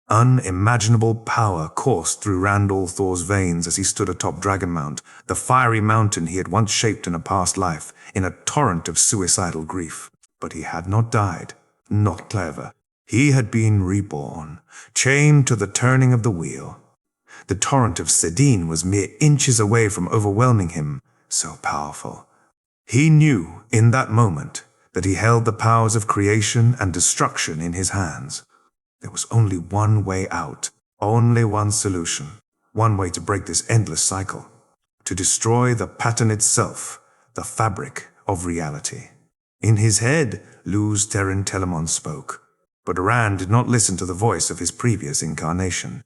Unimaginable power coursed through Rand al'Thor's veins as he stood atop Dragonmount, the fiery mountain he had once shaped in a past life, in a torrent of suicidal grief. But he had not died, not clever. He had been reborn, chained to the turning of the wheel. The torrent of Sedin was mere inches away from overwhelming him, so powerful. He knew, in that moment, that he held the powers of creation and destruction in his hands. There was only one way out, only one solution, one way to break this endless cycle, to destroy the pattern itself, the fabric of reality. In his head, Luz Terran Telemon spoke, but Rand did not listen to the voice of his previous incarnation.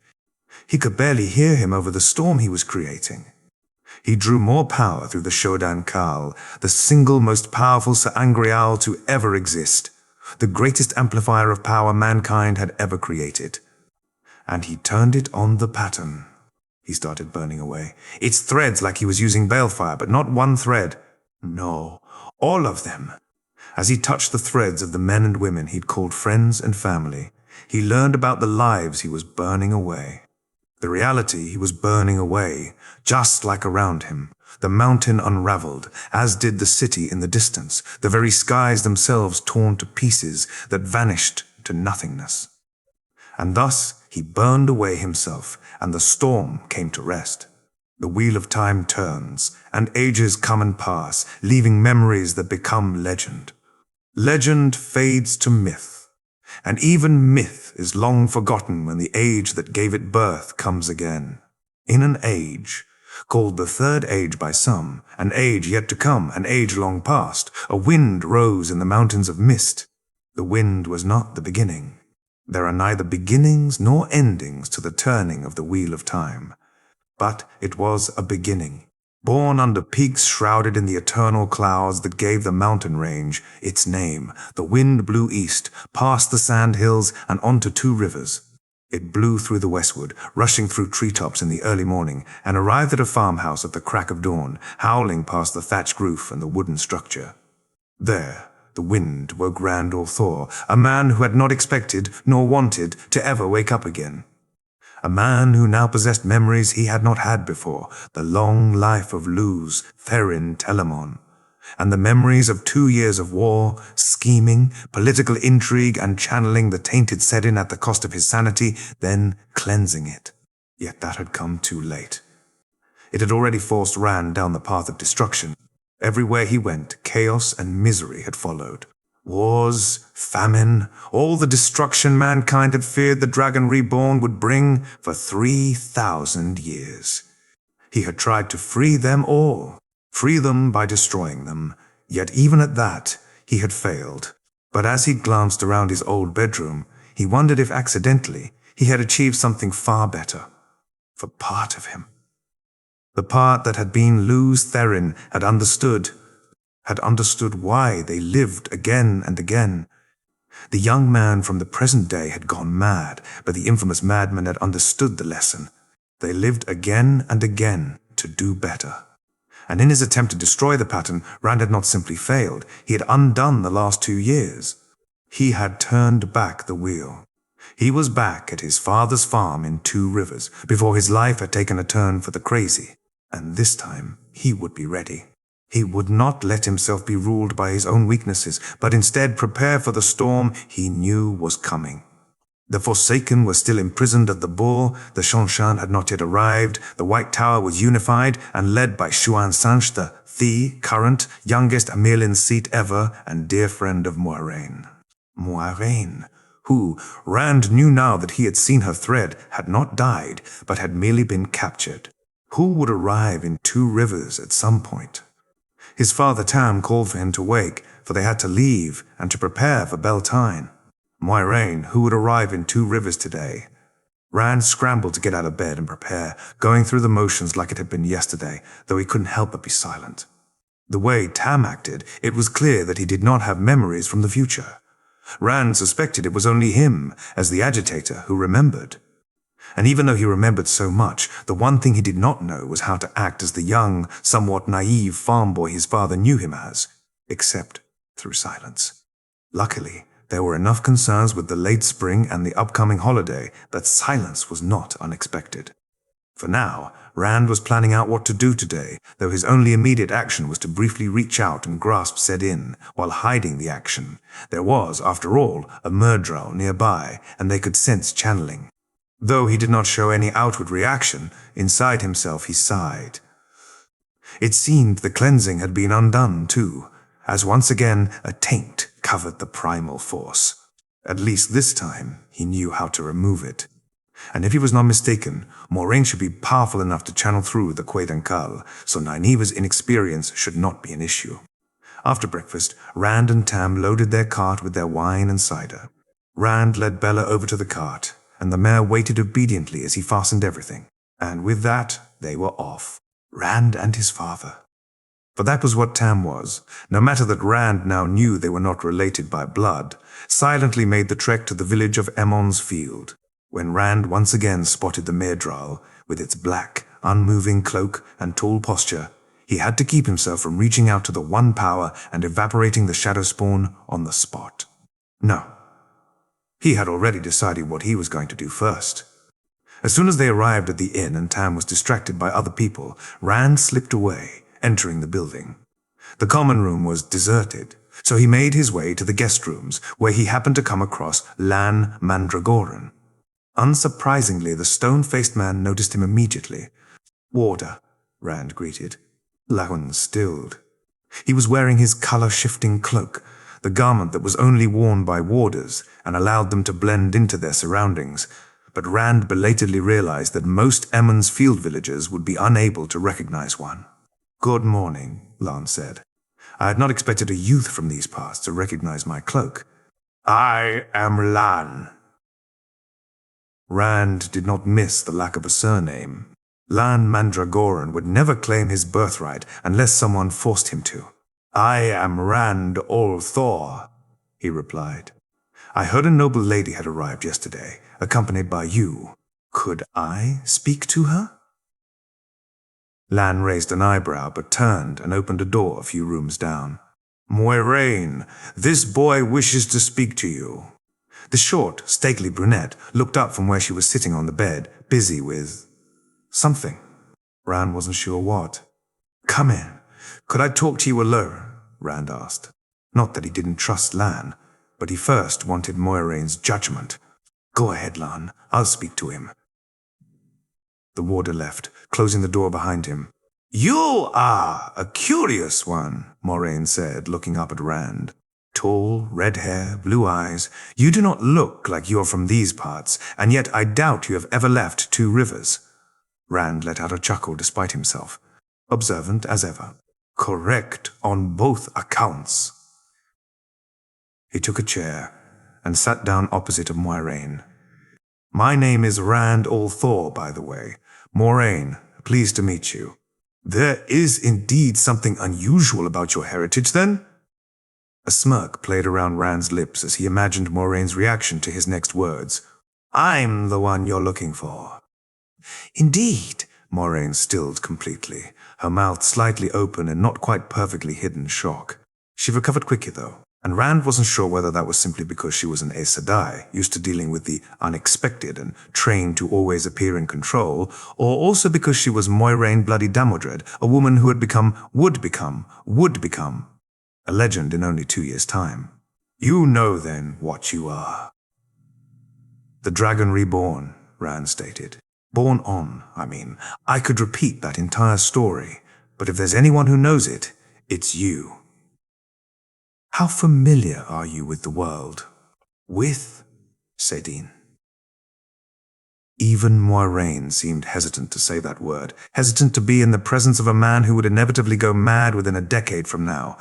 He could barely hear him over the storm he was creating. He drew more power through the Shodan Kal, the single most powerful sa'angreal to ever exist, the greatest amplifier of power mankind had ever created. And he turned it on the pattern. He started burning away, its threads like he was using balefire, but not one thread. No, all of them. As he touched the threads of the men and women he'd called friends and family, he learned about the lives he was burning away. The reality he was burning away, just like around him. The mountain unraveled, as did the city in the distance, the very skies themselves torn to pieces that vanished to nothingness. And thus he burned away himself, and the storm came to rest. The wheel of time turns, and ages come and pass, leaving memories that become legend. Legend fades to myth, and even myth is long forgotten when the age that gave it birth comes again. In an age, called the Third Age by some, an age yet to come, an age long past, a wind rose in the mountains of mist. The wind was not the beginning. There are neither beginnings nor endings to the turning of the wheel of time. But it was a beginning, born under peaks shrouded in the eternal clouds that gave the mountain range its name. The wind blew east, past the sand hills and onto two rivers. It blew through the westward, rushing through treetops in the early morning, and arrived at a farmhouse at the crack of dawn, howling past the thatched roof and the wooden structure. There, the wind woke Rand al'Thor, a man who had not expected nor wanted to ever wake up again. A man who now possessed memories he had not had before, the long life of Luz Therin Telemon, and the memories of 2 years of war, scheming, political intrigue, and channeling the tainted Sedin at the cost of his sanity, then cleansing it. Yet that had come too late. It had already forced Rand down the path of destruction. Everywhere he went, chaos and misery had followed. Wars, famine, all the destruction mankind had feared the Dragon Reborn would bring for 3,000 years. He had tried to free them all, free them by destroying them, yet even at that, he had failed. But as he glanced around his old bedroom, he wondered if accidentally he had achieved something far better. For part of him. The part that had been Luz Therin had understood why they lived again and again. The young man from the present day had gone mad, but the infamous madman had understood the lesson. They lived again and again to do better. And in his attempt to destroy the pattern, Rand had not simply failed, he had undone the last 2 years. He had turned back the wheel. He was back at his father's farm in Two Rivers, before his life had taken a turn for the crazy. And this time, he would be ready. He would not let himself be ruled by his own weaknesses, but instead prepare for the storm he knew was coming. The Forsaken was still imprisoned at the Bull, the seanchan had not yet arrived, the White Tower was unified and led by Xuan Sanch, the current, youngest amyrlin seat ever and dear friend of Moiraine. Moiraine, who, Rand knew now that he had seen her thread, had not died, but had merely been captured. Who would arrive in Two Rivers at some point? His father Tam called for him to wake, for they had to leave and to prepare for Beltane. Moiraine, who would arrive in Two Rivers today? Rand scrambled to get out of bed and prepare, going through the motions like it had been yesterday, though he couldn't help but be silent. The way Tam acted, it was clear that he did not have memories from the future. Rand suspected it was only him, as the agitator, who remembered. And even though he remembered so much, the one thing he did not know was how to act as the young, somewhat naive farm boy his father knew him as, except through silence. Luckily, There were enough concerns with the late spring and the upcoming holiday that silence was not unexpected. For now, Rand was planning out what to do today, though his only immediate action was to briefly reach out and grasp said in, while hiding the action. There was, after all, a myrdral nearby, and they could sense channeling. Though he did not show any outward reaction, inside himself he sighed. It seemed the cleansing had been undone, too, as once again a taint covered the primal force. At least this time, he knew how to remove it. And if he was not mistaken, Moiraine should be powerful enough to channel through the cauthon, so Nynaeve's inexperience should not be an issue. After breakfast, Rand and Tam loaded their cart with their wine and cider. Rand led Bella over to the cart, and the mare waited obediently as he fastened everything. And with that, they were off. Rand and his father. For that was what Tam was, no matter that Rand now knew they were not related by blood, silently made the trek to the village of Emon's Field. When Rand once again spotted the myrdral, with its black, unmoving cloak and tall posture, he had to keep himself from reaching out to the one power and evaporating the shadowspawn on the spot. No. He had already decided what he was going to do first. As soon as they arrived at the inn and Tam was distracted by other people, Rand slipped away, entering the building. The common room was deserted, so he made his way to the guest rooms, where he happened to come across Lan Mandragoran. Unsurprisingly, the stone-faced man noticed him immediately. "Warder," Rand greeted. Lan stilled. He was wearing his color-shifting cloak, the garment that was only worn by warders and allowed them to blend into their surroundings. But Rand belatedly realized that most Emon's Field villagers would be unable to recognize one. "Good morning," Lan said. "I had not expected a youth from these parts to recognize my cloak." "I am Lan." Rand did not miss the lack of a surname. Lan Mandragoran would never claim his birthright unless someone forced him to. "I am Rand al'Thor," he replied. "I heard a noble lady had arrived yesterday, accompanied by you. Could I speak to her?" Lan raised an eyebrow, but turned and opened a door a few rooms down. "Moiraine, this boy wishes to speak to you." The short, stately brunette looked up from where she was sitting on the bed, busy with something. Rand wasn't sure what. "Come in. Could I talk to you alone?" Rand asked. Not that he didn't trust Lan, but he first wanted Moiraine's judgment. "Go ahead, Lan. I'll speak to him." The warder left, closing the door behind him. "You are a curious one," Moiraine said, looking up at Rand. "Tall, red hair, blue eyes. You do not look like you are from these parts, and yet I doubt you have ever left Two Rivers." Rand let out a chuckle despite himself, observant as ever. "Correct on both accounts." He took a chair and sat down opposite of Moiraine. "My name is Rand al'Thor, by the way. Moiraine, pleased to meet you." "There is indeed something unusual about your heritage, then?" A smirk played around Rand's lips as he imagined Moiraine's reaction to his next words. "I'm the one you're looking for." "Indeed," Moiraine stilled completely, her mouth slightly open and not quite perfectly hidden shock. She recovered quickly, though, and Rand wasn't sure whether that was simply because she was an Aes Sedai, used to dealing with the unexpected and trained to always appear in control, or also because she was Moiraine Bloody Damodred, a woman who would become a legend in only 2 years' time. "You know, then, what you are." "The Dragon Reborn," Rand stated. "Born on, I mean. I could repeat that entire story, but if there's anyone who knows it, it's you." "How familiar are you with the world?" "With?" Saidin. Even Moiraine seemed hesitant to say that word, hesitant to be in the presence of a man who would inevitably go mad within a decade from now.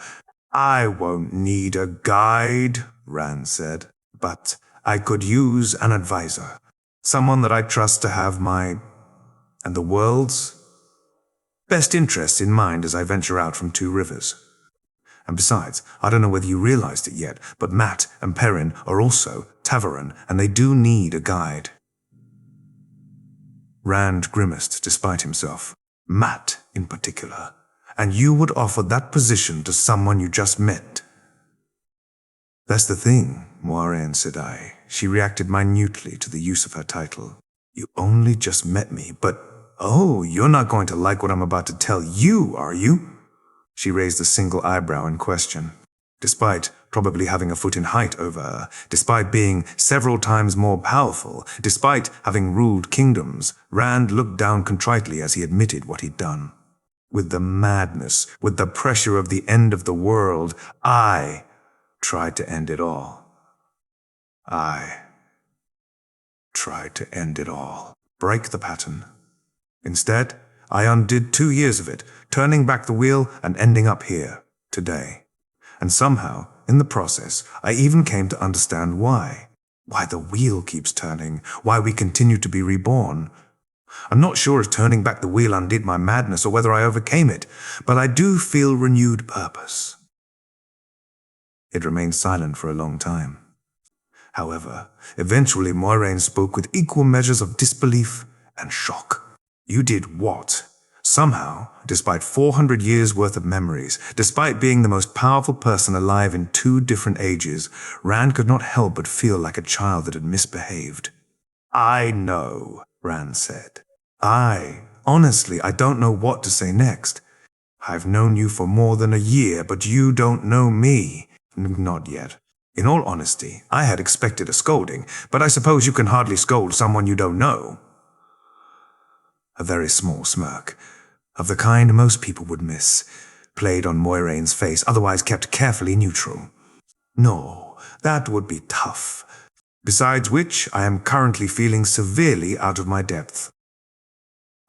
"I won't need a guide," Rand said, "but I could use an advisor. Someone that I trust to have my, and the world's, best interests in mind as I venture out from Two Rivers. And besides, I don't know whether you realized it yet, but Mat and Perrin are also Ta'veren, and they do need a guide." Rand grimaced despite himself. "Mat in particular. And you would offer that position to someone you just met?" That's the thing, moiraine, said I. She reacted minutely to the use of her title. You only just met me, but oh, you're not going to like what I'm about to tell you, are you? She raised a single eyebrow in question. Despite probably having a foot in height over her, despite being several times more powerful, despite having ruled kingdoms, Rand looked down contritely as he admitted what he'd done. With the madness, with the pressure of the end of the world, I tried to end it all. I tried to end it all. Break the pattern. Instead, I undid 2 years of it, turning back the wheel and ending up here, today. And somehow, in the process, I even came to understand why. Why the wheel keeps turning, why we continue to be reborn. I'm not sure if turning back the wheel undid my madness or whether I overcame it, but I do feel renewed purpose. It remained silent for a long time. However, eventually Moiraine spoke with equal measures of disbelief and shock. You did what? Somehow, despite 400 years' worth of memories, despite being the most powerful person alive in 2 different ages, Rand could not help but feel like a child that had misbehaved. I know, Rand said. Honestly, I don't know what to say next. I've known you for more than a year, but you don't know me. Not yet. In all honesty, I had expected a scolding, but I suppose you can hardly scold someone you don't know. A very small smirk, of the kind most people would miss, played on Moiraine's face, otherwise kept carefully neutral. No, that would be tough. Besides which, I am currently feeling severely out of my depth.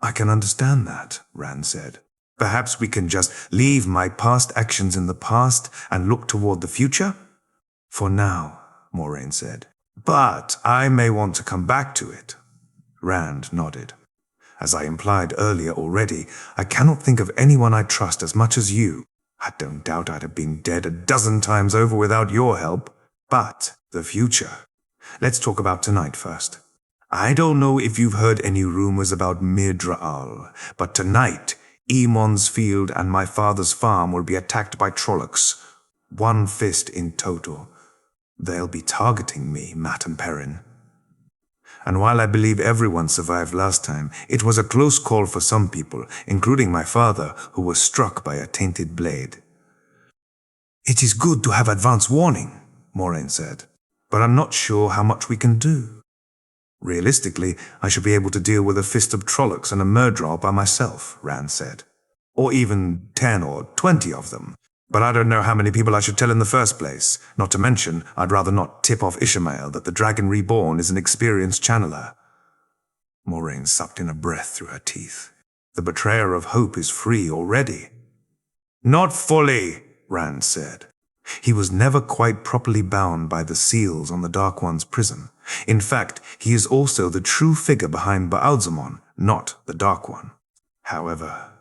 I can understand that, Rand said. Perhaps we can just leave my past actions in the past and look toward the future? For now, Moiraine said. But I may want to come back to it. Rand nodded. As I implied earlier already, I cannot think of anyone I trust as much as you. I don't doubt I'd have been dead a dozen times over without your help. But the future. Let's talk about tonight first. I don't know if you've heard any rumors about Myrddraal, but tonight, Emon's field and my father's farm will be attacked by Trollocs. 1 fist in total. They'll be targeting me, Matt and Perrin. And while I believe everyone survived last time, it was a close call for some people, including my father, who was struck by a tainted blade. It is good to have advance warning, Moiraine said, but I'm not sure how much we can do. Realistically, I should be able to deal with a fist of Trollocs and a Myrddraal by myself, Rand said. Or even 10 or 20 of them. But I don't know how many people I should tell in the first place. Not to mention, I'd rather not tip off Ishamael that the Dragon Reborn is an experienced channeler. Moiraine sucked in a breath through her teeth. The betrayer of hope is free already. Not fully, Rand said. He was never quite properly bound by the seals on the Dark One's prison. In fact, he is also the true figure behind Baalzamon, not the Dark One. However,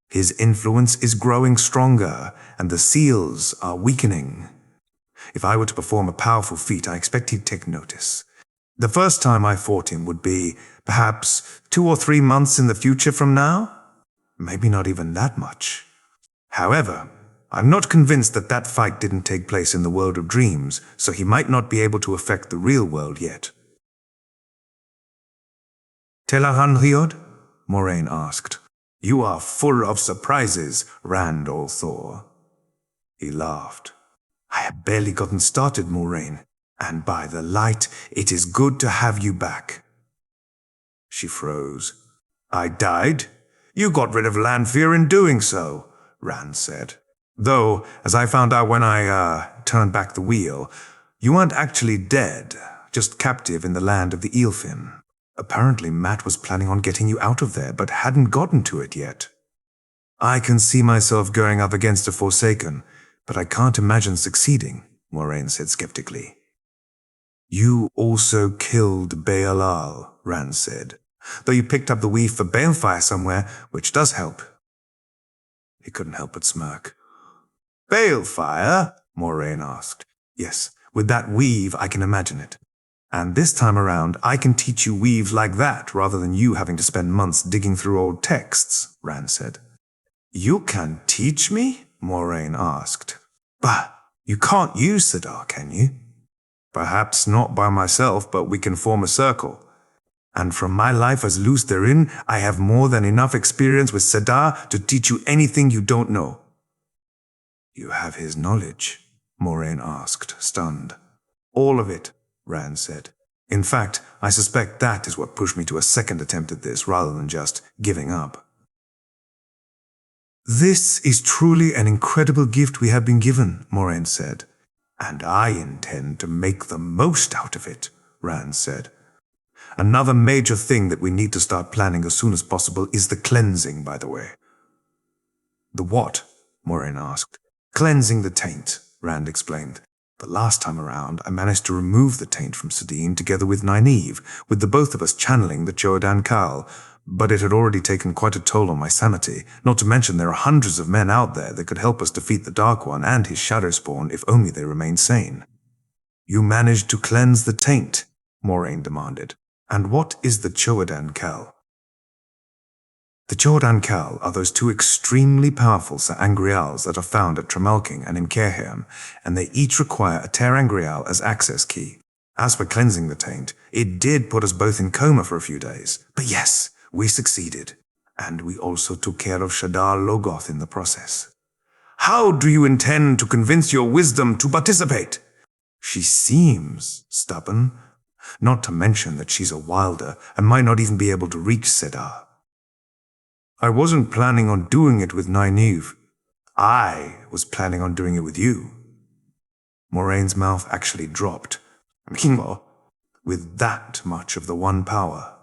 his influence is growing stronger, and the seals are weakening. If I were to perform a powerful feat, I expect he'd take notice. The first time I fought him would be, perhaps, 2 or 3 months in the future from now? Maybe not even that much. However, I'm not convinced that that fight didn't take place in the world of dreams, so he might not be able to affect the real world yet. Telaran Riod? Moiraine asked. You are full of surprises, Rand Althor. He laughed. I have barely gotten started, Moiraine, and by the light, it is good to have you back. She froze. I died? You got rid of Lanfear in doing so, Rand said. Though, as I found out when I, turned back the wheel, you weren't actually dead, just captive in the land of the Eelfin. Apparently Matt was planning on getting you out of there, but hadn't gotten to it yet. I can see myself going up against a Forsaken, but I can't imagine succeeding, Moiraine said skeptically. You also killed Baelal, Rand said, though you picked up the weave for Balefire somewhere, which does help. He couldn't help but smirk. Balefire? Moiraine asked. Yes, with that weave I can imagine it. And this time around, I can teach you weave like that rather than you having to spend months digging through old texts, Rand said. You can teach me? Moiraine asked. Bah, You can't use Sidar, can you? Perhaps not by myself, but we can form a circle. And from my life as Luce therein, I have more than enough experience with Sidar to teach you anything you don't know. You have his knowledge? Moiraine asked, stunned. All of it, Rand said. In fact, I suspect that is what pushed me to a second attempt at this rather than just giving up. This is truly an incredible gift we have been given, Moiraine said. And I intend to make the most out of it, Rand said. Another major thing that we need to start planning as soon as possible is the cleansing, by the way. The what? Moiraine asked. Cleansing the taint, Rand explained. The last time around, I managed to remove the taint from Sidine together with Nynaeve, with the both of us channeling the Cho'odan Kal, but it had already taken quite a toll on my sanity, not to mention there are hundreds of men out there that could help us defeat the Dark One and his shadowspawn if only they remained sane. You managed to cleanse the taint? Moiraine demanded. And what is the Cho'odan Kal? The Cho'odan Kal are those two extremely powerful sa'angreals that are found at Tremalking and in Cairhien, and they each require a ter'angreal as access key. As for cleansing the taint, it did put us both in coma for a few days. But yes, we succeeded. And we also took care of Shadar Logoth in the process. How do you intend to convince your wisdom to participate? She seems stubborn, not to mention that she's a wilder and might not even be able to reach Sidar. I wasn't planning on doing it with Nynaeve. I was planning on doing it with you. Moraine's mouth actually dropped. Meanwhile, with that much of the one power.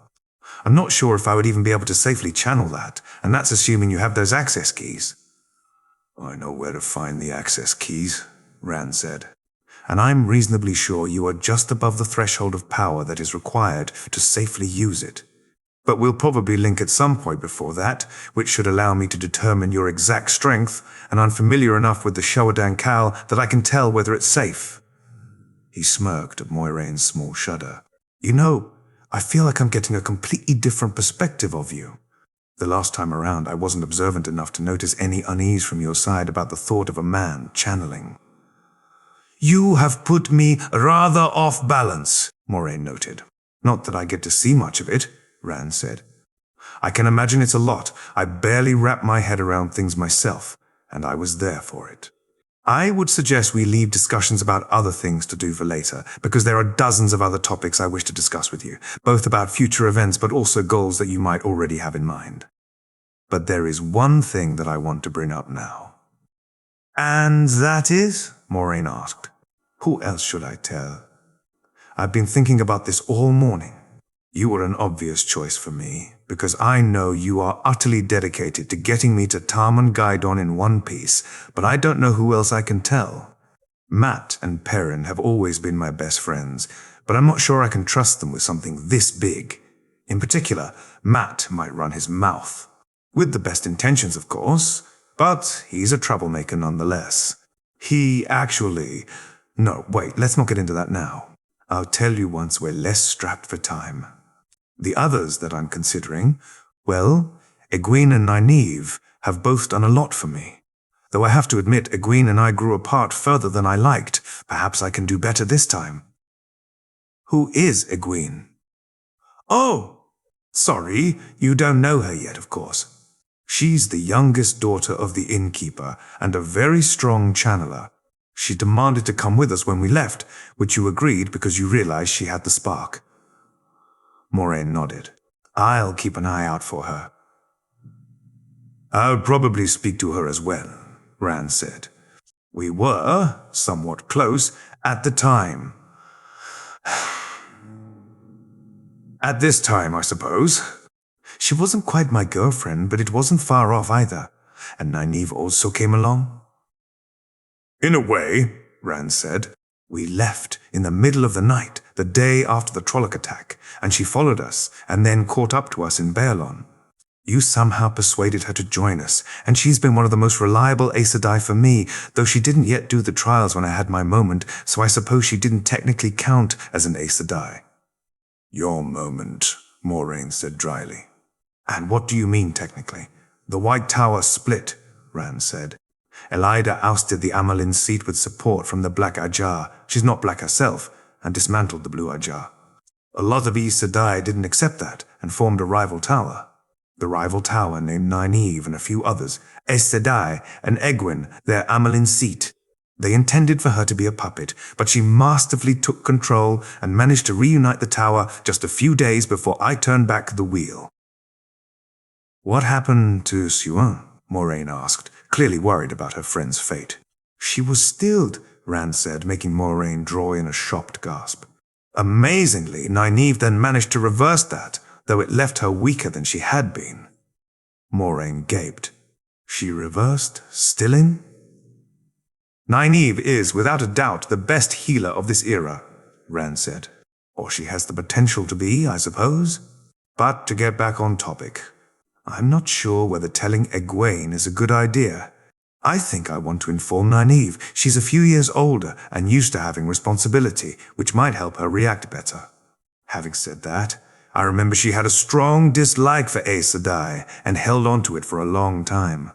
I'm not sure if I would even be able to safely channel that, and that's assuming you have those access keys. I know where to find the access keys, Rand said. And I'm reasonably sure you are just above the threshold of power that is required to safely use it. But we'll probably link at some point before that, which should allow me to determine your exact strength, and I'm familiar enough with the Cho'odan Kal that I can tell whether it's safe. He smirked at Moiraine's small shudder. You know, I feel like I'm getting a completely different perspective of you. The last time around, I wasn't observant enough to notice any unease from your side about the thought of a man channeling. You have put me rather off balance, Moiraine noted. Not that I get to see much of it, Rand said. I can imagine it's a lot. I barely wrap my head around things myself, and I was there for it. I would suggest we leave discussions about other things to do for later, because there are dozens of other topics I wish to discuss with you, both about future events but also goals that you might already have in mind. But there is one thing that I want to bring up now. And that is? Moiraine asked. Who else should I tell? I've been thinking about this all morning. You were an obvious choice for me, because I know you are utterly dedicated to getting me to tarmongaidon in one piece, but I don't know who else I can tell. Matt and Perrin have always been my best friends, but I'm not sure I can trust them with something this big. In particular, Matt might run his mouth. With the best intentions, of course, but he's a troublemaker nonetheless. No, wait, let's not get into that now. I'll tell you once we're less strapped for time. The others that I'm considering, well, Egwene and Nynaeve have both done a lot for me. Though I have to admit, Egwene and I grew apart further than I liked. Perhaps I can do better this time. Who is Egwene? Oh, sorry, you don't know her yet, of course. She's the youngest daughter of the innkeeper and a very strong channeler. She demanded to come with us when we left, which you agreed because you realized she had the spark. Moiraine nodded. I'll keep an eye out for her. I'll probably speak to her as well, Rand said. We were somewhat close at the time. At this time, I suppose. She wasn't quite my girlfriend, but it wasn't far off either. And Nynaeve also came along. In a way, Rand said. We left in the middle of the night, the day after the Trolloc attack, and she followed us, and then caught up to us in Baerlon. You somehow persuaded her to join us, and she's been one of the most reliable Aes Sedai for me, though she didn't yet do the trials when I had my moment, so I suppose she didn't technically count as an Aes Sedai. Your moment, Moiraine said dryly. And what do you mean, technically? The White Tower split, Rand said. Elida ousted the amyrlin seat with support from the black ajah, she's not black herself, and dismantled the blue ajah. A lot of Aes Sedai didn't accept that and formed a rival tower. The rival tower named Nynaeve and a few others, Aes Sedai and Egwene, their amyrlin seat. They intended for her to be a puppet, but she masterfully took control and managed to reunite the tower just a few days before I turned back the wheel. What happened to Siouan? Moiraine asked, clearly worried about her friend's fate. She was stilled, Rand said, making Moiraine draw in a shocked gasp. Amazingly, Nynaeve then managed to reverse that, though it left her weaker than she had been. Moiraine gaped. She reversed stilling? Nynaeve is, without a doubt, the best healer of this era, Rand said. Or she has the potential to be, I suppose. But to get back on topic, I'm not sure whether telling Egwene is a good idea. I think I want to inform Nynaeve. She's a few years older and used to having responsibility, which might help her react better. Having said that, I remember she had a strong dislike for Aes Sedai and held on to it for a long time.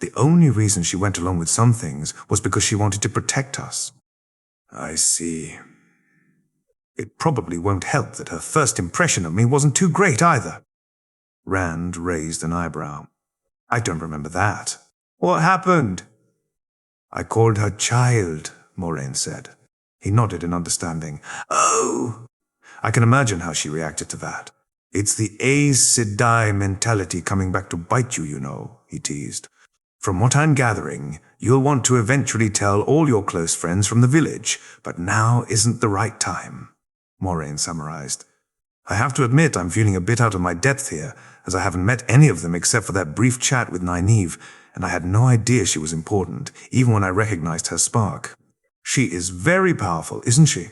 The only reason she went along with some things was because she wanted to protect us. I see. It probably won't help that her first impression of me wasn't too great either. Rand raised an eyebrow. I don't remember that. What happened? I called her child, Moiraine said. He nodded in understanding. Oh! I can imagine how she reacted to that. It's the Aes Sedai mentality coming back to bite you, you know, he teased. From what I'm gathering, you'll want to eventually tell all your close friends from the village, but now isn't the right time, Moiraine summarized. I have to admit I'm feeling a bit out of my depth here, as I haven't met any of them except for that brief chat with Nynaeve, and I had no idea she was important, even when I recognized her spark. She is very powerful, isn't she?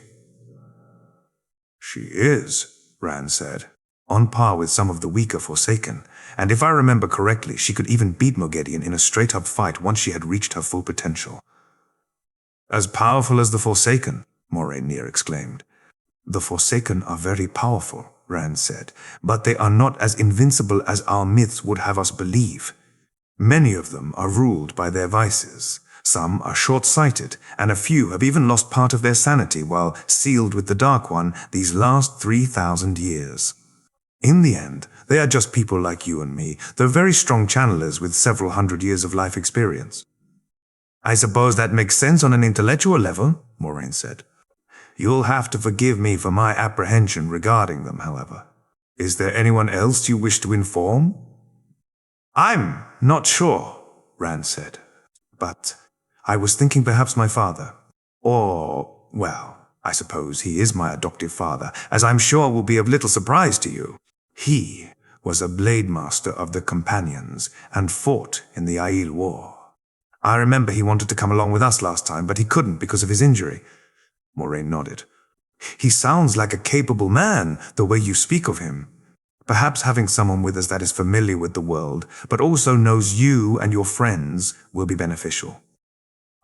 She is, Rand said, on par with some of the weaker Forsaken, and if I remember correctly, she could even beat Moiraine in a straight-up fight once she had reached her full potential. As powerful as the Forsaken, Moiraine exclaimed. The Forsaken are very powerful, Rand said, but they are not as invincible as our myths would have us believe. Many of them are ruled by their vices. Some are short-sighted, and a few have even lost part of their sanity while sealed with the Dark One these last 3,000 years. In the end, they are just people like you and me, though very strong channelers with several hundred years of life experience. I suppose that makes sense on an intellectual level, Moiraine said. You'll have to forgive me for my apprehension regarding them, however. Is there anyone else you wish to inform? I'm not sure, Rand said, but I was thinking perhaps my father. Or, well, I suppose he is my adoptive father, as I'm sure will be of little surprise to you. He was a blade master of the Companions and fought in the Aiel War. I remember he wanted to come along with us last time, but he couldn't because of his injury. Moiraine nodded. He sounds like a capable man, the way you speak of him. Perhaps having someone with us that is familiar with the world, but also knows you and your friends, will be beneficial.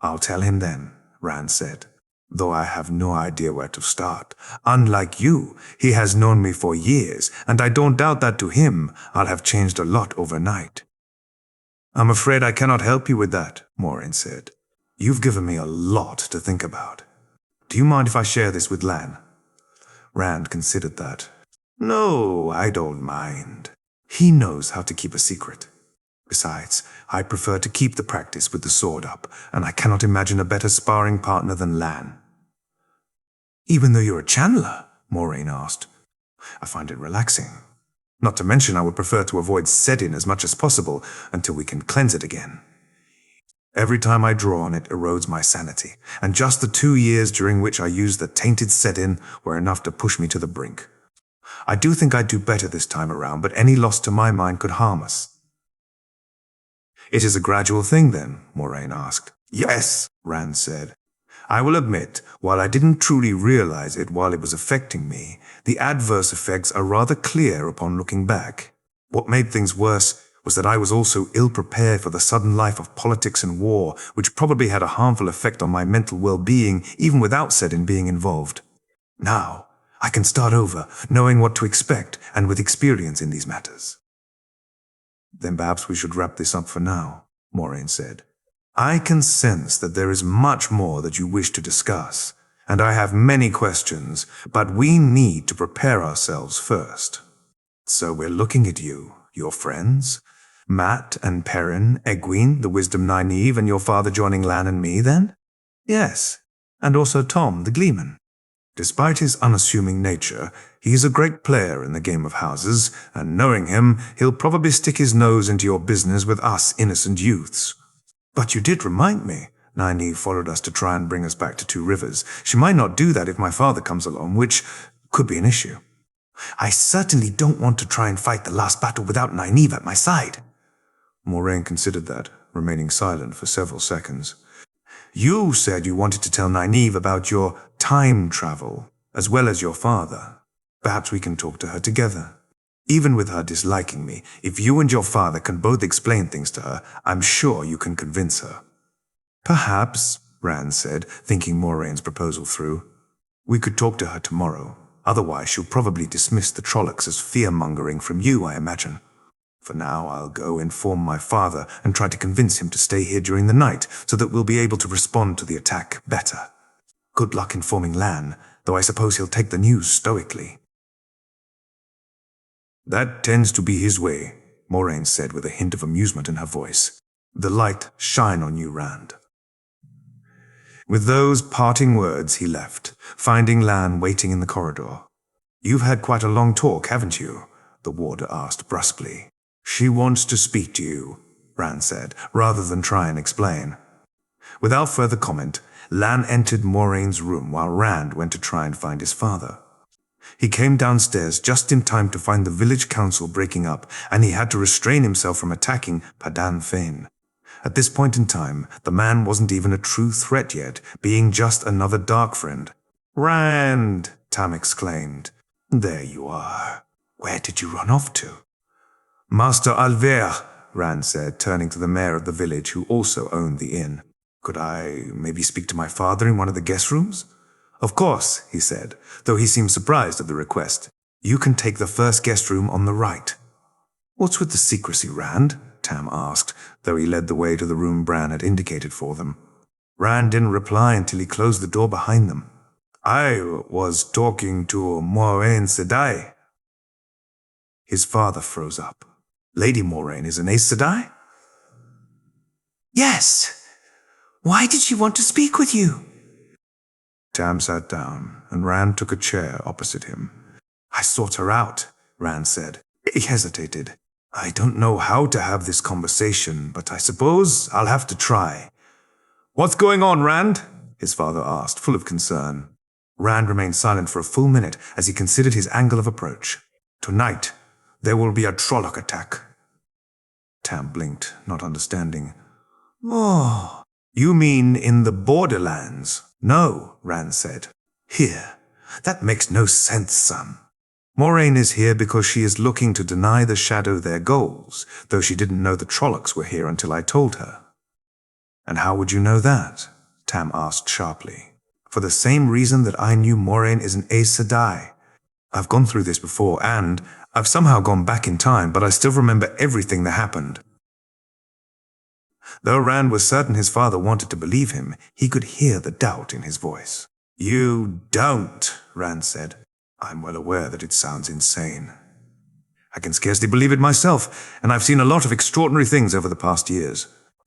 I'll tell him then, Rand said, though I have no idea where to start. Unlike you, he has known me for years, and I don't doubt that to him I'll have changed a lot overnight. I'm afraid I cannot help you with that, Moiraine said. You've given me a lot to think about. Do you mind if I share this with Lan? Rand considered that. No, I don't mind. He knows how to keep a secret. Besides, I prefer to keep the practice with the sword up, and I cannot imagine a better sparring partner than Lan. Even though you're a channeler? Moiraine asked. I find it relaxing. Not to mention I would prefer to avoid Sedin as much as possible until we can cleanse it again. Every time I draw on it erodes my sanity, and just the 2 years during which I used the tainted Sedin were enough to push me to the brink. I do think I'd do better this time around, but any loss to my mind could harm us. It is a gradual thing then? Moiraine asked. Yes, Rand said. I will admit, while I didn't truly realize it while it was affecting me, the adverse effects are rather clear upon looking back. What made things worse was that I was also ill-prepared for the sudden life of politics and war, which probably had a harmful effect on my mental well-being, even without Sedin being involved. Now, I can start over, knowing what to expect, and with experience in these matters. Then perhaps we should wrap this up for now, Moiraine said. I can sense that there is much more that you wish to discuss, and I have many questions, but we need to prepare ourselves first. So we're looking at you, your friends, Matt and Perrin, Egwene, the wisdom nynaeve, and your father joining Lan and me, then? Yes, and also Tom, the gleeman. Despite his unassuming nature, he is a great player in the game of houses, and knowing him, he'll probably stick his nose into your business with us innocent youths. But you did remind me. Nynaeve followed us to try and bring us back to Two Rivers. She might not do that if my father comes along, which could be an issue. I certainly don't want to try and fight the last battle without Nynaeve at my side. Moiraine considered that, remaining silent for several seconds. You said you wanted to tell Nynaeve about your time travel, as well as your father. Perhaps we can talk to her together. Even with her disliking me, if you and your father can both explain things to her, I'm sure you can convince her. Perhaps, Rand said, thinking Moraine's proposal through. We could talk to her tomorrow. Otherwise, she'll probably dismiss the Trollocs as fear-mongering from you, I imagine. For now, I'll go inform my father and try to convince him to stay here during the night so that we'll be able to respond to the attack better. Good luck informing Lan, though I suppose he'll take the news stoically. That tends to be his way, Moiraine said with a hint of amusement in her voice. The light shine on you, Rand. With those parting words, he left, finding Lan waiting in the corridor. You've had quite a long talk, haven't you? The warder asked brusquely. She wants to speak to you, Rand said, rather than try and explain. Without further comment, Lan entered Moraine's room while Rand went to try and find his father. He came downstairs just in time to find the village council breaking up, and he had to restrain himself from attacking Padan Fain. At this point in time, the man wasn't even a true threat yet, being just another dark friend. Rand, Tam exclaimed. There you are. Where did you run off to? Master Alver, Rand said, turning to the mayor of the village, who also owned the inn. Could I maybe speak to my father in one of the guest rooms? Of course, he said, though he seemed surprised at the request. You can take the first guest room on the right. What's with the secrecy, Rand? Tam asked, though he led the way to the room Bran had indicated for them. Rand didn't reply until he closed the door behind them. I was talking to Moiraine Sedai. His father froze up. Lady Moiraine is an Aes Sedai? Yes. Why did she want to speak with you? Tam sat down, and Rand took a chair opposite him. I sought her out, Rand said. He hesitated. I don't know how to have this conversation, but I suppose I'll have to try. What's going on, Rand? His father asked, full of concern. Rand remained silent for a full minute as he considered his angle of approach. Tonight, there will be a Trolloc attack. Tam blinked, not understanding. Oh, you mean in the Borderlands? No, Rand said. Here. That makes no sense, son. Moiraine is here because she is looking to deny the Shadow their goals, though she didn't know the Trollocs were here until I told her. And how would you know that? Tam asked sharply. For the same reason that I knew Moiraine is an Aes Sedai. I've gone through this before, and I've somehow gone back in time, but I still remember everything that happened. Though Rand was certain his father wanted to believe him, he could hear the doubt in his voice. You don't, Rand said. I'm well aware that it sounds insane. I can scarcely believe it myself, and I've seen a lot of extraordinary things over the past years.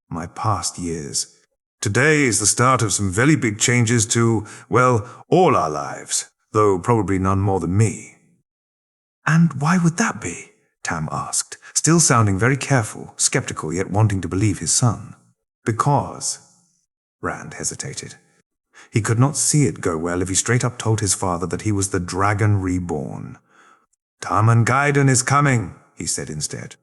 My past years. Today is the start of some very big changes to, well, all our lives, though probably none more than me. And why would that be? Tam asked, still sounding very careful, skeptical yet wanting to believe his son. Because, Rand hesitated. He could not see it go well if he straight up told his father that he was the Dragon Reborn. Tarmongaidon is coming, he said instead.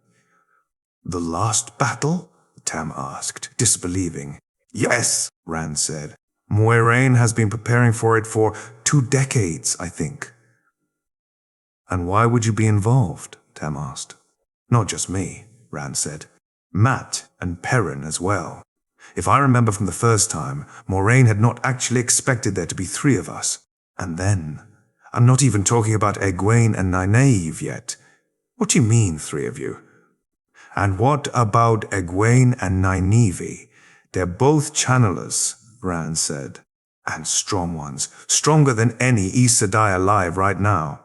The last battle? Tam asked, disbelieving. Yes, Rand said. Moiraine has been preparing for it for 2 decades, I think. And why would you be involved? Tam asked. Not just me, Rand said. Matt and Perrin as well. If I remember from the first time, Moiraine had not actually expected there to be 3 of us. And then, I'm not even talking about Egwene and Nynaeve yet. What do you mean, 3 of you? And what about Egwene and Nynaeve? They're both channelers, Rand said. And strong ones, stronger than any Aes Sedai alive right now.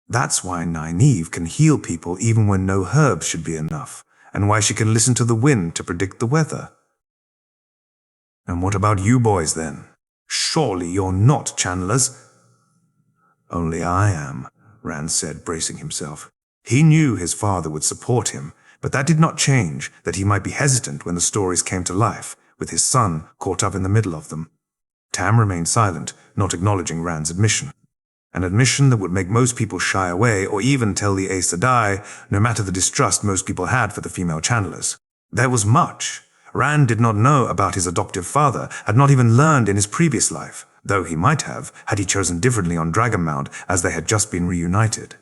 That's why Nynaeve can heal people even when no herbs should be enough, and why she can listen to the wind to predict the weather. And what about you boys then? Surely you're not channelers? Only I am, Rand said, bracing himself. He knew his father would support him, but that did not change that he might be hesitant when the stories came to life, with his son caught up in the middle of them. Tam remained silent, not acknowledging Rand's admission. An admission that would make most people shy away or even tell the Aes Sedai, no matter the distrust most people had for the female channelers. There was much. Rand did not know about his adoptive father, had not even learned in his previous life, though he might have, had he chosen differently on Dragonmount as they had just been reunited.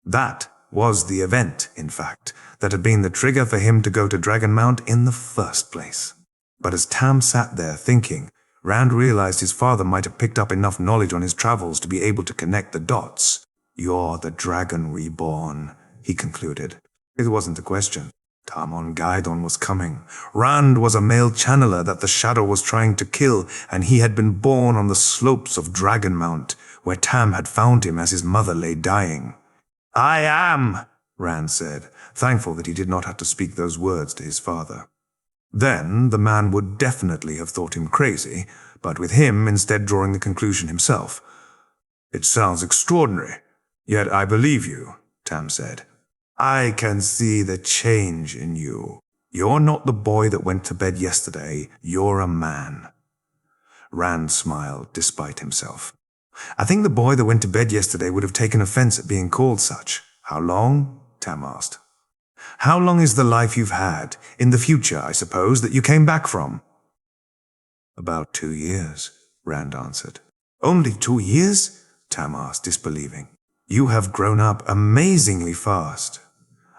That was the event, in fact, that had been the trigger for him to go to Dragonmount in the first place. But as Tam sat there thinking, Rand realized his father might have picked up enough knowledge on his travels to be able to connect the dots. You're the Dragon Reborn, he concluded. It wasn't a question. Tarmongaidon was coming. Rand was a male channeler that the Shadow was trying to kill, and he had been born on the slopes of Dragonmount, where Tam had found him as his mother lay dying. I am, Rand said, thankful that he did not have to speak those words to his father. Then the man would definitely have thought him crazy, but with him instead drawing the conclusion himself. It sounds extraordinary, yet I believe you, Tam said. I can see the change in you. You're not the boy that went to bed yesterday, you're a man. Rand smiled despite himself. I think the boy that went to bed yesterday would have taken offense at being called such. How long? Tam asked. How long is the life you've had, in the future, I suppose, that you came back from? About 2 years, Rand answered. Only 2 years? Tam asked, disbelieving. You have grown up amazingly fast.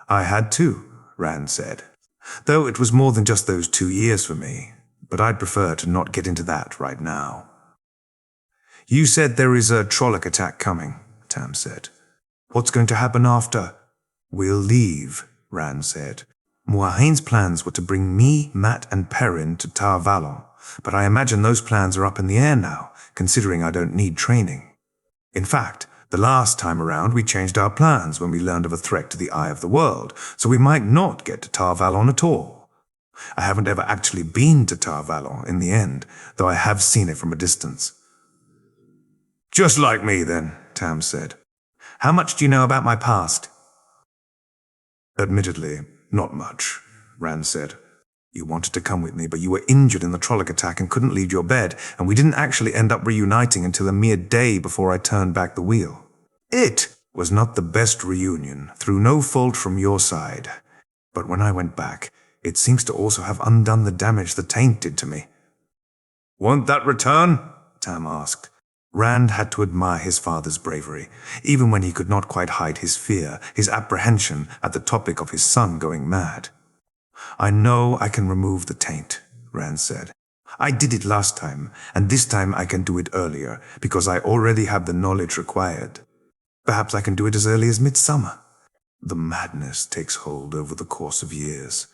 I had to, Rand said. Though it was more than just those 2 years for me, but I'd prefer to not get into that right now. You said there is a Trolloc attack coming, Tam said. What's going to happen after? We'll leave, Rand said. Moiraine's plans were to bring me, Matt, and Perrin to Tar Valon, but I imagine those plans are up in the air now, considering I don't need training. In fact, the last time around we changed our plans when we learned of a threat to the Eye of the World, so we might not get to Tar Valon at all. I haven't ever actually been to Tar Valon in the end, though I have seen it from a distance. Just like me then, Tam said. How much do you know about my past? Admittedly, not much, Rand said. You wanted to come with me, but you were injured in the Trolloc attack and couldn't leave your bed, and we didn't actually end up reuniting until a mere day before I turned back the wheel. It was not the best reunion, through no fault from your side. But when I went back, it seems to also have undone the damage the taint did to me. Won't that return? Tam asked. Rand had to admire his father's bravery, even when he could not quite hide his fear, his apprehension at the topic of his son going mad. I know I can remove the taint, Rand said. I did it last time, and this time I can do it earlier, because I already have the knowledge required. Perhaps I can do it as early as midsummer. The madness takes hold over the course of years.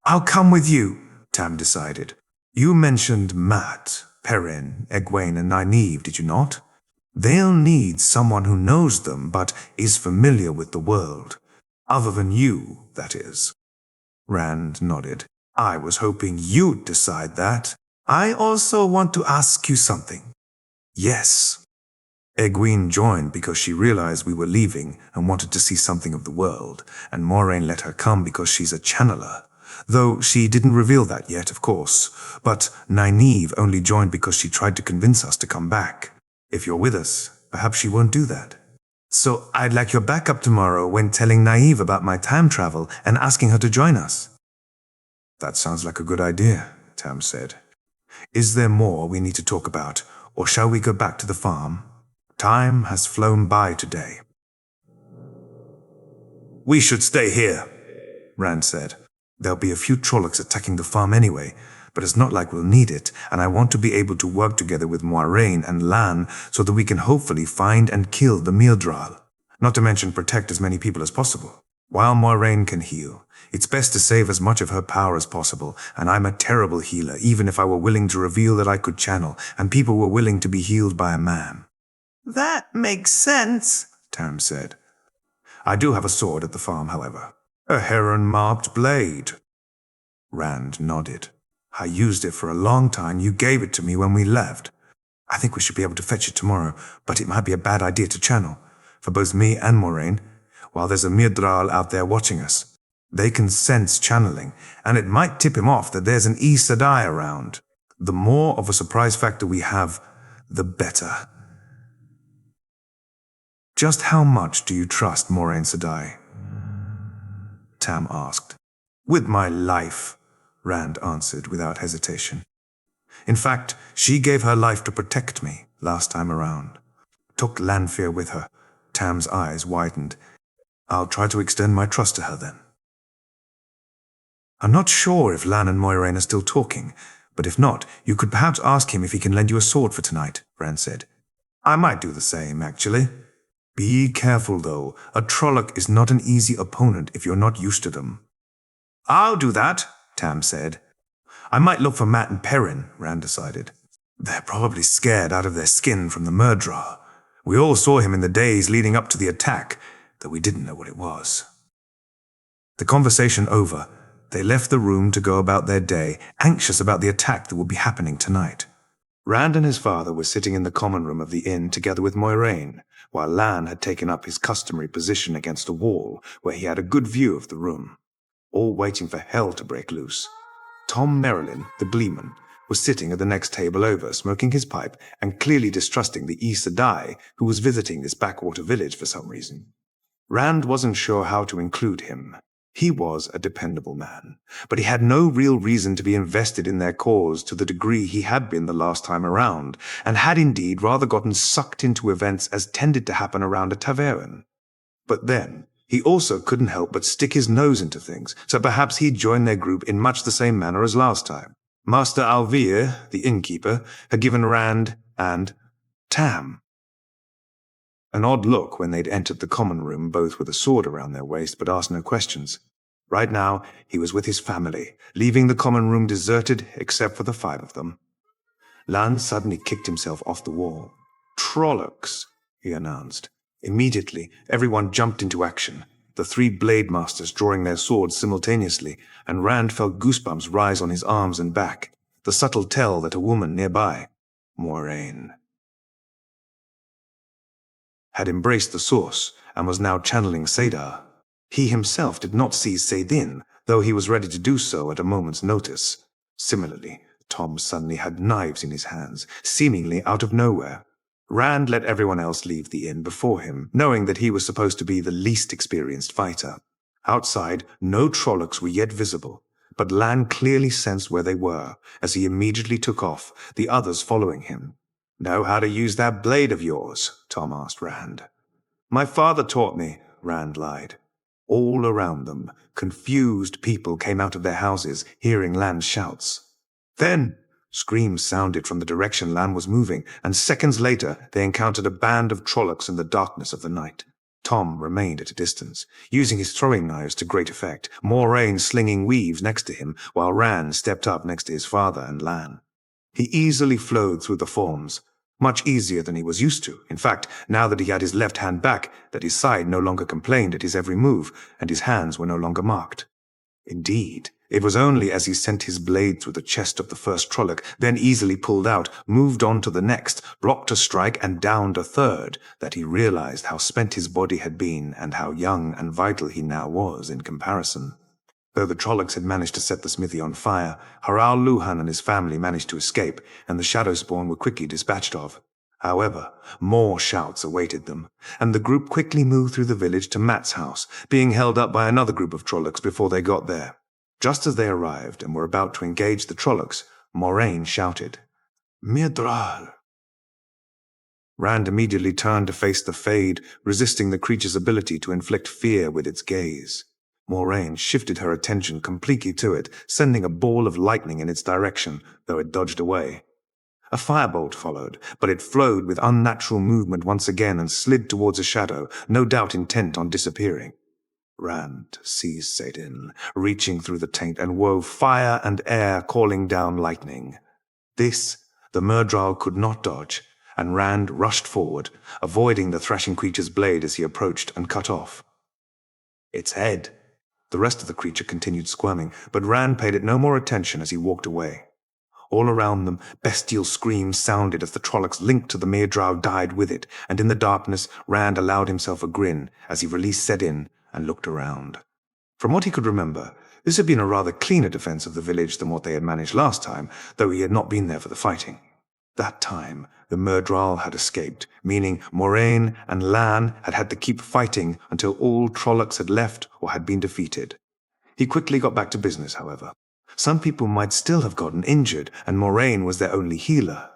I'll come with you, Tam decided. You mentioned Matt, Perrin, Egwene, and Nynaeve, did you not? They'll need someone who knows them, but is familiar with the world. Other than you, that is. Rand nodded. I was hoping you'd decide that. I also want to ask you something. Yes. Egwene joined because she realized we were leaving and wanted to see something of the world, and Moiraine let her come because she's a channeler. Though she didn't reveal that yet, of course. But Nynaeve only joined because she tried to convince us to come back. If you're with us, perhaps she won't do that. So I'd like your backup tomorrow when telling Nynaeve about my time travel and asking her to join us. That sounds like a good idea, Tam said. Is there more we need to talk about, or shall we go back to the farm? Time has flown by today. We should stay here, Rand said. There'll be a few Trollocs attacking the farm anyway, but it's not like we'll need it, and I want to be able to work together with Moiraine and Lan so that we can hopefully find and kill the Myrddraal, not to mention protect as many people as possible. While Moiraine can heal, it's best to save as much of her power as possible, and I'm a terrible healer, even if I were willing to reveal that I could channel, and people were willing to be healed by a man." "That makes sense," Tam said. "I do have a sword at the farm, however. A heron-marked blade." Rand nodded. "I used it for a long time. You gave it to me when we left. I think we should be able to fetch it tomorrow, but it might be a bad idea to channel, for both me and Moiraine, while there's a Myrdral out there watching us. They can sense channeling, and it might tip him off that there's an Aes Sedai around. The more of a surprise factor we have, the better." "Just how much do you trust Moiraine Sedai?" Tam asked. "With my life," Rand answered without hesitation. "In fact, she gave her life to protect me last time around. Took Lanfear with her." Tam's eyes widened. "I'll try to extend my trust to her then." "I'm not sure if Lan and Moiraine are still talking, but if not, you could perhaps ask him if he can lend you a sword for tonight," Rand said. "I might do the same, actually. Be careful, though. A Trolloc is not an easy opponent if you're not used to them." "I'll do that," Tam said. "I might look for Matt and Perrin," Rand decided. "They're probably scared out of their skin from the Myrdral. We all saw him in the days leading up to the attack, though we didn't know what it was." The conversation over, they left the room to go about their day, anxious about the attack that would be happening tonight. Rand and his father were sitting in the common room of the inn together with Moiraine, while Lan had taken up his customary position against a wall where he had a good view of the room, all waiting for hell to break loose. Tom Merrilin, the gleeman, was sitting at the next table over, smoking his pipe and clearly distrusting the Aes Sedai who was visiting this backwater village for some reason. Rand wasn't sure how to include him. He was a dependable man, but he had no real reason to be invested in their cause to the degree he had been the last time around, and had indeed rather gotten sucked into events as tended to happen around a tavern. But then, he also couldn't help but stick his nose into things, so perhaps he'd join their group in much the same manner as last time. Master Alvear, the innkeeper, had given Rand and Tam an odd look when they'd entered the common room, both with a sword around their waist, but asked no questions. Right now, he was with his family, leaving the common room deserted except for the 5 of them. Lan suddenly kicked himself off the wall. "Trollocs," he announced. Immediately, everyone jumped into action, the 3 blade masters drawing their swords simultaneously, and Rand felt goosebumps rise on his arms and back, the subtle tell that a woman nearby, Moiraine, had embraced the source and was now channeling Saidar. He himself did not see Saidin, though he was ready to do so at a moment's notice. Similarly, Tom suddenly had knives in his hands, seemingly out of nowhere. Rand let everyone else leave the inn before him, knowing that he was supposed to be the least experienced fighter. Outside, no Trollocs were yet visible, but Lan clearly sensed where they were, as he immediately took off, the others following him. "Know how to use that blade of yours?" Tom asked Rand. "My father taught me," Rand lied. All around them, confused people came out of their houses, hearing Lan's shouts. Then, screams sounded from the direction Lan was moving, and seconds later they encountered a band of Trollocs in the darkness of the night. Tom remained at a distance, using his throwing knives to great effect, Moiraine slinging weaves next to him, while Rand stepped up next to his father and Lan. He easily flowed through the forms, much easier than he was used to. In fact, now that he had his left hand back, that his side no longer complained at his every move, and his hands were no longer marked. Indeed, it was only as he sent his blade through the chest of the first Trolloc, then easily pulled out, moved on to the next, blocked a strike and downed a third, that he realized how spent his body had been and how young and vital he now was in comparison. Though the Trollocs had managed to set the smithy on fire, Haral Luhan and his family managed to escape, and the shadowspawn were quickly dispatched of. However, more shouts awaited them, and the group quickly moved through the village to Matt's house, being held up by another group of Trollocs before they got there. Just as they arrived and were about to engage the Trollocs, Moiraine shouted, "Myrdral!" Rand immediately turned to face the Fade, resisting the creature's ability to inflict fear with its gaze. Moiraine shifted her attention completely to it, sending a ball of lightning in its direction, though it dodged away. A firebolt followed, but it flowed with unnatural movement once again and slid towards a shadow, no doubt intent on disappearing. Rand seized Sadin, reaching through the taint, and wove fire and air, calling down lightning. This the Myrdral could not dodge, and Rand rushed forward, avoiding the thrashing creature's blade as he approached and cut off its head. The rest of the creature continued squirming, but Rand paid it no more attention as he walked away. All around them, bestial screams sounded as the Trollocs linked to the Myrdral died with it, and in the darkness, Rand allowed himself a grin as he released Sedin and looked around. From what he could remember, this had been a rather cleaner defense of the village than what they had managed last time, though he had not been there for the fighting. That time, the Myrdral had escaped, meaning Moiraine and Lan had had to keep fighting until all Trollocs had left or had been defeated. He quickly got back to business, however. Some people might still have gotten injured, and Moiraine was their only healer.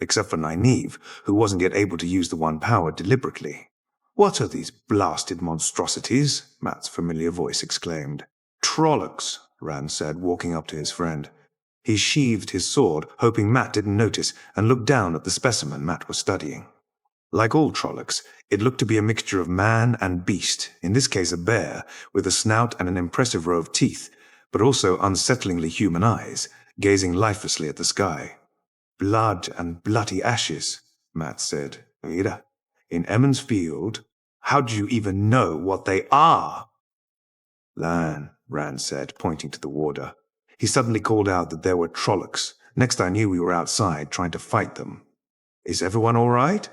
Except for Nynaeve, who wasn't yet able to use the one power deliberately. "What are these blasted monstrosities?" Matt's familiar voice exclaimed. "Trollocs," Rand said, walking up to his friend. He sheathed his sword, hoping Matt didn't notice, and looked down at the specimen Matt was studying. Like all Trollocs, it looked to be a mixture of man and beast, in this case a bear, with a snout and an impressive row of teeth, but also unsettlingly human eyes, gazing lifelessly at the sky. "Blood and bloody ashes," Matt said. "Mira, in Emond's Field, how do you even know what they are?" "Lan," Rand said, pointing to the warder. He suddenly called out that there were Trollocs. Next I knew we were outside, trying to fight them. "Is everyone all right?"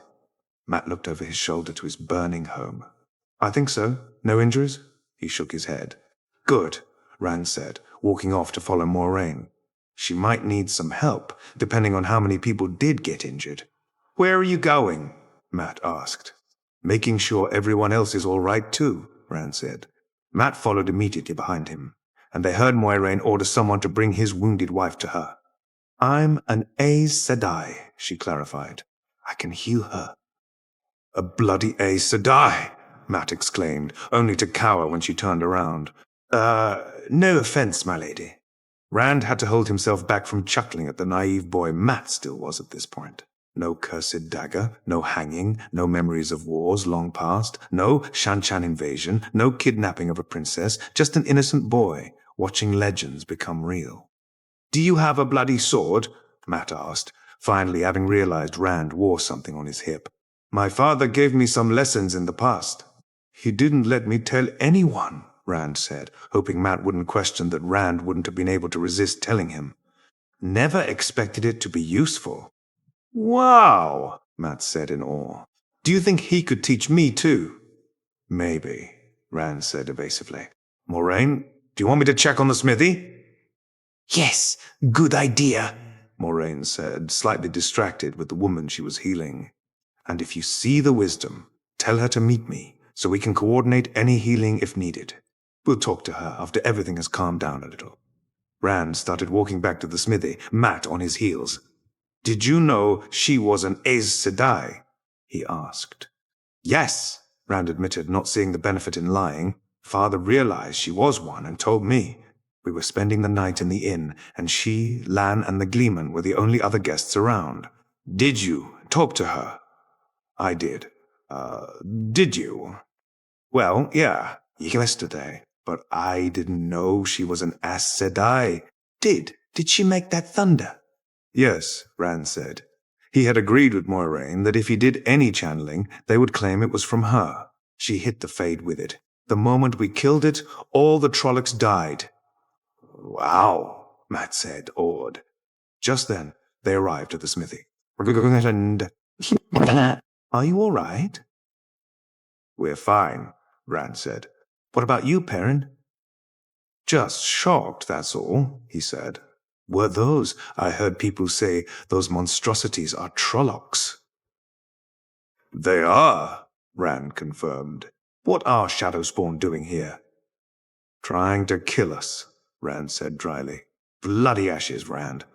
Matt looked over his shoulder to his burning home. "I think so. No injuries?" He shook his head. "Good," Rand said, walking off to follow Moiraine. "She might need some help, depending on how many people did get injured." "Where are you going?" Matt asked. "Making sure everyone else is all right too," Rand said. Matt followed immediately behind him, and they heard Moiraine order someone to bring his wounded wife to her. "I'm an Aes Sedai," she clarified. "I can heal her." "A bloody Aes Sedai!" Matt exclaimed, only to cower when she turned around. No offense, my lady." Rand had to hold himself back from chuckling at the naive boy Matt still was at this point. No cursed dagger, no hanging, no memories of wars long past, no Seanchan invasion, no kidnapping of a princess, just an innocent boy watching legends become real. "Do you have a bloody sword?" Matt asked, finally having realized Rand wore something on his hip. "My father gave me some lessons in the past." "He didn't let me tell anyone," Rand said, hoping Matt wouldn't question that Rand wouldn't have been able to resist telling him. "Never expected it to be useful." "Wow," Matt said in awe. "Do you think he could teach me too?" "Maybe," Rand said evasively. "Moiraine, do you want me to check on the smithy?" "Yes, good idea," Moiraine said, slightly distracted with the woman she was healing. "And if you see the wisdom, tell her to meet me, so we can coordinate any healing if needed. We'll talk to her after everything has calmed down a little." Rand started walking back to the smithy, Matt on his heels. "Did you know she was an Aes Sedai?" he asked. "Yes," Rand admitted, not seeing the benefit in lying. "Father realized she was one and told me. We were spending the night in the inn, and she, Lan, and the Gleeman were the only other guests around." "Did you talk to her?" "I did." Did you?" "Well, yeah, yesterday. But I didn't know she was an Aes Sedai." Did she make that thunder?" "Yes," Rand said. He had agreed with Moiraine that if he did any channeling, they would claim it was from her. She hit the Fade with it. The moment we killed it, all the Trollocs died. "Wow," Matt said, awed. Just then, they arrived at the smithy. "Are you all right?" "We're fine," Rand said. "What about you, Perrin?" "Just shocked, that's all," he said. "Were those, I heard people say, those monstrosities are Trollocs?" "They are," Rand confirmed. "What are shadowspawn doing here?" "Trying to kill us," Rand said dryly. "Bloody ashes, Rand."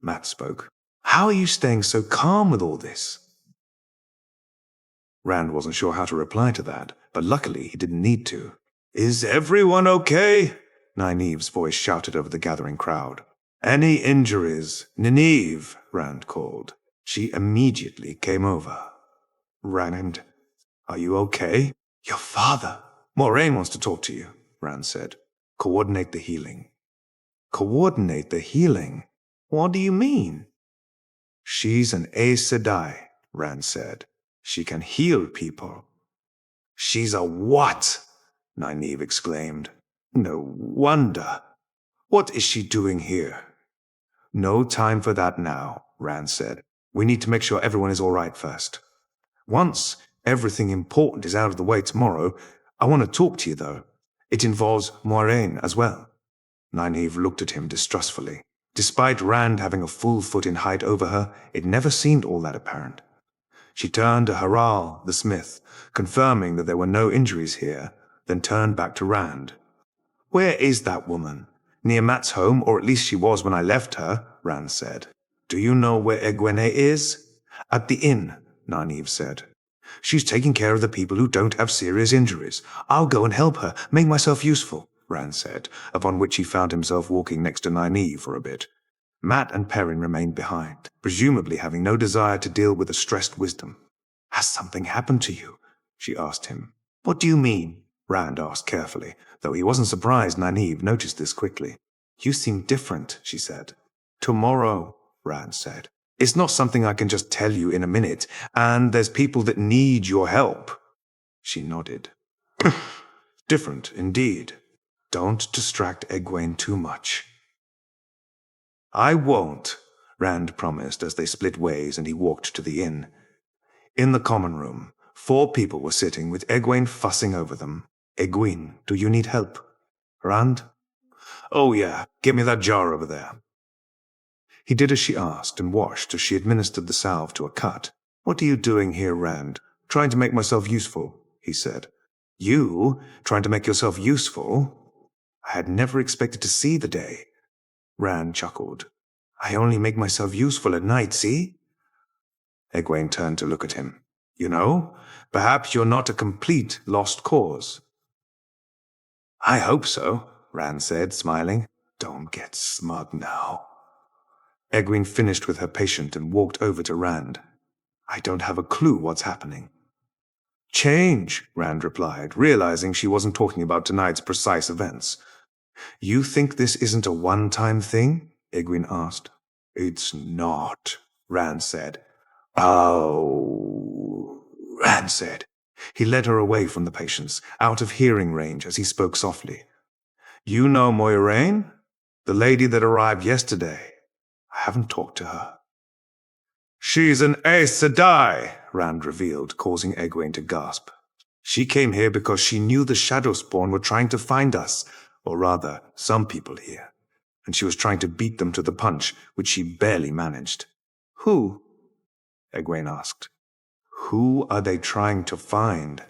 Matt spoke. "How are you staying so calm with all this?" Rand wasn't sure how to reply to that, but luckily he didn't need to. "Is everyone okay?" Nynaeve's voice shouted over the gathering crowd. "Any injuries? Nynaeve," Rand called. She immediately came over. "Rand, are you okay?" "Your father," Moiraine wants to talk to you, Rand said. Coordinate the healing. Coordinate the healing? What do you mean? She's an Aes Sedai, Rand said. She can heal people. She's a what? Nynaeve exclaimed. No wonder. What is she doing here? No time for that now, Rand said. We need to make sure everyone is all right first. Once everything important is out of the way tomorrow, I want to talk to you, though. It involves Moiraine as well. Nynaeve looked at him distrustfully. Despite Rand having a full foot in height over her, it never seemed all that apparent. She turned to Haral, the smith, confirming that there were no injuries here, then turned back to Rand. Where is that woman? Near Mat's home, or at least she was when I left her, Rand said. Do you know where egwene is? At the inn, Nynaeve said. She's taking care of the people who don't have serious injuries. I'll go and help her, make myself useful, Rand said, upon which he found himself walking next to Nynaeve for a bit. Mat and Perrin remained behind, presumably having no desire to deal with a stressed wisdom. Has something happened to you? She asked him. What do you mean? Rand asked carefully, though he wasn't surprised Nynaeve noticed this quickly. You seem different, she said. Tomorrow, Rand said. It's not something I can just tell you in a minute, and there's people that need your help. She nodded. Different, indeed. Don't distract Egwene too much. I won't, Rand promised as they split ways and he walked to the inn. In the common room, 4 people were sitting with Egwene fussing over them. Egwene, do you need help? Rand? Oh yeah, get me that jar over there. He did as she asked and washed as she administered the salve to a cut. What are you doing here, Rand? Trying to make myself useful, he said. You? Trying to make yourself useful? I had never expected to see the day. Rand chuckled. I only make myself useful at night, see? Egwene turned to look at him. You know, perhaps you're not a complete lost cause. I hope so, Rand said, smiling. Don't get smug now. Egwene finished with her patient and walked over to Rand. I don't have a clue what's happening. Change, Rand replied, realizing she wasn't talking about tonight's precise events. You think this isn't a one-time thing? Egwene asked. It's not, Rand said. Oh, Rand said. He led her away from the patients, out of hearing range as he spoke softly. You know Moiraine? The lady that arrived yesterday. I haven't talked to her. She's an Aes Sedai, Rand revealed, causing Egwene to gasp. She came here because she knew the shadowspawn were trying to find us, or rather, some people here, and she was trying to beat them to the punch, which she barely managed. Who? Egwene asked. Who are they trying to find?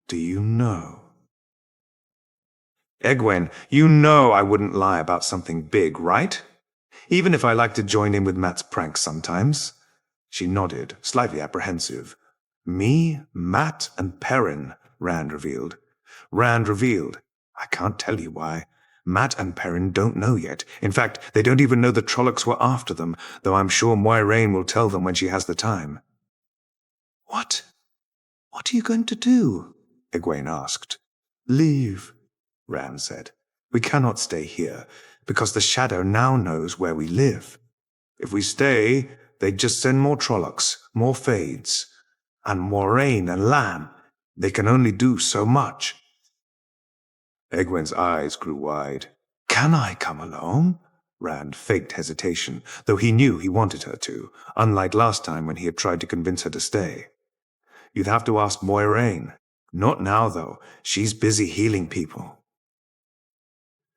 Do you know? Egwene, you know I wouldn't lie about something big, right? Even if I like to join in with Mat's pranks sometimes. She nodded, slightly apprehensive. Me, Mat, and Perrin, Rand revealed. I can't tell you why. Mat and Perrin don't know yet. In fact, they don't even know the Trollocs were after them, though I'm sure Moiraine will tell them when she has the time. What? What are you going to do? Egwene asked. Leave, Rand said. We cannot stay here, because the Shadow now knows where we live. If we stay, they'd just send more Trollocs, more Fades. And Moiraine and Lan, they can only do so much. Egwene's eyes grew wide. Can I come along? Rand faked hesitation, though he knew he wanted her to, unlike last time when he had tried to convince her to stay. You'd have to ask Moiraine. Not now, though. She's busy healing people.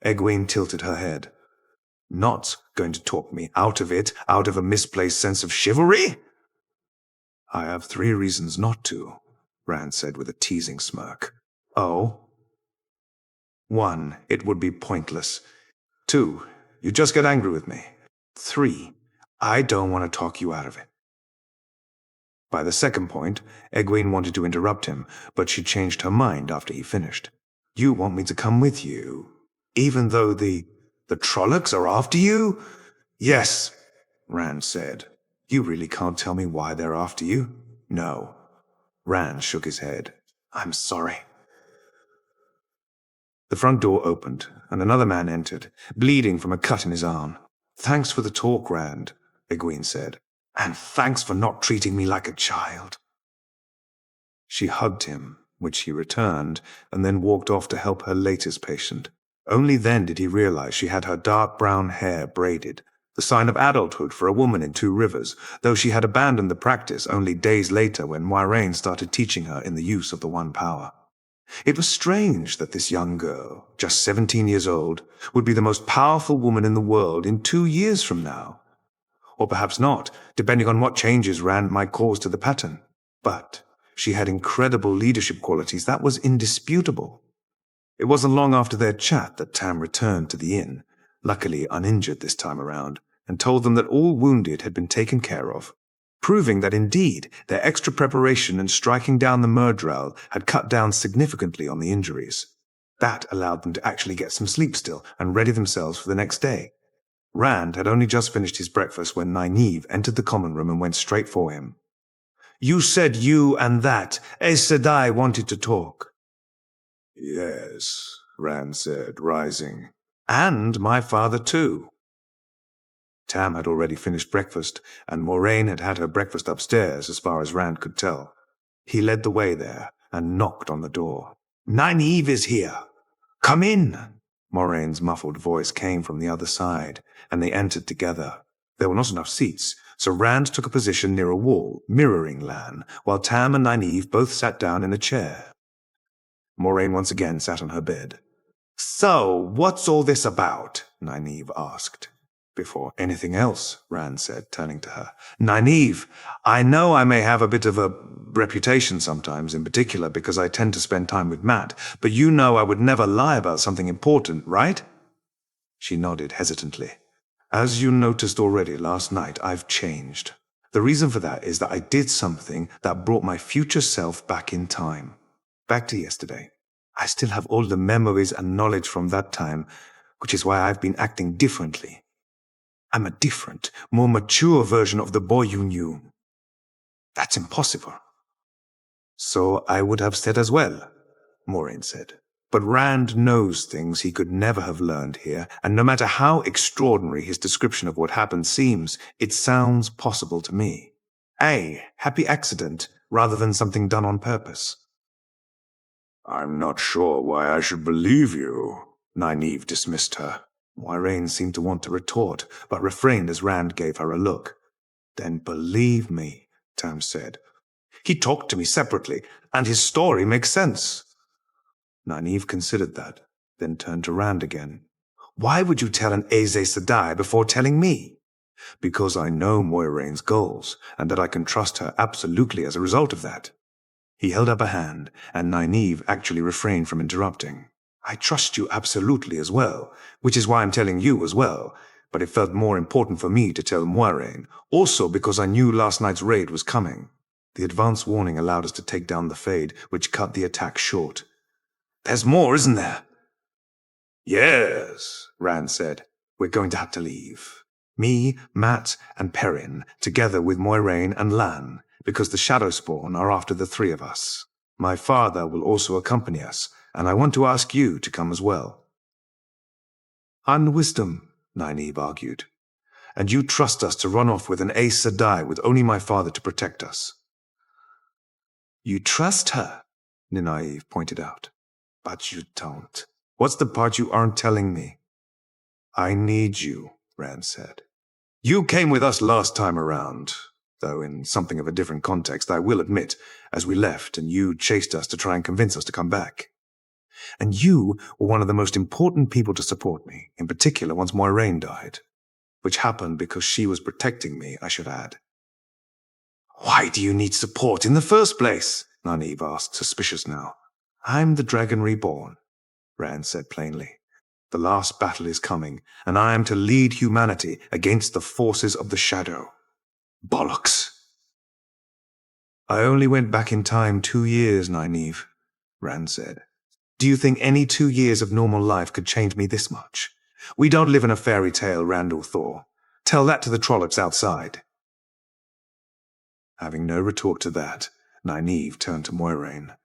Egwene tilted her head. Not going to talk me out of it, out of a misplaced sense of chivalry? I have 3 reasons not to, Rand said with a teasing smirk. Oh? 1, it would be pointless. 2, you just get angry with me. 3, I don't want to talk you out of it. By the second point, Egwene wanted to interrupt him, but she changed her mind after he finished. You want me to come with you, even though the Trollocs are after you? Yes, Rand said. You really can't tell me why they're after you? No. Rand shook his head. I'm sorry. The front door opened, and another man entered, bleeding from a cut in his arm. "Thanks for the talk, Rand," Egwene said. "And thanks for not treating me like a child." She hugged him, which he returned, and then walked off to help her latest patient. Only then did he realize she had her dark brown hair braided, the sign of adulthood for a woman in Two Rivers, though she had abandoned the practice only days later when Moiraine started teaching her in the use of the One Power. It was strange that this young girl, just 17 years old, would be the most powerful woman in the world in 2 years from now. Or perhaps not, depending on what changes Rand might cause to the pattern. But she had incredible leadership qualities, that was indisputable. It wasn't long after their chat that Tam returned to the inn, luckily uninjured this time around, and told them that all wounded had been taken care of, proving that indeed their extra preparation and striking down the Myrdral had cut down significantly on the injuries. That allowed them to actually get some sleep still and ready themselves for the next day. Rand had only just finished his breakfast when Nynaeve entered the common room and went straight for him. "You said you and that Aes Sedai wanted to talk." "Yes," Rand said, rising. "And my father too." Tam had already finished breakfast, and Moiraine had had her breakfast upstairs as far as Rand could tell. He led the way there and knocked on the door. "Nynaeve is here. Come in." Moraine's muffled voice came from the other side, and they entered together. There were not enough seats, so Rand took a position near a wall, mirroring Lan, while Tam and Nynaeve both sat down in a chair. Moiraine once again sat on her bed. "So, what's all this about?" Nynaeve asked. "Before anything else," Rand said, turning to her. "Nynaeve, I know I may have a bit of a reputation sometimes, in particular because I tend to spend time with Matt, but you know I would never lie about something important, right?" She nodded hesitantly. "As you noticed already last night, I've changed. The reason for that is that I did something that brought my future self back in time. Back to yesterday. I still have all the memories and knowledge from that time, which is why I've been acting differently. I'm a different, more mature version of the boy you knew." "That's impossible." "So I would have said as well," Moiraine said. "But Rand knows things he could never have learned here, and no matter how extraordinary his description of what happened seems, it sounds possible to me. A happy accident rather than something done on purpose." "I'm not sure why I should believe you," Nynaeve dismissed her. Moiraine seemed to want to retort, but refrained as Rand gave her a look. "Then believe me," Tam said. "He talked to me separately, and his story makes sense." Nynaeve considered that, then turned to Rand again. "Why would you tell an Aes Sedai before telling me?" "Because I know Moiraine's goals, and that I can trust her absolutely as a result of that." He held up a hand, and Nynaeve actually refrained from interrupting. "I trust you absolutely as well, which is why I'm telling you as well, but it felt more important for me to tell Moiraine, also because I knew last night's raid was coming." The advance warning allowed us to take down the Fade, which cut the attack short. "There's more, isn't there?" "Yes," Rand said. "We're going to have to leave. Me, Matt, and Perrin, together with Moiraine and Lan, because the shadowspawn are after the three of us. My father will also accompany us, and I want to ask you to come as well." "Unwisdom," Nynaeve argued. "And you trust us to run off with an Aes Sedai with only my father to protect us." "You trust her," Nynaeve pointed out. "But you don't. What's the part you aren't telling me?" "I need you," Rand said. "You came with us last time around, though in something of a different context, I will admit, as we left and you chased us to try and convince us to come back. And you were one of the most important people to support me, in particular once Moiraine died, which happened because she was protecting me, I should add." "Why do you need support in the first place?" Nynaeve asked, suspicious now. "I'm the Dragon Reborn," Rand said plainly. "The last battle is coming, and I am to lead humanity against the forces of the shadow." "Bollocks." "I only went back in time 2 years, Nynaeve," Rand said. "Do you think any 2 years of normal life could change me this much? We don't live in a fairy tale, Randall Thor. Tell that to the trollops outside." Having no retort to that, Nynaeve turned to Moiraine.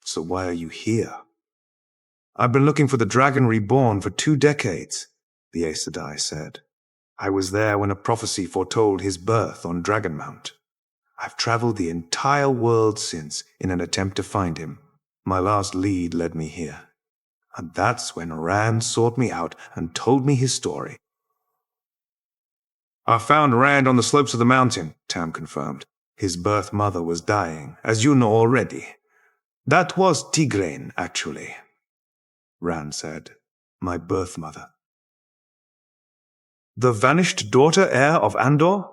"So why are you here?" I've been looking for the Dragon Reborn for 2 decades, the Aes Sedai said. I was there when a prophecy foretold his birth on Dragonmount. I've traveled the entire world since in an attempt to find him. My last lead led me here. And that's when Rand sought me out and told me his story. I found Rand on the slopes of the mountain, Tam confirmed. His birth mother was dying, as you know already. That was Tigraine, actually. Rand said, my birth mother. The vanished daughter heir of Andor?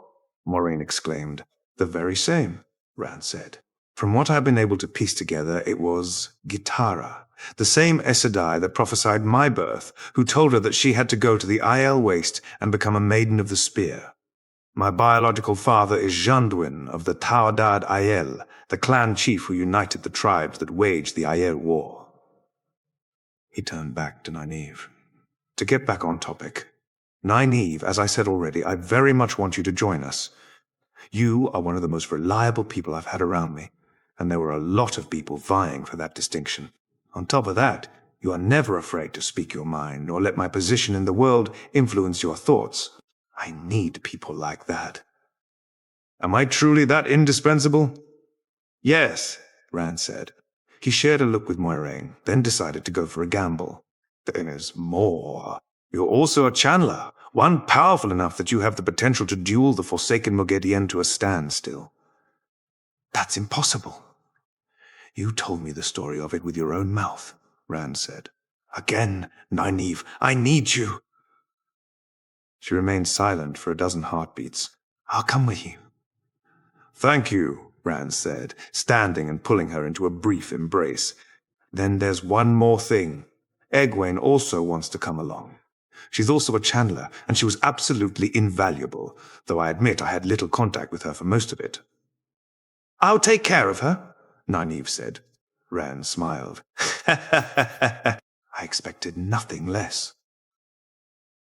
Moiraine exclaimed. The very same, Rand said. From what I've been able to piece together, it was Gitara, the same Aes Sedai that prophesied my birth, who told her that she had to go to the Aiel Waste and become a Maiden of the Spear. My biological father is Janduin of the Taodad Aiel, the clan chief who united the tribes that waged the Aiel War. He turned back to Nynaeve. To get back on topic, Nynaeve, as I said already, I very much want you to join us. You are one of the most reliable people I've had around me, and there were a lot of people vying for that distinction. On top of that, you are never afraid to speak your mind or let my position in the world influence your thoughts. I need people like that. Am I truly that indispensable? Yes, Rand said. He shared a look with Moiraine, then decided to go for a gamble. There's more. You're also a channeler, one powerful enough that you have the potential to duel the Forsaken Moghedien to a standstill. That's impossible. You told me the story of it with your own mouth, Rand said. Again, Nynaeve, I need you. She remained silent for a dozen heartbeats. I'll come with you. Thank you, Rand said, standing and pulling her into a brief embrace. Then there's one more thing. Egwene also wants to come along. She's also a channeler, and she was absolutely invaluable, though I admit I had little contact with her for most of it. I'll take care of her, Nynaeve said. Rand smiled. I expected nothing less.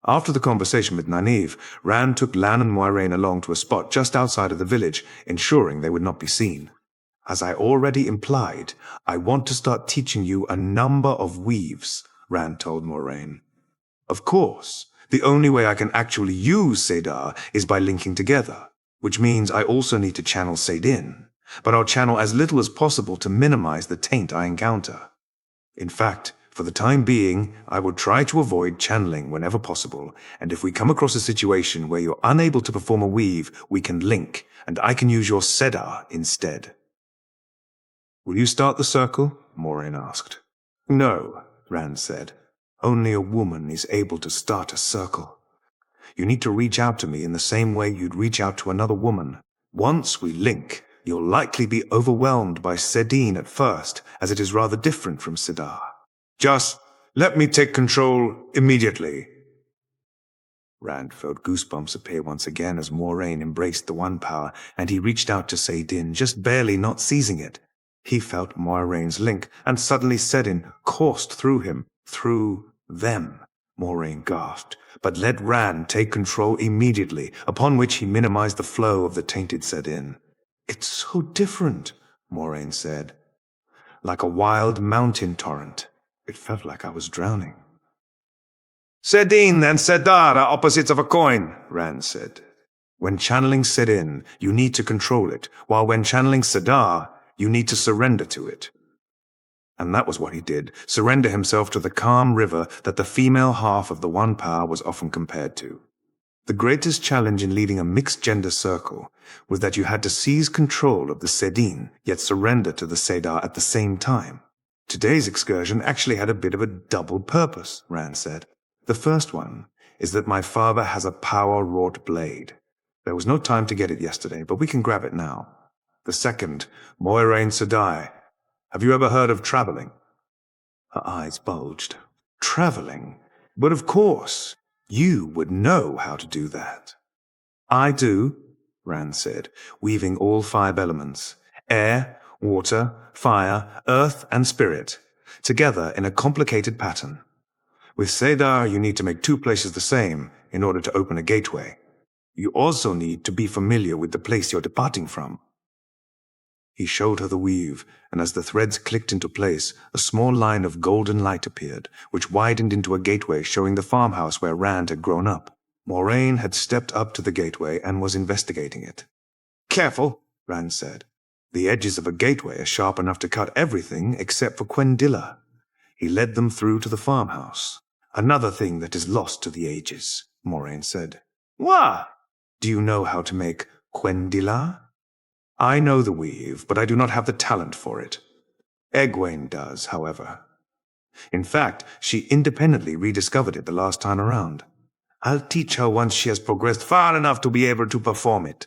After the conversation with Nynaeve, Rand took Lan and Moiraine along to a spot just outside of the village, ensuring they would not be seen. As I already implied, I want to start teaching you a number of weaves, Rand told Moiraine. Of course, the only way I can actually use Saidar is by linking together, which means I also need to channel Saidin, but I'll channel as little as possible to minimize the taint I encounter. In fact, for the time being, I will try to avoid channeling whenever possible, and if we come across a situation where you're unable to perform a weave, we can link, and I can use your Saidar instead. Will you start the circle? Moiraine asked. No, Rand said. Only a woman is able to start a circle. You need to reach out to me in the same way you'd reach out to another woman. Once we link, you'll likely be overwhelmed by Sedin at first, as it is rather different from Saidar. Just let me take control immediately. Rand felt goosebumps appear once again as Moiraine embraced the One Power, and he reached out to Saidin, just barely not seizing it. He felt Moiraine's link, and suddenly Sedin coursed through him, through them. Moiraine gasped, but let Rand take control immediately, upon which he minimized the flow of the tainted Sedin. It's so different, Moiraine said. Like a wild mountain torrent. It felt like I was drowning. Sedin and Saidar are opposites of a coin, Rand said. When channeling Sedin, you need to control it, while when channeling Saidar, you need to surrender to it. And that was what he did, surrender himself to the calm river that the female half of the One Power was often compared to. The greatest challenge in leading a mixed-gender circle was that you had to seize control of the Sedin, yet surrender to the Saidar at the same time. Today's excursion actually had a bit of a double purpose, Rand said. The first one is that my father has a power-wrought blade. There was no time to get it yesterday, but we can grab it now. The second, Moiraine Sedai. Have you ever heard of traveling? Her eyes bulged. Traveling? But of course, you would know how to do that. I do, Rand said, weaving all 5 elements. Air, water, fire, earth, and spirit, together in a complicated pattern. With Saidar, you need to make 2 places the same in order to open a gateway. You also need to be familiar with the place you're departing from. He showed her the weave, and as the threads clicked into place, a small line of golden light appeared, which widened into a gateway showing the farmhouse where Rand had grown up. Moiraine had stepped up to the gateway and was investigating it. "Careful," Rand said. "The edges of a gateway are sharp enough to cut everything except for Quendilla." He led them through to the farmhouse. "Another thing that is lost to the ages," Moiraine said. "What?" "Do you know how to make Quendilla?" "I know the weave, but I do not have the talent for it. Egwene does, however. In fact, she independently rediscovered it the last time around. I'll teach her once she has progressed far enough to be able to perform it."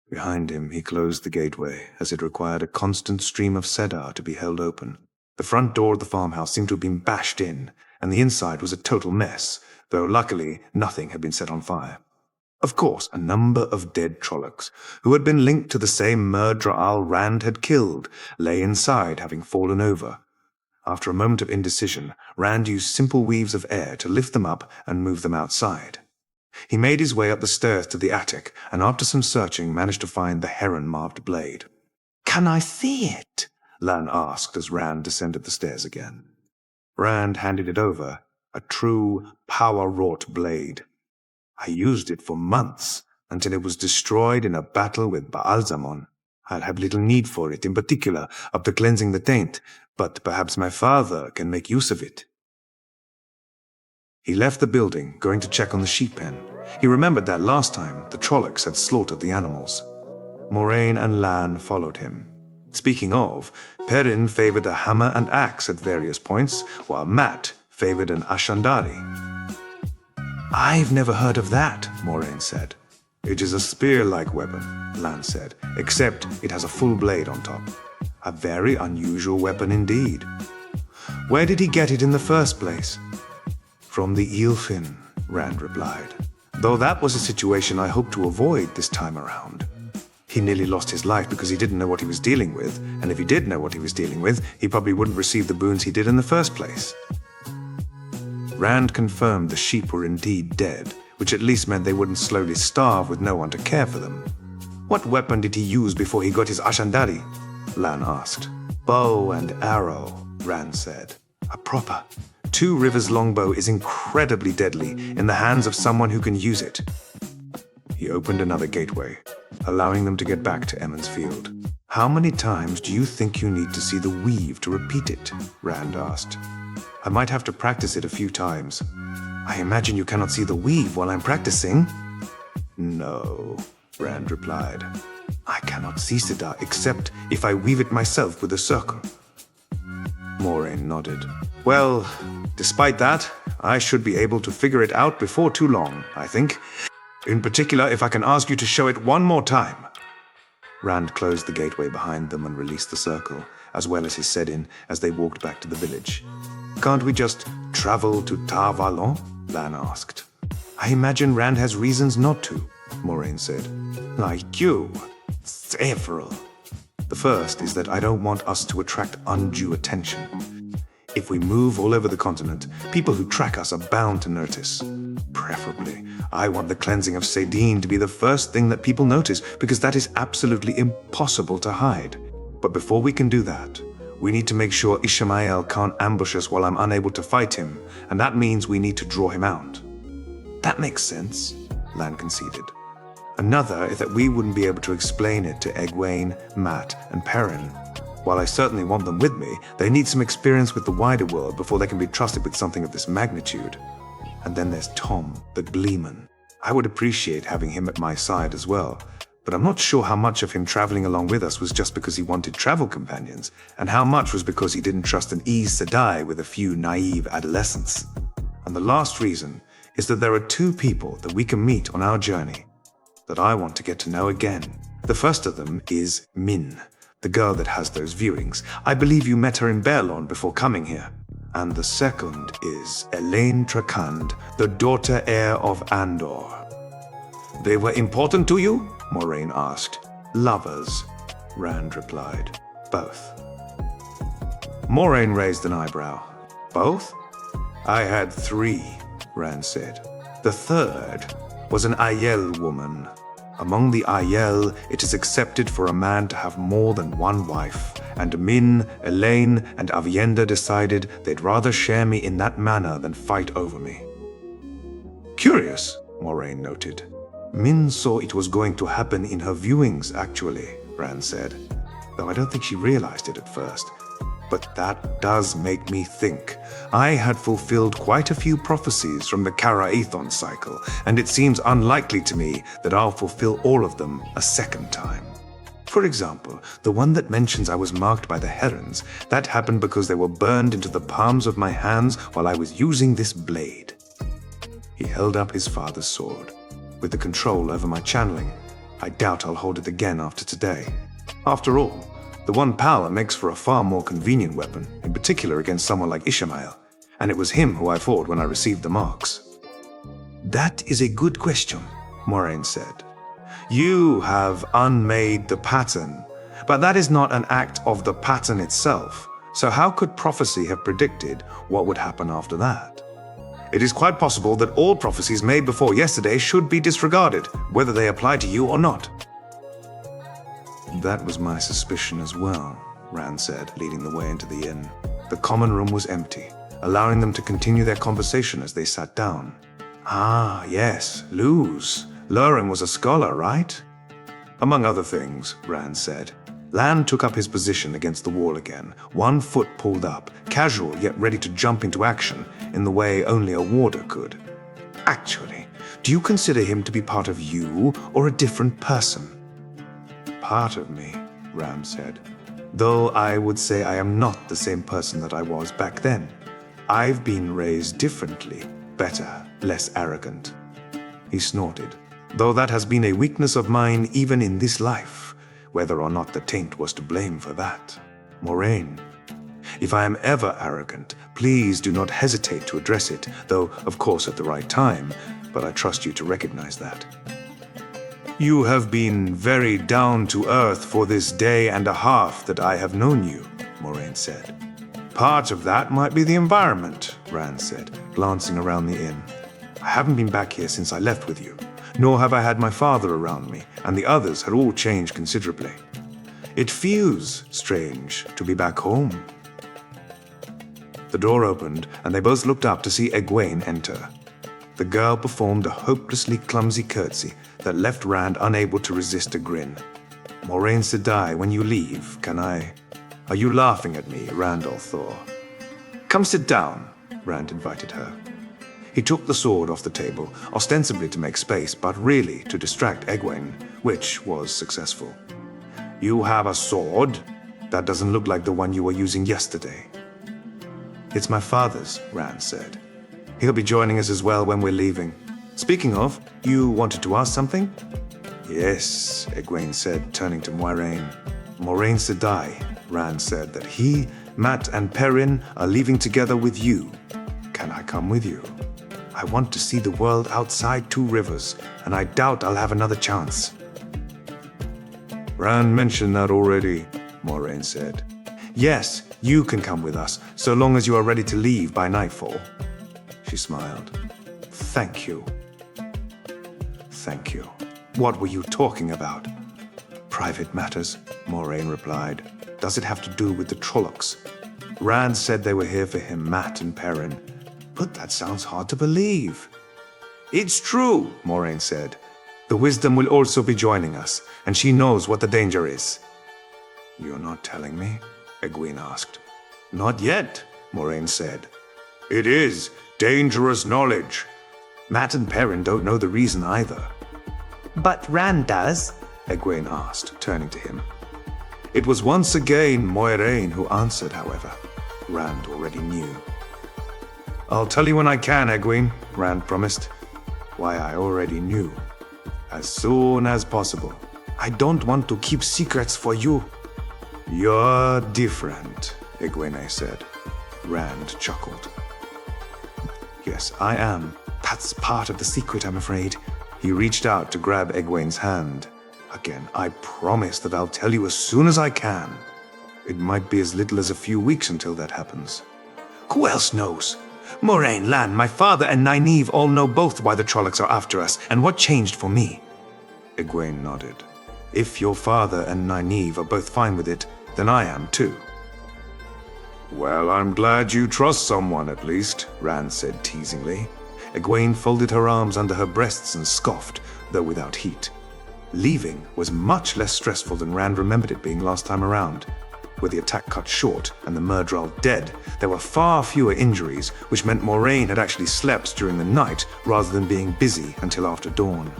Behind him, he closed the gateway, as it required a constant stream of cedar to be held open. The front door of the farmhouse seemed to have been bashed in, and the inside was a total mess, though luckily nothing had been set on fire. Of course, a number of dead Trollocs, who had been linked to the same murderer Rand had killed, lay inside, having fallen over. After a moment of indecision, Rand used simple weaves of air to lift them up and move them outside. He made his way up the stairs to the attic, and after some searching managed to find the heron-marked blade. "Can I see it?" Lan asked as Rand descended the stairs again. Rand handed it over, a true, power-wrought blade. "I used it for months, until it was destroyed in a battle with Baalzamon. I'll have little need for it, in particular, after cleansing the taint, but perhaps my father can make use of it." He left the building, going to check on the sheep pen. He remembered that last time the Trollocs had slaughtered the animals. Moiraine and Lan followed him. Speaking of, Perrin favored a hammer and axe at various points, while Matt favored an ashandari. "I've never heard of that," Moiraine said. "It is a spear-like weapon," Lan said, "except it has a full blade on top. A very unusual weapon indeed." "Where did he get it in the first place?" "From the eelfin," Rand replied. "Though that was a situation I hoped to avoid this time around. He nearly lost his life because he didn't know what he was dealing with, and if he did know what he was dealing with, he probably wouldn't receive the boons he did in the first place." Rand confirmed the sheep were indeed dead, which at least meant they wouldn't slowly starve with no one to care for them. "What weapon did he use before he got his ashandari?" Lan asked. "Bow and arrow," Rand said. "A proper 2 Rivers longbow is incredibly deadly in the hands of someone who can use it." He opened another gateway, allowing them to get back to Emmons Field. "How many times do you think you need to see the weave to repeat it?" Rand asked. "I might have to practice it a few times." "I imagine you cannot see the weave while I'm practicing?" "No," Rand replied. "I cannot see cedar except if I weave it myself with a circle." Moiraine nodded. "Well, despite that, I should be able to figure it out before too long, I think. In particular, if I can ask you to show it one more time." Rand closed the gateway behind them and released the circle, as well as his set-in, as they walked back to the village. "Can't we just travel to Tar Valon?" Lan asked. "I imagine Rand has reasons not to," Moiraine said. "Like you. Several. The first is that I don't want us to attract undue attention. If we move all over the continent, people who track us are bound to notice. Preferably, I want the cleansing of Sedin to be the first thing that people notice, because that is absolutely impossible to hide. But before we can do that, we need to make sure Ishamael can't ambush us while I'm unable to fight him, and that means we need to draw him out." "That makes sense," Lan conceded. "Another is that we wouldn't be able to explain it to Egwene, Matt, and Perrin. While I certainly want them with me, they need some experience with the wider world before they can be trusted with something of this magnitude. And then there's Tom, the Gleeman. I would appreciate having him at my side as well, but I'm not sure how much of him traveling along with us was just because he wanted travel companions, and how much was because he didn't trust an Aes Sedai with a few naive adolescents. And the last reason is that there are 2 people that we can meet on our journey that I want to get to know again. The first of them is Min, the girl that has those viewings. I believe you met her in Baerlon before coming here. And the second is Elaine Trakand, the daughter heir of Andor." "They were important to you?" Moiraine asked. "Lovers," Rand replied. "Both." Moiraine raised an eyebrow. "Both?" "I had 3, Rand said. The third was an Aiel woman. Among the Aiel, it is accepted for a man to have more than one wife, and Min, Elaine, and Avienda decided they'd rather share me in that manner than fight over me. Curious, Moiraine noted. Min saw it was going to happen in her viewings, actually, Rand said, though I don't think she realized it at first. But that does make me think. I had fulfilled quite a few prophecies from the Kara-Aethon cycle, and it seems unlikely to me that I'll fulfill all of them a second time. For example, the one that mentions I was marked by the herons, that happened because they were burned into the palms of my hands while I was using this blade. He held up his father's sword. With the control over my channeling, I doubt I'll hold it again after today. After all, the one power makes for a far more convenient weapon, in particular against someone like Ishamael, and it was him who I fought when I received the marks. That is a good question, Moiraine said. You have unmade the pattern, but that is not an act of the pattern itself, so how could prophecy have predicted what would happen after that? It is quite possible that all prophecies made before yesterday should be disregarded, whether they apply to you or not. That was my suspicion as well, Rand said, leading the way into the inn. The common room was empty, allowing them to continue their conversation as they sat down. Ah, yes, Luz. Lurin was a scholar, right? Among other things, Rand said. Lan took up his position against the wall again, one foot pulled up, casual yet ready to jump into action in the way only a warder could. Actually, do you consider him to be part of you or a different person? Part of me, Ram said, though I would say I am not the same person that I was back then. I've been raised differently, better, less arrogant. He snorted, though that has been a weakness of mine even in this life, whether or not the taint was to blame for that. Moiraine, if I am ever arrogant, please do not hesitate to address it, though of course at the right time, but I trust you to recognize that. You have been very down to earth for this day and a half that I have known you, Moiraine said. Part of that might be the environment, Rand said, glancing around the inn. I haven't been back here since I left with you, nor have I had my father around me, and the others had all changed considerably. It feels strange to be back home. The door opened, and they both looked up to see Egwene enter. The girl performed a hopelessly clumsy curtsy that left Rand unable to resist a grin. Moiraine Sedai, when you leave, can I... Are you laughing at me, Randall Thor? Come sit down, Rand invited her. He took the sword off the table, ostensibly to make space, but really to distract Egwene, which was successful. You have a sword? That doesn't look like the one you were using yesterday. It's my father's, Rand said. He'll be joining us as well when we're leaving. Speaking of, you wanted to ask something? Yes, Egwene said, turning to Moiraine. Moiraine Sedai, Rand said that he, Matt, and Perrin are leaving together with you. Can I come with you? I want to see the world outside Two Rivers, and I doubt I'll have another chance. Rand mentioned that already, Moiraine said. Yes, you can come with us, so long as you are ready to leave by nightfall. She smiled. Thank you. Thank you. What were you talking about? Private matters, Moiraine replied. Does it have to do with the Trollocs? Rand said they were here for him, Matt and Perrin. But that sounds hard to believe. It's true, Moiraine said. The Wisdom will also be joining us, and she knows what the danger is. You're not telling me? Egwene asked. Not yet, Moiraine said. It is dangerous knowledge. Matt and Perrin don't know the reason either. But Rand does, Egwene asked, turning to him. It was once again Moiraine who answered, however. Rand already knew. I'll tell you when I can, Egwene, Rand promised. Why, I already knew. As soon as possible. I don't want to keep secrets for you. You're different, Egwene said. Rand chuckled. Yes, I am. That's part of the secret, I'm afraid. He reached out to grab Egwene's hand. Again, I promise that I'll tell you as soon as I can. It might be as little as a few weeks until that happens. Who else knows? Moiraine, Lan, my father, and Nynaeve all know both why the Trollocs are after us, and what changed for me. Egwene nodded. If your father and Nynaeve are both fine with it, then I am too. Well, I'm glad you trust someone at least, Rand said teasingly. Egwene folded her arms under her breasts and scoffed, though without heat. Leaving was much less stressful than Rand remembered it being last time around. With the attack cut short and the Myrddraal dead, there were far fewer injuries, which meant Moiraine had actually slept during the night rather than being busy until after dawn.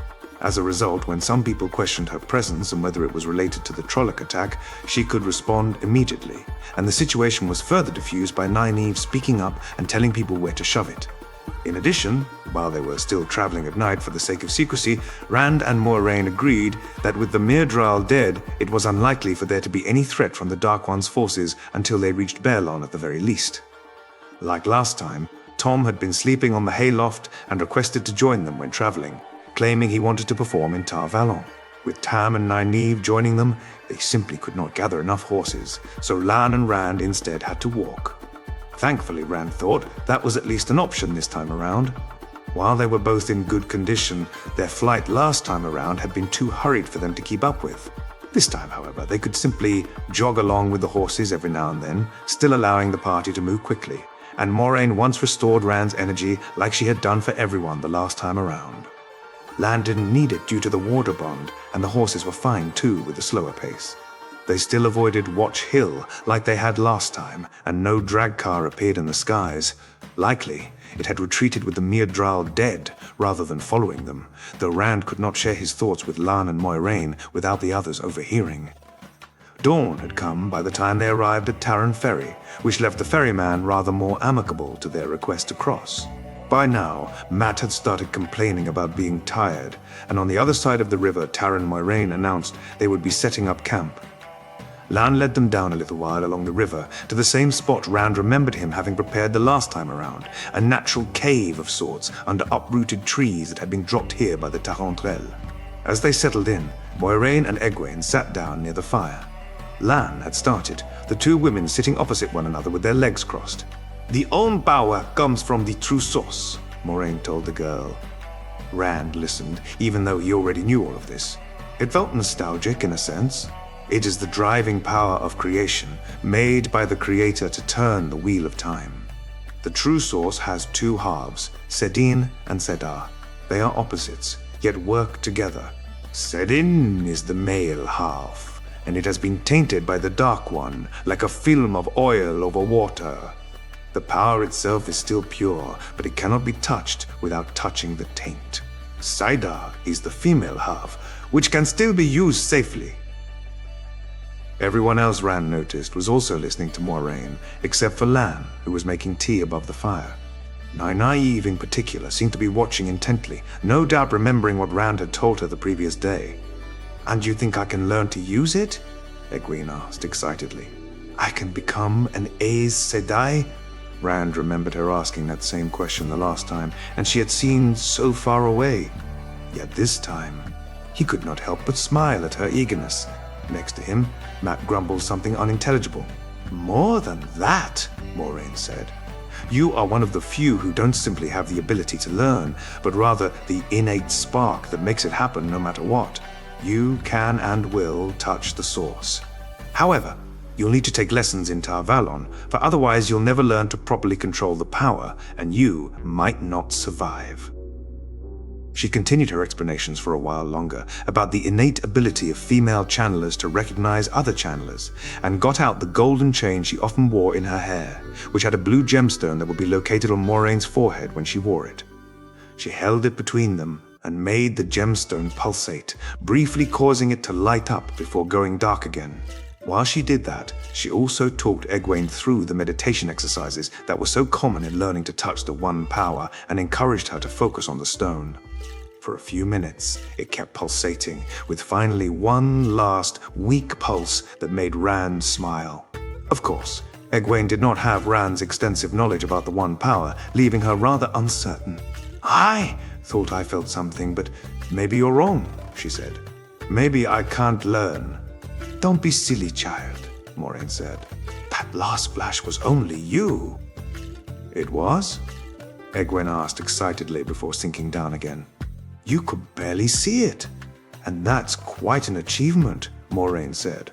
As a result, when some people questioned her presence and whether it was related to the Trolloc attack, she could respond immediately, and the situation was further diffused by Nynaeve speaking up and telling people where to shove it. In addition, while they were still traveling at night for the sake of secrecy, Rand and Moiraine agreed that with the Myrddraal dead, it was unlikely for there to be any threat from the Dark One's forces until they reached Baerlon at the very least. Like last time, Tom had been sleeping on the hayloft and requested to join them when traveling, claiming he wanted to perform in Tar Valon. With Tam and Nynaeve joining them, they simply could not gather enough horses, so Lan and Rand instead had to walk. Thankfully, Rand thought, that was at least an option this time around. While they were both in good condition, their flight last time around had been too hurried for them to keep up with. This time, however, they could simply jog along with the horses every now and then, still allowing the party to move quickly, and Moiraine once restored Rand's energy like she had done for everyone the last time around. Lan didn't need it due to the water bond, and the horses were fine too with the slower pace. They still avoided Watch Hill like they had last time, and no drag car appeared in the skies. Likely, it had retreated with the Myrddraal dead rather than following them, though Rand could not share his thoughts with Lan and Moiraine without the others overhearing. Dawn had come by the time they arrived at Tarren Ferry, which left the ferryman rather more amicable to their request to cross. By now, Matt had started complaining about being tired, and on the other side of the river, Tarren and Moiraine announced they would be setting up camp. Lan led them down a little while along the river to the same spot Rand remembered him having prepared the last time around, a natural cave of sorts under uprooted trees that had been dropped here by the Tarrentrelle. As they settled in, Moiraine and Egwene sat down near the fire. Lan had started, the two women sitting opposite one another with their legs crossed. "The own power comes from the true source," Moiraine told the girl. Rand listened, even though he already knew all of this. It felt nostalgic in a sense. It is the driving power of creation, made by the Creator to turn the wheel of time. The true source has two halves, Sedin and Sedar. They are opposites, yet work together. Sedin is the male half, and it has been tainted by the Dark One, like a film of oil over water. The power itself is still pure, but it cannot be touched without touching the taint. Saidar is the female half, which can still be used safely. Everyone else Rand noticed was also listening to Moiraine, except for Lan, who was making tea above the fire. Nynaeve in particular seemed to be watching intently, no doubt remembering what Rand had told her the previous day. "And you think I can learn to use it?" Egwene asked excitedly. "I can become an Aes Sedai?" Rand remembered her asking that same question the last time, and she had seemed so far away. Yet this time, he could not help but smile at her eagerness. Next to him, Matt grumbled something unintelligible. "More than that," Moiraine said. "You are one of the few who don't simply have the ability to learn, but rather the innate spark that makes it happen no matter what. You can and will touch the source. However, you'll need to take lessons in Tar Valon, for otherwise you'll never learn to properly control the power, and you might not survive." She continued her explanations for a while longer about the innate ability of female channelers to recognize other channelers, and got out the golden chain she often wore in her hair, which had a blue gemstone that would be located on Moraine's forehead when she wore it. She held it between them and made the gemstone pulsate, briefly causing it to light up before going dark again. While she did that, she also talked Egwene through the meditation exercises that were so common in learning to touch the one power, and encouraged her to focus on the stone. For a few minutes, it kept pulsating, with finally one last, weak pulse that made Rand smile. Of course, Egwene did not have Rand's extensive knowledge about the One Power, leaving her rather uncertain. "I thought I felt something, but maybe you're wrong," she said. "Maybe I can't learn." "Don't be silly, child," Moiraine said. "That last flash was only you." "It was?" Egwene asked excitedly before sinking down again. "You could barely see it." And that's quite an achievement, Moiraine said.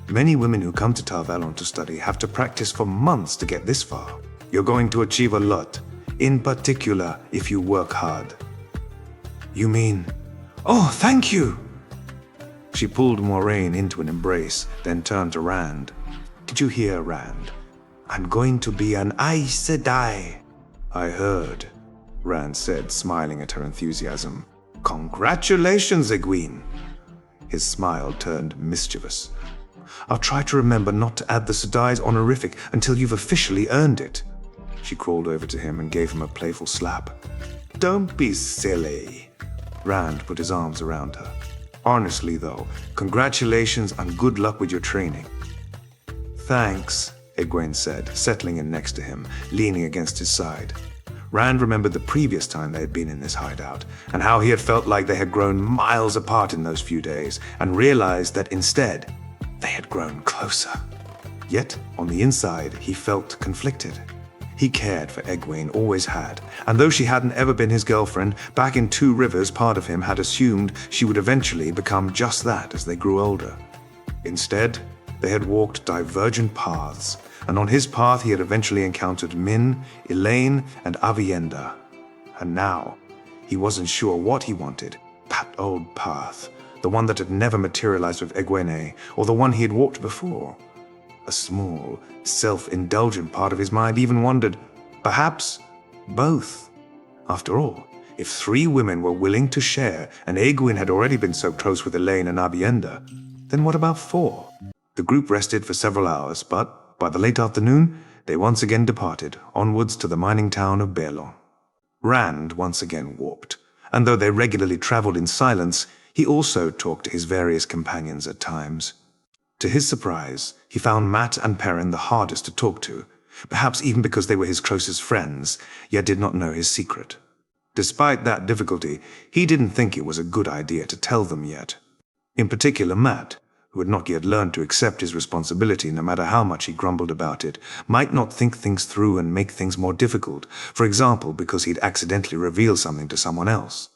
Many women who come to Tar Valon to study have to practice for months to get this far. You're going to achieve a lot, in particular if you work hard. You mean... Oh, thank you! She pulled Moiraine into an embrace, then turned to Rand. Did you hear, Rand? I'm going to be an Aes Sedai. I heard, Rand said, smiling at her enthusiasm. Congratulations, egwene. His smile turned mischievous. I'll try to remember not to add the Sedai's honorific until you've officially earned it. She crawled over to him and gave him a playful slap. Don't be silly. Rand put his arms around her. Honestly, though, congratulations and good luck with your training. Thanks, Egwene said, settling in next to him, leaning against his side. Rand remembered the previous time they had been in this hideout, and how he had felt like they had grown miles apart in those few days, and realized that instead, they had grown closer. Yet, on the inside, he felt conflicted. He cared for Egwene, always had, and though she hadn't ever been his girlfriend, back in Two Rivers, part of him had assumed she would eventually become just that as they grew older. Instead, they had walked divergent paths, and on his path he had eventually encountered Min, Elaine, and Avienda. And now, he wasn't sure what he wanted, that old path, the one that had never materialized with Egwene, or the one he had walked before. A small, self-indulgent part of his mind even wondered, perhaps, both. After all, if 3 women were willing to share, and Egwene had already been so close with Elaine and Avienda, then what about 4? The group rested for several hours, but by the late afternoon, they once again departed, onwards to the mining town of Baerlon. Rand once again warped, and though they regularly traveled in silence, he also talked to his various companions at times. To his surprise, he found Mat and Perrin the hardest to talk to, perhaps even because they were his closest friends, yet did not know his secret. Despite that difficulty, he didn't think it was a good idea to tell them yet. In particular, Mat, who had not yet learned to accept his responsibility no matter how much he grumbled about it, might not think things through and make things more difficult, for example because he'd accidentally revealed something to someone else.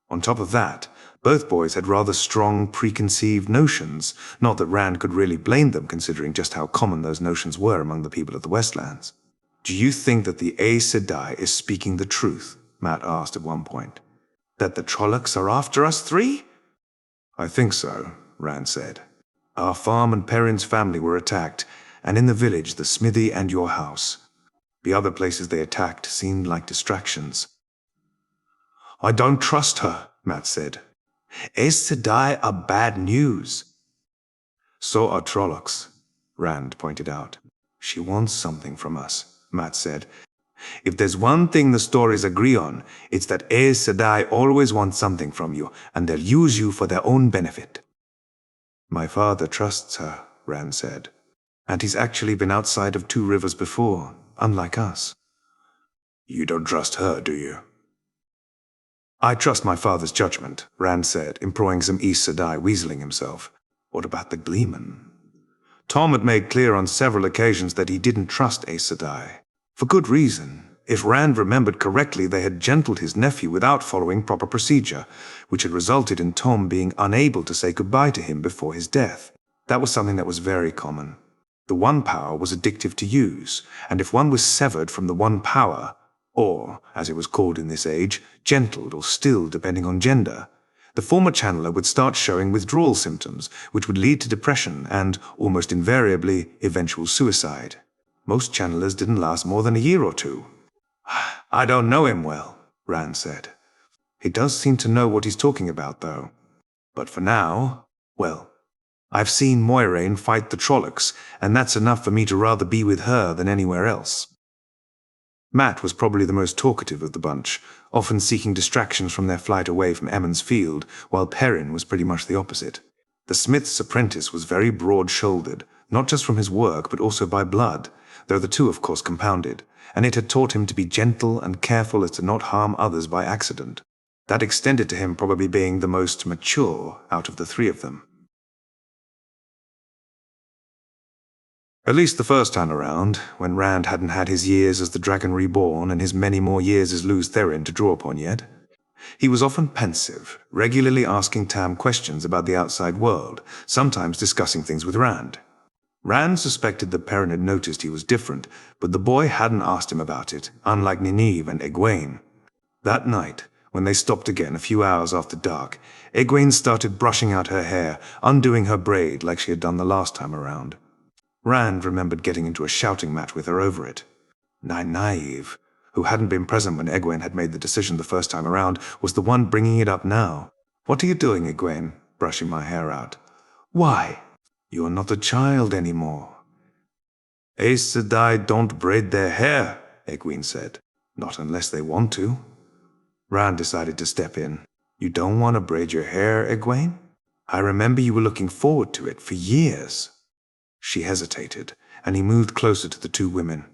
On top of that, both boys had rather strong preconceived notions, not that Rand could really blame them considering just how common those notions were among the people of the Westlands. Do you think that the Aes Sedai is speaking the truth? Mat asked at one point. That the Trollocs are after us 3? I think so, Rand said. Our farm and Perrin's family were attacked, and in the village the smithy and your house. The other places they attacked seemed like distractions. I don't trust her, Mat said. Aes Sedai are bad news. So are Trollocs, Rand pointed out. She wants something from us, Mat said. If there's one thing the stories agree on, it's that Aes Sedai always want something from you, and they'll use you for their own benefit. My father trusts her, Rand said. And he's actually been outside of Two Rivers before, unlike us. You don't trust her, do you? I trust my father's judgment, Rand said, employing some Aes Sedai, weaseling himself. What about the Gleeman? Tom had made clear on several occasions that he didn't trust Aes Sedai. For good reason. If Rand remembered correctly, they had gentled his nephew without following proper procedure, which had resulted in Tom being unable to say goodbye to him before his death. That was something that was very common. The One Power was addictive to use, and if one was severed from the One Power, or, as it was called in this age, gentled or stilled depending on gender, the former channeler would start showing withdrawal symptoms, which would lead to depression and, almost invariably, eventual suicide. Most channelers didn't last more than a year or 2. I don't know him well, Rand said. He does seem to know what he's talking about, though. But for now, well, I've seen Moiraine fight the Trollocs, and that's enough for me to rather be with her than anywhere else. Mat was probably the most talkative of the bunch, often seeking distractions from their flight away from Emond's Field, while Perrin was pretty much the opposite. The smith's apprentice was very broad-shouldered, not just from his work but also by blood, though the two of course compounded, and it had taught him to be gentle and careful as to not harm others by accident. That extended to him probably being the most mature out of the 3 of them. At least the first time around, when Rand hadn't had his years as the Dragon Reborn and his many more years as Luz Therin to draw upon yet. He was often pensive, regularly asking Tam questions about the outside world, sometimes discussing things with Rand. Rand suspected that Perrin had noticed he was different, but the boy hadn't asked him about it, unlike Nynaeve and Egwene. That night, when they stopped again a few hours after dark, Egwene started brushing out her hair, undoing her braid like she had done the last time around. Rand remembered getting into a shouting match with her over it. Nynaeve, who hadn't been present when Egwene had made the decision the first time around, was the one bringing it up now. "What are you doing, Egwene?" brushing my hair out. "Why? You are not a child anymore." "Aes Sedai don't braid their hair," Egwene said. "Not unless they want to." Rand decided to step in. "You don't want to braid your hair, Egwene? I remember you were looking forward to it for years." She hesitated, and he moved closer to the two women.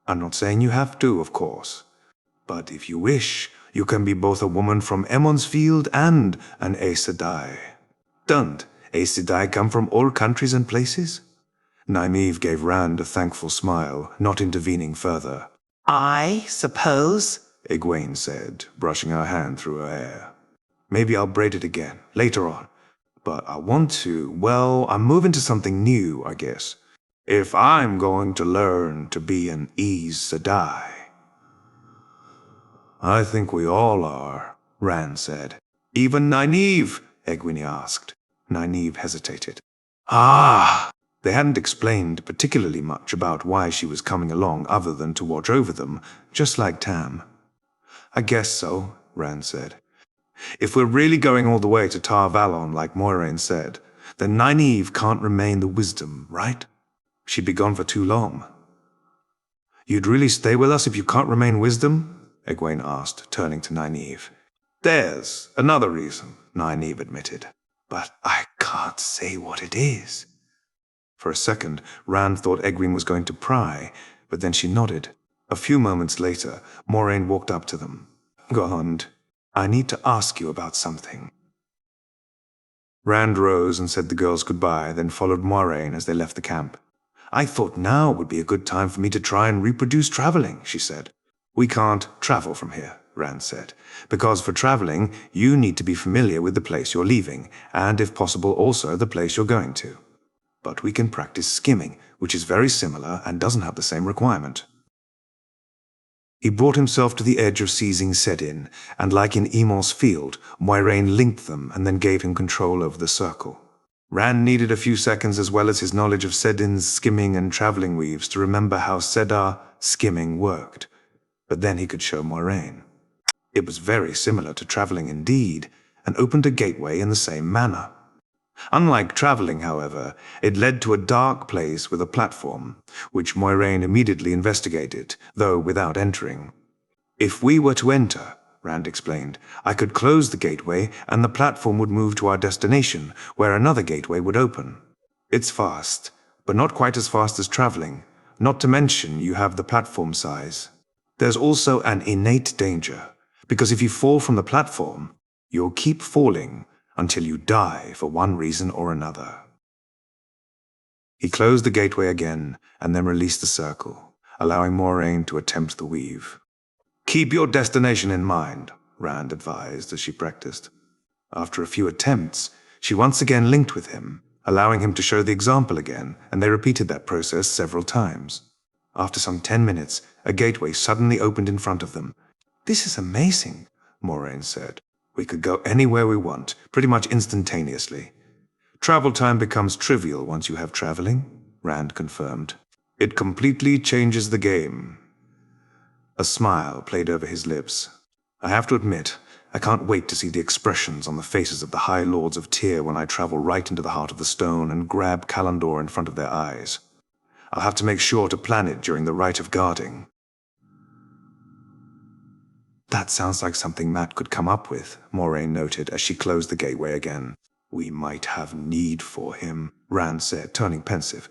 "I'm not saying you have to, of course. But if you wish, you can be both a woman from Emond's Field and an Aes Sedai. Don't Aes Sedai come from all countries and places?" Nynaeve gave Rand a thankful smile, not intervening further. "I suppose," Egwene said, brushing her hand through her hair. "Maybe I'll braid it again, later on. But I want to, well, I'm moving to something new, I guess. If I'm going to learn to be an Aes Sedai." "I think we all are," Rand said. "Even Nynaeve?" Egwene asked. Nynaeve hesitated. They hadn't explained particularly much about why she was coming along other than to watch over them, just like Tam. "I guess so," Rand said. "If we're really going all the way to Tar Valon, like Moiraine said, then Nynaeve can't remain the wisdom, right? She'd be gone for too long." "You'd really stay with us if you can't remain wisdom?" Egwene asked, turning to Nynaeve. "There's another reason," Nynaeve admitted. "But I can't say what it is." For a second, Rand thought Egwene was going to pry, but then she nodded. A few moments later, Moiraine walked up to them. "Gond, I need to ask you about something." Rand rose and said the girls goodbye, then followed Moiraine as they left the camp. "I thought now would be a good time for me to try and reproduce traveling," she said. "We can't travel from here," Rand said, "because for traveling, you need to be familiar with the place you're leaving, and if possible also the place you're going to. But we can practice skimming, which is very similar and doesn't have the same requirement." He brought himself to the edge of seizing Sedin, and like in Emond's Field, Moiraine linked them and then gave him control over the circle. Rand needed a few seconds as well as his knowledge of Sedin's skimming and traveling weaves to remember how Sedar skimming worked, but then he could show Moiraine. It was very similar to traveling indeed, and opened a gateway in the same manner. Unlike traveling, however, it led to a dark place with a platform, which Moiraine immediately investigated, though without entering. "If we were to enter," Rand explained, "I could close the gateway and the platform would move to our destination, where another gateway would open. It's fast, but not quite as fast as traveling, not to mention you have the platform size. There's also an innate danger, because if you fall from the platform, you'll keep falling until you die for one reason or another." He closed the gateway again and then released the circle, allowing Moiraine to attempt the weave. "Keep your destination in mind," Rand advised as she practiced. After a few attempts, she once again linked with him, allowing him to show the example again, and they repeated that process several times. After some 10 minutes, a gateway suddenly opened in front of them. "This is amazing," Moiraine said. "We could go anywhere we want, pretty much instantaneously." "Travel time becomes trivial once you have traveling," Rand confirmed. "It completely changes the game." A smile played over his lips. "I have to admit, I can't wait to see the expressions on the faces of the High Lords of Tyr when I travel right into the heart of the stone and grab Kalandor in front of their eyes. I'll have to make sure to plan it during the rite of guarding." "That sounds like something Matt could come up with," Moiraine noted as she closed the gateway again. "We might have need for him," Rand said, turning pensive.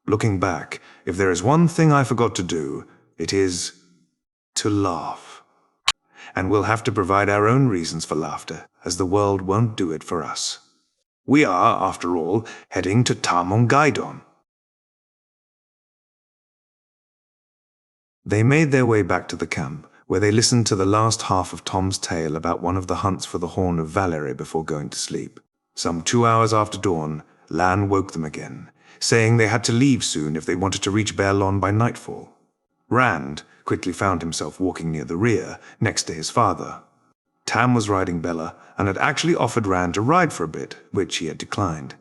"Looking back, if there is one thing I forgot to do, it is to laugh. And we'll have to provide our own reasons for laughter, as the world won't do it for us. We are, after all, heading to tarmongaidon." They made their way back to the camp, where they listened to the last half of Tom's tale about one of the hunts for the Horn of Valerie before going to sleep. Some 2 hours after dawn, Lan woke them again, saying they had to leave soon if they wanted to reach Baerlon by nightfall. Rand quickly found himself walking near the rear, next to his father. Tam was riding Bella and had actually offered Rand to ride for a bit, which he had declined.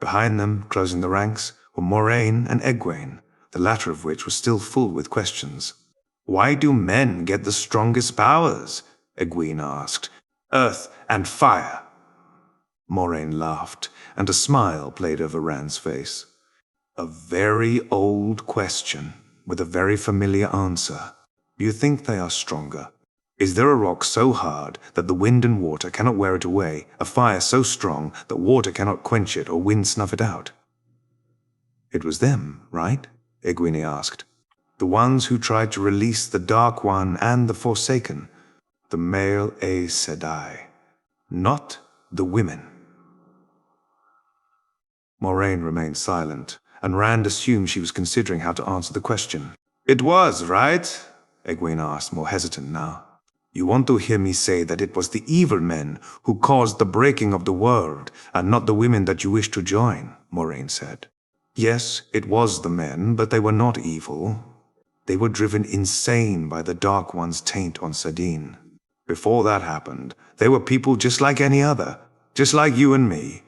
Behind them, closing the ranks, were Moiraine and Egwene, the latter of which was still full with questions. "Why do men get the strongest powers?" Egwene asked. "Earth and fire." Moiraine laughed, and a smile played over Rand's face. "A very old question, with a very familiar answer. You think they are stronger? Is there a rock so hard that the wind and water cannot wear it away, a fire so strong that water cannot quench it or wind snuff it out?" "It was them, right?" Egwene asked. "The ones who tried to release the Dark One and the Forsaken, the male Aes Sedai, not the women." Moiraine remained silent, and Rand assumed she was considering how to answer the question. "It was, right?" Egwene asked, more hesitant now. "You want to hear me say that it was the evil men who caused the breaking of the world, and not the women that you wish to join," Moiraine said. "Yes, it was the men, but they were not evil. They were driven insane by the Dark One's taint on Sadine. Before that happened, they were people just like any other, just like you and me.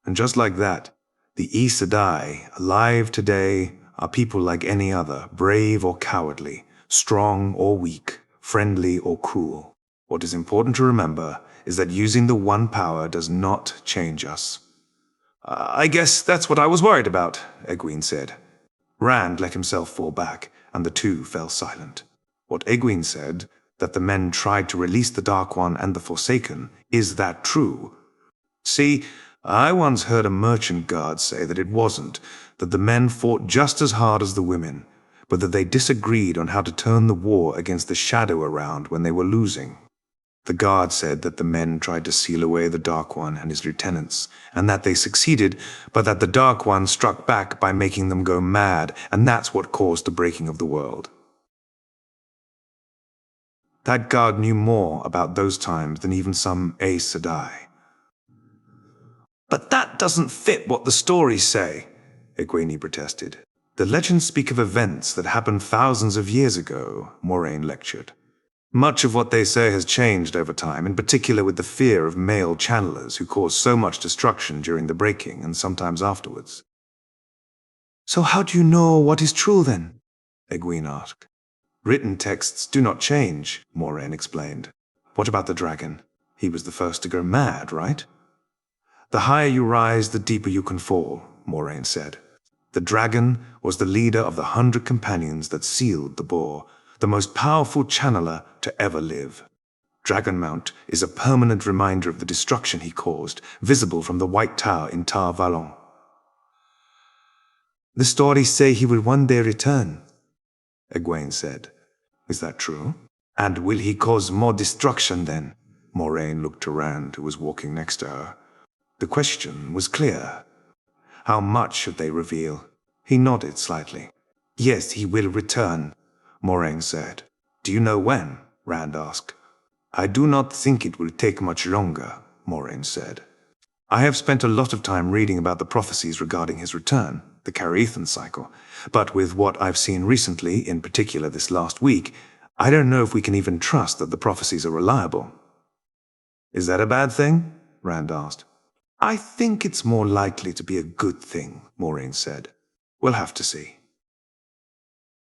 And just like that, the Aes Sedai, alive today, are people like any other, brave or cowardly, strong or weak, friendly or cruel. What is important to remember is that using the one power does not change us." "I guess that's what I was worried about," Egwene said. Rand let himself fall back, and the two fell silent. What Egwene said, that the men tried to release the Dark One and the Forsaken, is that true? See, I once heard a merchant guard say that it wasn't, that the men fought just as hard as the women, but that they disagreed on how to turn the war against the shadow around when they were losing. The guard said that the men tried to seal away the Dark One and his lieutenants, and that they succeeded, but that the Dark One struck back by making them go mad, and that's what caused the breaking of the world. That guard knew more about those times than even some Aes Sedai. "But that doesn't fit what the stories say," Egwene protested. "The legends speak of events that happened thousands of years ago," Moiraine lectured. "Much of what they say has changed over time, in particular with the fear of male channelers who caused so much destruction during the breaking and sometimes afterwards." "So how do you know what is true then?" Egwene asked. "Written texts do not change," Moiraine explained. "What about the dragon? He was the first to go mad, right?" "The higher you rise, the deeper you can fall," Moiraine said. "The dragon was the leader of the 100 companions that sealed the boar, the most powerful channeler to ever live. Dragonmount is a permanent reminder of the destruction he caused, visible from the White Tower in Tar Valon." "The stories say he will one day return," Egwene said. "Is that true? And will he cause more destruction then?" Moiraine looked to Rand, who was walking next to her. The question was clear. How much should they reveal? He nodded slightly. "Yes, he will return," Moiraine said. "Do you know when?" Rand asked. "I do not think it will take much longer," Moiraine said. "I have spent a lot of time reading about the prophecies regarding his return, the Caryathan cycle, but with what I've seen recently, in particular this last week, I don't know if we can even trust that the prophecies are reliable." "Is that a bad thing?" Rand asked. "I think it's more likely to be a good thing," Moiraine said. "We'll have to see."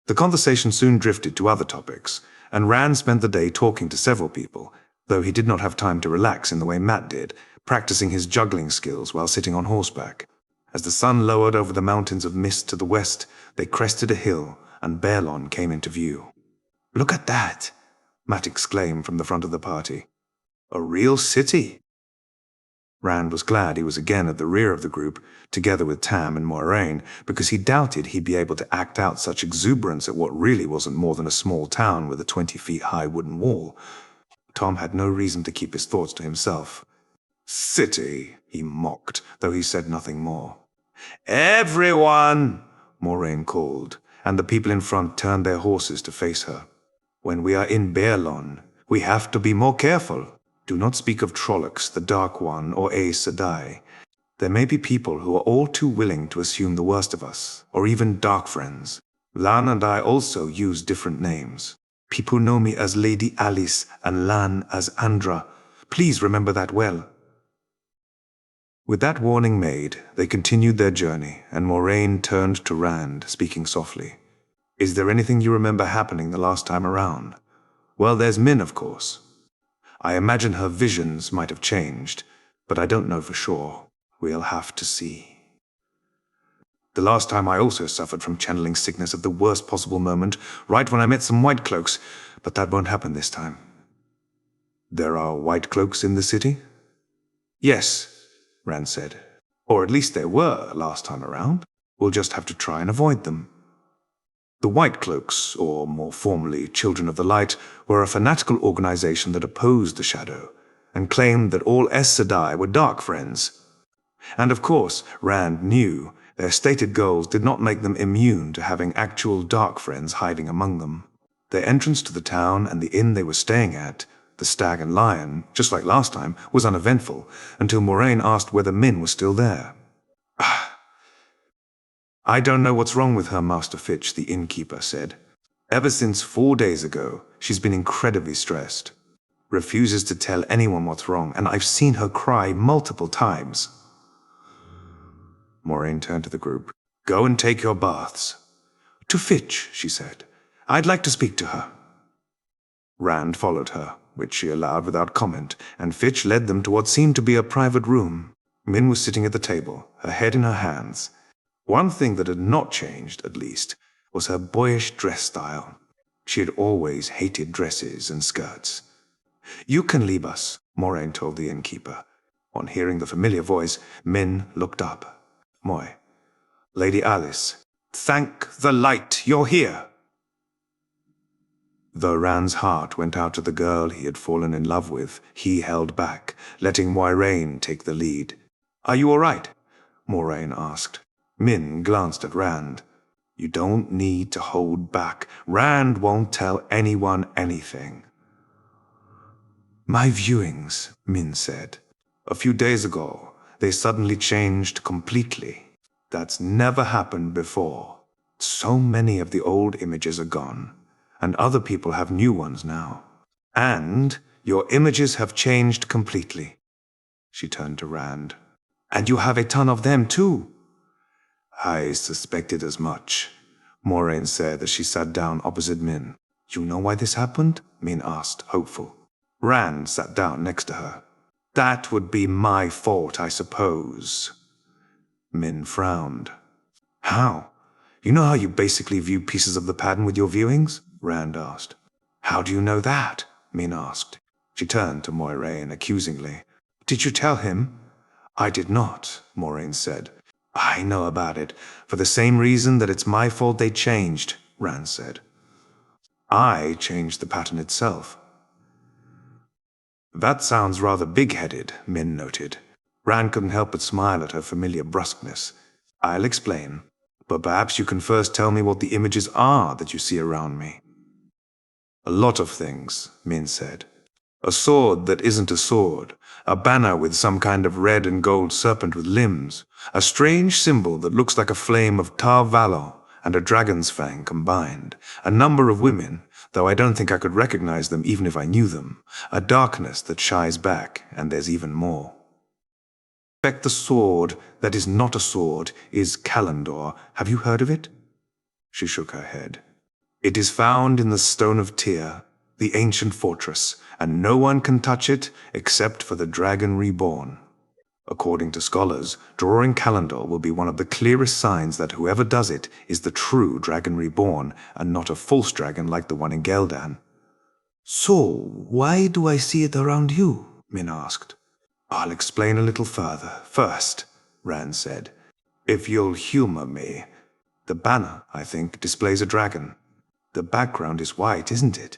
The conversation soon drifted to other topics, and Rand spent the day talking to several people, though he did not have time to relax in the way Matt did, practicing his juggling skills while sitting on horseback. As the sun lowered over the mountains of mist to the west, they crested a hill, and Baerlon came into view. "Look at that!" Matt exclaimed from the front of the party. "A real city!" Rand was glad he was again at the rear of the group, together with Tam and Moiraine, because he doubted he'd be able to act out such exuberance at what really wasn't more than a small town with a 20-feet-high wooden wall. Tom had no reason to keep his thoughts to himself. "City," he mocked, though he said nothing more. "Everyone!" Moiraine called, and the people in front turned their horses to face her. When we are in Bearlon, we have to be more careful. Do not speak of Trollocs, the Dark One, or Aes Sedai. There may be people who are all too willing to assume the worst of us, or even dark friends. Lan and I also use different names. People know me as Lady Alice and Lan as Andra. Please remember that well. With that warning made, they continued their journey, and Moiraine turned to Rand, speaking softly. Is there anything you remember happening the last time around? Well, there's Min, of course. I imagine her visions might have changed, but I don't know for sure. We'll have to see. The last time I also suffered from channeling sickness at the worst possible moment, right when I met some white cloaks, but that won't happen this time. There are white cloaks in the city? Yes, Rand said. Or at least there were last time around. We'll just have to try and avoid them. The White Cloaks, or more formally Children of the Light, were a fanatical organization that opposed the Shadow, and claimed that all Aes Sedai were dark friends. And of course, Rand knew their stated goals did not make them immune to having actual dark friends hiding among them. Their entrance to the town and the inn they were staying at, the Stag and Lion, just like last time, was uneventful, until Moiraine asked whether Min was still there. I don't know what's wrong with her, Master Fitch, the innkeeper said. Ever since 4 days ago, she's been incredibly stressed. Refuses to tell anyone what's wrong, and I've seen her cry multiple times. Moiraine turned to the group. Go and take your baths. To Fitch, she said. I'd like to speak to her. Rand followed her, which she allowed without comment, and Fitch led them to what seemed to be a private room. Min was sitting at the table, her head in her hands. One thing that had not changed, at least, was her boyish dress style. She had always hated dresses and skirts. You can leave us, Moiraine told the innkeeper. On hearing the familiar voice, Min looked up. Moy. Lady Alice. Thank the light you're here. Though Rand's heart went out to the girl he had fallen in love with, he held back, letting Moiraine take the lead. Are you all right? Moiraine asked. Min glanced at Rand. You don't need to hold back. Rand won't tell anyone anything. My viewings, Min said. A few days ago, they suddenly changed completely. That's never happened before. So many of the old images are gone, and other people have new ones now. And your images have changed completely. She turned to Rand. And you have a ton of them too. I suspected as much, Moiraine said as she sat down opposite Min. You know why this happened? Min asked, hopeful. Rand sat down next to her. That would be my fault, I suppose. Min frowned. How? You know how you basically view pieces of the pattern with your viewings? Rand asked. How do you know that? Min asked. She turned to Moiraine accusingly. Did you tell him? I did not, Moiraine said. I know about it, for the same reason that it's my fault they changed, Rand said. I changed the pattern itself. That sounds rather big-headed, Min noted. Rand couldn't help but smile at her familiar brusqueness. I'll explain, but perhaps you can first tell me what the images are that you see around me. A lot of things, Min said. A sword that isn't a sword, a banner with some kind of red and gold serpent with limbs, a strange symbol that looks like a flame of Tar Valor and a dragon's fang combined, a number of women, though I don't think I could recognize them even if I knew them, a darkness that shies back, and there's even more. The sword that is not a sword is Kalandor. Have you heard of it? She shook her head. It is found in the Stone of Tyr, the ancient fortress, and no one can touch it except for the Dragon Reborn. According to scholars, drawing Kalandor will be one of the clearest signs that whoever does it is the true Dragon Reborn, and not a false dragon like the one in Gul'dan. So, why do I see it around you? Min asked. I'll explain a little further. First, Rand said, if you'll humor me. The banner, I think, displays a dragon. The background is white, isn't it?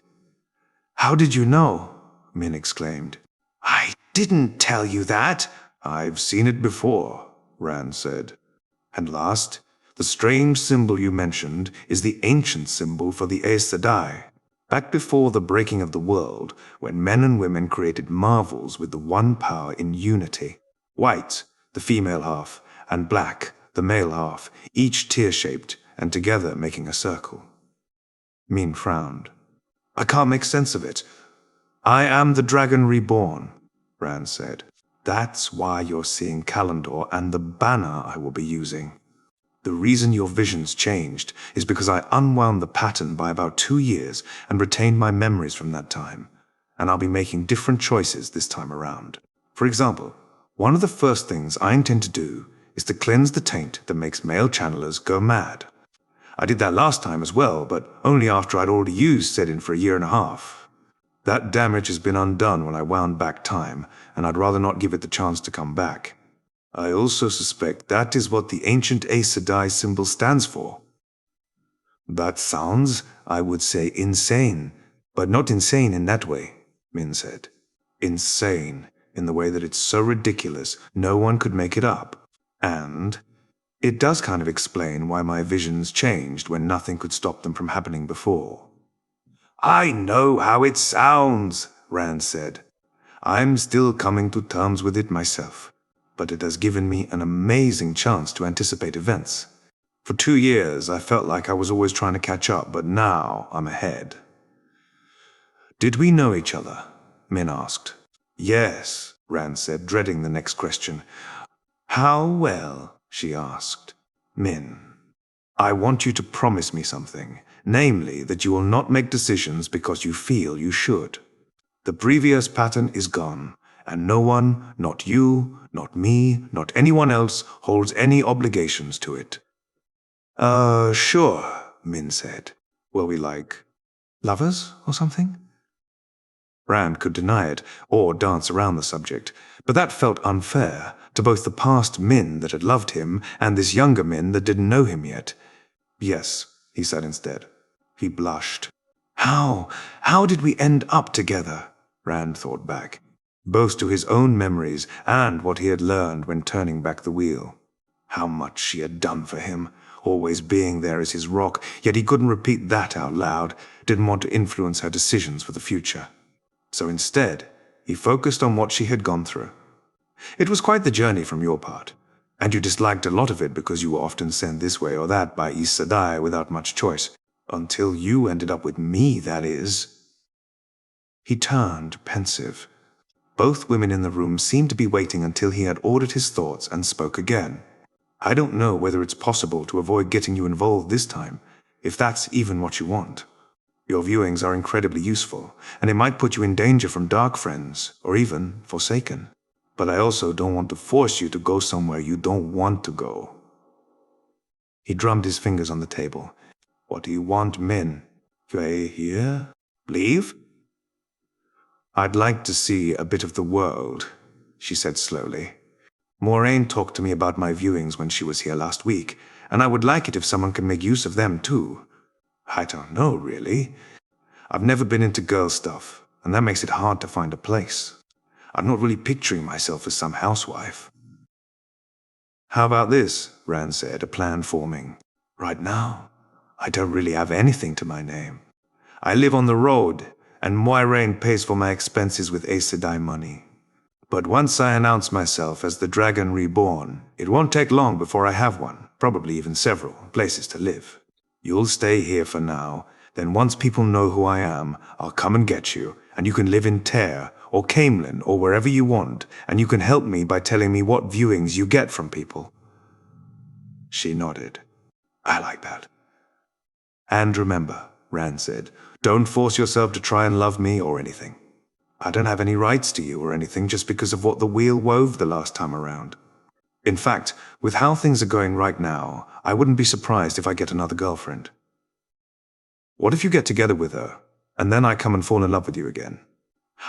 How did you know? Min exclaimed. I didn't tell you that. I've seen it before, Rand said. And last, the strange symbol you mentioned is the ancient symbol for the Aes Sedai. Back before the breaking of the world, when men and women created marvels with the one power in unity. White, the female half, and black, the male half, each tear-shaped and together making a circle. Min frowned. I can't make sense of it. I am the Dragon Reborn, Rand said. That's why you're seeing Kalendor and the banner I will be using. The reason your visions changed is because I unwound the pattern by about 2 years and retained my memories from that time, and I'll be making different choices this time around. For example, one of the first things I intend to do is to cleanse the taint that makes male channelers go mad. I did that last time as well, but only after I'd already used Sedin for 1.5 years. That damage has been undone when I wound back time, and I'd rather not give it the chance to come back. I also suspect that is what the ancient Aes Sedai symbol stands for. That sounds, I would say, insane, but not insane in that way, Min said. Insane in the way that it's so ridiculous no one could make it up. And it does kind of explain why my visions changed when nothing could stop them from happening before. I know how it sounds, Rand said. I'm still coming to terms with it myself, but it has given me an amazing chance to anticipate events. For 2 years, I felt like I was always trying to catch up, but now I'm ahead. Did we know each other? Min asked. Yes, Rand said, dreading the next question. How well? She asked. Min, I want you to promise me something, namely that you will not make decisions because you feel you should. The previous pattern is gone, and no one, not you, not me, not anyone else, holds any obligations to it. Sure, Min said. Were we like lovers or something? Rand could deny it, or dance around the subject, but that felt unfair to both the past Min that had loved him and this younger Min that didn't know him yet. Yes, he said instead. He blushed. How did we end up together? Rand thought back, both to his own memories and what he had learned when turning back the wheel. How much she had done for him, always being there as his rock, yet he couldn't repeat that out loud, didn't want to influence her decisions for the future. So instead, he focused on what she had gone through. It was quite the journey from your part, and you disliked a lot of it because you were often sent this way or that by Aes Sedai without much choice. Until you ended up with me, that is. He turned, pensive. Both women in the room seemed to be waiting until he had ordered his thoughts and spoke again. I don't know whether it's possible to avoid getting you involved this time, if that's even what you want. Your viewings are incredibly useful, and it might put you in danger from dark friends, or even Forsaken. But I also don't want to force you to go somewhere you don't want to go. He drummed his fingers on the table. What do you want, Min? Stay here? Leave? I'd like to see a bit of the world, she said slowly. Moiraine talked to me about my viewings when she was here last week, and I would like it if someone could make use of them too. I don't know, really. I've never been into girl stuff, and that makes it hard to find a place. I'm not really picturing myself as some housewife. How about this? Rand said, a plan forming. Right now, I don't really have anything to my name. I live on the road, and Moiraine pays for my expenses with Aes Sedai money. But once I announce myself as the Dragon Reborn, it won't take long before I have one, probably even several, places to live. You'll stay here for now, then once people know who I am, I'll come and get you, and you can live in Tear, or Camelin, or wherever you want, and you can help me by telling me what viewings you get from people. She nodded. I like that. And remember, Rand said, don't force yourself to try and love me or anything. I don't have any rights to you or anything just because of what the wheel wove the last time around. In fact, with how things are going right now, I wouldn't be surprised if I get another girlfriend. What if you get together with her, and then I come and fall in love with you again?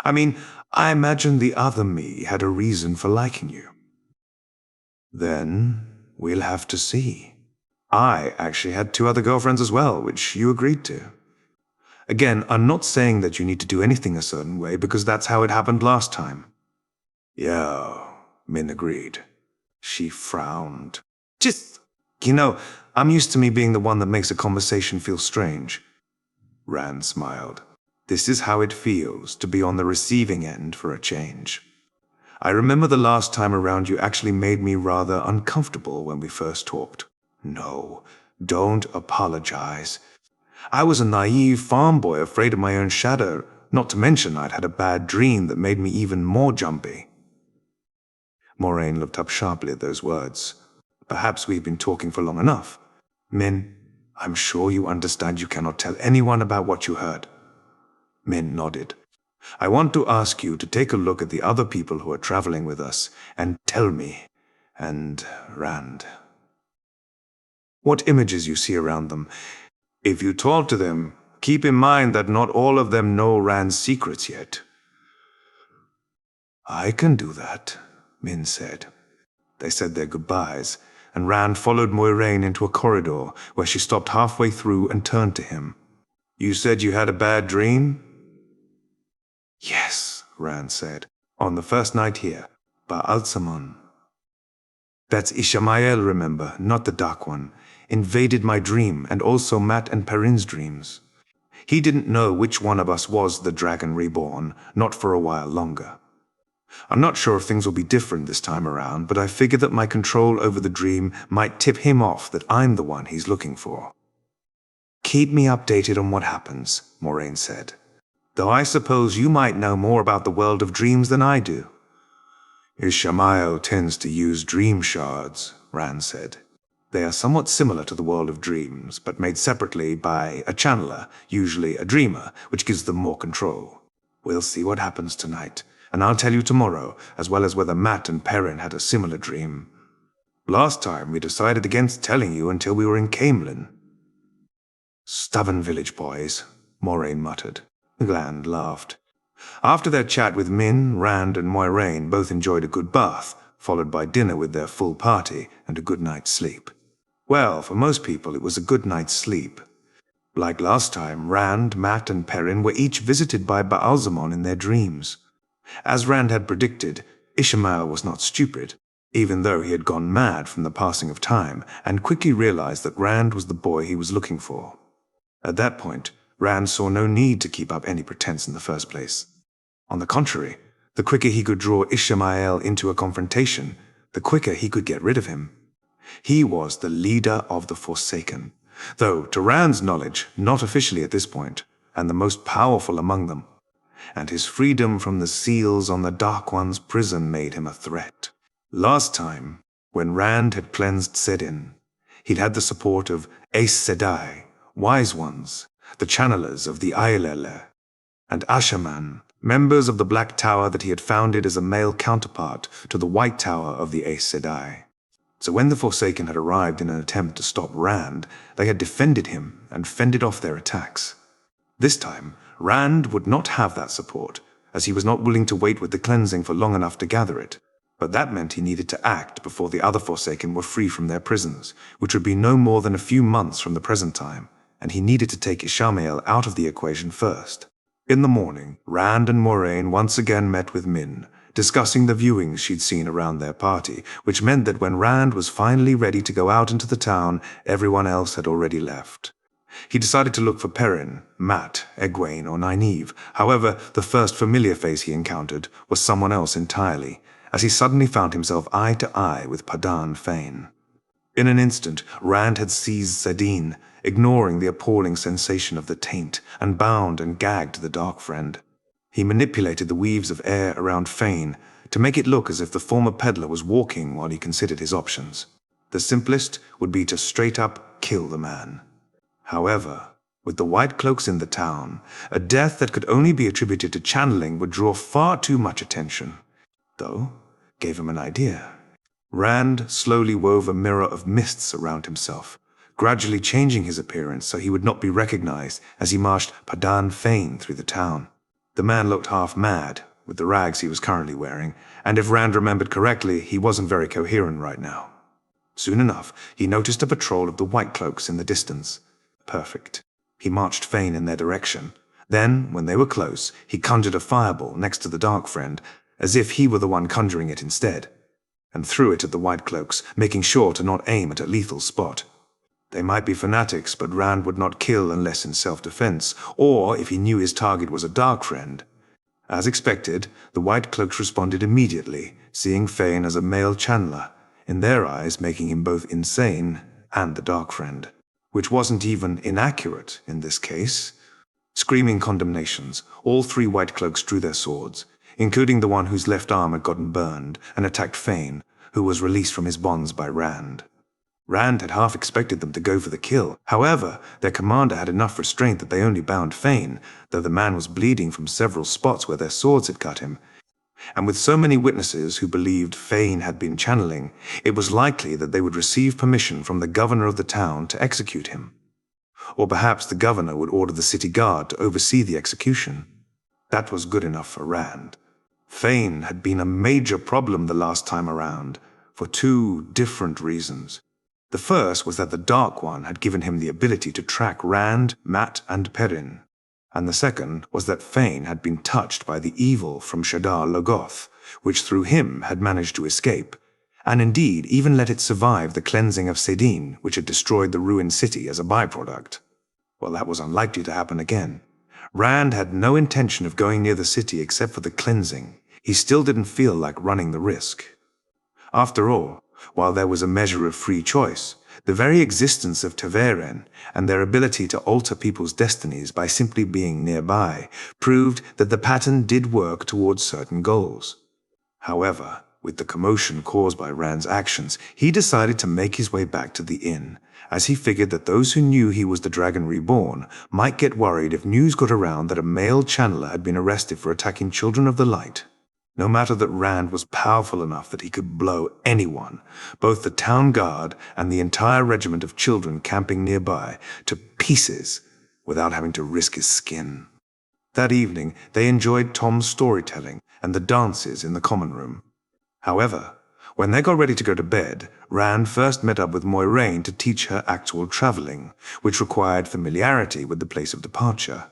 I mean, I imagine the other me had a reason for liking you. Then we'll have to see. I actually had 2 other girlfriends as well, which you agreed to. Again, I'm not saying that you need to do anything a certain way, because that's how it happened last time. Yeah, Min agreed. She frowned. I'm used to me being the one that makes a conversation feel strange. Rand smiled. This is how it feels to be on the receiving end for a change. I remember the last time around you actually made me rather uncomfortable when we first talked. No, don't apologize. I was a naive farm boy afraid of my own shadow, not to mention I'd had a bad dream that made me even more jumpy. Moiraine looked up sharply at those words. Perhaps we've been talking for long enough. Min, I'm sure you understand you cannot tell anyone about what you heard. Min nodded. I want to ask you to take a look at the other people who are traveling with us and tell me, and Rand, what images you see around them. If you talk to them, keep in mind that not all of them know Rand's secrets yet. I can do that, Min said. They said their goodbyes, and Rand followed Moiraine into a corridor where she stopped halfway through and turned to him. You said you had a bad dream? Yes, Rand said. On the first night here, Ba'alsamon. That's Ishamael, remember, not the Dark One. Invaded my dream, and also Matt and Perrin's dreams. He didn't know which one of us was the Dragon Reborn, not for a while longer. I'm not sure if things will be different this time around, but I figure that my control over the dream might tip him off that I'm the one he's looking for. Keep me updated on what happens, Moiraine said. Though I suppose you might know more about the world of dreams than I do. Ishamael tends to use dream shards, Rand said. They are somewhat similar to the world of dreams, but made separately by a channeler, usually a dreamer, which gives them more control. We'll see what happens tonight, and I'll tell you tomorrow, as well as whether Matt and Perrin had a similar dream. Last time we decided against telling you until we were in Camelin. Stubborn village boys, Moiraine muttered. Gland laughed. After their chat with Min, Rand, and Moiraine both enjoyed a good bath, followed by dinner with their full party and a good night's sleep. Well, for most people it was a good night's sleep. Like last time, Rand, Matt, and Perrin were each visited by Ba'alsamon in their dreams. As Rand had predicted, Ishamael was not stupid, even though he had gone mad from the passing of time, and quickly realized that Rand was the boy he was looking for. At that point, Rand saw no need to keep up any pretense in the first place. On the contrary, the quicker he could draw Ishamael into a confrontation, the quicker he could get rid of him. He was the leader of the Forsaken, though, to Rand's knowledge, not officially at this point, and the most powerful among them. And his freedom from the seals on the Dark One's prison made him a threat. Last time, when Rand had cleansed Sedin, he'd had the support of Aes Sedai, Wise Ones, the channelers of the Aiel, and Ashaman, members of the Black Tower that he had founded as a male counterpart to the White Tower of the Aes Sedai. So when the Forsaken had arrived in an attempt to stop Rand, they had defended him and fended off their attacks. This time, Rand would not have that support, as he was not willing to wait with the cleansing for long enough to gather it. But that meant he needed to act before the other Forsaken were free from their prisons, which would be no more than a few months from the present time, and he needed to take Ishamael out of the equation first. In the morning, Rand and Moiraine once again met with Min, discussing the viewings she'd seen around their party, which meant that when Rand was finally ready to go out into the town, everyone else had already left. He decided to look for Perrin, Matt, Egwene, or Nynaeve. However, the first familiar face he encountered was someone else entirely, as he suddenly found himself eye to eye with Padan Fain. In an instant, Rand had seized Sedin, ignoring the appalling sensation of the taint, and bound and gagged the Dark Friend. He manipulated the weaves of air around Fain to make it look as if the former peddler was walking while he considered his options. The simplest would be to straight up kill the man. However, with the White Cloaks in the town, a death that could only be attributed to channeling would draw far too much attention. Though, gave him an idea. Rand slowly wove a mirror of mists around himself, gradually changing his appearance so he would not be recognized as he marched Padan Fain through the town. The man looked half mad, with the rags he was currently wearing, and if Rand remembered correctly, he wasn't very coherent right now. Soon enough, he noticed a patrol of the White Cloaks in the distance. Perfect. He marched Fain in their direction. Then, when they were close, he conjured a fireball next to the Dark Friend, as if he were the one conjuring it instead, and threw it at the White Cloaks, making sure to not aim at a lethal spot. They might be fanatics, but Rand would not kill unless in self-defense, or if he knew his target was a dark friend. As expected, the White Cloaks responded immediately, seeing Fane as a male channeler, in their eyes making him both insane and the dark friend, which wasn't even inaccurate in this case. Screaming condemnations, all 3 White Cloaks drew their swords, including the one whose left arm had gotten burned, and attacked Fane, who was released from his bonds by Rand. Rand had half expected them to go for the kill. However, their commander had enough restraint that they only bound Fane, though the man was bleeding from several spots where their swords had cut him. And with so many witnesses who believed Fane had been channeling, it was likely that they would receive permission from the governor of the town to execute him. Or perhaps the governor would order the city guard to oversee the execution. That was good enough for Rand. Fane had been a major problem the last time around, for 2 different reasons. The first was that the Dark One had given him the ability to track Rand, Mat, and Perrin. And the second was that Fane had been touched by the evil from Shadar Logoth, which through him had managed to escape, and indeed even let it survive the cleansing of Sedin, which had destroyed the ruined city as a byproduct. Well, that was unlikely to happen again. Rand had no intention of going near the city except for the cleansing. He still didn't feel like running the risk. After all, while there was a measure of free choice, the very existence of ta'veren and their ability to alter people's destinies by simply being nearby proved that the pattern did work towards certain goals. However, with the commotion caused by Rand's actions, he decided to make his way back to the inn, as he figured that those who knew he was the Dragon Reborn might get worried if news got around that a male channeler had been arrested for attacking Children of the Light. No matter that Rand was powerful enough that he could blow anyone, both the town guard and the entire regiment of children camping nearby, to pieces without having to risk his skin. That evening, they enjoyed Tom's storytelling and the dances in the common room. However, when they got ready to go to bed, Rand first met up with Moiraine to teach her actual traveling, which required familiarity with the place of departure.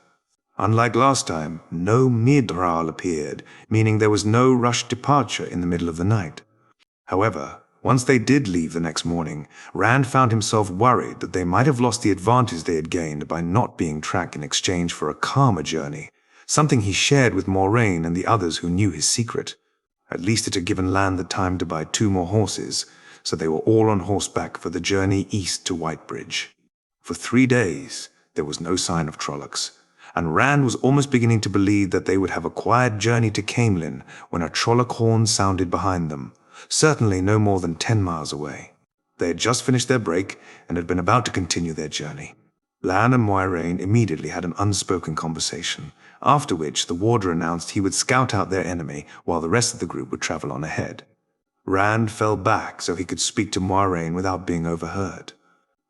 Unlike last time, no midral appeared, meaning there was no rushed departure in the middle of the night. However, once they did leave the next morning, Rand found himself worried that they might have lost the advantage they had gained by not being tracked in exchange for a calmer journey, something he shared with Moiraine and the others who knew his secret. At least it had given Lan the time to buy 2 more horses, so they were all on horseback for the journey east to Whitebridge. For 3 days, there was no sign of Trollocs, and Rand was almost beginning to believe that they would have a quiet journey to Camelin when a Trolloc horn sounded behind them, certainly no more than 10 miles away. They had just finished their break and had been about to continue their journey. Lan and Moiraine immediately had an unspoken conversation, after which the warder announced he would scout out their enemy while the rest of the group would travel on ahead. Rand fell back so he could speak to Moiraine without being overheard.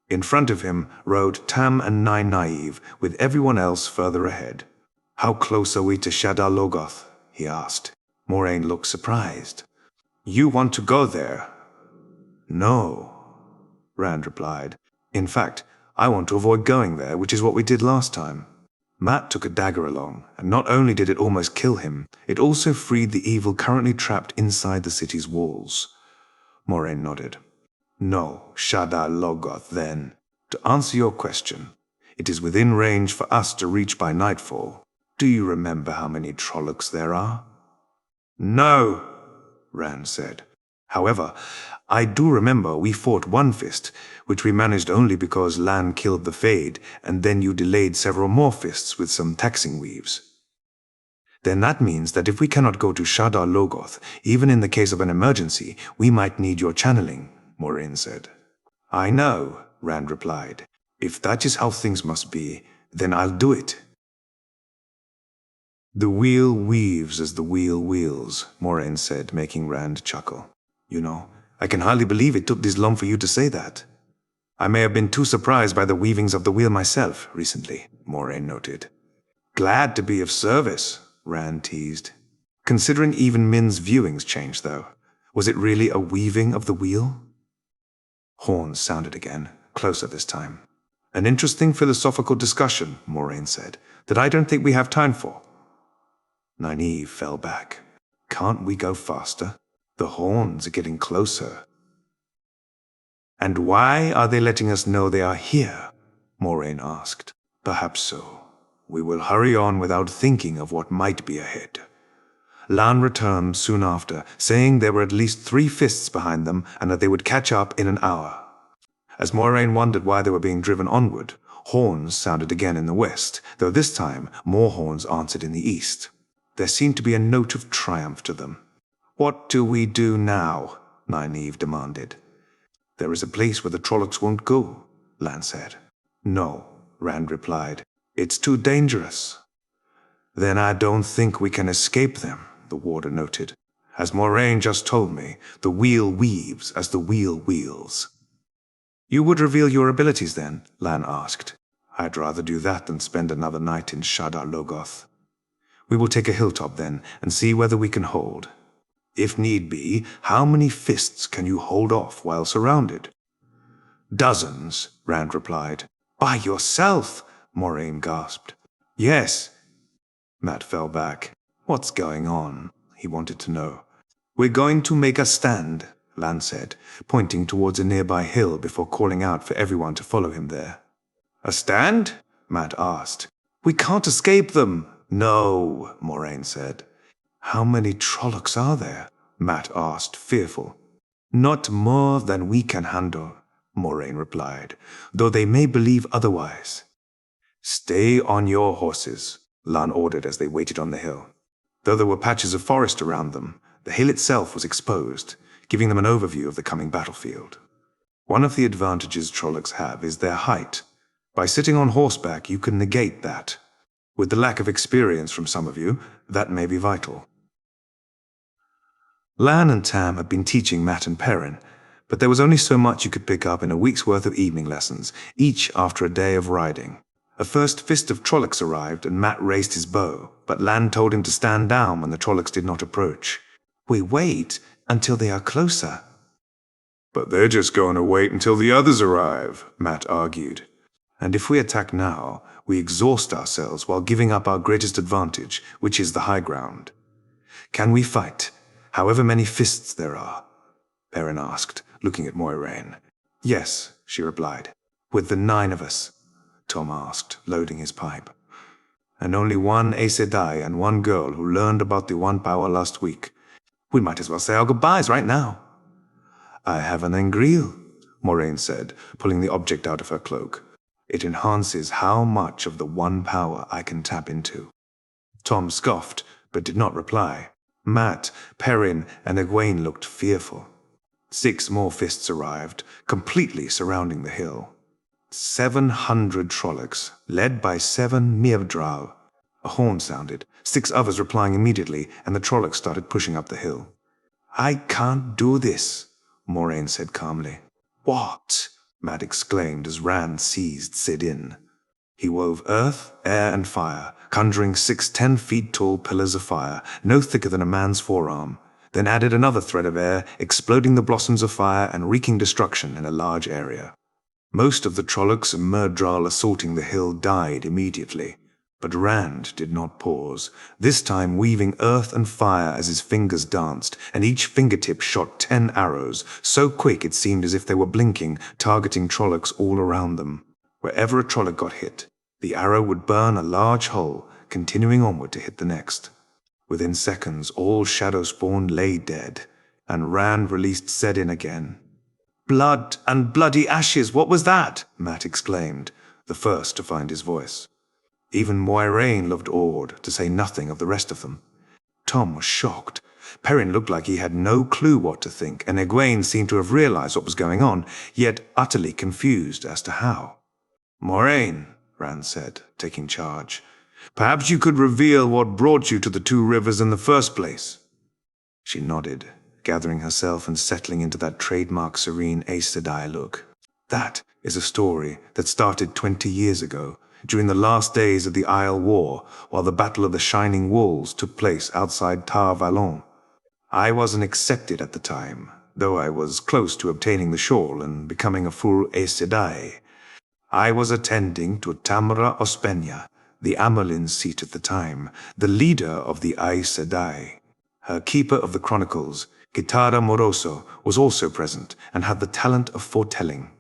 In front of him rode Tam and nynaeve, with everyone else further ahead. "How close are we to Shadar Logoth?" he asked. Moiraine looked surprised. "You want to go there?" "No," Rand replied. "In fact, I want to avoid going there, which is what we did last time." Mat took a dagger along, and not only did it almost kill him, it also freed the evil currently trapped inside the city's walls. Moiraine nodded. "No, Shadar Logoth, then. To answer your question, it is within range for us to reach by nightfall. Do you remember how many Trollocs there are?" "No," Rand said. "However, I do remember we fought One Fist, which we managed only because Lan killed the Fade, and then you delayed several more fists with some taxing weaves." "Then that means that if we cannot go to Shadar Logoth, even in the case of an emergency, we might need your channeling," Moiraine said. "I know," Rand replied. "If that is how things must be, then I'll do it." "The wheel weaves as the wheel wheels," Moiraine said, making Rand chuckle. "You know, I can hardly believe it took this long for you to say that." "I may have been too surprised by the weavings of the wheel myself recently," Moiraine noted. "Glad to be of service," Rand teased. "Considering even Min's viewings changed, though, was it really a weaving of the wheel?" Horns sounded again, closer this time. "An interesting philosophical discussion," Moiraine said, "that I don't think we have time for." Nynaeve fell back. "Can't we go faster? The horns are getting closer." And why are they letting us know they are here? Moiraine asked. Perhaps so. We will hurry on without thinking of what might be ahead. Lan returned soon after, saying there were at least 3 fists behind them and that they would catch up in an hour. As Moiraine wondered why they were being driven onward, horns sounded again in the west, though this time more horns answered in the east. There seemed to be a note of triumph to them. "What do we do now?" Nynaeve demanded. "There is a place where the Trollocs won't go," Lan said. "No," Rand replied. "It's too dangerous." "Then I don't think we can escape them," the warder noted. "As Moiraine just told me, the wheel weaves as the wheel wheels." "You would reveal your abilities then?" Lan asked. "I'd rather do that than spend another night in Shadar Logoth. We will take a hilltop then, and see whether we can hold. If need be, how many fists can you hold off while surrounded?" "Dozens," Rand replied. "By yourself?" Moiraine gasped. "Yes." Matt fell back. "What's going on?" he wanted to know. "We're going to make a stand," Lan said, pointing towards a nearby hill before calling out for everyone to follow him there. "A stand?" Matt asked. "We can't escape them." "No," Moiraine said. "How many Trollocs are there?" Matt asked, fearful. "Not more than we can handle," Moiraine replied, "though they may believe otherwise." "Stay on your horses," Lan ordered as they waited on the hill. Though there were patches of forest around them, the hill itself was exposed, giving them an overview of the coming battlefield. One of the advantages Trollocs have is their height. By sitting on horseback, you can negate that. With the lack of experience from some of you, that may be vital. Lan and Tam had been teaching Matt and Perrin, but there was only so much you could pick up in a week's worth of evening lessons, each after a day of riding. A first fist of Trollocs arrived and Matt raised his bow, but Lan told him to stand down when the Trollocs did not approach. "We wait until they are closer." "But they're just going to wait until the others arrive," Matt argued. "And if we attack now, we exhaust ourselves while giving up our greatest advantage, which is the high ground. Can we fight, however many fists there are?" Perrin asked, looking at Moiraine. "Yes," she replied. "With the 9 of us?" Tom asked, loading his pipe. "And only one Aes Sedai and one girl who learned about the One Power last week. We might as well say our goodbyes right now." "I have an engril," Moiraine said, pulling the object out of her cloak. "It enhances how much of the One Power I can tap into." Tom scoffed, but did not reply. Matt, Perrin, and egwene looked fearful. 6 more fists arrived, completely surrounding the hill. 700 Trollocs, led by 7 Myrddraal. A horn sounded, 6 others replying immediately, and the Trollocs started pushing up the hill. "I can't do this," Moiraine said calmly. "What?" Matt exclaimed as Rand seized Sidin. He wove earth, air, and fire, conjuring 6 10-feet-tall pillars of fire, no thicker than a man's forearm, then added another thread of air, exploding the blossoms of fire and wreaking destruction in a large area. Most of the Trollocs and Myrddraal assaulting the hill died immediately, but Rand did not pause, this time weaving earth and fire as his fingers danced, and each fingertip shot 10 arrows, so quick it seemed as if they were blinking, targeting Trollocs all around them. Wherever a Trolloc got hit, the arrow would burn a large hole, continuing onward to hit the next. Within seconds, all shadowspawn lay dead, and Rand released Sedin again. "Blood and bloody ashes, what was that?" Matt exclaimed, the first to find his voice. Even Moiraine looked awed, to say nothing of the rest of them. Tom was shocked. Perrin looked like he had no clue what to think, and egwene seemed to have realized what was going on, yet utterly confused as to how. "Moiraine," Rand said, taking charge, "perhaps you could reveal what brought you to the 2 rivers in the first place." She nodded, gathering herself and settling into that trademark serene Aes Sedai look. "That is a story that started 20 years ago, during the last days of the Aiel War, while the Battle of the Shining Walls took place outside Tar Valon. I wasn't accepted at the time, though I was close to obtaining the shawl and becoming a full Aes Sedai. I was attending to Tamara Ospenya, the amyrlin's seat at the time, the leader of the Aes Sedai. Her Keeper of the Chronicles Guitarra Moroso was also present and had the talent of foretelling.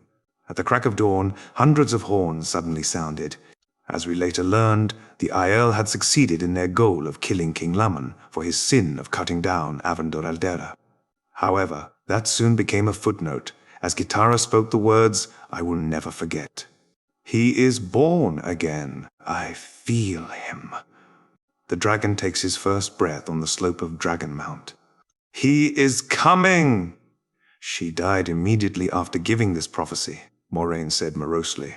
At the crack of dawn, hundreds of horns suddenly sounded. As we later learned, the Aiel had succeeded in their goal of killing King Laman for his sin of cutting down Avendor Aldera. However, that soon became a footnote, as Guitarra spoke the words I will never forget. He is born again. I feel him. The dragon takes his first breath on the slope of Dragon Mount. He is coming! She died immediately after giving this prophecy, Moiraine said morosely.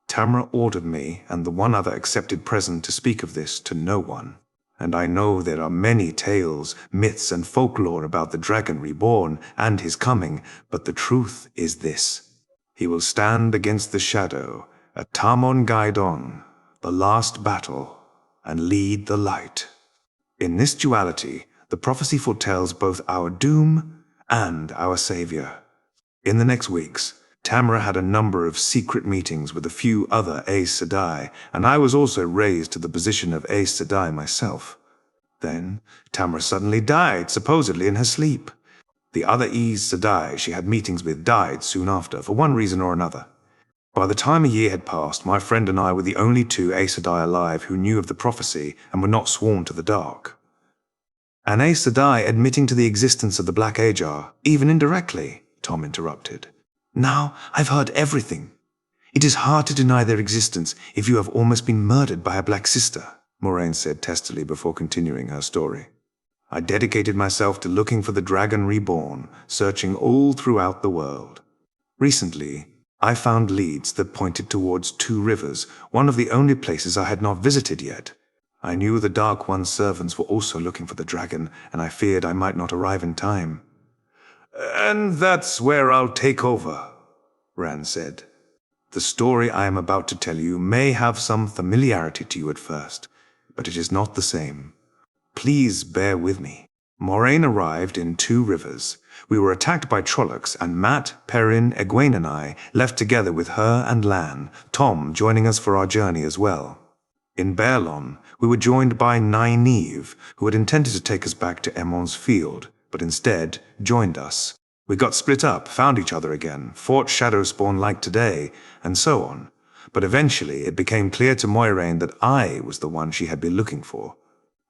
Tamra ordered me and the one other accepted present to speak of this to no one. And I know there are many tales, myths, and folklore about the Dragon Reborn and his coming, but the truth is this. He will stand against the shadow, at tarmongaidon, the last battle, and lead the light. In this duality, the prophecy foretells both our doom and our savior. In the next weeks, Tamra had a number of secret meetings with a few other Aes Sedai, and I was also raised to the position of Aes Sedai myself. Then, Tamra suddenly died, supposedly in her sleep. The other Aes Sedai she had meetings with died soon after, for one reason or another. By the time a year had passed, my friend and I were the only two Aes Sedai alive who knew of the prophecy and were not sworn to the dark. An Aes Sedai admitting to the existence of the Black Ajah, even indirectly, Tom interrupted. Now I've heard everything. It is hard to deny their existence if you have almost been murdered by a Black Sister, Moiraine said testily before continuing her story. I dedicated myself to looking for the Dragon Reborn, searching all throughout the world. Recently, I found leads that pointed towards 2 rivers, one of the only places I had not visited yet. I knew the Dark One's servants were also looking for the dragon, and I feared I might not arrive in time. And that's where I'll take over, Rand said. The story I am about to tell you may have some familiarity to you at first, but it is not the same. Please bear with me. Moiraine arrived in 2 rivers. We were attacked by Trollocs, and Matt, Perrin, Egwene and I left together with her and Lan, Tom joining us for our journey as well. In Baerlon, we were joined by Nynaeve, who had intended to take us back to Emon's field, but instead joined us. We got split up, found each other again, fought shadowspawn like today, and so on. But eventually it became clear to Moiraine that I was the one she had been looking for.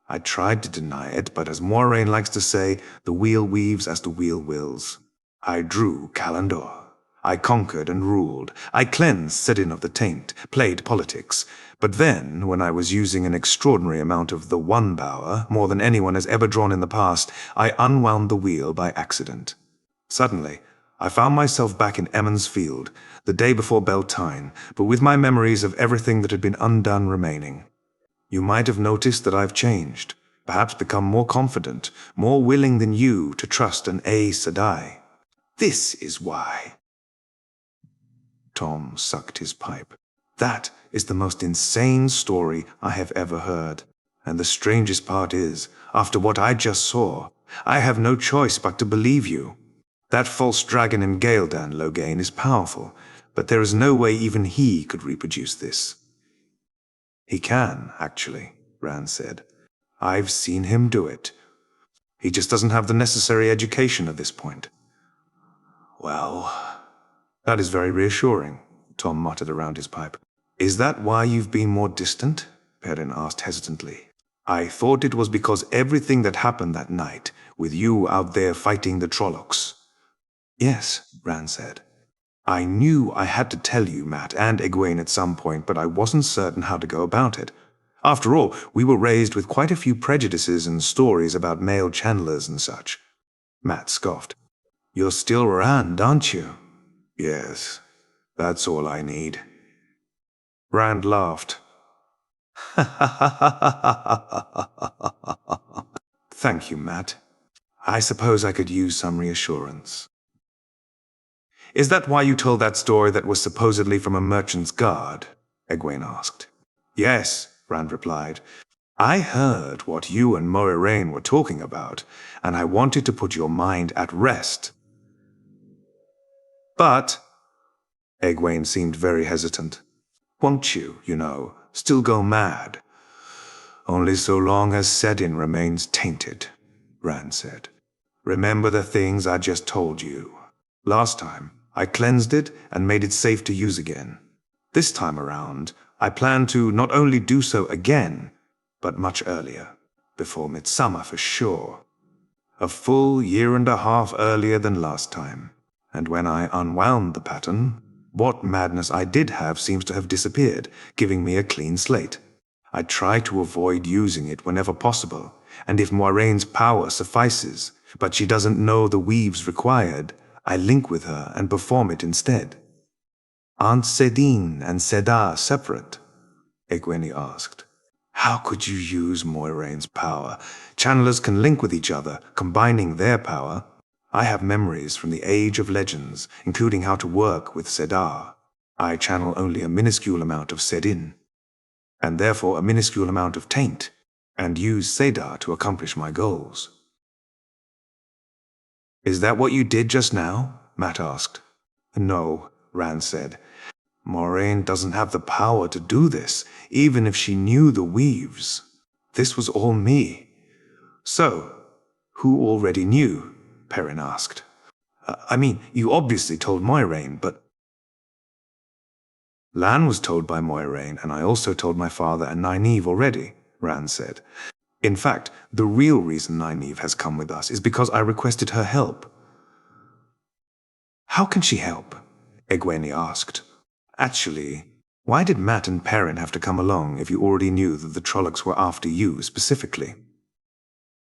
I tried to deny it, but as Moiraine likes to say, the wheel weaves as the wheel wills. I drew Kalandor. I conquered and ruled. I cleansed Sedin of the taint, played politics. But then, when I was using an extraordinary amount of the One Bower, more than anyone has ever drawn in the past, I unwound the wheel by accident. Suddenly, I found myself back in Emon's field, the day before Beltane, but with my memories of everything that had been undone remaining. You might have noticed that I've changed, perhaps become more confident, more willing than you to trust an Aes Sedai. This is why. Tom sucked his pipe. That is the most insane story I have ever heard. And the strangest part is, after what I just saw, I have no choice but to believe you. That false dragon in Ghealdan, Loghain, is powerful, but there is no way even he could reproduce this. He can, actually, Rand said. I've seen him do it. He just doesn't have the necessary education at this point. Well, that is very reassuring, Tom muttered around his pipe. Is that why you've been more distant? Perrin asked hesitantly. I thought it was because everything that happened that night, with you out there fighting the Trollocs. Yes, Rand said. I knew I had to tell you, Matt, and Egwene at some point, but I wasn't certain how to go about it. After all, we were raised with quite a few prejudices and stories about male channelers and such. Matt scoffed. You're still Rand, aren't you? Yes, that's all I need. Rand laughed. Thank you, Matt. I suppose I could use some reassurance. Is that why you told that story that was supposedly from a merchant's guard? Egwene asked. Yes, Rand replied. I heard what you and Moiraine were talking about, and I wanted to put your mind at rest. But, Egwene seemed very hesitant. Won't you, still go mad? Only so long as Sedin remains tainted, Rand said. Remember the things I just told you. Last time, I cleansed it and made it safe to use again. This time around, I plan to not only do so again, but much earlier, before midsummer for sure. A full year and a half earlier than last time. And when I unwound the pattern, what madness I did have seems to have disappeared, giving me a clean slate. I try to avoid using it whenever possible, and if Moiraine's power suffices, but she doesn't know the weaves required, I link with her and perform it instead. Aren't Sedin and Sedar separate? Egwene asked. How could you use Moiraine's power? Channelers can link with each other, combining their power. I have memories from the Age of Legends, including how to work with Sedar. I channel only a minuscule amount of Sedin, and therefore a minuscule amount of Taint, and use Sedar to accomplish my goals. Is that what you did just now? Matt asked. No, Rand said. Moiraine doesn't have the power to do this, even if she knew the weaves. This was all me. So, who already knew? Perrin asked. I mean, you obviously told Moiraine, but... Lan was told by Moiraine, and I also told my father and Nynaeve already, Rand said. In fact, the real reason Nynaeve has come with us is because I requested her help. How can she help? Egwene asked. Actually, why did Matt and Perrin have to come along if you already knew that the Trollocs were after you specifically?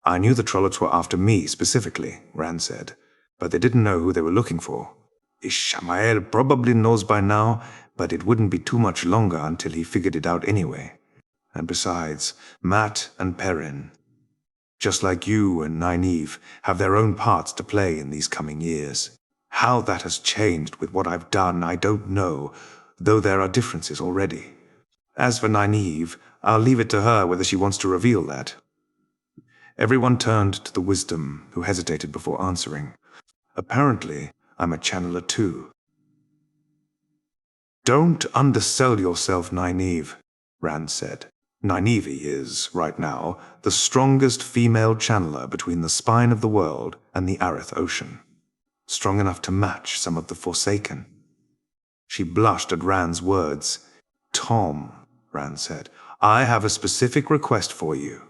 I knew the Trollocs were after me specifically, Rand said, but they didn't know who they were looking for. Ishamael probably knows by now, but it wouldn't be too much longer until he figured it out anyway. And besides, Matt and Perrin, just like you and Nynaeve, have their own parts to play in these coming years. How that has changed with what I've done, I don't know, though there are differences already. As for Nynaeve, I'll leave it to her whether she wants to reveal that. Everyone turned to the wisdom, who hesitated before answering. Apparently, I'm a channeler too. Don't undersell yourself, Nynaeve, Rand said. Nynaeve is, right now, the strongest female channeler between the spine of the world and the Arith Ocean. Strong enough to match some of the Forsaken. She blushed at Rand's words. Tom, Rand said, I have a specific request for you.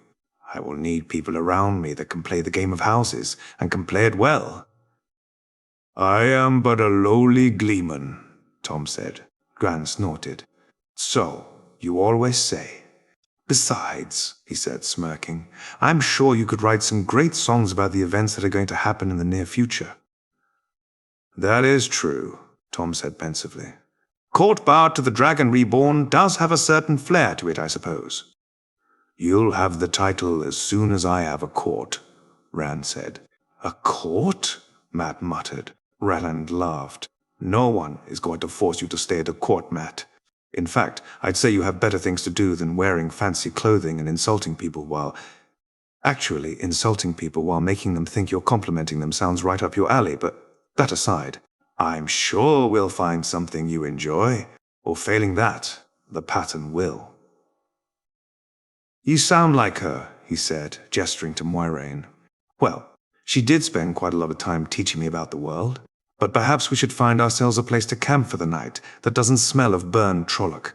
I will need people around me that can play the game of houses, and can play it well. I am but a lowly gleeman, Tom said. Rand snorted. So, you always say. Besides, he said, smirking, I'm sure you could write some great songs about the events that are going to happen in the near future. That is true, Tom said pensively. Court Bard to the Dragon Reborn does have a certain flair to it, I suppose. You'll have the title as soon as I have a court, Rand said. A court? Matt muttered. Rand laughed. No one is going to force you to stay at a court, Matt. In fact, I'd say you have better things to do than wearing fancy clothing and insulting people while... Actually, insulting people while making them think you're complimenting them sounds right up your alley, but that aside, I'm sure we'll find something you enjoy, or failing that, the pattern will. You sound like her, he said, gesturing to Moiraine. Well, she did spend quite a lot of time teaching me about the world, but perhaps we should find ourselves a place to camp for the night that doesn't smell of burned Trolloc.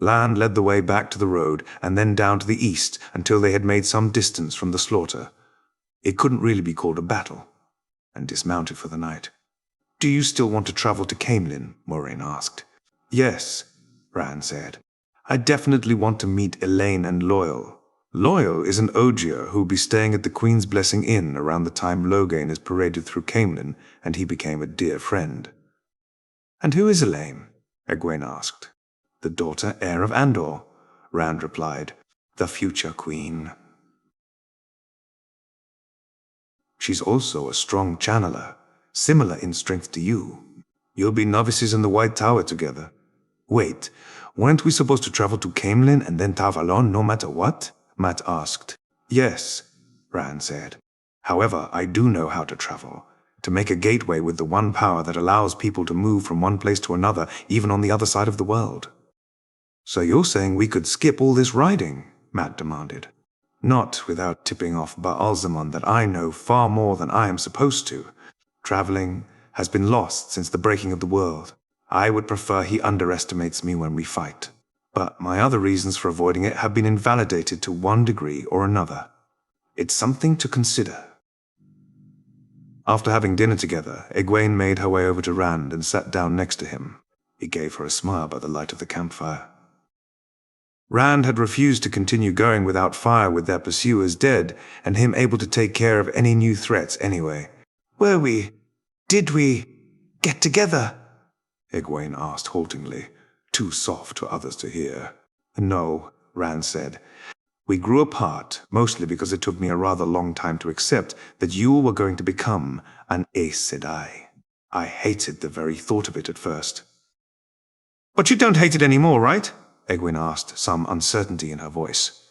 Lan led the way back to the road and then down to the east until they had made some distance from the slaughter. It couldn't really be called a battle, and dismounted for the night. Do you still want to travel to Camelin? Moiraine asked. Yes, Rand said. I definitely want to meet Elaine and Loyal. Loyal is an Ogier who'll be staying at the Queen's Blessing Inn around the time Loghain is paraded through Camelin, and he became a dear friend. And who is Elaine? Egwene asked. The daughter heir of Andor, Rand replied. The future queen. She's also a strong channeler, similar in strength to you. You'll be novices in the White Tower together. Wait, weren't we supposed to travel to Camelin and then Tavalon no matter what? Matt asked. Yes, Rand said. However, I do know how to travel, to make a gateway with the one power that allows people to move from one place to another, even on the other side of the world. So you're saying we could skip all this riding? Matt demanded. Not without tipping off Baalzamon that I know far more than I am supposed to. Traveling has been lost since the breaking of the world. I would prefer he underestimates me when we fight. But my other reasons for avoiding it have been invalidated to one degree or another. It's something to consider. After having dinner together, Egwene made her way over to Rand and sat down next to him. He gave her a smile by the light of the campfire. Rand had refused to continue going without fire with their pursuers dead, and him able to take care of any new threats anyway. Did we get together? Egwene asked haltingly, too soft for others to hear. No, Rand said. We grew apart, mostly because it took me a rather long time to accept that you were going to become an Aes Sedai. I hated the very thought of it at first. But you don't hate it anymore, right? Egwene asked, some uncertainty in her voice.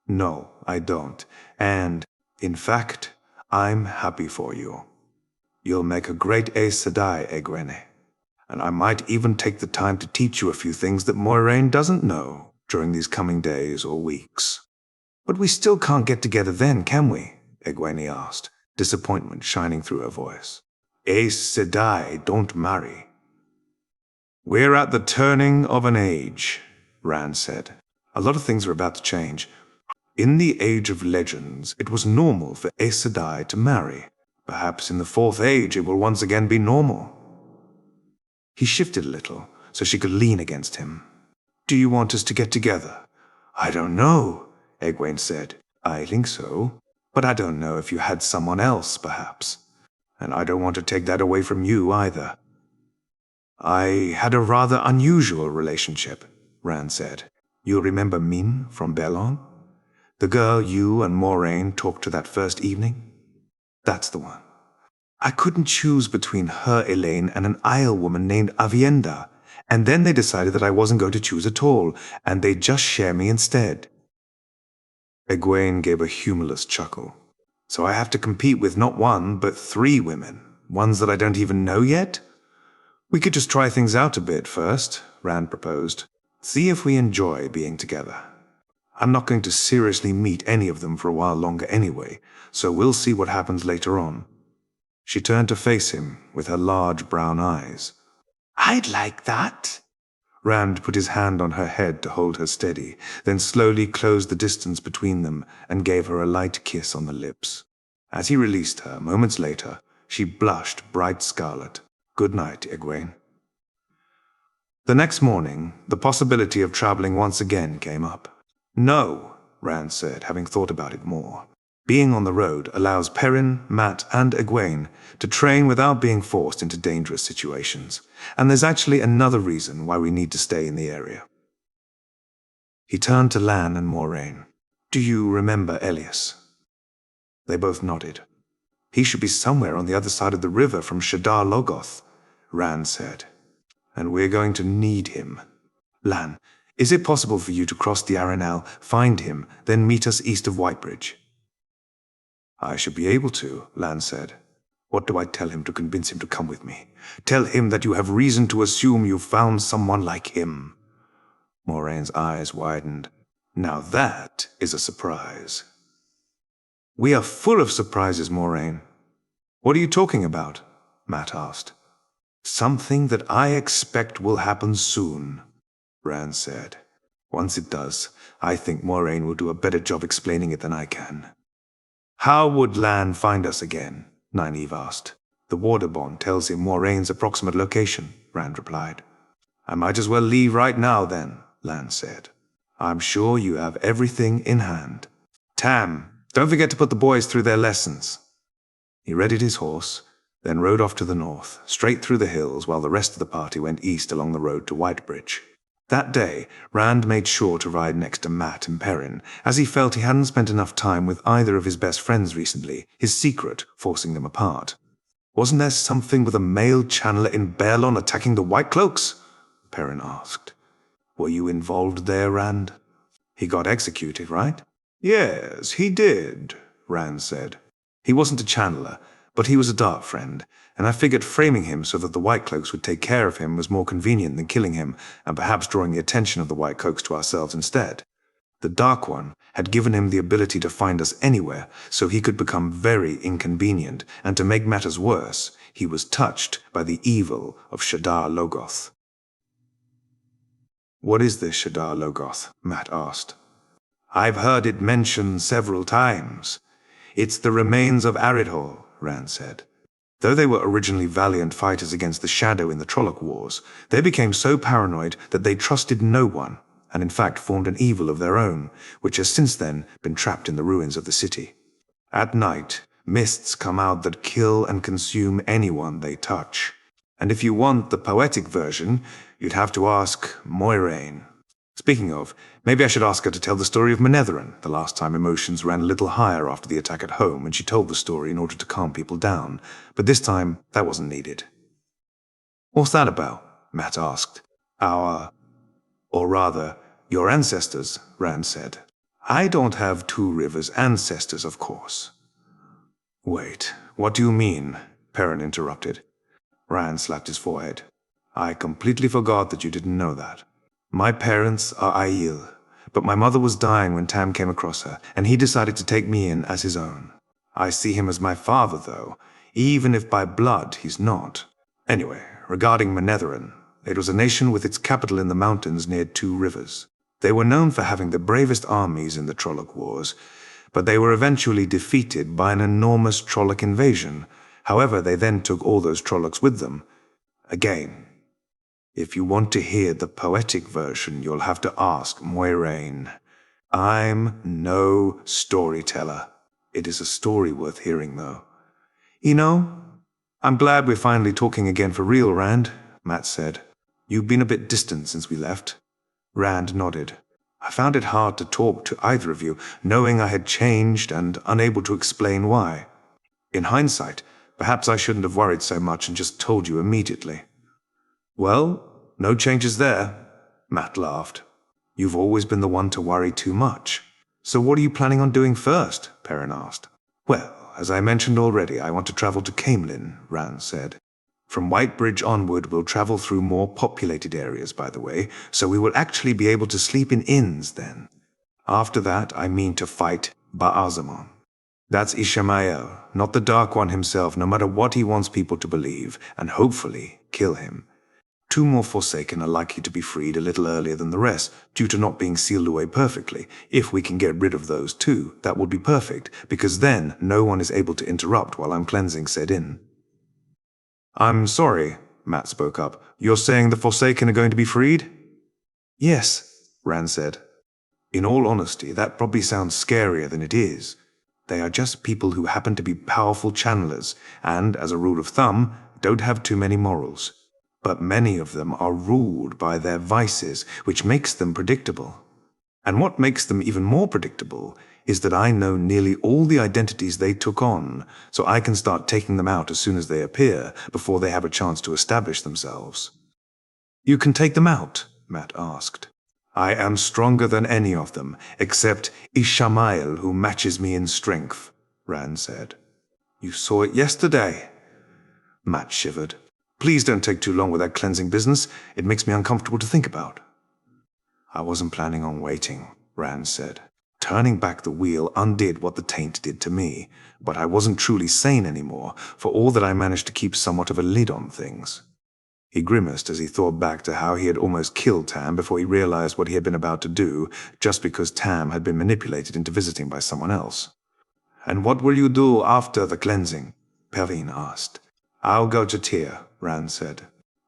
No, I don't. And, in fact, I'm happy for you. You'll make a great Aes Sedai, Egwene. And I might even take the time to teach you a few things that Moiraine doesn't know during these coming days or weeks. But we still can't get together then, can we? Egwene asked, disappointment shining through her voice. Aes Sedai don't marry. We're at the turning of an age, Rand said. A lot of things are about to change. In the Age of Legends, it was normal for Aes Sedai to marry. Perhaps in the Fourth Age it will once again be normal. He shifted a little, so she could lean against him. Do you want us to get together? I don't know, Egwene said. I think so. But I don't know if you had someone else, perhaps. And I don't want to take that away from you, either. I had a rather unusual relationship, Rand said. You remember Min from Belon? The girl you and Moiraine talked to that first evening? That's the one. I couldn't choose between her Elaine and an Aiel woman named Avienda, and then they decided that I wasn't going to choose at all, and they'd just share me instead. Egwene gave a humorless chuckle. So I have to compete with not one, but 3 women, ones that I don't even know yet? We could just try things out a bit first, Rand proposed. See if we enjoy being together. I'm not going to seriously meet any of them for a while longer anyway, so we'll see what happens later on. She turned to face him with her large brown eyes. I'd like that. Rand put his hand on her head to hold her steady, then slowly closed the distance between them and gave her a light kiss on the lips. As he released her, moments later, she blushed bright scarlet. Good night, Egwene. The next morning, the possibility of traveling once again came up. No, Rand said, having thought about it more. Being on the road allows Perrin, Mat, and Egwene to train without being forced into dangerous situations, and there's actually another reason why we need to stay in the area. He turned to Lan and Moiraine. Do you remember Elias? They both nodded. He should be somewhere on the other side of the river from Shadar Logoth, Rand said. And we're going to need him. Lan, is it possible for you to cross the Arenal, find him, then meet us east of Whitebridge? I should be able to, Lan said. What do I tell him to convince him to come with me? Tell him that you have reason to assume you've found someone like him. Moraine's eyes widened. Now that is a surprise. We are full of surprises, Moiraine. What are you talking about? Mat asked. Something that I expect will happen soon, Rand said. Once it does, I think Moiraine will do a better job explaining it than I can. How would Lan find us again? Nynaeve asked. The Waterbond tells him Moraine's approximate location, Rand replied. I might as well leave right now then, Lan said. I'm sure you have everything in hand. Tam, don't forget to put the boys through their lessons. He readied his horse, then rode off to the north, straight through the hills, while the rest of the party went east along the road to Whitebridge. That day, Rand made sure to ride next to Mat and Perrin, as he felt he hadn't spent enough time with either of his best friends recently, his secret forcing them apart. Wasn't there something with a male channeler in Belon attacking the White Cloaks? Perrin asked. Were you involved there, Rand? He got executed, right? Yes, he did, Rand said. He wasn't a channeler, but he was a dark friend, and I figured framing him so that the White Cloaks would take care of him was more convenient than killing him, and perhaps drawing the attention of the White Cloaks to ourselves instead. The Dark One had given him the ability to find us anywhere, so he could become very inconvenient, and to make matters worse, he was touched by the evil of Shadar Logoth. "What is this Shadar Logoth?" Matt asked. "I've heard it mentioned several times. It's the remains of Aridhor," Rand said. Though they were originally valiant fighters against the Shadow in the Trolloc Wars, they became so paranoid that they trusted no one, and in fact formed an evil of their own, which has since then been trapped in the ruins of the city. At night, mists come out that kill and consume anyone they touch. And if you want the poetic version, you'd have to ask Moiraine. Speaking of, maybe I should ask her to tell the story of mandragoran, the last time emotions ran a little higher after the attack at home, and she told the story in order to calm people down. But this time, that wasn't needed. "What's that about?" Matt asked. Or rather, your ancestors," Rand said. "I don't have Two Rivers ancestors, of course." "Wait, what do you mean?" Perrin interrupted. Rand slapped his forehead. "I completely forgot that you didn't know that. My parents are Aiel, but my mother was dying when Tam came across her, and he decided to take me in as his own. I see him as my father, though, even if by blood he's not. Anyway, regarding mandragoran, it was a nation with its capital in the mountains near Two Rivers. They were known for having the bravest armies in the Trolloc Wars, but they were eventually defeated by an enormous Trolloc invasion. However, they then took all those Trollocs with them. Again, if you want to hear the poetic version, you'll have to ask Moiraine. I'm no storyteller. It is a story worth hearing, though." "You know, I'm glad we're finally talking again for real, Rand," Matt said. "You've been a bit distant since we left." Rand nodded. "I found it hard to talk to either of you, knowing I had changed and unable to explain why. In hindsight, perhaps I shouldn't have worried so much and just told you immediately." "Well, no changes there," Matt laughed. "You've always been the one to worry too much. So what are you planning on doing first?" Perrin asked. "Well, as I mentioned already, I want to travel to Camelin," Rand said. "From Whitebridge onward, we'll travel through more populated areas, by the way, so we will actually be able to sleep in inns then. After that, I mean to fight Ba'azamon. That's Ishamael, not the Dark One himself, no matter what he wants people to believe, and hopefully kill him. 2 more Forsaken are likely to be freed a little earlier than the rest, due to not being sealed away perfectly. If we can get rid of those 2, that would be perfect, because then no one is able to interrupt while I'm cleansing said inn." "I'm sorry," Matt spoke up. "You're saying the Forsaken are going to be freed?" "Yes," Rand said. "In all honesty, that probably sounds scarier than it is. They are just people who happen to be powerful channelers, and, as a rule of thumb, don't have too many morals. But many of them are ruled by their vices, which makes them predictable. And what makes them even more predictable is that I know nearly all the identities they took on, so I can start taking them out as soon as they appear, before they have a chance to establish themselves." "You can take them out?" Matt asked. "I am stronger than any of them, except Ishamael, who matches me in strength," Rand said. "You saw it yesterday." Matt shivered. "Please don't take too long with that cleansing business. It makes me uncomfortable to think about." "I wasn't planning on waiting," Rand said. "Turning back the wheel undid what the taint did to me, but I wasn't truly sane anymore, for all that I managed to keep somewhat of a lid on things." He grimaced as he thought back to how he had almost killed Tam before he realized what he had been about to do, just because Tam had been manipulated into visiting by someone else. "And what will you do after the cleansing?" Perrin asked. "I'll go to Tyr," Rand said.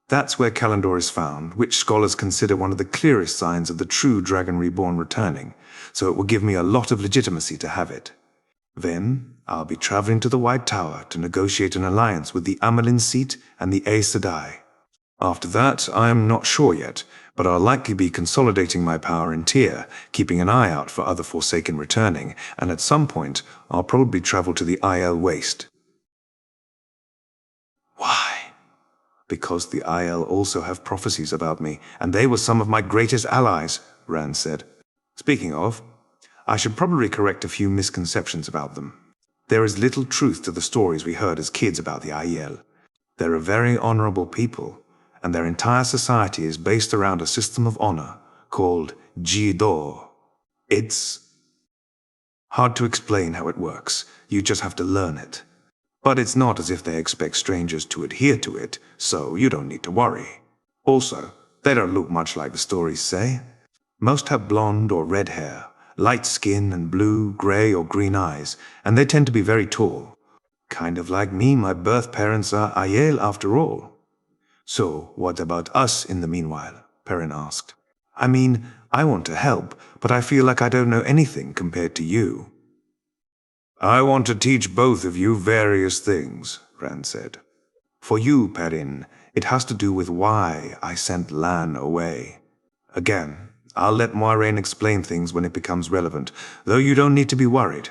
"That's where Kalendor is found, which scholars consider one of the clearest signs of the true Dragon Reborn returning, so it will give me a lot of legitimacy to have it. Then I'll be traveling to the White Tower to negotiate an alliance with the amyrlin seat and the Aes Sedai. After that, I am not sure yet, but I'll likely be consolidating my power in Tyr, keeping an eye out for other Forsaken returning, and at some point, I'll probably travel to the Aiel Waste." "Why?" "Because the Aiel also have prophecies about me, and they were some of my greatest allies," Rand said. "Speaking of, I should probably correct a few misconceptions about them. There is little truth to the stories we heard as kids about the Aiel. They're a very honorable people, and their entire society is based around a system of honor called Jido. It's hard to explain how it works. You just have to learn it. But it's not as if they expect strangers to adhere to it, so you don't need to worry. Also, they don't look much like the stories say. Most have blonde or red hair, light skin and blue, gray or green eyes, and they tend to be very tall. Kind of like me, my birth parents are Aiel after all. So, what about us in the meanwhile? Perrin asked. I mean, I want to help, but I feel like I don't know anything compared to you. I want to teach both of you various things, Rand said. For you, Perrin, it has to do with why I sent Lan away. Again, I'll let Moiraine explain things when it becomes relevant, though you don't need to be worried.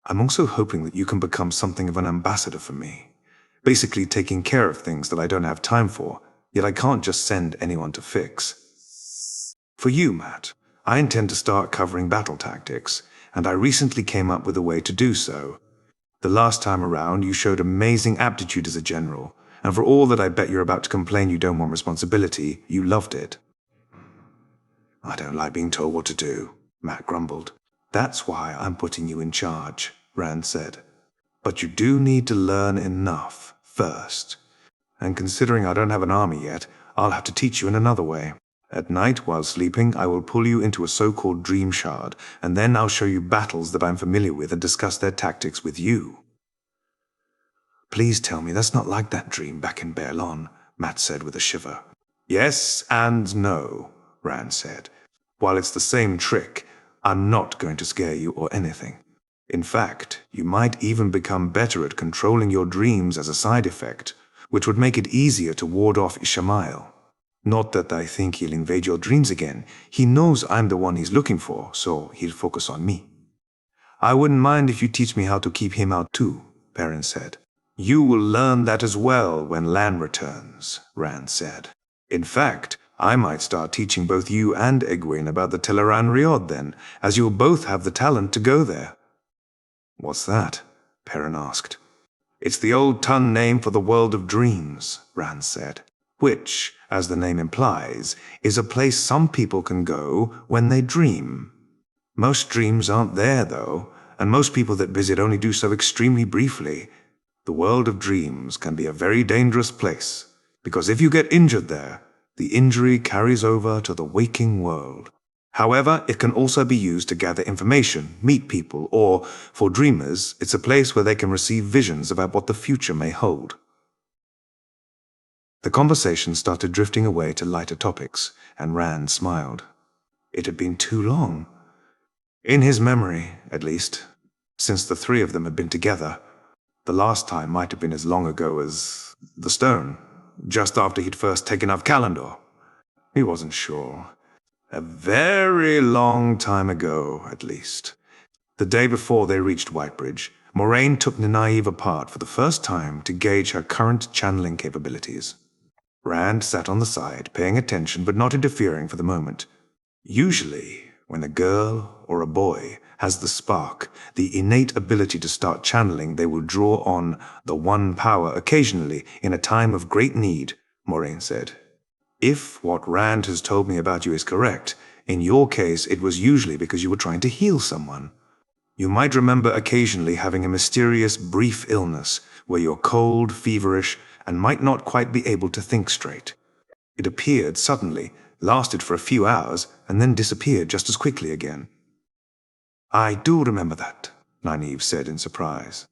I'm also hoping that you can become something of an ambassador for me, basically taking care of things that I don't have time for, yet I can't just send anyone to fix. For you, Matt, I intend to start covering battle tactics, and I recently came up with a way to do so. The last time around, you showed amazing aptitude as a general, and for all that I bet you're about to complain you don't want responsibility, you loved it. I don't like being told what to do, Matt grumbled. That's why I'm putting you in charge, Rand said. But you do need to learn enough first. And considering I don't have an army yet, I'll have to teach you in another way. At night, while sleeping, I will pull you into a so-called dream shard, and then I'll show you battles that I'm familiar with and discuss their tactics with you. Please tell me that's not like that dream back in Berlon, Matt said with a shiver. Yes and no, Rand said. While it's the same trick, I'm not going to scare you or anything. In fact, you might even become better at controlling your dreams as a side effect, which would make it easier to ward off Ishamael. Not that I think he'll invade your dreams again. He knows I'm the one he's looking for, so he'll focus on me. I wouldn't mind if you teach me how to keep him out too, Perrin said. You will learn that as well when Lan returns, Rand said. In fact, I might start teaching both you and Egwene about the Teleran Riod then, as you'll both have the talent to go there. What's that? Perrin asked. It's the old Tun name for the world of dreams, Rand said, which, as the name implies, is a place some people can go when they dream. Most dreams aren't there, though, and most people that visit only do so extremely briefly. The world of dreams can be a very dangerous place, because if you get injured there, the injury carries over to the waking world. However, it can also be used to gather information, meet people, or, for dreamers, it's a place where they can receive visions about what the future may hold. The conversation started drifting away to lighter topics, and Rand smiled. It had been too long. In his memory, at least, since the three of them had been together. The last time might have been as long ago as the stone, just after he'd first taken up Kalendor. He wasn't sure. A very long time ago, at least. The day before they reached Whitebridge, Moiraine took Nynaeve apart for the first time to gauge her current channeling capabilities. Rand sat on the side, paying attention but not interfering for the moment. Usually, when a girl or a boy has the spark, the innate ability to start channeling, they will draw on the one power occasionally in a time of great need, Moiraine said. If what Rand has told me about you is correct, in your case it was usually because you were trying to heal someone. You might remember occasionally having a mysterious, brief illness where you're cold, feverish, and might not quite be able to think straight. It appeared suddenly, lasted for a few hours, and then disappeared just as quickly again. I do remember that, Nynaeve said in surprise.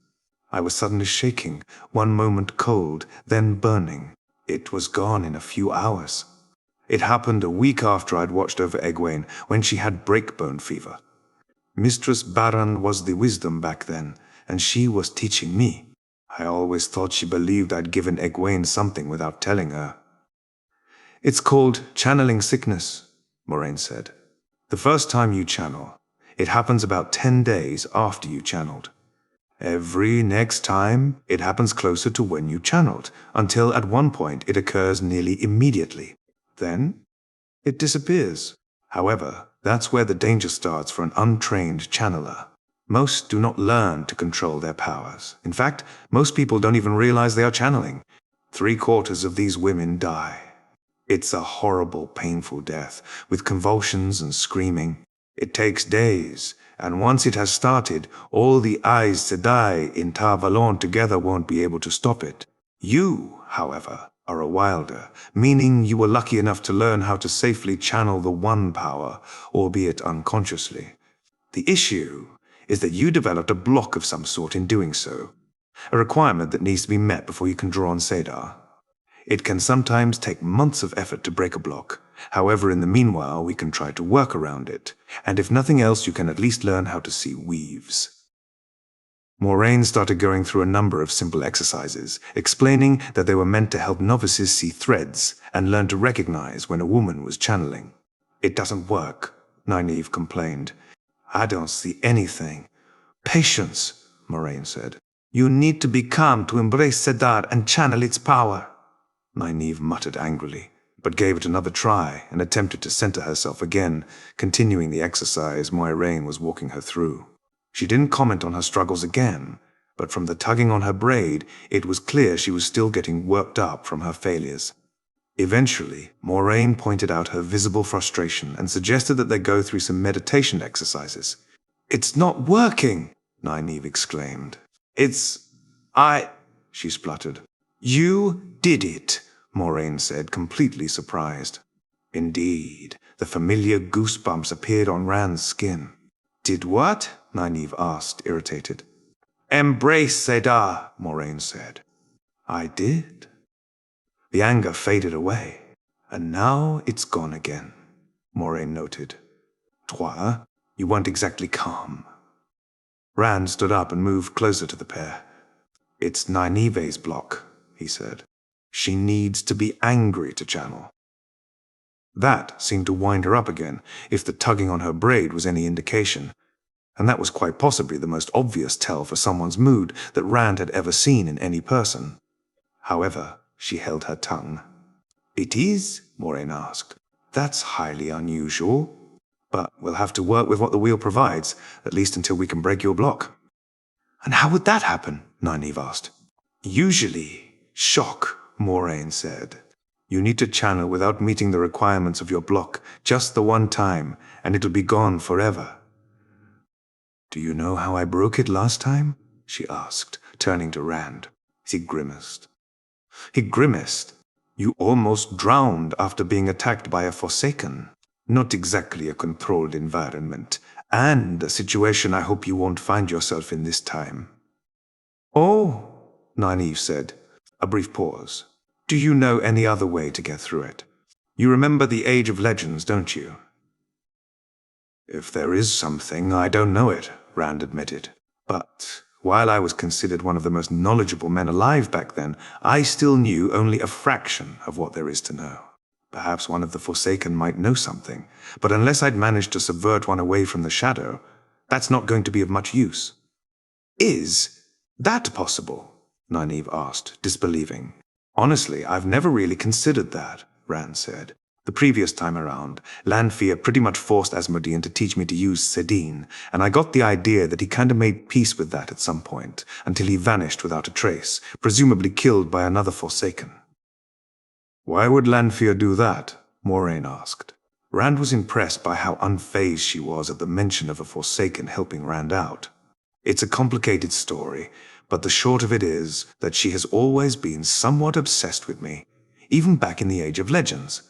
I was suddenly shaking, one moment cold, then burning. It was gone in a few hours. It happened a week after I'd watched over Egwene, when she had breakbone fever. Mistress Baran was the wisdom back then, and she was teaching me. I always thought she believed I'd given Egwene something without telling her. It's called channeling sickness, Moiraine said. The first time you channel, it happens about 10 days after you channeled. Every next time, it happens closer to when you channeled, until at one point it occurs nearly immediately. Then, it disappears. However, that's where the danger starts for an untrained channeler. Most do not learn to control their powers. In fact, most people don't even realize they are channeling. 3/4 of these women die. It's a horrible, painful death, with convulsions and screaming. It takes days, and once it has started, all the Aes Sedai in Tar Valon together won't be able to stop it. You, however, are a wilder, meaning you were lucky enough to learn how to safely channel the One power, albeit unconsciously. The issue is that you developed a block of some sort in doing so, a requirement that needs to be met before you can draw on Sedar. It can sometimes take months of effort to break a block. However, in the meanwhile, we can try to work around it, and if nothing else, you can at least learn how to see weaves. Moiraine started going through a number of simple exercises, explaining that they were meant to help novices see threads and learn to recognize when a woman was channeling. "It doesn't work," Nynaeve complained. "I don't see anything." "Patience," Moiraine said. "You need to be calm to embrace Sedar and channel its power." Nynaeve muttered angrily, but gave it another try and attempted to center herself again, continuing the exercise Moiraine was walking her through. She didn't comment on her struggles again, but from the tugging on her braid, it was clear she was still getting worked up from her failures. Eventually, Moiraine pointed out her visible frustration and suggested that they go through some meditation exercises. "It's not working!" Nynaeve exclaimed. She spluttered. "You did it," Moiraine said, completely surprised. Indeed, the familiar goosebumps appeared on Rand's skin. "Did what?" Nynaeve asked, irritated. "Embrace Sedar," Moiraine said. "I did." The anger faded away, and now it's gone again, Moiraine noted. "Toi, you weren't exactly calm." Rand stood up and moved closer to the pair. "It's Nynaeve's block," he said. "She needs to be angry to channel." That seemed to wind her up again, if the tugging on her braid was any indication, and that was quite possibly the most obvious tell for someone's mood that Rand had ever seen in any person. However, she held her tongue. "It is?" Moiraine asked. "That's highly unusual. But we'll have to work with what the wheel provides, at least until we can break your block." "And how would that happen?" Nynaeve asked. "Usually, shock," Moiraine said. "You need to channel without meeting the requirements of your block just the one time, and it'll be gone forever." "Do you know how I broke it last time?" she asked, turning to Rand. He grimaced. "You almost drowned after being attacked by a Forsaken. Not exactly a controlled environment, and a situation I hope you won't find yourself in this time." "Oh," Nynaeve said. A brief pause. "Do you know any other way to get through it? You remember the Age of Legends, don't you?" "If there is something, I don't know it," Rand admitted. "But while I was considered one of the most knowledgeable men alive back then, I still knew only a fraction of what there is to know. Perhaps one of the Forsaken might know something, but unless I'd managed to subvert one away from the shadow, that's not going to be of much use." "Is that possible?" Nynaeve asked, disbelieving. "Honestly, I've never really considered that," Rand said. "The previous time around, Lanfear pretty much forced Asmodean to teach me to use Sedin, and I got the idea that he kind of made peace with that at some point, until he vanished without a trace, presumably killed by another Forsaken." "Why would Lanfear do that?" Moiraine asked. Rand was impressed by how unfazed she was at the mention of a Forsaken helping Rand out. "It's a complicated story, but the short of it is that she has always been somewhat obsessed with me, even back in the Age of Legends.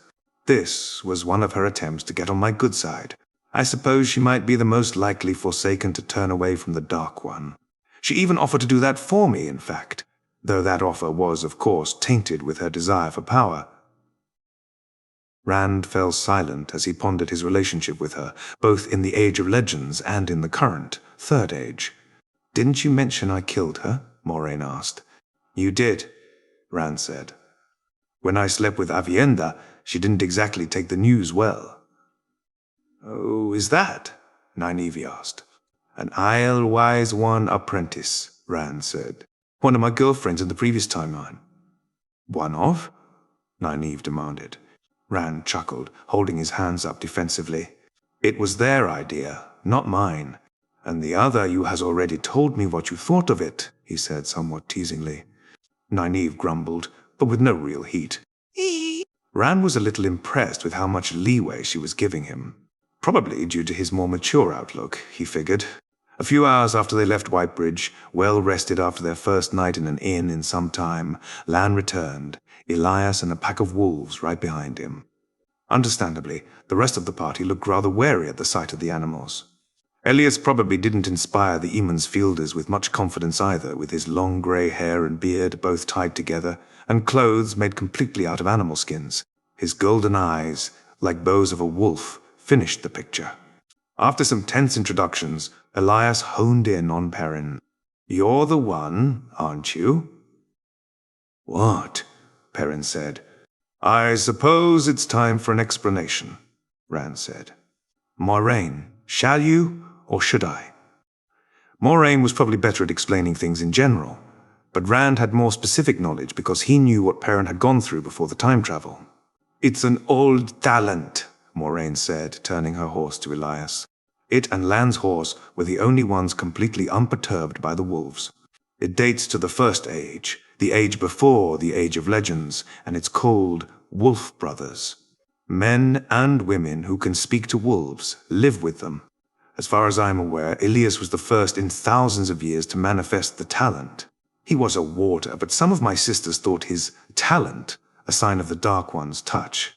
This was one of her attempts to get on my good side. I suppose she might be the most likely Forsaken to turn away from the Dark One. She even offered to do that for me, in fact, though that offer was, of course, tainted with her desire for power." Rand fell silent as he pondered his relationship with her, both in the Age of Legends and in the current, Third Age. "Didn't you mention I killed her?" Moiraine asked. "You did," Rand said. "When I slept with Avienda, she didn't exactly take the news well." "Oh, is that?" Nynaeve asked. "An Aiel Wise One apprentice," Rand said. "One of my girlfriends in the previous timeline." "One of?" Nynaeve demanded. Rand chuckled, holding his hands up defensively. "It was their idea, not mine. And the other you has already told me what you thought of it," he said somewhat teasingly. Nynaeve grumbled, but with no real heat. Rand was a little impressed with how much leeway she was giving him. Probably due to his more mature outlook, he figured. A few hours after they left Whitebridge, well rested after their first night in an inn in some time, Lan returned, Elias and a pack of wolves right behind him. Understandably, the rest of the party looked rather wary at the sight of the animals. Elias probably didn't inspire the Eamon's fielders with much confidence either, with his long grey hair and beard both tied together, and clothes made completely out of animal skins. His golden eyes, like those of a wolf, finished the picture. After some tense introductions, Elias honed in on Perrin. "You're the one, aren't you?" "What?" Perrin said. "I suppose it's time for an explanation," Rand said. "Moiraine, shall you, or should I?" Moiraine was probably better at explaining things in general, but Rand had more specific knowledge because he knew what Perrin had gone through before the time travel. "It's an old talent," Moiraine said, turning her horse to Elias. It and Lan's horse were the only ones completely unperturbed by the wolves. It dates to the First Age, the age before the Age of Legends, and it's called Wolf Brothers. Men and women who can speak to wolves live with them. As far as I'm aware, Elias was the first in thousands of years to manifest the talent. He was a warder, but some of my sisters thought his talent a sign of the Dark One's touch.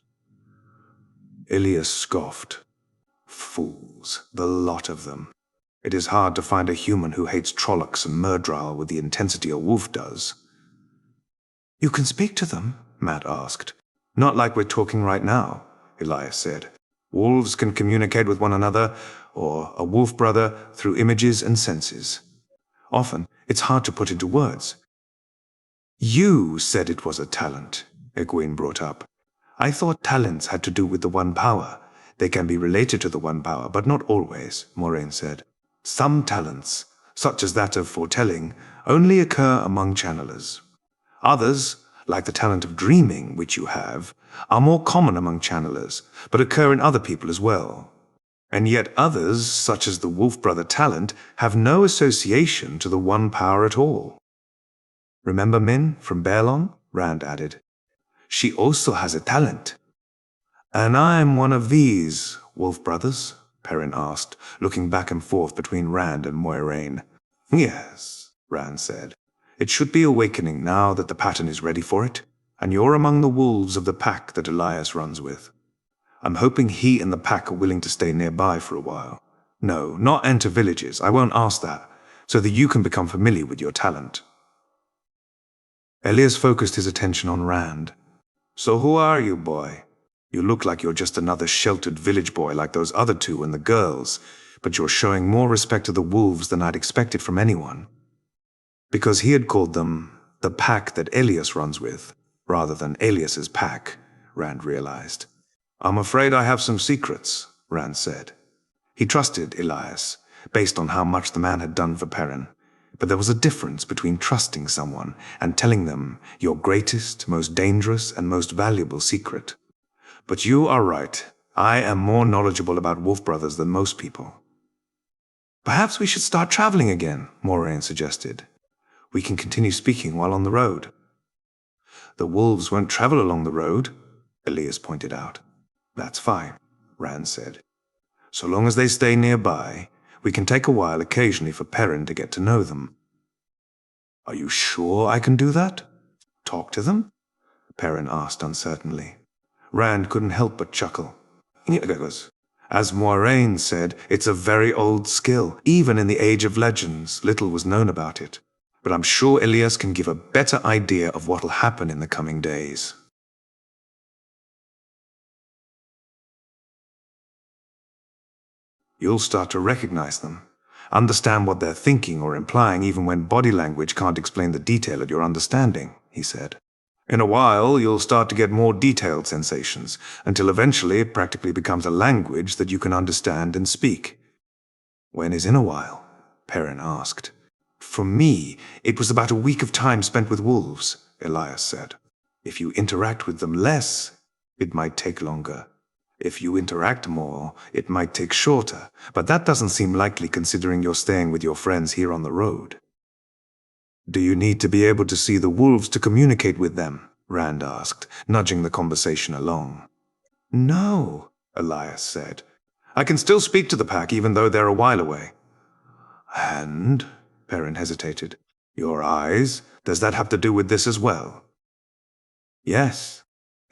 Elias scoffed. Fools, the lot of them. It is hard to find a human who hates Trollocs and Myrddraal with the intensity a wolf does. "You can speak to them?" Matt asked. "Not like we're talking right now," Elias said. "Wolves can communicate with one another, or a wolf brother, through images and senses. Often, it's hard to put into words." "You said it was a talent," Egwene brought up. "I thought talents had to do with the One Power. They can be related to the One Power, but not always," Moiraine said. "Some talents, such as that of foretelling, only occur among channelers. Others, like the talent of dreaming, which you have, are more common among channelers, but occur in other people as well. And yet others, such as the Wolf Brother talent, have no association to the One Power at all." "Remember Min from Baerlon?" Rand added. "She also has a talent." "And I'm one of these, Wolf Brothers?" Perrin asked, looking back and forth between Rand and Moiraine. "Yes," Rand said. "It should be awakening now that the pattern is ready for it, and you're among the wolves of the pack that Elias runs with. I'm hoping he and the pack are willing to stay nearby for a while. No, not enter villages, I won't ask that, so that you can become familiar with your talent." Elias focused his attention on Rand. "So who are you, boy? You look like you're just another sheltered village boy like those other two and the girls, but you're showing more respect to the wolves than I'd expected from anyone." Because he had called them the pack that Elias runs with, rather than Elias's pack, Rand realized. "I'm afraid I have some secrets," Rand said. He trusted Elias, based on how much the man had done for Perrin. But there was a difference between trusting someone and telling them your greatest, most dangerous, and most valuable secret. "But you are right. I am more knowledgeable about Wolf Brothers than most people." "Perhaps we should start traveling again," Moiraine suggested. "We can continue speaking while on the road." "The wolves won't travel along the road," Elias pointed out. "That's fine," Rand said. "So long as they stay nearby, we can take a while occasionally for Perrin to get to know them." "Are you sure I can do that? Talk to them?" Perrin asked uncertainly. Rand couldn't help but chuckle. "As Moiraine said, it's a very old skill. Even in the Age of Legends, little was known about it. But I'm sure Elias can give a better idea of what'll happen in the coming days." "You'll start to recognize them, understand what they're thinking or implying even when body language can't explain the detail of your understanding," he said. "In a while, you'll start to get more detailed sensations, until eventually it practically becomes a language that you can understand and speak." "When is in a while?" Perrin asked. "For me, it was about a week of time spent with wolves," Elias said. "If you interact with them less, it might take longer. If you interact more, it might take shorter, but that doesn't seem likely considering you're staying with your friends here on the road." "Do you need to be able to see the wolves to communicate with them?" Rand asked, nudging the conversation along. "No," Elias said. I can still speak to the pack even though they're a while away. And, Perrin hesitated, your eyes, does that have to do with this as well? Yes,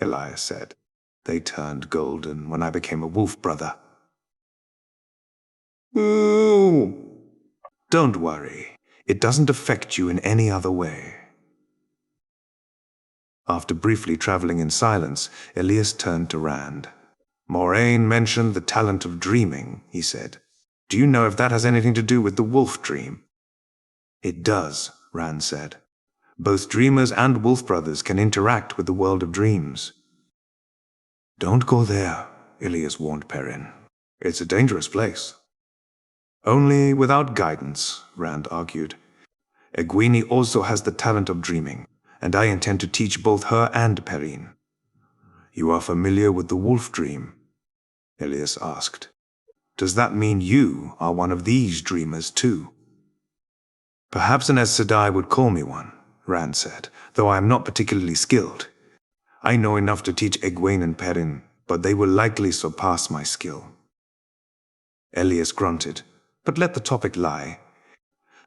Elias said. They turned golden when I became a wolf brother. Ooh. Don't worry, it doesn't affect you in any other way. After briefly traveling in silence, Elias turned to Rand. Moiraine mentioned the talent of dreaming, he said. Do you know if that has anything to do with the wolf dream? It does, Rand said. Both dreamers and wolf brothers can interact with the world of dreams. Don't go there, Elias warned Perrin. It's a dangerous place. Only without guidance, Rand argued. Egwene also has the talent of dreaming, and I intend to teach both her and Perrin. You are familiar with the wolf dream? Elias asked. Does that mean you are one of these dreamers too? Perhaps an Aes Sedai would call me one, Rand said, though I am not particularly skilled. I know enough to teach Egwene and Perrin, but they will likely surpass my skill. Elias grunted, but let the topic lie.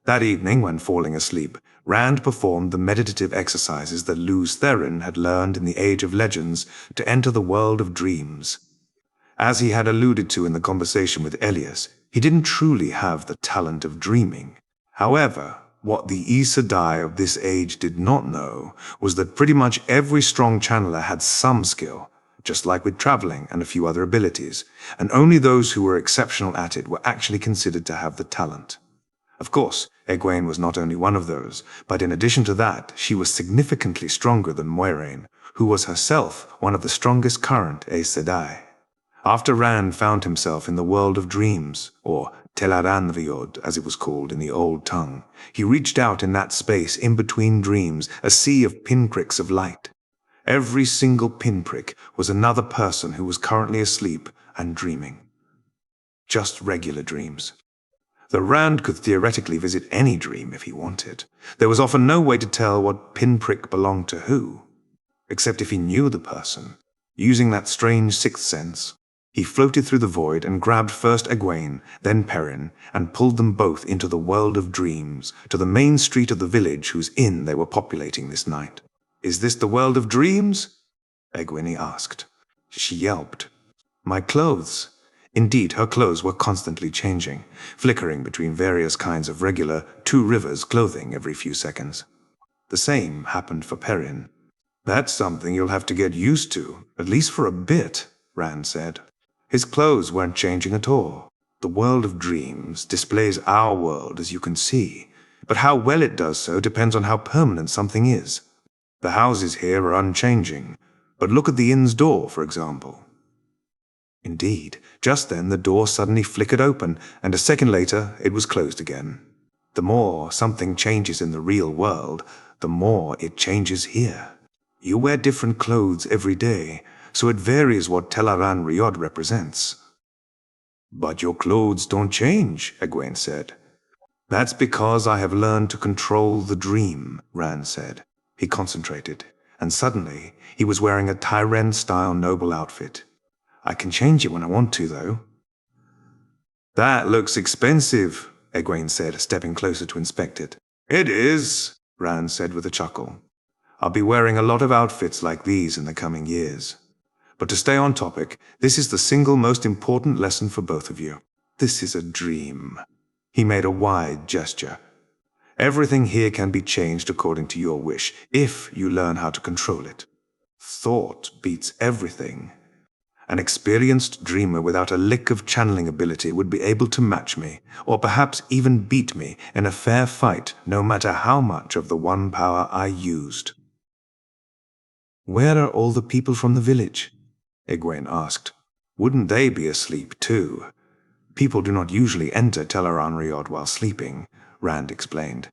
That evening, when falling asleep, Rand performed the meditative exercises that Lews Therin had learned in the Age of Legends to enter the world of dreams. As he had alluded to in the conversation with Elias, he didn't truly have the talent of dreaming. However, what the Aes Sedai of this age did not know was that pretty much every strong channeler had some skill, just like with traveling and a few other abilities, and only those who were exceptional at it were actually considered to have the talent. Of course, Egwene was not only one of those, but in addition to that, she was significantly stronger than Moiraine, who was herself one of the strongest current Aes Sedai. After Rand found himself in the world of dreams, or Tel'aran Rhod, as it was called in the old tongue, he reached out in that space in between dreams, a sea of pinpricks of light. Every single pinprick was another person who was currently asleep and dreaming. Just regular dreams. Though Rand could theoretically visit any dream if he wanted, there was often no way to tell what pinprick belonged to who, except if he knew the person. Using that strange sixth sense, he floated through the void and grabbed first Egwene, then Perrin, and pulled them both into the world of dreams, to the main street of the village whose inn they were populating this night. Is this the world of dreams? Egwene asked. She yelped. My clothes. Indeed, her clothes were constantly changing, flickering between various kinds of regular Two Rivers clothing every few seconds. The same happened for Perrin. That's something you'll have to get used to, at least for a bit, Rand said. His clothes weren't changing at all. The world of dreams displays our world as you can see, but how well it does so depends on how permanent something is. The houses here are unchanging, but look at the inn's door, for example. Indeed, just then the door suddenly flickered open, and a second later it was closed again. The more something changes in the real world, the more it changes here. You wear different clothes every day, so it varies what Tel'aran Rhod represents. But your clothes don't change, Egwene said. That's because I have learned to control the dream, Rand said. He concentrated, and suddenly he was wearing a Tyren-style noble outfit. I can change it when I want to, though. That looks expensive, Egwene said, stepping closer to inspect it. It is, Rand said with a chuckle. I'll be wearing a lot of outfits like these in the coming years. But to stay on topic, this is the single most important lesson for both of you. This is a dream. He made a wide gesture. Everything here can be changed according to your wish, if you learn how to control it. Thought beats everything. An experienced dreamer without a lick of channeling ability would be able to match me, or perhaps even beat me in a fair fight, no matter how much of the one power I used. Where are all the people from the village? Egwene asked. Wouldn't they be asleep too? People do not usually enter Tel'aran Rhod while sleeping, Rand explained.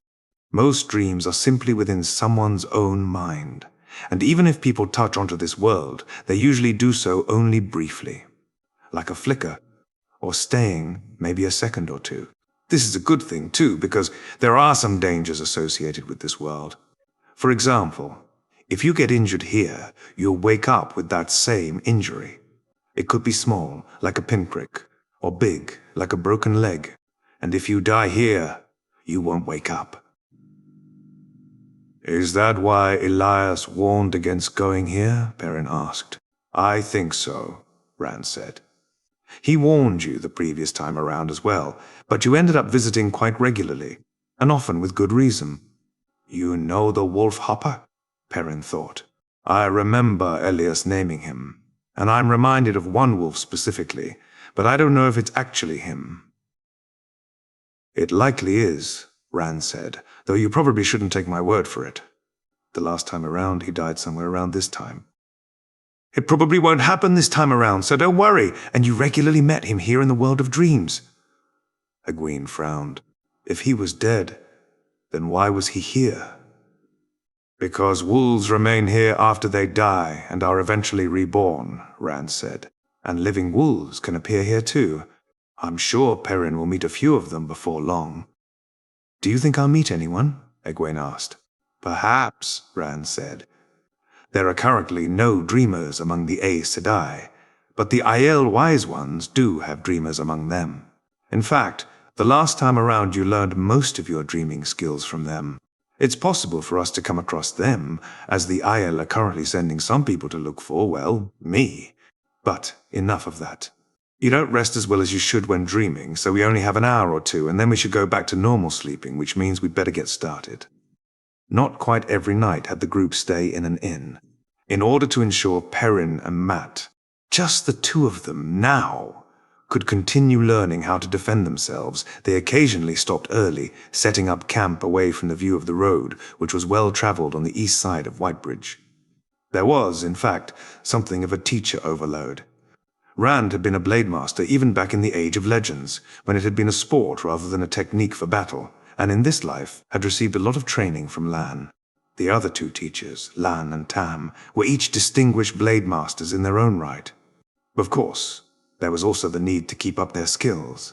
Most dreams are simply within someone's own mind. And even if people touch onto this world, they usually do so only briefly, like a flicker, or staying maybe a second or two. This is a good thing too, because there are some dangers associated with this world. For example, if you get injured here, you'll wake up with that same injury. It could be small, like a pinprick, or big, like a broken leg. And if you die here, you won't wake up." "Is that why Elias warned against going here?" Perrin asked. "I think so," Rand said. "He warned you the previous time around as well, but you ended up visiting quite regularly, and often with good reason." "You know the wolf hopper?" Perrin thought. "I remember Elias naming him, and I'm reminded of one wolf specifically, but I don't know if it's actually him." "It likely is," Rand said, "though you probably shouldn't take my word for it. The last time around, he died somewhere around this time." "It probably won't happen this time around, so don't worry, and you regularly met him here in the world of dreams." Egwene frowned. "If he was dead, then why was he here?" "Because wolves remain here after they die and are eventually reborn," Rand said. "And living wolves can appear here too. I'm sure Perrin will meet a few of them before long." "Do you think I'll meet anyone?" Egwene asked. "Perhaps," Rand said. "There are currently no dreamers among the Aes Sedai, but the Aiel Wise Ones do have dreamers among them. In fact, the last time around you learned most of your dreaming skills from them. It's possible for us to come across them, as the Aiel are currently sending some people to look for, well, me. But enough of that. You don't rest as well as you should when dreaming, so we only have an hour or two, and then we should go back to normal sleeping, which means we'd better get started." Not quite every night had the group stay in an inn. In order to ensure Perrin and Matt, just the two of them now, could continue learning how to defend themselves, they occasionally stopped early, setting up camp away from the view of the road, which was well traveled on the east side of Whitebridge. There was, in fact, something of a teacher overload. Rand had been a blade master even back in the Age of Legends, when it had been a sport rather than a technique for battle, and in this life had received a lot of training from Lan. The other two teachers, Lan and Tam, were each distinguished blade masters in their own right. Of course, there was also the need to keep up their skills.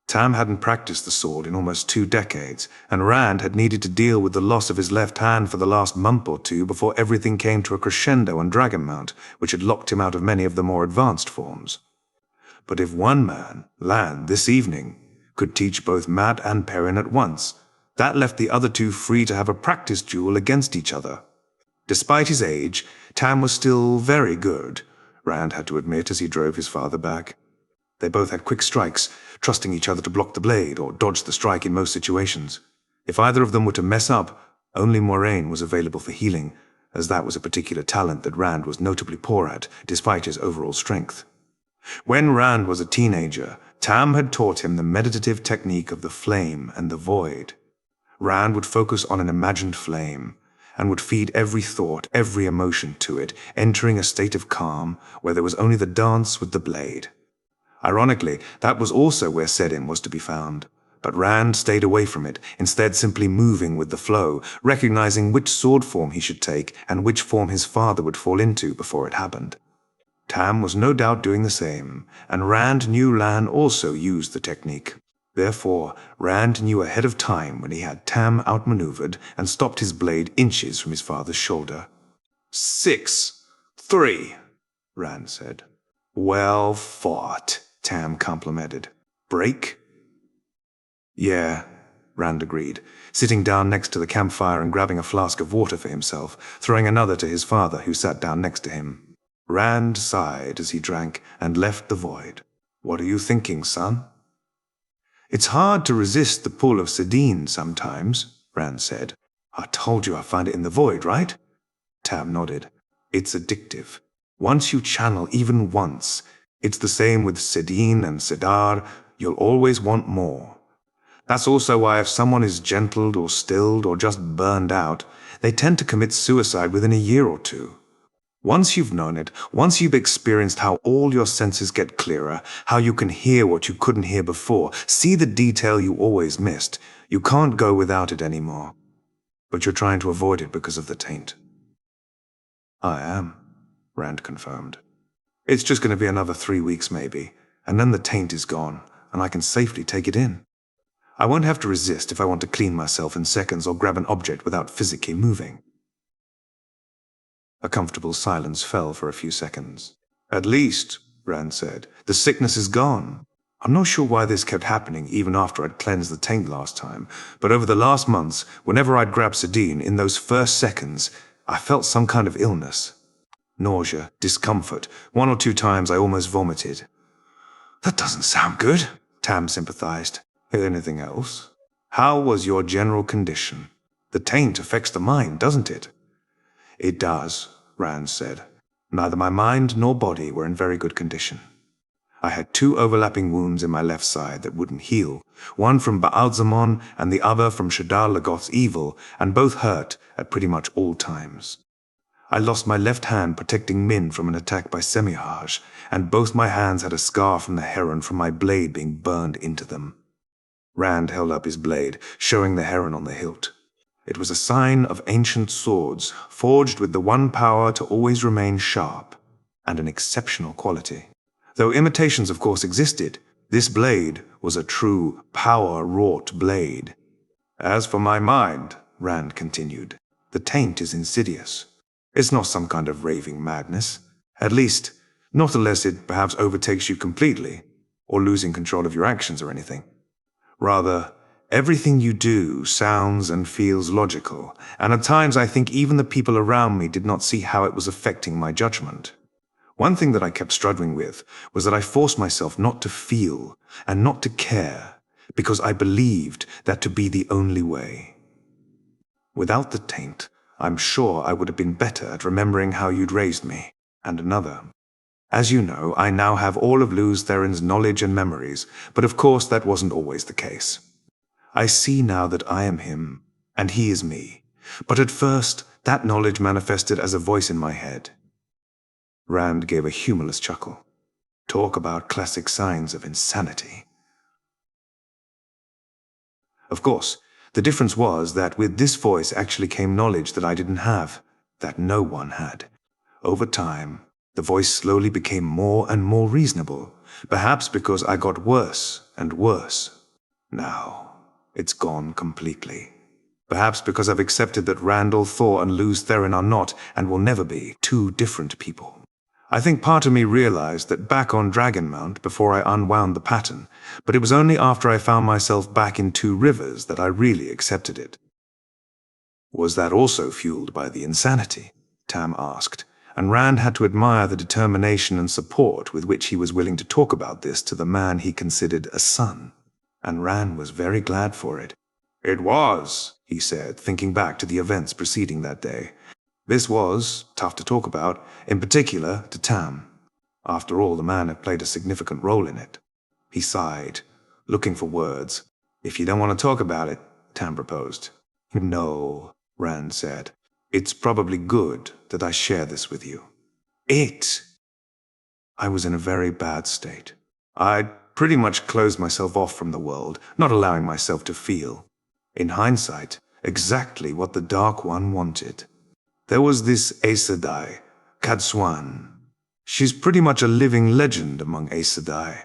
Tam hadn't practiced the sword in almost 2 decades, and Rand had needed to deal with the loss of his left hand for the last month or two before everything came to a crescendo on Dragonmount, which had locked him out of many of the more advanced forms. But if one man, Lan, this evening, could teach both Matt and Perrin at once, that left the other two free to have a practice duel against each other. Despite his age, Tam was still very good, Rand had to admit as he drove his father back. They both had quick strikes, trusting each other to block the blade or dodge the strike in most situations. If either of them were to mess up, only Moiraine was available for healing, as that was a particular talent that Rand was notably poor at, despite his overall strength. When Rand was a teenager, Tam had taught him the meditative technique of the flame and the void. Rand would focus on an imagined flame, and would feed every thought, every emotion to it, entering a state of calm where there was only the dance with the blade. Ironically, that was also where Sedin was to be found, but Rand stayed away from it, instead simply moving with the flow, recognizing which sword form he should take and which form his father would fall into before it happened. Tam was no doubt doing the same, and Rand knew Lan also used the technique. Therefore, Rand knew ahead of time when he had Tam outmaneuvered and stopped his blade inches from his father's shoulder. 6, 3, Rand said. Well fought, Tam complimented. Break? Yeah, Rand agreed, sitting down next to the campfire and grabbing a flask of water for himself, throwing another to his father, who sat down next to him. Rand sighed as he drank and left the void. What are you thinking, son? It's hard to resist the pull of Sedin sometimes, Rand said. I told you I find it in the void, right? Tam nodded. It's addictive. Once you channel even once, it's the same with Sedin and Sedar, you'll always want more. That's also why if someone is gentled or stilled or just burned out, they tend to commit suicide within a year or two. Once you've known it, once you've experienced how all your senses get clearer, how you can hear what you couldn't hear before, see the detail you always missed, you can't go without it anymore. But you're trying to avoid it because of the taint. I am, Rand confirmed. It's just going to be another 3 weeks maybe, and then the taint is gone, and I can safely take it in. I won't have to resist if I want to clean myself in seconds or grab an object without physically moving. A comfortable silence fell for a few seconds. At least, Rand said, the sickness is gone. I'm not sure why this kept happening even after I'd cleansed the taint last time, but over the last months, whenever I'd grab Sadine, in those first seconds, I felt some kind of illness. Nausea, discomfort. 1 or 2 times I almost vomited. That doesn't sound good, Tam sympathized. Anything else? How was your general condition? The taint affects the mind, doesn't it? It does, Rand said. Neither my mind nor body were in very good condition. I had 2 overlapping wounds in my left side that wouldn't heal, one from Baalzamon and the other from Shadar Lagoth's evil, and both hurt at pretty much all times. I lost my left hand protecting Min from an attack by Semihaj, and both my hands had a scar from the heron from my blade being burned into them. Rand held up his blade, showing the heron on the hilt. It was a sign of ancient swords, forged with the one power to always remain sharp, and an exceptional quality. Though imitations of course existed, this blade was a true, power-wrought blade. As for my mind, Rand continued, the taint is insidious. It's not some kind of raving madness. At least, not unless it perhaps overtakes you completely, or losing control of your actions or anything. Rather, everything you do sounds and feels logical, and at times I think even the people around me did not see how it was affecting my judgment. One thing that I kept struggling with was that I forced myself not to feel and not to care, because I believed that to be the only way. Without the taint, I'm sure I would have been better at remembering how you'd raised me, and another. As you know, I now have all of Luz Theron's knowledge and memories, but of course that wasn't always the case. I see now that I am him, and he is me, but at first that knowledge manifested as a voice in my head. Rand gave a humorless chuckle. Talk about classic signs of insanity. Of course, the difference was that with this voice actually came knowledge that I didn't have, that no one had. Over time, the voice slowly became more and more reasonable, perhaps because I got worse and worse. Now, it's gone completely. Perhaps because I've accepted that Randall, Thor, and Luz Theron are not, and will never be, 2 different people. I think part of me realized that back on Dragonmount before I unwound the pattern, but it was only after I found myself back in 2 rivers that I really accepted it. Was that also fueled by the insanity? Tam asked, and Rand had to admire the determination and support with which he was willing to talk about this to the man he considered a son, and Rand was very glad for it. It was, he said, thinking back to the events preceding that day. This was tough to talk about, in particular to Tam. After all, the man had played a significant role in it. He sighed, looking for words. If you don't want to talk about it, Tam proposed. No, Rand said. It's probably good that I share this with you. I was in a very bad state. I'd pretty much closed myself off from the world, not allowing myself to feel. In hindsight, exactly what the Dark One wanted. There was this Aes Sedai, Cadsuan. She's pretty much a living legend among Aes Sedai.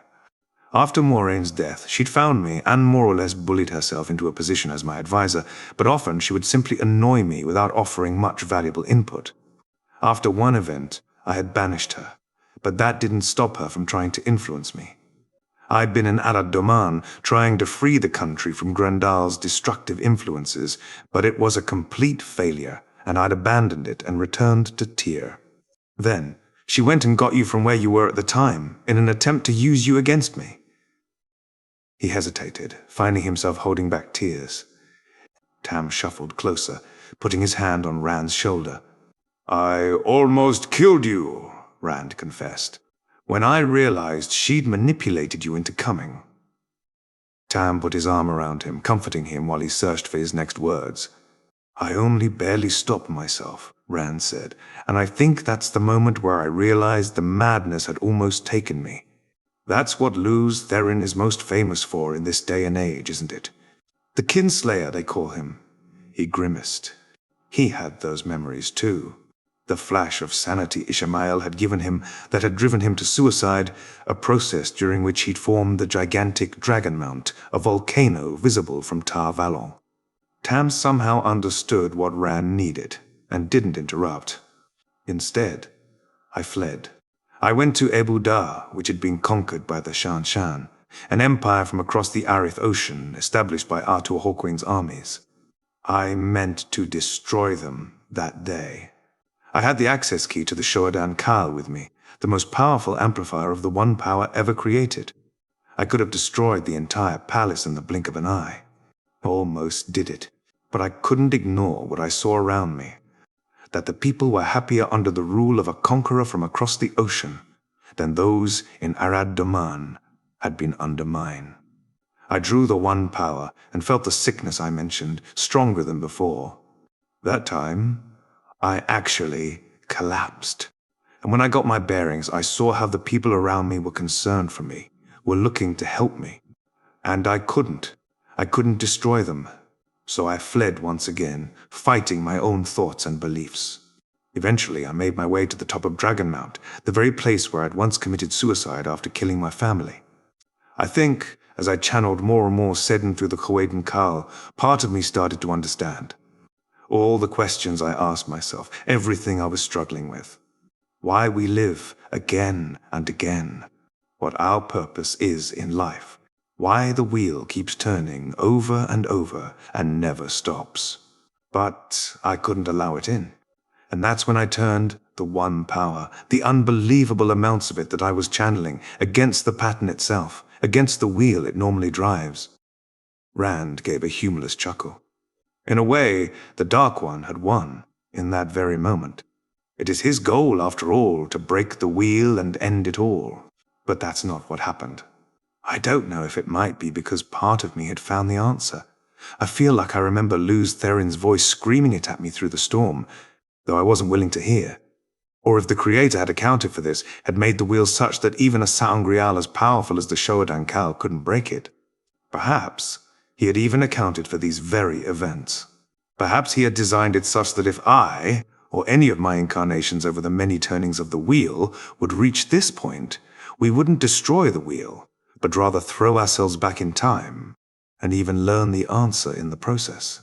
After Moraine's death, she'd found me and more or less bullied herself into a position as my advisor, but often she would simply annoy me without offering much valuable input. After one event, I had banished her, but that didn't stop her from trying to influence me. I'd been in Arad Doman trying to free the country from Grandal's destructive influences, but it was a complete failure, and I'd abandoned it and returned to Tyr. Then, she went and got you from where you were at the time, in an attempt to use you against me. He hesitated, finding himself holding back tears. Tam shuffled closer, putting his hand on Rand's shoulder. I almost killed you, Rand confessed, when I realized she'd manipulated you into coming. Tam put his arm around him, comforting him while he searched for his next words. I only barely stopped myself, Rand said, and I think that's the moment where I realized the madness had almost taken me. That's what Luz Theron is most famous for in this day and age, isn't it? The Kinslayer, they call him. He grimaced. He had those memories too. The flash of sanity Ishamael had given him that had driven him to suicide, a process during which he'd formed the gigantic Dragon Mount, a volcano visible from Tar Valon. Tam somehow understood what Rand needed, and didn't interrupt. Instead, I fled. I went to Ebu Dar, which had been conquered by the seanchan, an empire from across the Arith Ocean established by Artur Hawkwing's armies. I meant to destroy them that day. I had the access key to the Shoadan Kal with me, the most powerful amplifier of the one power ever created. I could have destroyed the entire palace in the blink of an eye. Almost did it, but I couldn't ignore what I saw around me. That the people were happier under the rule of a conqueror from across the ocean than those in Arad Doman had been under mine. I drew the one power and felt the sickness I mentioned stronger than before. That time, I actually collapsed. And when I got my bearings, I saw how the people around me were concerned for me, were looking to help me. And I couldn't destroy them. So I fled once again, fighting my own thoughts and beliefs. Eventually, I made my way to the top of Dragonmount, the very place where I'd once committed suicide after killing my family. I think, as I channeled more and more Seddon through the Shoadan Kal, part of me started to understand. All the questions I asked myself, everything I was struggling with. Why we live again and again. What our purpose is in life. Why the wheel keeps turning over and never stops. But I couldn't allow it in. And that's when I turned the one power, the unbelievable amounts of it that I was channeling, against the pattern itself, against the wheel it normally drives. Rand gave a humorless chuckle. In a way, the Dark One had won in that very moment. It is his goal, after all, to break the wheel and end it all. But that's not what happened. I don't know if it might be because part of me had found the answer. I feel like I remember Luz Therin's voice screaming it at me through the storm, though I wasn't willing to hear. Or if the Creator had accounted for this, had made the wheel such that even a sa'angreal as powerful as the Shoadan Kal couldn't break it. Perhaps he had even accounted for these very events. Perhaps he had designed it such that if I, or any of my incarnations over the many turnings of the wheel, would reach this point, we wouldn't destroy the wheel, but rather throw ourselves back in time, and even learn the answer in the process.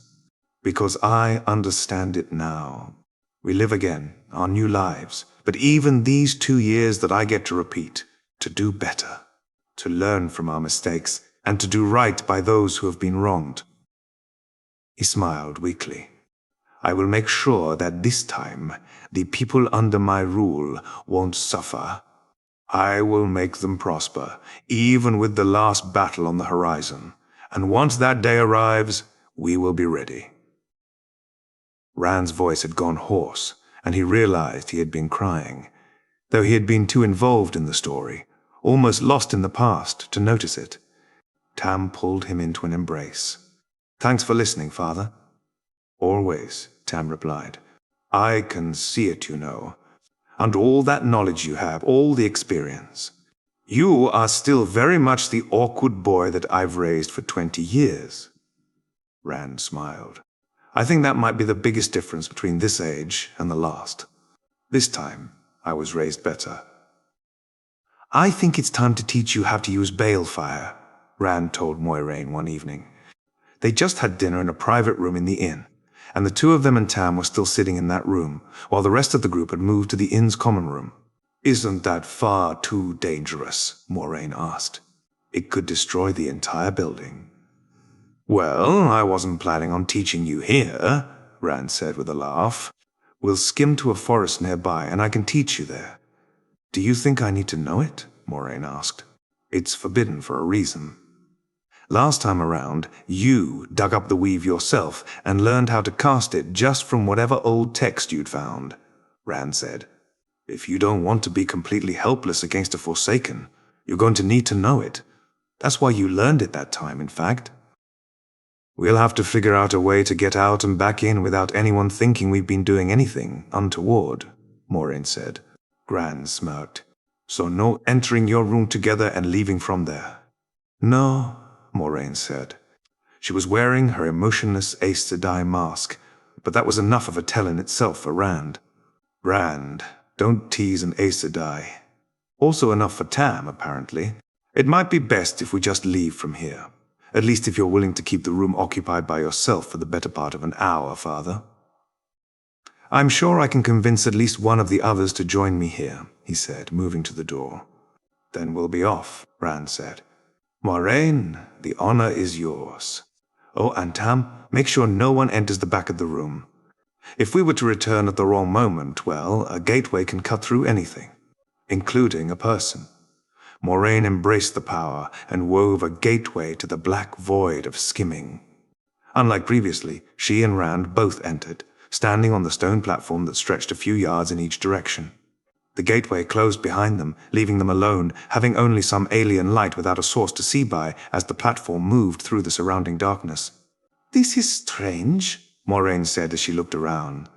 Because I understand it now. We live again, our new lives, but even these 2 years that I get to repeat, to do better, to learn from our mistakes, and to do right by those who have been wronged. He smiled weakly. I will make sure that this time, the people under my rule won't suffer. I will make them prosper, even with the last battle on the horizon. And once that day arrives, we will be ready. Rand's voice had gone hoarse, and he realized he had been crying, though he had been too involved in the story, almost lost in the past, to notice it. Tam pulled him into an embrace. Thanks for listening, Father. Always, Tam replied. I can see it, you know. And all that knowledge you have, all the experience. You are still very much the awkward boy that I've raised for 20 years. Rand smiled. I think that might be the biggest difference between this age and the last. This time, I was raised better. I think it's time to teach you how to use balefire, Rand told Moiraine one evening. They just had dinner in a private room in the inn, and the two of them and Tam were still sitting in that room, while the rest of the group had moved to the inn's common room. Isn't that far too dangerous? Moiraine asked. It could destroy the entire building. Well, I wasn't planning on teaching you here, Rand said with a laugh. We'll skim to a forest nearby, and I can teach you there. Do you think I need to know it? Moiraine asked. It's forbidden for a reason. Last time around, you dug up the weave yourself and learned how to cast it just from whatever old text you'd found, Rand said. If you don't want to be completely helpless against a Forsaken, you're going to need to know it. That's why you learned it that time, in fact. We'll have to figure out a way to get out and back in without anyone thinking we've been doing anything untoward, Moiraine said. Rand smirked. So no entering your room together and leaving from there. No, Moiraine said. She was wearing her emotionless Aes Sedai mask, but that was enough of a tell in itself for Rand. Rand, don't tease an Aes Sedai. Also enough for Tam, apparently. It might be best if we just leave from here. At least if you're willing to keep the room occupied by yourself for the better part of an hour, Father. I'm sure I can convince at least one of the others to join me here, he said, moving to the door. Then we'll be off, Rand said. Moiraine, the honor is yours. Oh, and Tam, make sure no one enters the back of the room. If we were to return at the wrong moment, well, a gateway can cut through anything, including a person. Moiraine embraced the power and wove a gateway to the black void of skimming. Unlike previously, she and Rand both entered, standing on the stone platform that stretched a few yards in each direction. The gateway closed behind them, leaving them alone, having only some alien light without a source to see by as the platform moved through the surrounding darkness. This is strange, Moiraine said as she looked around.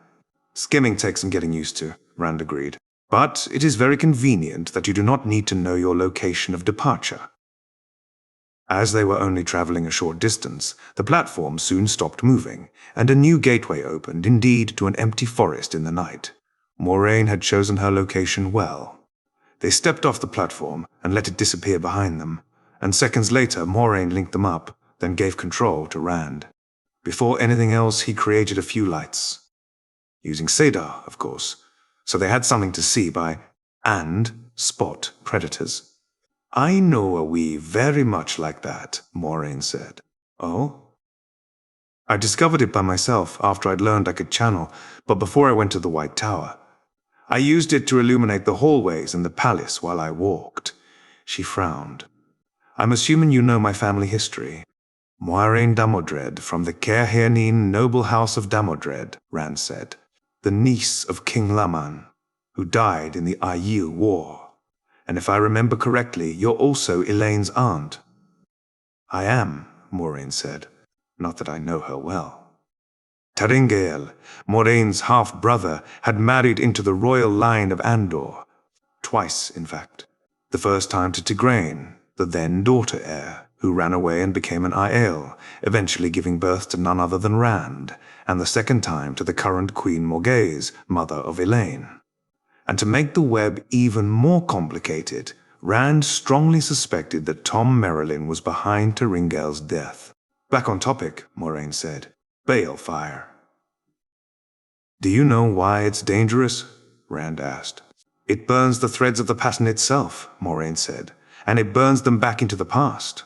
Skimming takes some getting used to, Rand agreed. But it is very convenient that you do not need to know your location of departure. As they were only traveling a short distance, the platform soon stopped moving, and a new gateway opened, indeed, to an empty forest in the night. Moiraine had chosen her location well. They stepped off the platform and let it disappear behind them, and seconds later Moiraine linked them up, then gave control to Rand. Before anything else, he created a few lights. Using Sadar, of course, so they had something to see by and spot predators. I know a weave very much like that, Moiraine said. Oh? I discovered it by myself after I'd learned I could channel, but before I went to the White Tower. I used it to illuminate the hallways in the palace while I walked. She frowned. I'm assuming you know my family history. Moiraine Damodred, from the Cairhirneen noble house of Damodred, Rand said. The niece of King Laman, who died in the Aiel War. And if I remember correctly, you're also Elaine's aunt. I am, Moiraine said. Not that I know her well. Taringael, Moraine's half-brother, had married into the royal line of Andor. Twice, in fact. The first time to Tigraine, the then daughter heir, who ran away and became an Aiel, eventually giving birth to none other than Rand, and the second time to the current Queen Morgase, mother of Elaine. And to make the web even more complicated, Rand strongly suspected that Tom Merrilin was behind Taringael's death. Back on topic, Moiraine said. Balefire. Do you know why it's dangerous? Rand asked. It burns the threads of the pattern itself, Moiraine said, and it burns them back into the past.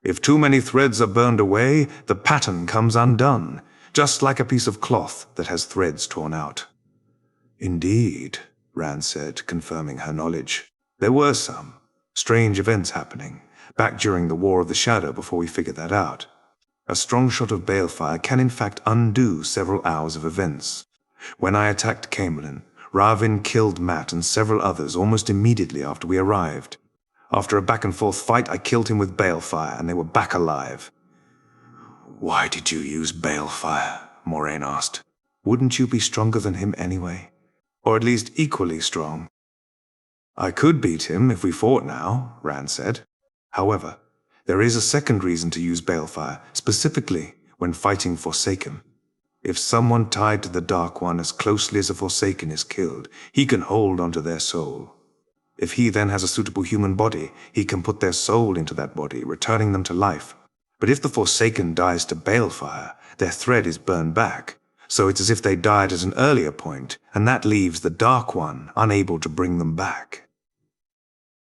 If too many threads are burned away, the pattern comes undone, just like a piece of cloth that has threads torn out. Indeed, Rand said, confirming her knowledge. There were some strange events happening, back during the War of the Shadow before we figured that out. A strong shot of balefire can in fact undo several hours of events. When I attacked Camelin, Ravin killed Matt and several others almost immediately after we arrived. After a back-and-forth fight, I killed him with balefire, and they were back alive. Why did you use balefire? Moiraine asked. Wouldn't you be stronger than him anyway? Or at least equally strong? I could beat him if we fought now, Rand said. However, there is a second reason to use balefire, specifically when fighting Forsaken. If someone tied to the Dark One as closely as a Forsaken is killed, he can hold onto their soul. If he then has a suitable human body, he can put their soul into that body, returning them to life. But if the Forsaken dies to balefire, their thread is burned back, so it's as if they died at an earlier point, and that leaves the Dark One unable to bring them back.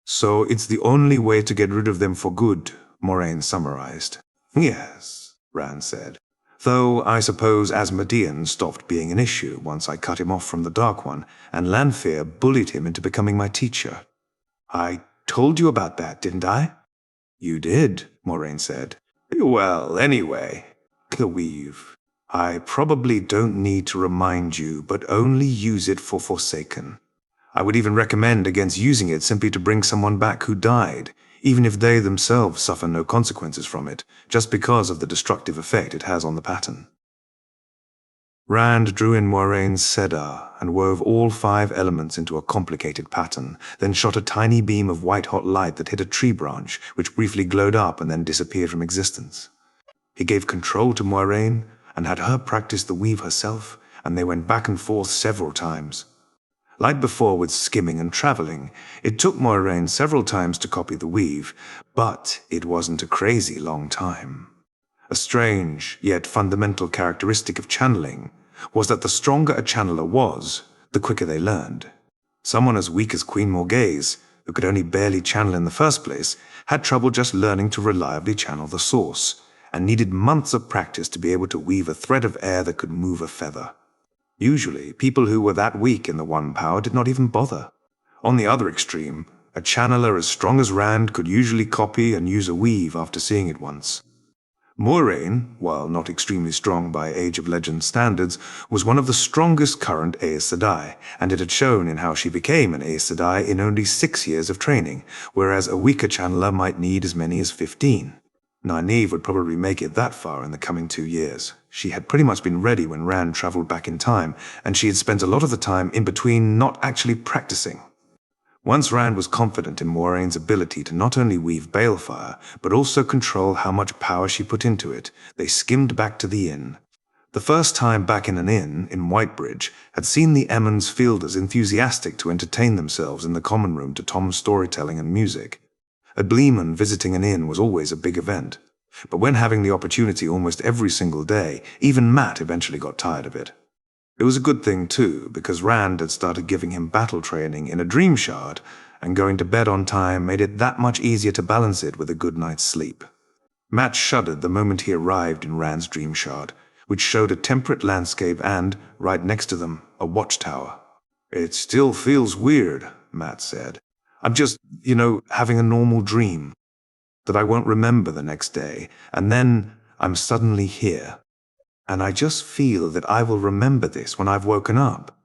So it's the only way to get rid of them for good, Moiraine summarized. Yes, Rand said. Though I suppose Asmodean stopped being an issue once I cut him off from the Dark One, and Lanfear bullied him into becoming my teacher. I told you about that, didn't I? You did, Moiraine said. Well, anyway, the weave. I probably don't need to remind you, but only use it for Forsaken. I would even recommend against using it simply to bring someone back who died, even if they themselves suffer no consequences from it, just because of the destructive effect it has on the pattern. Rand drew in Moiraine's Sedar and wove all 5 elements into a complicated pattern, then shot a tiny beam of white-hot light that hit a tree branch, which briefly glowed up and then disappeared from existence. He gave control to Moiraine and had her practice the weave herself, and they went back and forth several times. Like before with skimming and traveling, it took Moiraine several times to copy the weave, but it wasn't a crazy long time. A strange, yet fundamental characteristic of channeling was that the stronger a channeler was, the quicker they learned. Someone as weak as Queen Morgase, who could only barely channel in the first place, had trouble just learning to reliably channel the source, and needed months of practice to be able to weave a thread of air that could move a feather. Usually, people who were that weak in the one power did not even bother. On the other extreme, a channeler as strong as Rand could usually copy and use a weave after seeing it once. Moiraine, while not extremely strong by Age of Legends standards, was one of the strongest current Aes Sedai, and it had shown in how she became an Aes Sedai in only 6 years of training, whereas a weaker channeler might need as many as 15. Nynaeve would probably make it that far in the coming 2 years. She had pretty much been ready when Rand traveled back in time, and she had spent a lot of the time in between not actually practicing. Once Rand was confident in Moiraine's ability to not only weave balefire, but also control how much power she put into it, they skimmed back to the inn. The first time back in an inn, in Whitebridge, had seen the Emmons Fielders enthusiastic to entertain themselves in the common room to Tom's storytelling and music. A Gleeman visiting an inn was always a big event, but when having the opportunity almost every single day, even Matt eventually got tired of it. It was a good thing, too, because Rand had started giving him battle training in a dream shard, and going to bed on time made it that much easier to balance it with a good night's sleep. Matt shuddered the moment he arrived in Rand's dream shard, which showed a temperate landscape and, right next to them, a watchtower. "It still feels weird," Matt said. "I'm just, having a normal dream. That I won't remember the next day, and then I'm suddenly here. And I just feel that I will remember this when I've woken up."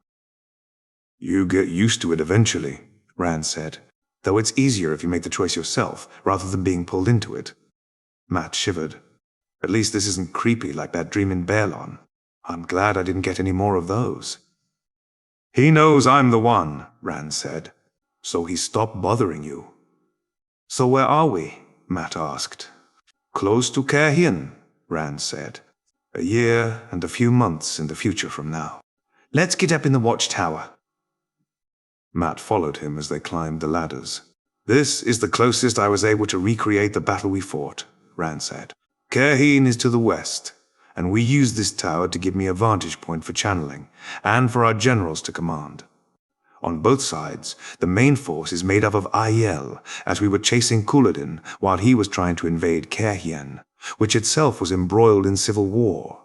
"You get used to it eventually," Rand said, "though it's easier if you make the choice yourself, rather than being pulled into it." Matt shivered. "At least this isn't creepy like that dream in Baerlon. I'm glad I didn't get any more of those." "He knows I'm the one," Rand said, "so he stopped bothering you." "So where are we?" Matt asked. "Close to Caerhien," Rand said. "A year and a few months in the future from now. Let's get up in the watchtower." Matt followed him as they climbed the ladders. "This is the closest I was able to recreate the battle we fought," Rand said. "Caerhien is to the west, and we used this tower to give me a vantage point for channeling, and for our generals to command. On both sides, the main force is made up of Aiel, as we were chasing Couladin while he was trying to invade Caerhien, which itself was embroiled in civil war.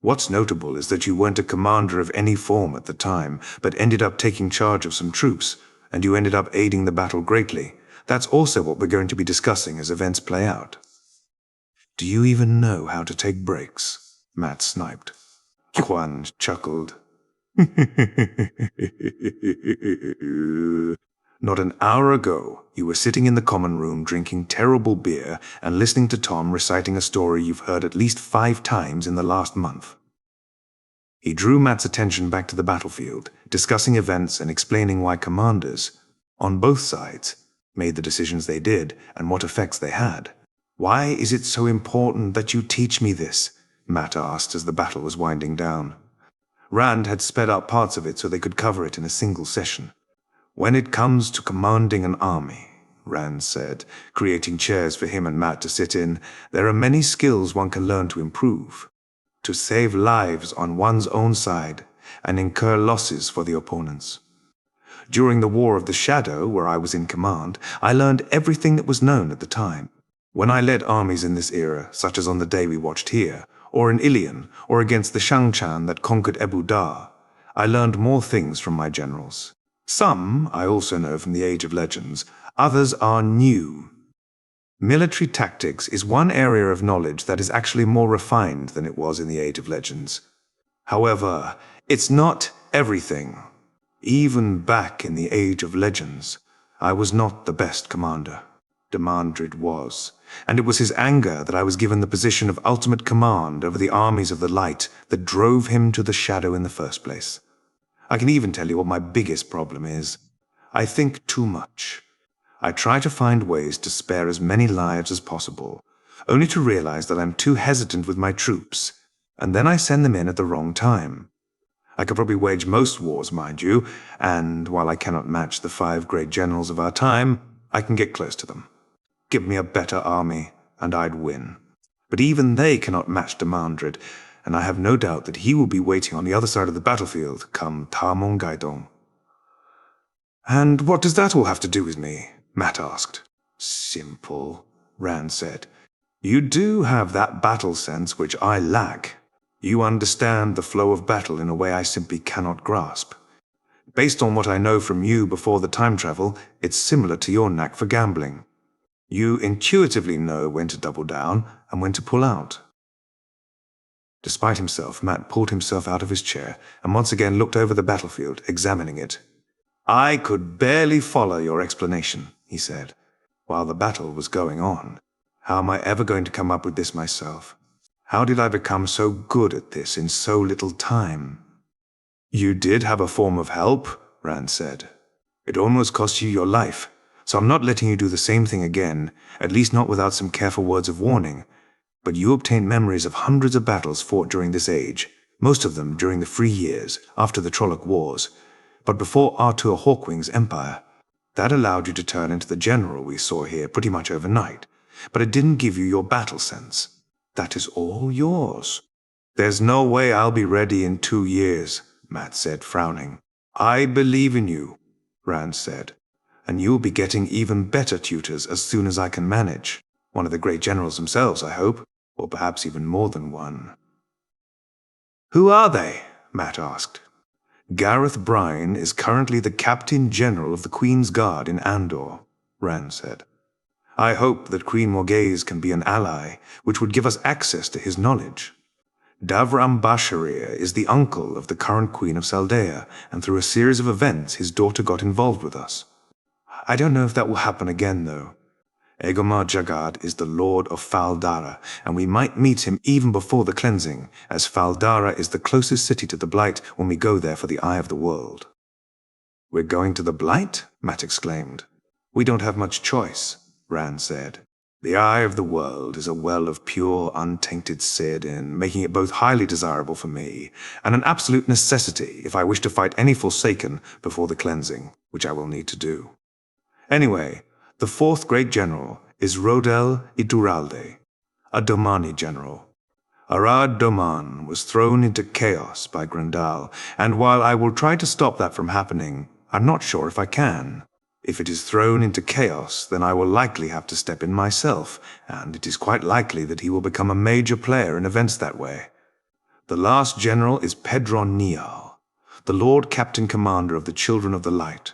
What's notable is that you weren't a commander of any form at the time, but ended up taking charge of some troops, and you ended up aiding the battle greatly. That's also what we're going to be discussing as events play out." "Do you even know how to take breaks?" Matt sniped. Juan chuckled. "Not an hour ago, you were sitting in the common room drinking terrible beer and listening to Tom reciting a story you've heard at least 5 times in the last month." He drew Matt's attention back to the battlefield, discussing events and explaining why commanders, on both sides, made the decisions they did and what effects they had. "Why is it so important that you teach me this?" Matt asked as the battle was winding down. Rand had sped up parts of it so they could cover it in a single session. "When it comes to commanding an army," Rand said, creating chairs for him and Matt to sit in, "there are many skills one can learn to improve. To save lives on one's own side and incur losses for the opponents. During the War of the Shadow, where I was in command, I learned everything that was known at the time. When I led armies in this era, such as on the day we watched here, or in Ilion, or against the seanchan that conquered Ebu Dar, I learned more things from my generals. Some I also know from the Age of Legends, others are new. Military tactics is one area of knowledge that is actually more refined than it was in the Age of Legends. However, it's not everything. Even back in the Age of Legends, I was not the best commander. Demandred was, and it was his anger that I was given the position of ultimate command over the armies of the light that drove him to the shadow in the first place. I can even tell you what my biggest problem is. I think too much. I try to find ways to spare as many lives as possible, only to realize that I'm too hesitant with my troops, and then I send them in at the wrong time. I could probably wage most wars, mind you, and while I cannot match the 5 great generals of our time, I can get close to them. Give me a better army, and I'd win. But even they cannot match Demandred, and I have no doubt that he will be waiting on the other side of the battlefield come tarmongaidon." And what does that all have to do with me? Matt asked. Simple, Rand said. You do have that battle sense which I lack. You understand the flow of battle in a way I simply cannot grasp. Based on what I know from you before the time travel, it's similar to your knack for gambling. You intuitively know when to double down and when to pull out. Despite himself, Matt pulled himself out of his chair and once again looked over the battlefield, examining it. I could barely follow your explanation, he said, while the battle was going on. How am I ever going to come up with this myself? How did I become so good at this in so little time? You did have a form of help, Rand said. It almost cost you your life, so I'm not letting you do the same thing again, at least not without some careful words of warning. But you obtained memories of hundreds of battles fought during this age, most of them during the Free Years, after the Trolloc Wars, but before Artur Hawkwing's empire. That allowed you to turn into the general we saw here pretty much overnight, but it didn't give you your battle sense. That is all yours. There's no way I'll be ready in 2 years, Matt said, frowning. I believe in you, Rand said, and you'll be getting even better tutors as soon as I can manage. One of the great generals themselves, I hope, or perhaps even more than one. Who are they? Matt asked. Gareth Bryne is currently the Captain General of the Queen's Guard in Andor, Rand said. I hope that Queen Morghese can be an ally, which would give us access to his knowledge. Davram Basharir is the uncle of the current Queen of Saldea, and through a series of events his daughter got involved with us. I don't know if that will happen again, though. Egomar Jagad is the Lord of Fal Dara, and we might meet him even before the cleansing, as Fal Dara is the closest city to the Blight when we go there for the Eye of the World. We're going to the Blight? Matt exclaimed. We don't have much choice, Rand said. The Eye of the World is a well of pure, untainted Cyrodiil, making it both highly desirable for me and an absolute necessity if I wish to fight any Forsaken before the cleansing, which I will need to do. Anyway, the fourth great general is Rodel Ituralde, a Domani general. Arad Doman was thrown into chaos by Grendal, and while I will try to stop that from happening, I'm not sure if I can. If it is thrown into chaos, then I will likely have to step in myself, and it is quite likely that he will become a major player in events that way. The last general is Pedron Nial, the Lord Captain Commander of the Children of the Light.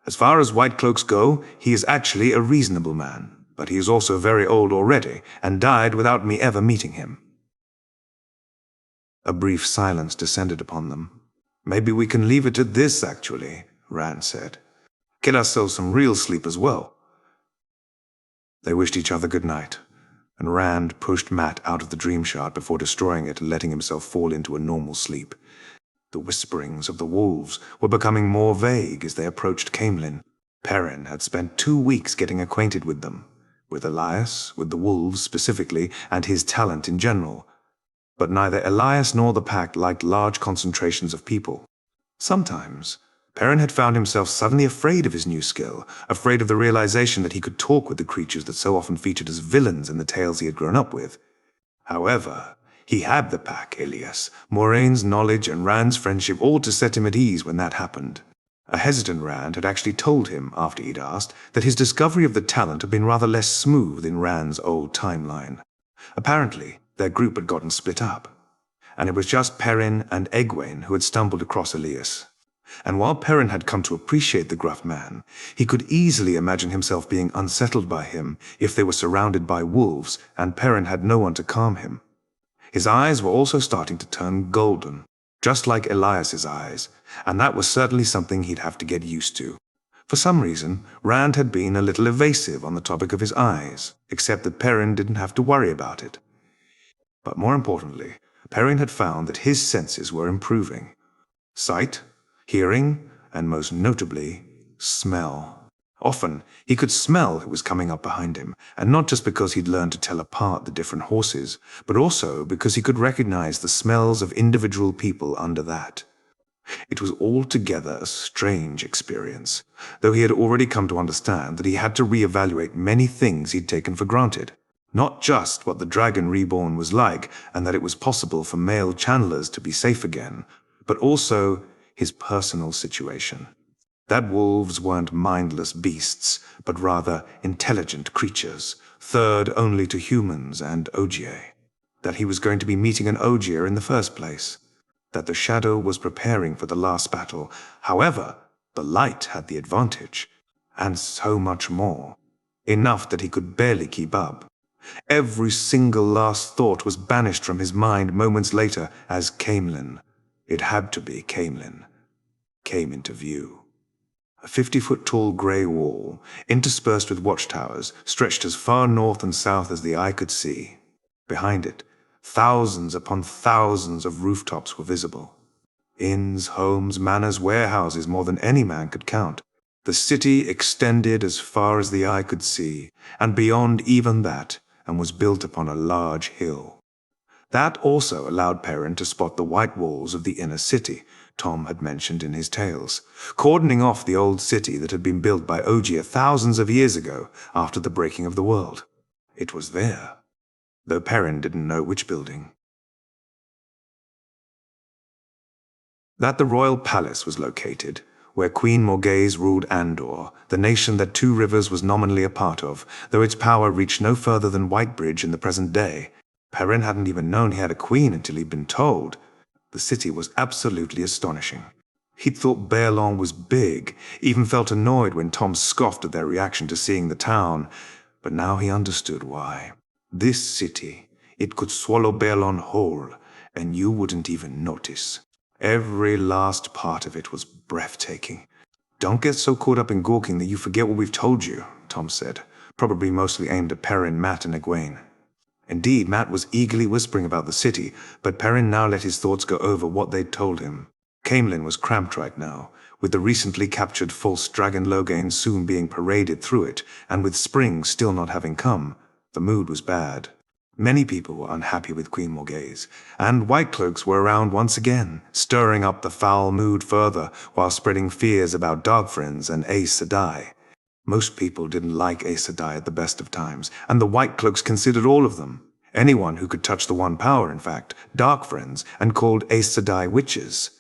As far as White Cloaks go, he is actually a reasonable man, but he is also very old already, and died without me ever meeting him. A brief silence descended upon them. Maybe we can leave it at this, actually, Rand said. Get ourselves some real sleep as well. They wished each other good night, and Rand pushed Matt out of the dream shard before destroying it and letting himself fall into a normal sleep. The whisperings of the wolves were becoming more vague as they approached Camelin. Perrin had spent 2 weeks getting acquainted with them, with Elias, with the wolves specifically, and his talent in general. But neither Elias nor the pack liked large concentrations of people. Sometimes, Perrin had found himself suddenly afraid of his new skill, afraid of the realization that he could talk with the creatures that so often featured as villains in the tales he had grown up with. However, he had the pack, Ilias, Moraine's knowledge and Rand's friendship all to set him at ease when that happened. A hesitant Rand had actually told him, after he'd asked, that his discovery of the talent had been rather less smooth in Rand's old timeline. Apparently, their group had gotten split up, and it was just Perrin and Egwene who had stumbled across Ilias. And while Perrin had come to appreciate the gruff man, he could easily imagine himself being unsettled by him if they were surrounded by wolves and Perrin had no one to calm him. His eyes were also starting to turn golden, just like Elias's eyes, and that was certainly something he'd have to get used to. For some reason, Rand had been a little evasive on the topic of his eyes, except that Perrin didn't have to worry about it. But more importantly, Perrin had found that his senses were improving. Sight, hearing, and most notably, smell. Often, he could smell who was coming up behind him, and not just because he'd learned to tell apart the different horses, but also because he could recognize the smells of individual people under that. It was altogether a strange experience, though he had already come to understand that he had to reevaluate many things he'd taken for granted. Not just what the Dragon Reborn was like, and that it was possible for male channelers to be safe again, but also his personal situation. That wolves weren't mindless beasts, but rather intelligent creatures, third only to humans and ajah. That he was going to be meeting an ajah in the first place. That the shadow was preparing for the last battle. However, the light had the advantage, and so much more. Enough that he could barely keep up. Every single last thought was banished from his mind moments later as Caemlyn, it had to be Caemlyn, came into view. A 50-foot-tall grey wall, interspersed with watchtowers, stretched as far north and south as the eye could see. Behind it, thousands upon thousands of rooftops were visible. Inns, homes, manors, warehouses, more than any man could count. The city extended as far as the eye could see, and beyond even that, and was built upon a large hill. That also allowed Perrin to spot the white walls of the inner city Tom had mentioned in his tales, cordoning off the old city that had been built by Ajah thousands of years ago after the breaking of the world. It was there, though Perrin didn't know which building. That the royal palace was located, where Queen Morgase ruled Andor, the nation that Two Rivers was nominally a part of, though its power reached no further than Whitebridge in the present day. Perrin hadn't even known he had a queen until he'd been told. The city was absolutely astonishing. He'd thought Baerlon was big, even felt annoyed when Tom scoffed at their reaction to seeing the town, but now he understood why. This city, it could swallow Baerlon whole, and you wouldn't even notice. Every last part of it was breathtaking. "Don't get so caught up in gawking that you forget what we've told you," Tom said, probably mostly aimed at Perrin, Matt, and Egwene. Indeed, Matt was eagerly whispering about the city, but Perrin now let his thoughts go over what they'd told him. Caemlyn was cramped right now, with the recently captured false dragon Loghain soon being paraded through it, and with spring still not having come, the mood was bad. Many people were unhappy with Queen Morgase, and Whitecloaks were around once again, stirring up the foul mood further while spreading fears about Darkfriends and Aes Sedai. Most people didn't like Aes Sedai at the best of times, and the Whitecloaks considered all of them. Anyone who could touch the One Power, in fact, Darkfriends, and called Aes Sedai witches.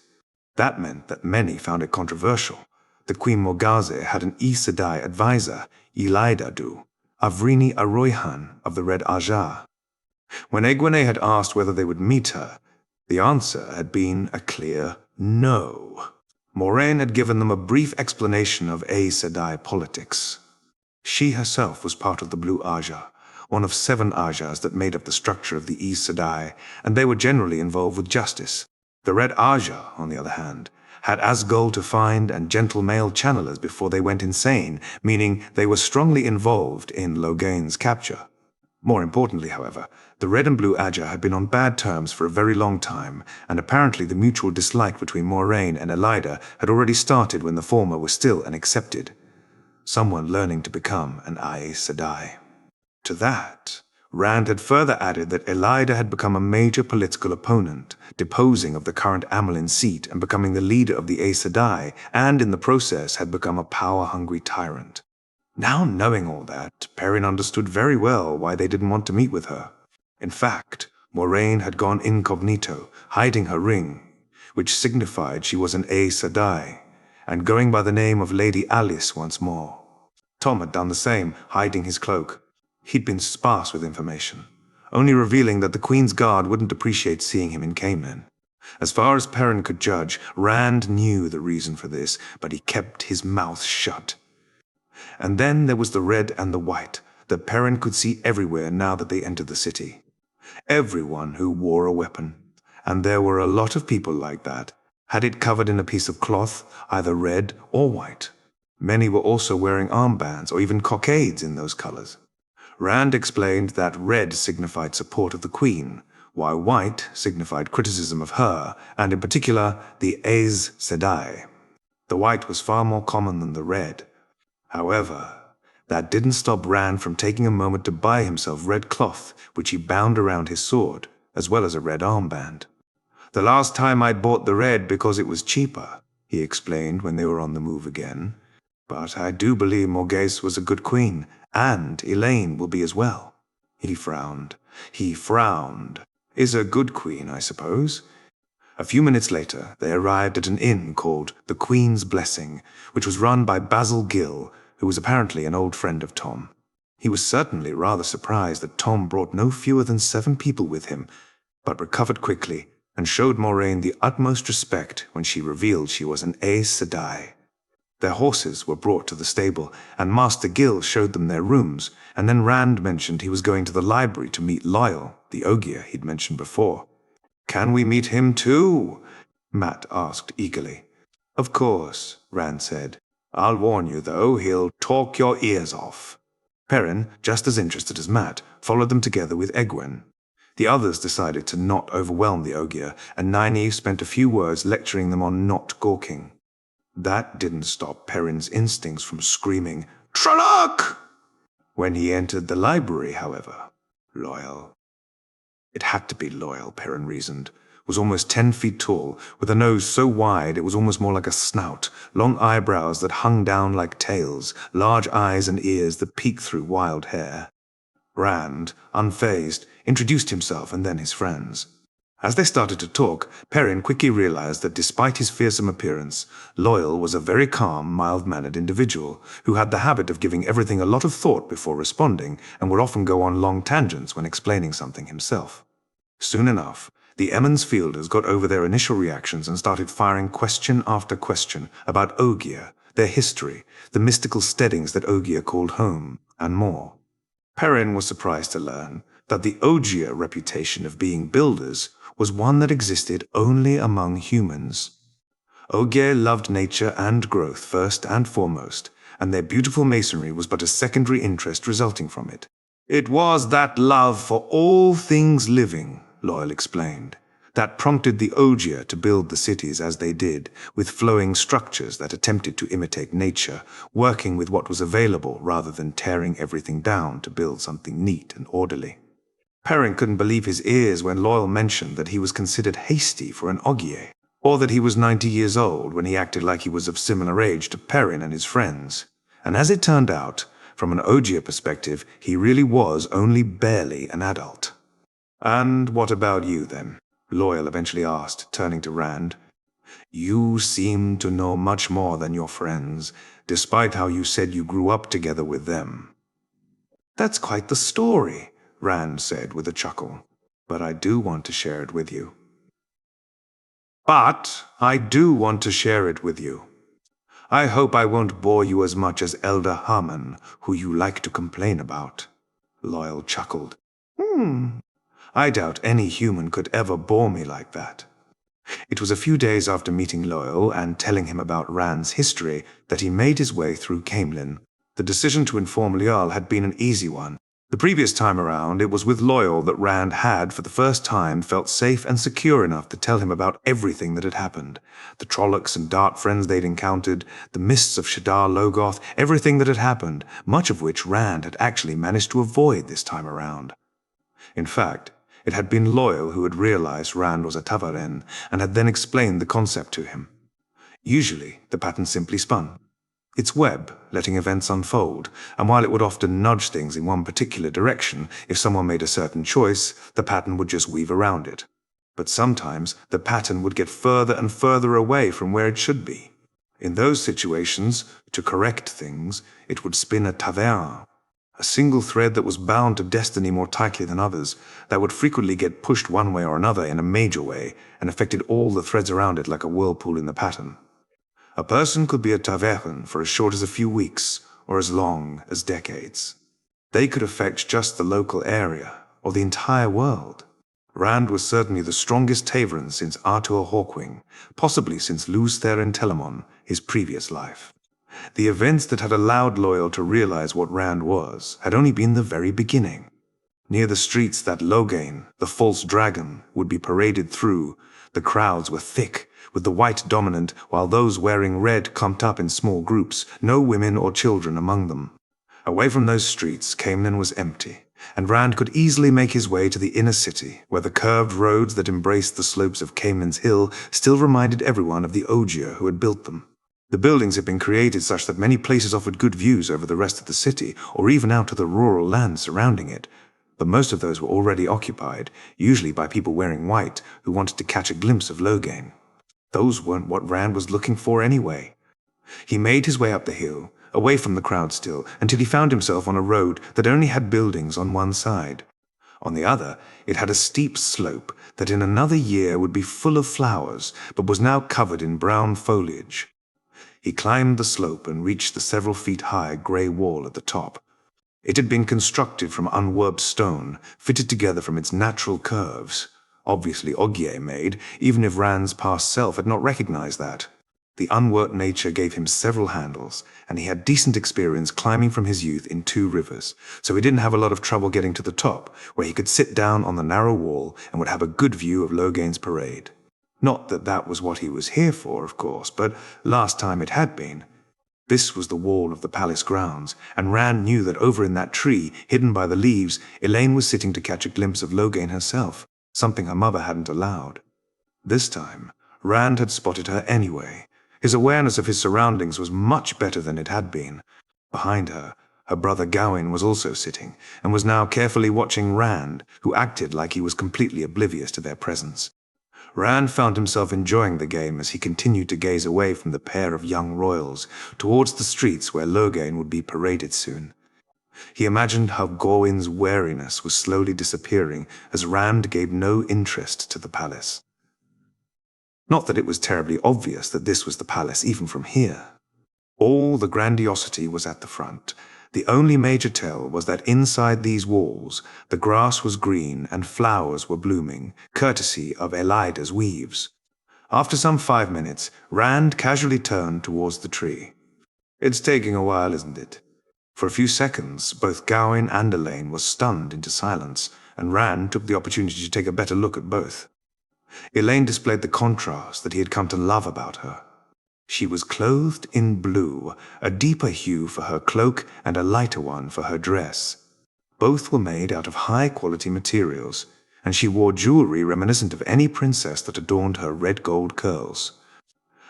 That meant that many found it controversial. That Queen Morgase had an Aes Sedai advisor, eotw, Avrini Aroyhan of the Red Ajah. When Egwene had asked whether they would meet her, the answer had been a clear no. Moiraine had given them a brief explanation of Aes Sedai politics. She herself was part of the Blue Ajah, one of 7 Ajahs that made up the structure of the Aes Sedai, and they were generally involved with justice. The Red Ajah, on the other hand, had as goal to find and gentle male channelers before they went insane, meaning they were strongly involved in Loghain's capture. More importantly, however, the Red and Blue Ajah had been on bad terms for a very long time, and apparently the mutual dislike between Moiraine and Elida had already started when the former was still an accepted. Someone learning to become an Aes Sedai. To that, Rand had further added that Elida had become a major political opponent, deposing of the current amyrlin seat and becoming the leader of the Aes Sedai, and in the process had become a power-hungry tyrant. Now knowing all that, Perrin understood very well why they didn't want to meet with her. In fact, Moiraine had gone incognito, hiding her ring, which signified she was an Aes Sedai, and going by the name of Lady Alice once more. Tom had done the same, hiding his cloak. He'd been sparse with information, only revealing that the Queen's Guard wouldn't appreciate seeing him in Caemlyn. As far as Perrin could judge, Rand knew the reason for this, but he kept his mouth shut. And then there was the red and the white, that Perrin could see everywhere now that they entered the city. Everyone who wore a weapon, and there were a lot of people like that, had it covered in a piece of cloth, either red or white. Many were also wearing armbands or even cockades in those colors. Rand explained that red signified support of the Queen, while white signified criticism of her, and in particular, the Aes Sedai. The white was far more common than the red. However, that didn't stop Rand from taking a moment to buy himself red cloth, which he bound around his sword, as well as a red armband. "The last time I bought the red because it was cheaper," he explained when they were on the move again. "But I do believe Morgase was a good queen, and Elaine will be as well." He frowned. Is a good queen, I suppose. A few minutes later, they arrived at an inn called the Queen's Blessing, which was run by Basil Gill, who was apparently an old friend of Tom. He was certainly rather surprised that Tom brought no fewer than 7 people with him, but recovered quickly and showed Moiraine the utmost respect when she revealed she was an Aes Sedai. Their horses were brought to the stable, and Master Gill showed them their rooms, and then Rand mentioned he was going to the library to meet Loyal, the Ogier he'd mentioned before. "Can we meet him too?" Matt asked eagerly. "Of course," Rand said. "I'll warn you, though, he'll talk your ears off." Perrin, just as interested as Matt, followed them together with Egwene. The others decided to not overwhelm the Ogier, and Nynaeve spent a few words lecturing them on not gawking. That didn't stop Perrin's instincts from screaming, "Trolloc!" When he entered the library, however, Loyal. It had to be Loyal, Perrin reasoned. Was almost 10 feet tall, with a nose so wide it was almost more like a snout, long eyebrows that hung down like tails, large eyes and ears that peeked through wild hair. Rand, unfazed, introduced himself and then his friends. As they started to talk, Perrin quickly realized that despite his fearsome appearance, Loyal was a very calm, mild-mannered individual who had the habit of giving everything a lot of thought before responding and would often go on long tangents when explaining something himself. Soon enough, the Emmons fielders got over their initial reactions and started firing question after question about Ogier, their history, the mystical steadings that Ogier called home, and more. Perrin was surprised to learn that the Ogier reputation of being builders was one that existed only among humans. Ogier loved nature and growth first and foremost, and their beautiful masonry was but a secondary interest resulting from it. It was that love for all things living, Loyal explained, that prompted the Ogier to build the cities as they did, with flowing structures that attempted to imitate nature, working with what was available rather than tearing everything down to build something neat and orderly. Perrin couldn't believe his ears when Loyal mentioned that he was considered hasty for an Ogier, or that he was 90 years old when he acted like he was of similar age to Perrin and his friends. And as it turned out, from an Ogier perspective, he really was only barely an adult. "And what about you, then?" Loyal eventually asked, turning to Rand. "You seem to know much more than your friends, despite how you said you grew up together with them." "That's quite the story," Rand said with a chuckle. "But I do want to share it with you." I hope I won't bore you as much as Elder Harmon, who you like to complain about." Loyal chuckled. I doubt any human could ever bore me like that." It was a few days after meeting Loyal and telling him about Rand's history that he made his way through Camelin. The decision to inform Lial had been an easy one. The previous time around, it was with Loyal that Rand had, for the first time, felt safe and secure enough to tell him about everything that had happened. The Trollocs and Dart friends they'd encountered, the mists of Shadar Logoth, everything that had happened, much of which Rand had actually managed to avoid this time around. In fact, it had been Loyal who had realized Rand was a Tavaren and had then explained the concept to him. Usually, the pattern simply spun. Its web, letting events unfold, and while it would often nudge things in one particular direction, if someone made a certain choice, the pattern would just weave around it. But sometimes, the pattern would get further and further away from where it should be. In those situations, to correct things, it would spin a taverne, a single thread that was bound to destiny more tightly than others, that would frequently get pushed one way or another in a major way, and affected all the threads around it like a whirlpool in the pattern. A person could be a tavern for as short as a few weeks, or as long as decades. They could affect just the local area, or the entire world. Rand was certainly the strongest Tavern since Artur Hawkwing, possibly since Luzther and Telamon, his previous life. The events that had allowed Loyal to realize what Rand was had only been the very beginning. Near the streets that Loghain, the false dragon, would be paraded through, the crowds were thick, with the white dominant, while those wearing red clumped up in small groups, no women or children among them. Away from those streets, Camelin was empty, and Rand could easily make his way to the inner city, where the curved roads that embraced the slopes of Camelin's Hill still reminded everyone of the Ogier who had built them. The buildings had been created such that many places offered good views over the rest of the city, or even out to the rural land surrounding it, but most of those were already occupied, usually by people wearing white who wanted to catch a glimpse of Loghain. Those weren't what Rand was looking for anyway. He made his way up the hill, away from the crowd still, until he found himself on a road that only had buildings on one side. On the other, it had a steep slope that in another year would be full of flowers, but was now covered in brown foliage. He climbed the slope and reached the several feet high grey wall at the top. It had been constructed from unwarped stone, fitted together from its natural curves. Obviously Ogier made, even if Rand's past self had not recognized that. The unworked nature gave him several handles, and he had decent experience climbing from his youth in 2 rivers, so he didn't have a lot of trouble getting to the top, where he could sit down on the narrow wall and would have a good view of Loghain's parade. Not that that was what he was here for, of course, but last time it had been. This was the wall of the palace grounds, and Rand knew that over in that tree, hidden by the leaves, Elaine was sitting to catch a glimpse of Loghain herself, something her mother hadn't allowed. This time, Rand had spotted her anyway. His awareness of his surroundings was much better than it had been. Behind her, her brother Gawain was also sitting, and was now carefully watching Rand, who acted like he was completely oblivious to their presence. Rand found himself enjoying the game as he continued to gaze away from the pair of young royals, towards the streets where Loghain would be paraded soon. He imagined how Gawain's wariness was slowly disappearing as Rand gave no interest to the palace. Not that it was terribly obvious that this was the palace even from here. All the grandiosity was at the front. The only major tell was that inside these walls, the grass was green and flowers were blooming, courtesy of Elida's weaves. After some 5 minutes, Rand casually turned towards the tree. "It's taking a while, isn't it?" For a few seconds, both Gawain and Elaine were stunned into silence, and Rand took the opportunity to take a better look at both. Elaine displayed the contrast that he had come to love about her. She was clothed in blue, a deeper hue for her cloak and a lighter one for her dress. Both were made out of high-quality materials, and she wore jewelry reminiscent of any princess that adorned her red gold curls.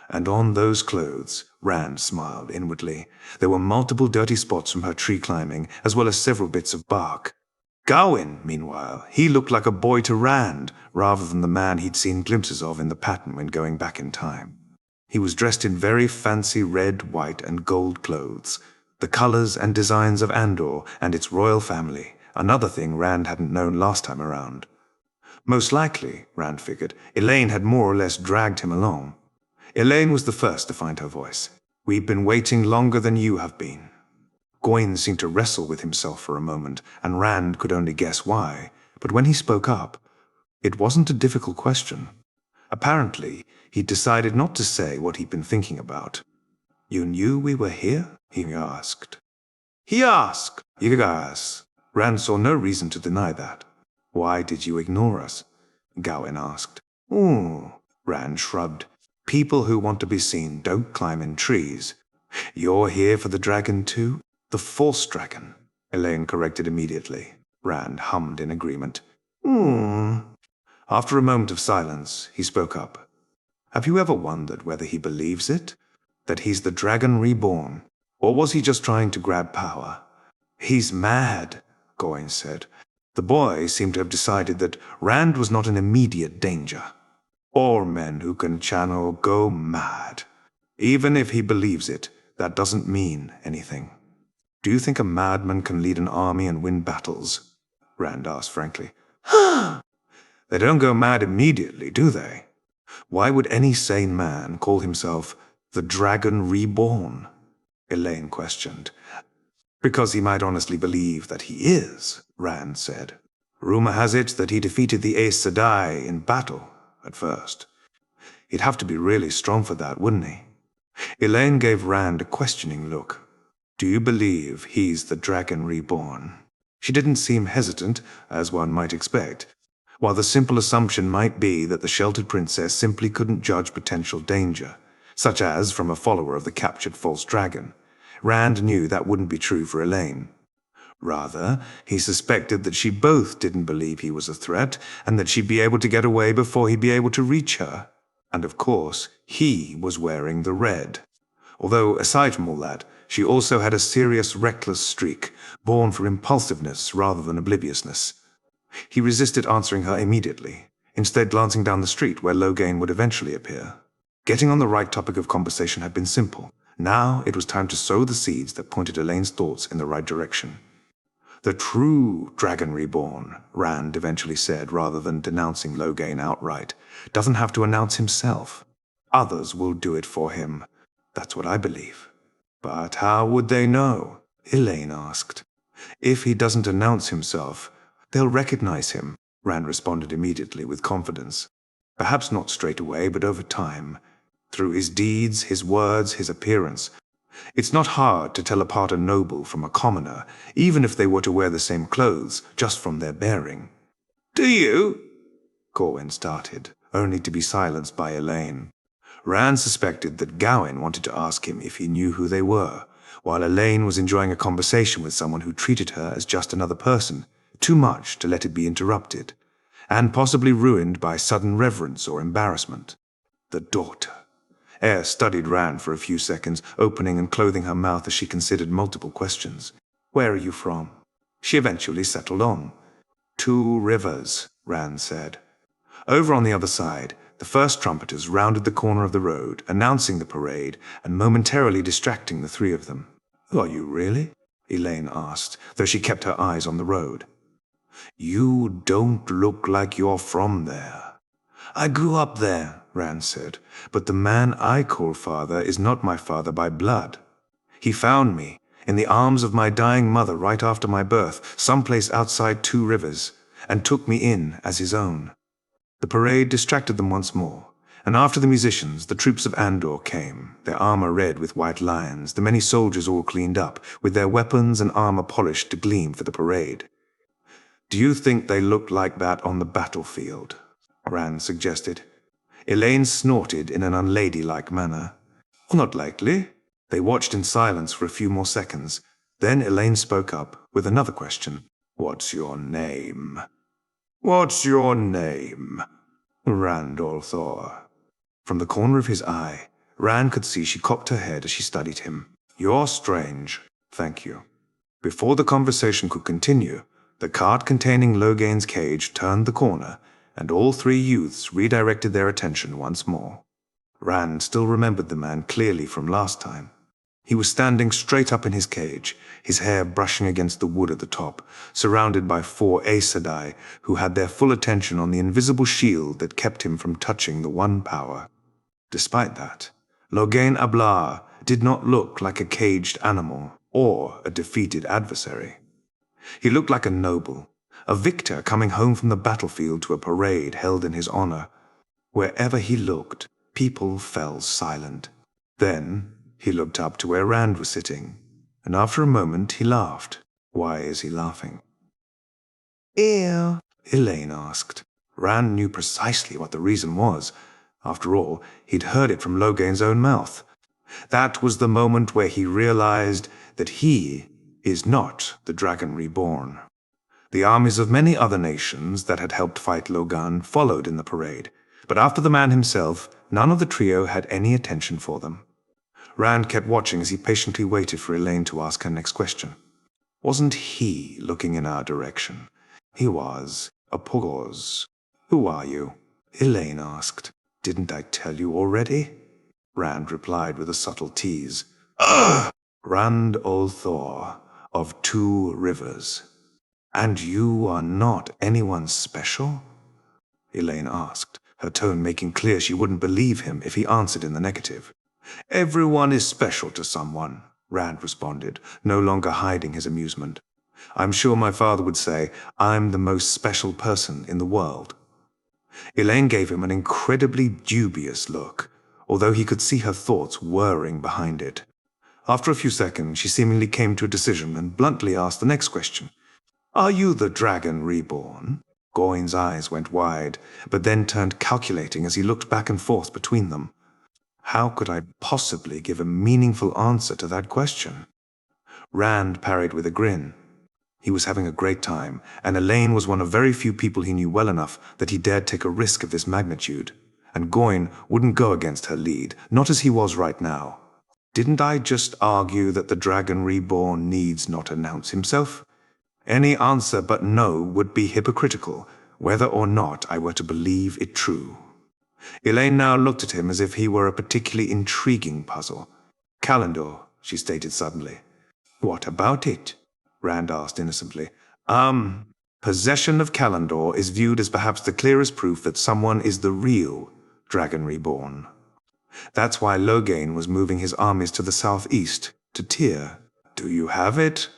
And on those clothes, Rand smiled inwardly, there were multiple dirty spots from her tree climbing, as well as several bits of bark. Gawain, meanwhile, he looked like a boy to Rand, rather than the man he'd seen glimpses of in the pattern when going back in time. He was dressed in very fancy red, white, and gold clothes, the colors and designs of Andor and its royal family, another thing Rand hadn't known last time around. Most likely, Rand figured, Elaine had more or less dragged him along. Elaine was the first to find her voice. "We've been waiting longer than you have been." Gawain seemed to wrestle with himself for a moment, and Rand could only guess why, but when he spoke up, it wasn't a difficult question. Apparently, he'd decided not to say what he'd been thinking about. "You knew we were here?" he asked. Yes. Rand saw no reason to deny that. "Why did you ignore us?" Gawain asked. Rand shrugged. "People who want to be seen don't climb in trees. You're here for the dragon too?" "The false dragon," Elaine corrected immediately. Rand hummed in agreement. After a moment of silence, he spoke up. "Have you ever wondered whether he believes it? That he's the Dragon Reborn? Or was he just trying to grab power?" "He's mad," Gawain said. The boy seemed to have decided that Rand was not an immediate danger. All men who can channel go mad. Even if he believes it, that doesn't mean anything. "Do you think a madman can lead an army and win battles?" Rand asked frankly. "They don't go mad immediately, do they? Why would any sane man call himself the Dragon Reborn?" Elaine questioned. "Because he might honestly believe that he is," Rand said. "Rumor has it that he defeated the Aes Sedai in battle at first. He'd have to be really strong for that, wouldn't he?" Elaine gave Rand a questioning look. "Do you believe he's the Dragon Reborn?" She didn't seem hesitant, as one might expect, while the simple assumption might be that the sheltered princess simply couldn't judge potential danger, such as from a follower of the captured false dragon. Rand knew that wouldn't be true for Elaine. Rather, he suspected that she both didn't believe he was a threat, and that she'd be able to get away before he'd be able to reach her. And of course, he was wearing the red. Although, aside from all that, She also had a serious, reckless streak, born for impulsiveness rather than obliviousness. He resisted answering her immediately, instead glancing down the street where Loghain would eventually appear. Getting on the right topic of conversation had been simple. Now it was time to sow the seeds that pointed Elaine's thoughts in the right direction. "The true Dragon Reborn," Rand eventually said, rather than denouncing Loghain outright, "doesn't have to announce himself. Others will do it for him. That's what I believe." "But how would they know?" Elaine asked. "If he doesn't announce himself, they'll recognize him," Rand responded immediately with confidence. "Perhaps not straight away, but over time. Through his deeds, his words, his appearance. It's not hard to tell apart a noble from a commoner, even if they were to wear the same clothes, just from their bearing." "Do you?" Corwin started, only to be silenced by Elaine. Rand suspected that Gawain wanted to ask him if he knew who they were, while Elaine was enjoying a conversation with someone who treated her as just another person, too much to let it be interrupted, and possibly ruined by sudden reverence or embarrassment. The daughter. Eyre studied Rand for a few seconds, opening and closing her mouth as she considered multiple questions. "Where are you from?" She eventually settled on. "Two Rivers," Rand said. Over on the other side, the first trumpeters rounded the corner of the road, announcing the parade and momentarily distracting the three of them. "Are you really?" Elaine asked, though she kept her eyes on the road. "You don't look like you're from there." "I grew up there," Rand said, "but the man I call father is not my father by blood. He found me, in the arms of my dying mother right after my birth, someplace outside Two Rivers, and took me in as his own." The parade distracted them once more, and after the musicians, the troops of Andor came, their armor red with white lions, the many soldiers all cleaned up, with their weapons and armor polished to gleam for the parade. "Do you think they looked like that on the battlefield?" Rand suggested. Elaine snorted in an unladylike manner. "Not likely." They watched in silence for a few more seconds. Then Elaine spoke up with another question. "What's your name?" "What's your name?" "Rand al'Thor." From the corner of his eye, Rand could see she cocked her head as she studied him. "You're strange. Thank you." Before the conversation could continue, the cart containing Loghain's cage turned the corner, and all three youths redirected their attention once more. Rand still remembered the man clearly from last time. He was standing straight up in his cage, his hair brushing against the wood at the top, surrounded by four Aes Sedai who had their full attention on the invisible shield that kept him from touching the One Power. Despite that, Loghain Ablar did not look like a caged animal or a defeated adversary. He looked like a noble, a victor coming home from the battlefield to a parade held in his honor. Wherever he looked, people fell silent. Then he looked up to where Rand was sitting, and after a moment he laughed. "Why is he laughing?" "Ew," Elaine asked. Rand knew precisely what the reason was. After all, he'd heard it from Loghain's own mouth. That was the moment where he realized that he is not the Dragon Reborn. The armies of many other nations that had helped fight Loghain followed in the parade, but after the man himself, none of the trio had any attention for them. Rand kept watching as he patiently waited for Elaine to ask her next question. Wasn't he looking in our direction? He was. A pause. "Who are you?" Elaine asked. "Didn't I tell you already?" Rand replied with a subtle tease. "Ugh! Rand al'Thor of Two Rivers. And you are not anyone special?" Elaine asked, her tone making clear she wouldn't believe him if he answered in the negative. "Everyone is special to someone," Rand responded, no longer hiding his amusement. "I'm sure my father would say, I'm the most special person in the world." Elaine gave him an incredibly dubious look, although he could see her thoughts whirring behind it. After a few seconds, she seemingly came to a decision and bluntly asked the next question. "Are you the Dragon Reborn?" Gawain's eyes went wide, but then turned calculating as he looked back and forth between them. How could I possibly give a meaningful answer to that question? Rand parried with a grin. He was having a great time, and Elaine was one of very few people he knew well enough that he dared take a risk of this magnitude. And Gawain wouldn't go against her lead, not as he was right now. Didn't I just argue that the Dragon Reborn needs not announce himself? Any answer but no would be hypocritical, whether or not I were to believe it true. Elaine now looked at him as if he were a particularly intriguing puzzle. Calendar, she stated suddenly. What about it? Rand asked innocently. Possession of Calendar is viewed as perhaps the clearest proof that someone is the real Dragon Reborn. That's why Loghain was moving his armies to the southeast, to Tyr. Do you have it?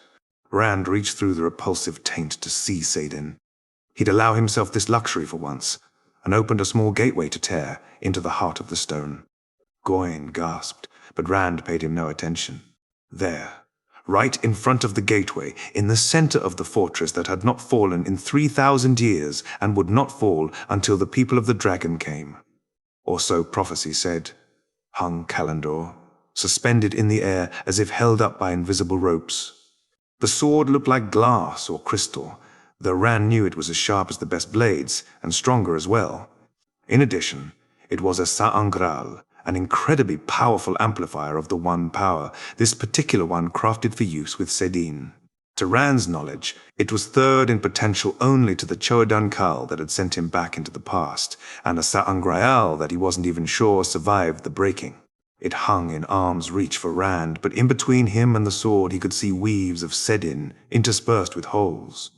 Rand reached through the repulsive taint to see Saidin. He'd allow himself this luxury for once, and opened a small gateway to Tyr, into the heart of the stone. Gawain gasped, but Rand paid him no attention. There, right in front of the gateway, in the center of the fortress that had not fallen in 3,000 years and would not fall until the people of the dragon came. Or so prophecy said, hung Calendar, suspended in the air as if held up by invisible ropes. The sword looked like glass or crystal, though Rand knew it was as sharp as the best blades, and stronger as well. In addition, it was a sa'angral, an incredibly powerful amplifier of the One Power, this particular one crafted for use with Saidin. To Rand's knowledge, it was third in potential only to the Choedan Kal that had sent him back into the past, and a sa'angral that he wasn't even sure survived the breaking. It hung in arm's reach for Rand, but in between him and the sword he could see weaves of Sedin interspersed with holes.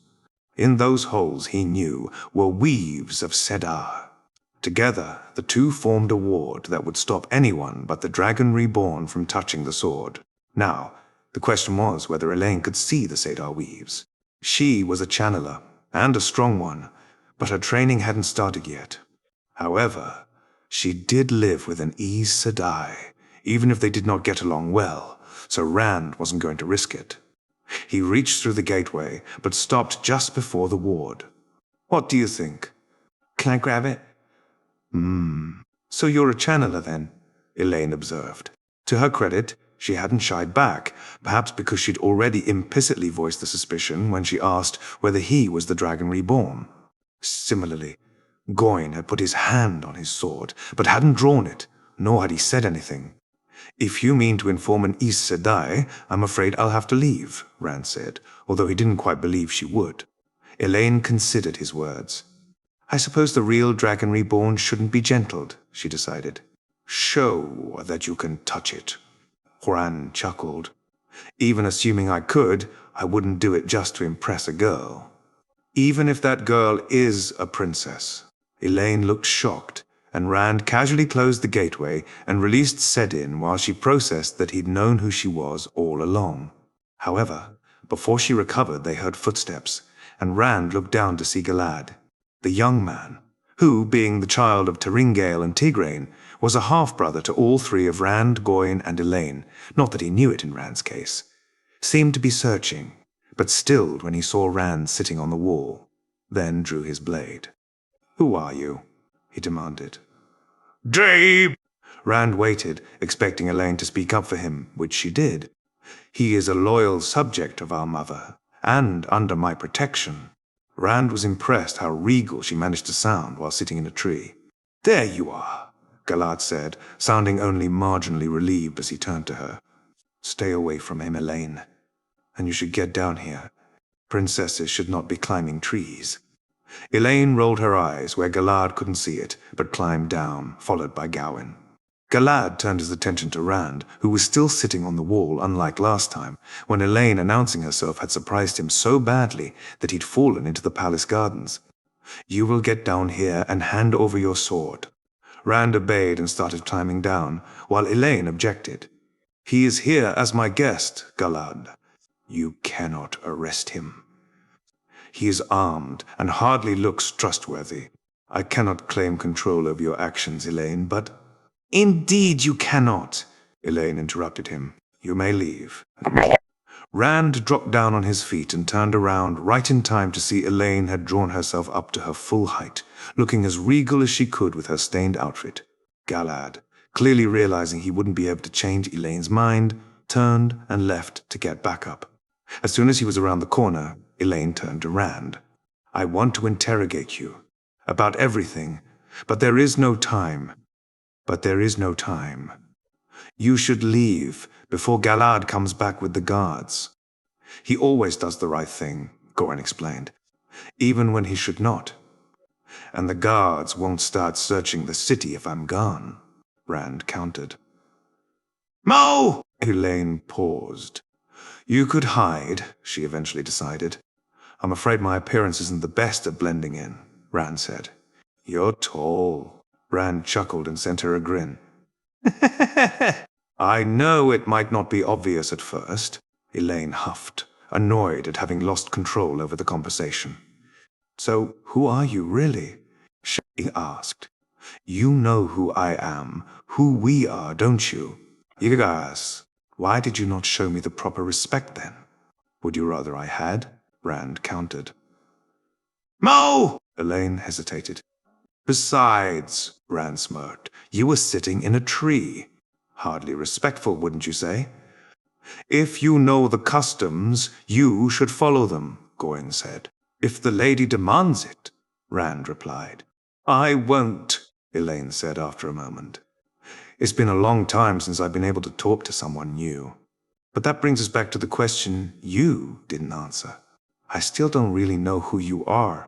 In those holes, he knew, were weaves of Sedar. Together, the two formed a ward that would stop anyone but the Dragon Reborn from touching the sword. Now, the question was whether Elaine could see the Sedar weaves. She was a channeler, and a strong one, but her training hadn't started yet. However, she did live with an Aes Sedai, even if they did not get along well, so Rand wasn't going to risk it. He reached through the gateway, but stopped just before the ward. What do you think? Can I grab it? So you're a channeler then, Elaine observed. To her credit, she hadn't shied back, perhaps because she'd already implicitly voiced the suspicion when she asked whether he was the Dragon Reborn. Similarly, Gawain had put his hand on his sword, but hadn't drawn it, nor had he said anything. If you mean to inform an Aes Sedai, I'm afraid I'll have to leave, Rand said, although he didn't quite believe she would. Elaine considered his words. I suppose the real Dragon Reborn shouldn't be gentled, she decided. Show that you can touch it. Rand chuckled. Even assuming I could, I wouldn't do it just to impress a girl. Even if that girl is a princess. Elaine looked shocked, and Rand casually closed the gateway and released Sedin while she processed that he'd known who she was all along. However, before she recovered they heard footsteps, and Rand looked down to see Galad, the young man, who, being the child of Taringale and Tigraine, was a half-brother to all three of Rand, Gawain, and Elaine, not that he knew it in Rand's case, seemed to be searching, but stilled when he saw Rand sitting on the wall, then drew his blade. Who are you? He demanded. Dave! Rand waited, expecting Elaine to speak up for him, which she did. He is a loyal subject of our mother, and under my protection. Rand was impressed how regal she managed to sound while sitting in a tree. There you are, Galad said, sounding only marginally relieved as he turned to her. Stay away from him, Elaine. And you should get down here. Princesses should not be climbing trees. Elaine rolled her eyes where Galad couldn't see it, but climbed down, followed by Gawain. Galad turned his attention to Rand, who was still sitting on the wall unlike last time, when Elaine announcing herself had surprised him so badly that he'd fallen into the palace gardens. You will get down here and hand over your sword. Rand obeyed and started climbing down, while Elaine objected. He is here as my guest, Galad. You cannot arrest him. He is armed and hardly looks trustworthy. I cannot claim control over your actions, Elaine, but... Indeed you cannot, Elaine interrupted him. You may leave. Rand dropped down on his feet and turned around right in time to see Elaine had drawn herself up to her full height, looking as regal as she could with her stained outfit. Galad, clearly realizing he wouldn't be able to change Elaine's mind, turned and left to get back up. As soon as he was around the corner, Elaine turned to Rand. I want to interrogate you. About everything. But there is no time. You should leave before Galad comes back with the guards. He always does the right thing, Gorin explained, even when he should not. And the guards won't start searching the city if I'm gone, Rand countered. Mo! Elaine paused. You could hide, she eventually decided. I'm afraid my appearance isn't the best at blending in, Rand said. You're tall. Rand chuckled and sent her a grin. I know it might not be obvious at first, Elaine huffed, annoyed at having lost control over the conversation. So, who are you really? She asked. You know who I am, who we are, don't you? Yes. Why did you not show me the proper respect then? Would you rather I had? Rand countered. Mo! Elaine hesitated. Besides, Rand smirked, you were sitting in a tree. Hardly respectful, wouldn't you say? If you know the customs, you should follow them, Gorin said. If the lady demands it, Rand replied. I won't, Elaine said after a moment. It's been a long time since I've been able to talk to someone new. But that brings us back to the question you didn't answer. I still don't really know who you are.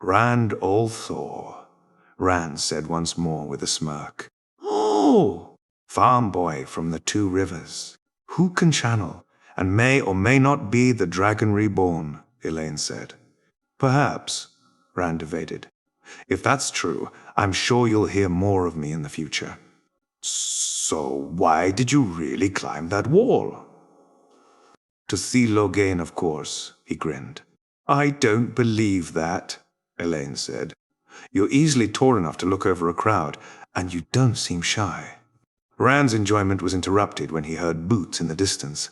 Rand Althor, Rand said once more with a smirk. Oh! Farm boy from the Two Rivers. Who can channel, and may or may not be the Dragon Reborn, Elaine said. Perhaps, Rand evaded. If that's true, I'm sure you'll hear more of me in the future. So why did you really climb that wall? To see Loghain, of course, he grinned. I don't believe that, Elaine said. You're easily tall enough to look over a crowd, and you don't seem shy. Rand's enjoyment was interrupted when he heard boots in the distance.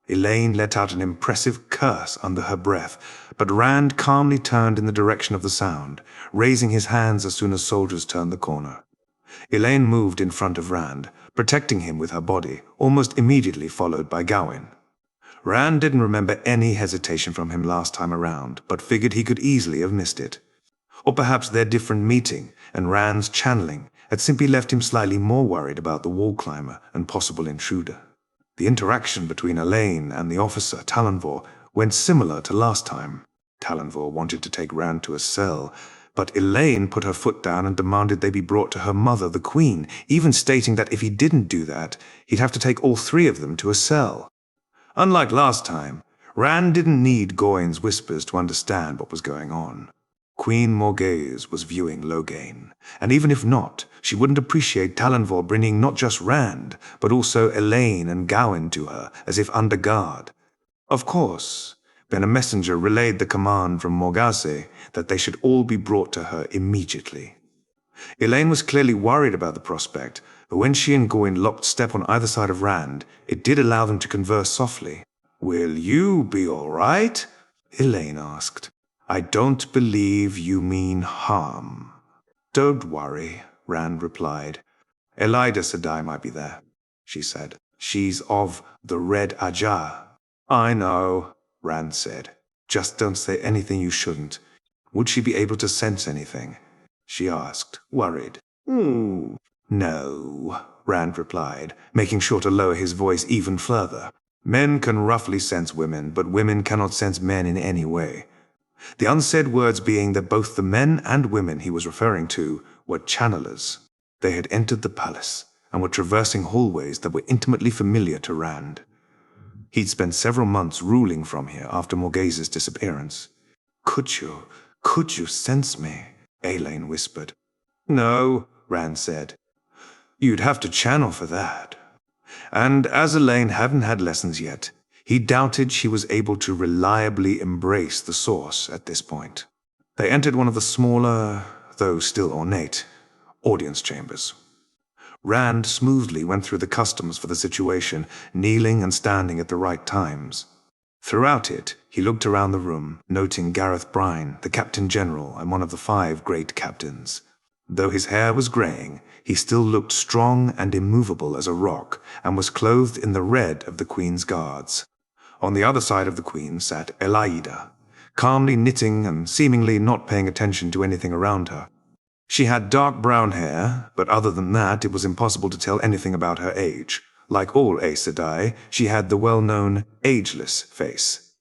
Elaine let out an impressive curse under her breath, but Rand calmly turned in the direction of the sound, raising his hands as soon as soldiers turned the corner. Elaine moved in front of Rand, protecting him with her body, almost immediately followed by Gawain. Rand didn't remember any hesitation from him last time around, but figured he could easily have missed it. Or perhaps their different meeting and Rand's channeling had simply left him slightly more worried about the wall climber and possible intruder. The interaction between Elaine and the officer, Talonvor, went similar to last time. Talonvor wanted to take Rand to a cell, but Elaine put her foot down and demanded they be brought to her mother, the Queen, even stating that if he didn't do that, he'd have to take all three of them to a cell. Unlike last time, Rand didn't need Gawain's whispers to understand what was going on. Queen Morghese was viewing Loghain, and even if not, she wouldn't appreciate Talonvor bringing not just Rand, but also Elaine and Gawain to her, as if under guard. Of course, then a messenger relayed the command from Morghese that they should all be brought to her immediately. Elaine was clearly worried about the prospect, but when she and Gawain locked step on either side of Rand, it did allow them to converse softly. Will you be all right? Elaine asked. I don't believe you mean harm. Don't worry, Rand replied. Elida Sedai might be there, she said. She's of the Red Ajah. I know, Rand said. Just don't say anything you shouldn't. Would she be able to sense anything? She asked, worried. No, Rand replied, making sure to lower his voice even further. Men can roughly sense women, but women cannot sense men in any way. The unsaid words being that both the men and women he was referring to were channelers. They had entered the palace and were traversing hallways that were intimately familiar to Rand. He'd spent several months ruling from here after Morghese's disappearance. Could you sense me? Elaine whispered. No, Rand said. You'd have to channel for that. And as Elaine hadn't had lessons yet, he doubted she was able to reliably embrace the source at this point. They entered one of the smaller, though still ornate, audience chambers. Rand smoothly went through the customs for the situation, kneeling and standing at the right times. Throughout it, he looked around the room, noting Gareth Brine, the Captain General and one of the 5 great captains. Though his hair was graying, he still looked strong and immovable as a rock, and was clothed in the red of the Queen's guards. On the other side of the Queen sat Elida, calmly knitting and seemingly not paying attention to anything around her. She had dark brown hair, but other than that, it was impossible to tell anything about her age. Like all Aes Sedai, she had the well-known ageless face.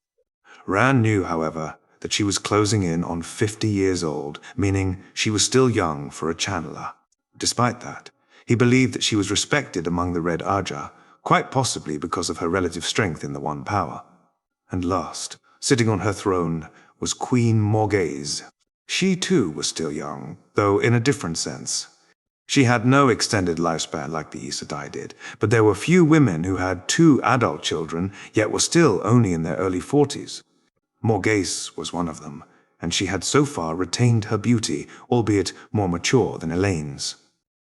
Rand knew, however, that she was closing in on 50 years old, meaning she was still young for a channeler. Despite that, he believed that she was respected among the Red Ajah, quite possibly because of her relative strength in the One Power. And last, sitting on her throne, was Queen Morghese. She too was still young, though in a different sense. She had no extended lifespan like the Aes Sedai did, but there were few women who had 2 adult children, yet were still only in their early 40s. Morghese was one of them, and she had so far retained her beauty, albeit more mature than Elaine's.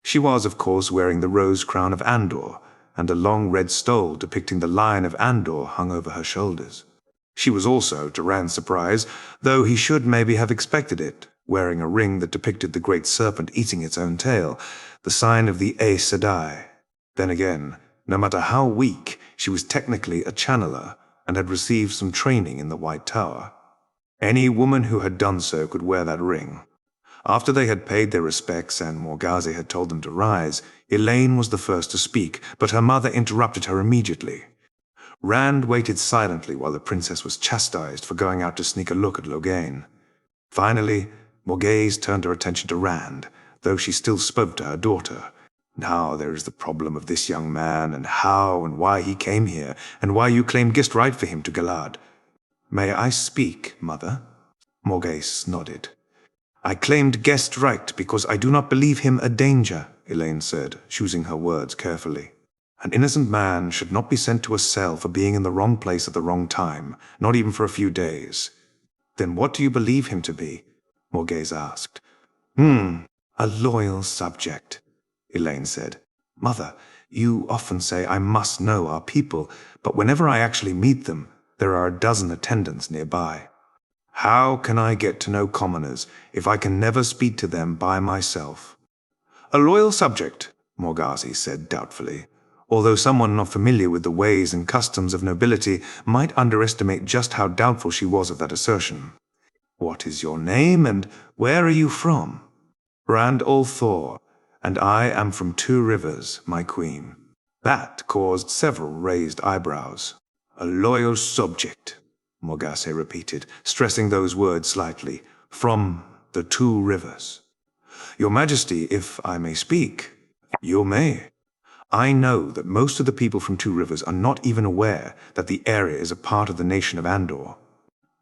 She was, of course, wearing the rose crown of Andor, and a long red stole depicting the Lion of Andor hung over her shoulders. She was also, to Rand's surprise, though he should maybe have expected it, wearing a ring that depicted the great serpent eating its own tail, the sign of the Aes Sedai. Then again, no matter how weak, she was technically a channeler, and had received some training in the White Tower. Any woman who had done so could wear that ring. After they had paid their respects and Morghese had told them to rise, Elaine was the first to speak, but her mother interrupted her immediately. Rand waited silently while the princess was chastised for going out to sneak a look at Loghain. Finally, Morghese turned her attention to Rand, though she still spoke to her daughter. Now there is the problem of this young man, and how and why he came here, and why you claimed guest right for him to Galad. May I speak, mother? Morghese nodded. I claimed guest right because I do not believe him a danger, Elaine said, choosing her words carefully. An innocent man should not be sent to a cell for being in the wrong place at the wrong time, not even for a few days. Then what do you believe him to be? Morghese asked. A loyal subject, Elaine said. Mother, you often say I must know our people, but whenever I actually meet them, there are a dozen attendants nearby. How can I get to know commoners if I can never speak to them by myself? A loyal subject, Morghese said doubtfully, although someone not familiar with the ways and customs of nobility might underestimate just how doubtful she was of that assertion. What is your name, and where are you from? Rand Althor, and I am from 2 Rivers, my queen. That caused several raised eyebrows. A loyal subject, Morghese repeated, stressing those words slightly. From the 2 Rivers. Your Majesty, if I may speak. You may. I know that most of the people from 2 Rivers are not even aware that the area is a part of the nation of Andor.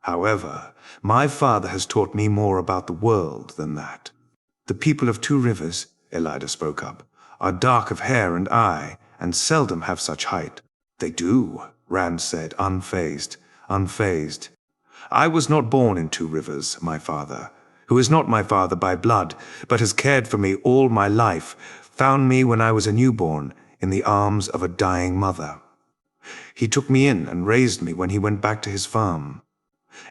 However, my father has taught me more about the world than that. The people of 2 Rivers, Elida spoke up, are dark of hair and eye, and seldom have such height. They do, Rand said, unfazed. I was not born in 2 Rivers, my father, who is not my father by blood, but has cared for me all my life, found me when I was a newborn, in the arms of a dying mother. He took me in and raised me when he went back to his farm.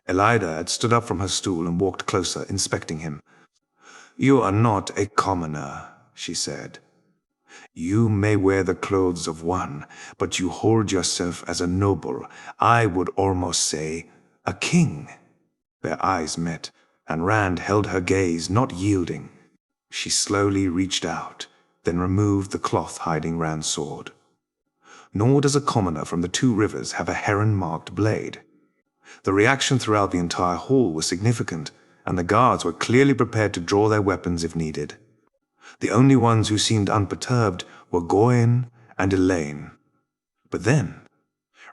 Elida had stood up from her stool and walked closer, inspecting him. You are not a commoner, she said. You may wear the clothes of one, but you hold yourself as a noble, I would almost say, a king. Their eyes met, and Rand held her gaze, not yielding. She slowly reached out, then removed the cloth hiding Rand's sword. Nor does a commoner from the 2 Rivers have a heron-marked blade. The reaction throughout the entire hall was significant, and the guards were clearly prepared to draw their weapons if needed. The only ones who seemed unperturbed were Goyen and Elaine. But then,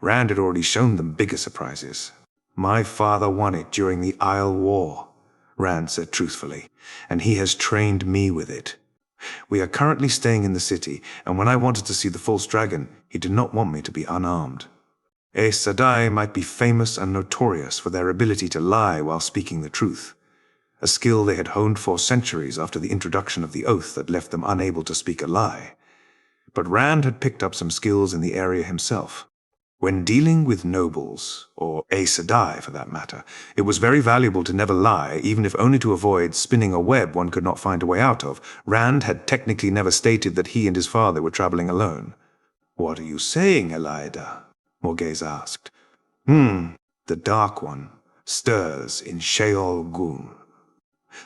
Rand had already shown them bigger surprises. My father won it during the Aiel War, Rand said truthfully, and he has trained me with it. We are currently staying in the city, and when I wanted to see the false dragon, he did not want me to be unarmed. Aes Sedai might be famous and notorious for their ability to lie while speaking the truth, a skill they had honed for centuries after the introduction of the oath that left them unable to speak a lie. But Rand had picked up some skills in the area himself. When dealing with nobles, or Aes Sedai for that matter, it was very valuable to never lie, even if only to avoid spinning a web one could not find a way out of. Rand had technically never stated that he and his father were traveling alone. What are you saying, Elida? Morghese asked. The Dark One stirs in Sheol Ghul.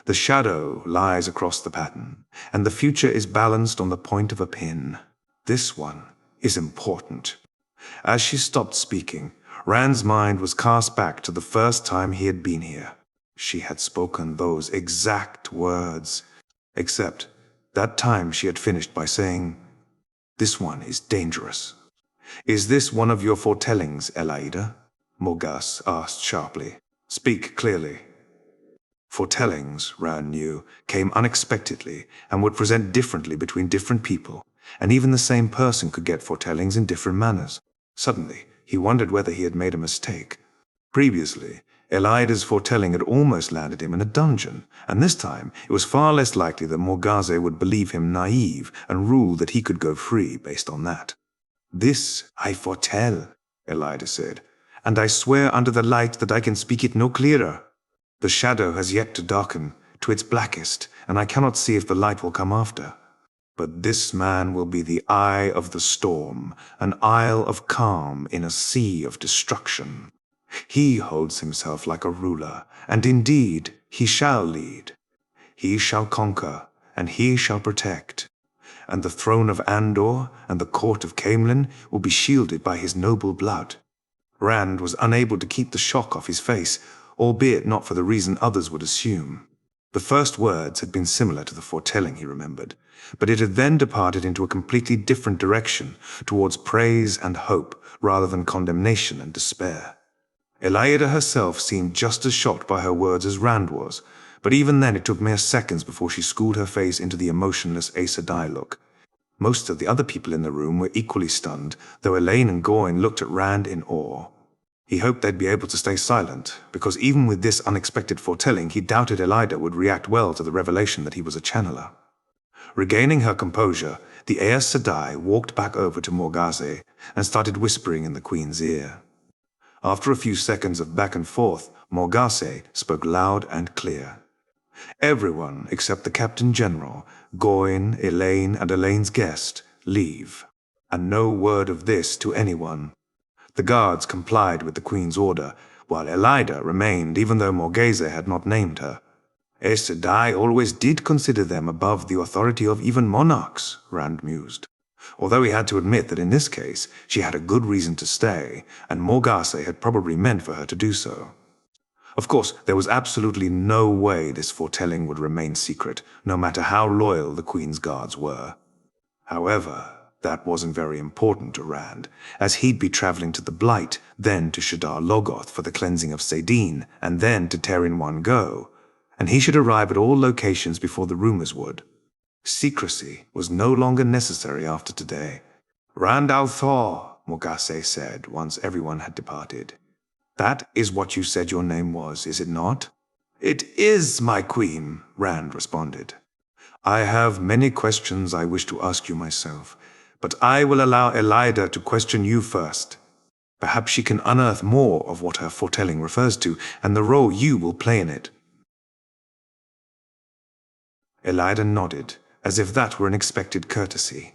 The shadow lies across the pattern, and the future is balanced on the point of a pin. This one is important. As she stopped speaking, Rand's mind was cast back to the first time he had been here. She had spoken those exact words, except that time she had finished by saying, "This one is dangerous." "Is this one of your foretellings, Elaida?" Morghast asked sharply. "Speak clearly." Foretellings, Rand knew, came unexpectedly and would present differently between different people, and even the same person could get foretellings in different manners. Suddenly, he wondered whether he had made a mistake. Previously, Elaida's foretelling had almost landed him in a dungeon, and this time it was far less likely that Morghast would believe him naive and rule that he could go free based on that. "This I foretell," Elaida said, "and I swear under the light that I can speak it no clearer. The shadow has yet to darken to its blackest, and I cannot see if the light will come after. But this man will be the eye of the storm, an isle of calm in a sea of destruction. He holds himself like a ruler, and indeed he shall lead. He shall conquer, and he shall protect. And the throne of Andor and the court of Caemlyn will be shielded by his noble blood." Rand was unable to keep the shock off his face, albeit not for the reason others would assume. The first words had been similar to the foretelling, he remembered, but it had then departed into a completely different direction, towards praise and hope, rather than condemnation and despair. Elaida herself seemed just as shocked by her words as Rand was, but even then it took mere seconds before she schooled her face into the emotionless Aes Sedai look. Most of the other people in the room were equally stunned, though Elaine and Gawain looked at Rand in awe. He hoped they'd be able to stay silent, because even with this unexpected foretelling, he doubted Elaida would react well to the revelation that he was a channeler. Regaining her composure, the Aes Sedai walked back over to Morghast and started whispering in the Queen's ear. After a few seconds of back and forth, Morghast spoke loud and clear. "Everyone except the Captain General, Gawain, Elaine, and Elaine's guest, leave. And no word of this to anyone." The guards complied with the Queen's order, while Elaida remained even though Morghast had not named her. Aes Sedai always did consider them above the authority of even monarchs, Rand mused. Although he had to admit that in this case she had a good reason to stay, and Morghast had probably meant for her to do so. Of course, there was absolutely no way this foretelling would remain secret, no matter how loyal the Queen's guards were. However, that wasn't very important to Rand, as he'd be traveling to the Blight, then to Shadar Logoth for the cleansing of Saidin, and then to Ter in one go, and he should arrive at all locations before the rumors would. Secrecy was no longer necessary after today. "Rand al'Thor," Morghast said once everyone had departed. "That is what you said your name was, is it not?" "It is, my queen," Rand responded. "I have many questions I wish to ask you myself, but I will allow Elaida to question you first. Perhaps she can unearth more of what her foretelling refers to, and the role you will play in it." Elaida nodded, as if that were an expected courtesy.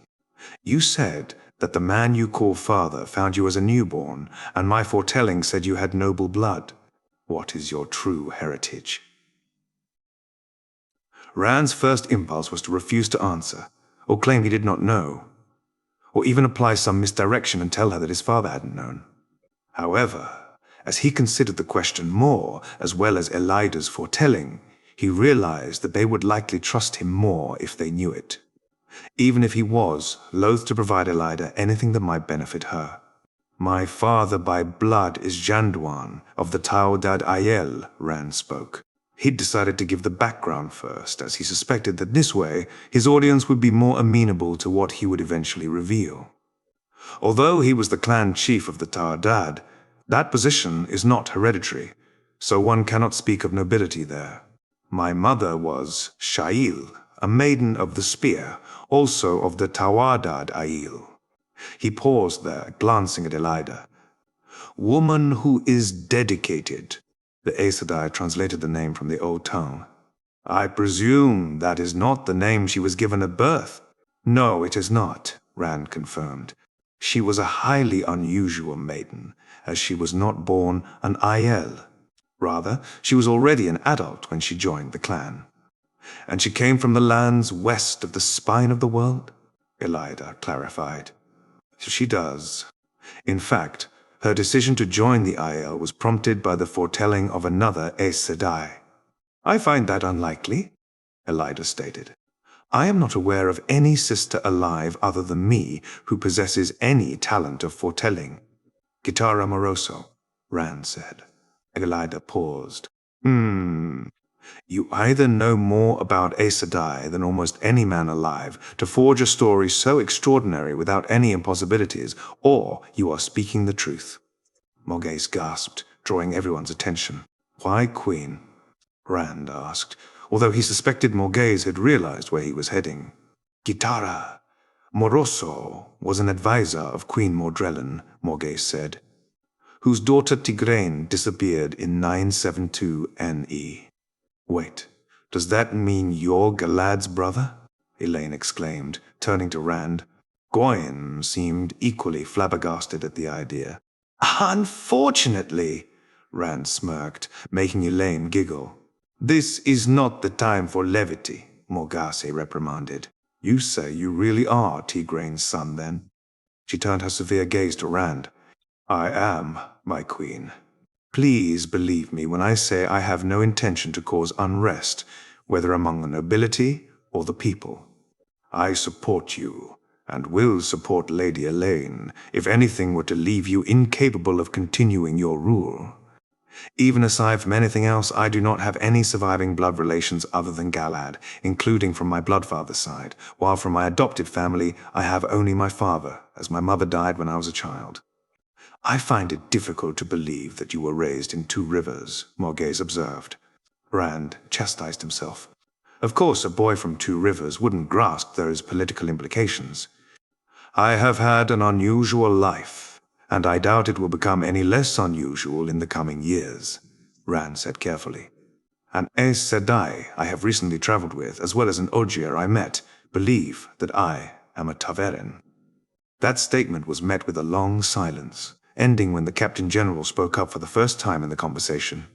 "You said that the man you call father found you as a newborn, and my foretelling said you had noble blood. What is your true heritage?" Rand's first impulse was to refuse to answer, or claim he did not know, or even apply some misdirection and tell her that his father hadn't known. However, as he considered the question more, as well as Elaida's foretelling, he realized that they would likely trust him more if they knew it, even if he was loath to provide Elaida anything that might benefit her. "My father by blood is Janduan of the Taodad Aiel," Rand spoke. He'd decided to give the background first, as he suspected that this way his audience would be more amenable to what he would eventually reveal. Although he was the clan chief of the Taodad, that position is not hereditary, so one cannot speak of nobility there. "My mother was Shail, a maiden of the spear, also of the Tawadad Aiel." He paused there, glancing at Elaida. "Woman who is dedicated." The Aes Sedai translated the name from the old tongue. "I presume that is not the name she was given at birth." "No, it is not," Rand confirmed. "She was a highly unusual maiden, as she was not born an Aiel." Rather, she was already an adult when she joined the clan. And she came from the lands west of the spine of the world? Elida clarified. She does. In fact, her decision to join the Aiel was prompted by the foretelling of another Aes Sedai. I find that unlikely, Elida stated. I am not aware of any sister alive other than me who possesses any talent of foretelling. Guitarra Moroso, Rand said. Elida paused. You either know more about Aes Sedai than almost any man alive to forge a story so extraordinary without any impossibilities, or you are speaking the truth. Morghese gasped, drawing everyone's attention. Why Queen? Rand asked, although he suspected Morghese had realized where he was heading. Guitarra Moroso was an advisor of Queen Mordrellin, Morghese said, whose daughter Tigraine disappeared in 972 NE. Wait, does that mean you're Galad's brother? Elaine exclaimed, turning to Rand. Goyim seemed equally flabbergasted at the idea. Unfortunately, Rand smirked, making Elaine giggle. This is not the time for levity, Morghese reprimanded. You say you really are Tigraine's son, then? She turned her severe gaze to Rand. I am, my queen. Please believe me when I say I have no intention to cause unrest, whether among the nobility or the people. I support you, and will support Lady Elaine, if anything were to leave you incapable of continuing your rule. Even aside from anything else, I do not have any surviving blood relations other than Galad, including from my bloodfather's side, while from my adopted family I have only my father, as my mother died when I was a child. I find it difficult to believe that you were raised in Two Rivers, Morghese observed. Rand chastised himself. Of course, a boy from Two Rivers wouldn't grasp those political implications. I have had an unusual life, and I doubt it will become any less unusual in the coming years, Rand said carefully. An Aes Sedai I have recently traveled with, as well as an Ogier I met, believe that I am a ta'veren. That statement was met with a long silence, ending when the Captain General spoke up for the first time in the conversation.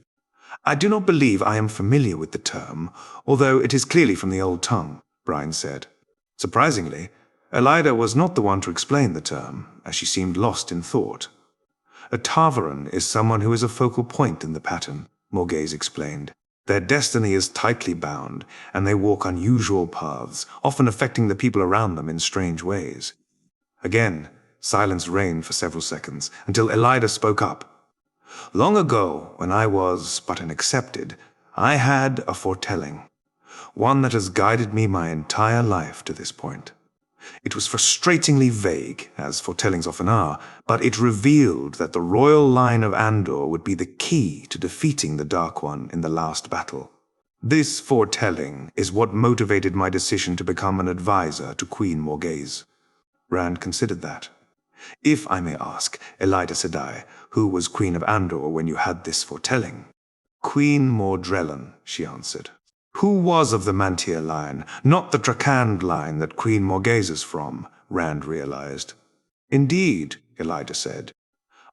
I do not believe I am familiar with the term, although it is clearly from the old tongue, Brian said. Surprisingly, Elida was not the one to explain the term, as she seemed lost in thought. A ta'veren is someone who is a focal point in the pattern, Morghese explained. Their destiny is tightly bound, and they walk unusual paths, often affecting the people around them in strange ways. Again, silence reigned for several seconds, until Elida spoke up. Long ago, when I was but an accepted, I had a foretelling, one that has guided me my entire life to this point. It was frustratingly vague, as foretellings often are, but it revealed that the royal line of Andor would be the key to defeating the Dark One in the last battle. This foretelling is what motivated my decision to become an advisor to Queen Morghese. Rand considered that. If I may ask, Elida Sedai, who was Queen of Andor when you had this foretelling? Queen Mordrellin, she answered. Who was of the Mantier line, not the Trakand line that Queen Morghese is from, Rand realized. Indeed, Elida said.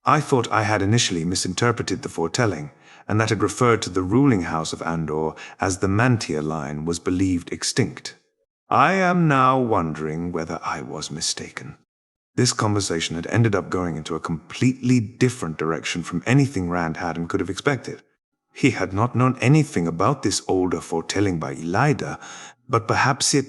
I thought I had initially misinterpreted the foretelling, and that it referred to the ruling house of Andor as the Mantier line was believed extinct. I am now wondering whether I was mistaken. This conversation had ended up going into a completely different direction from anything Rand had and could have expected. He had not known anything about this older foretelling by Elida, but perhaps it,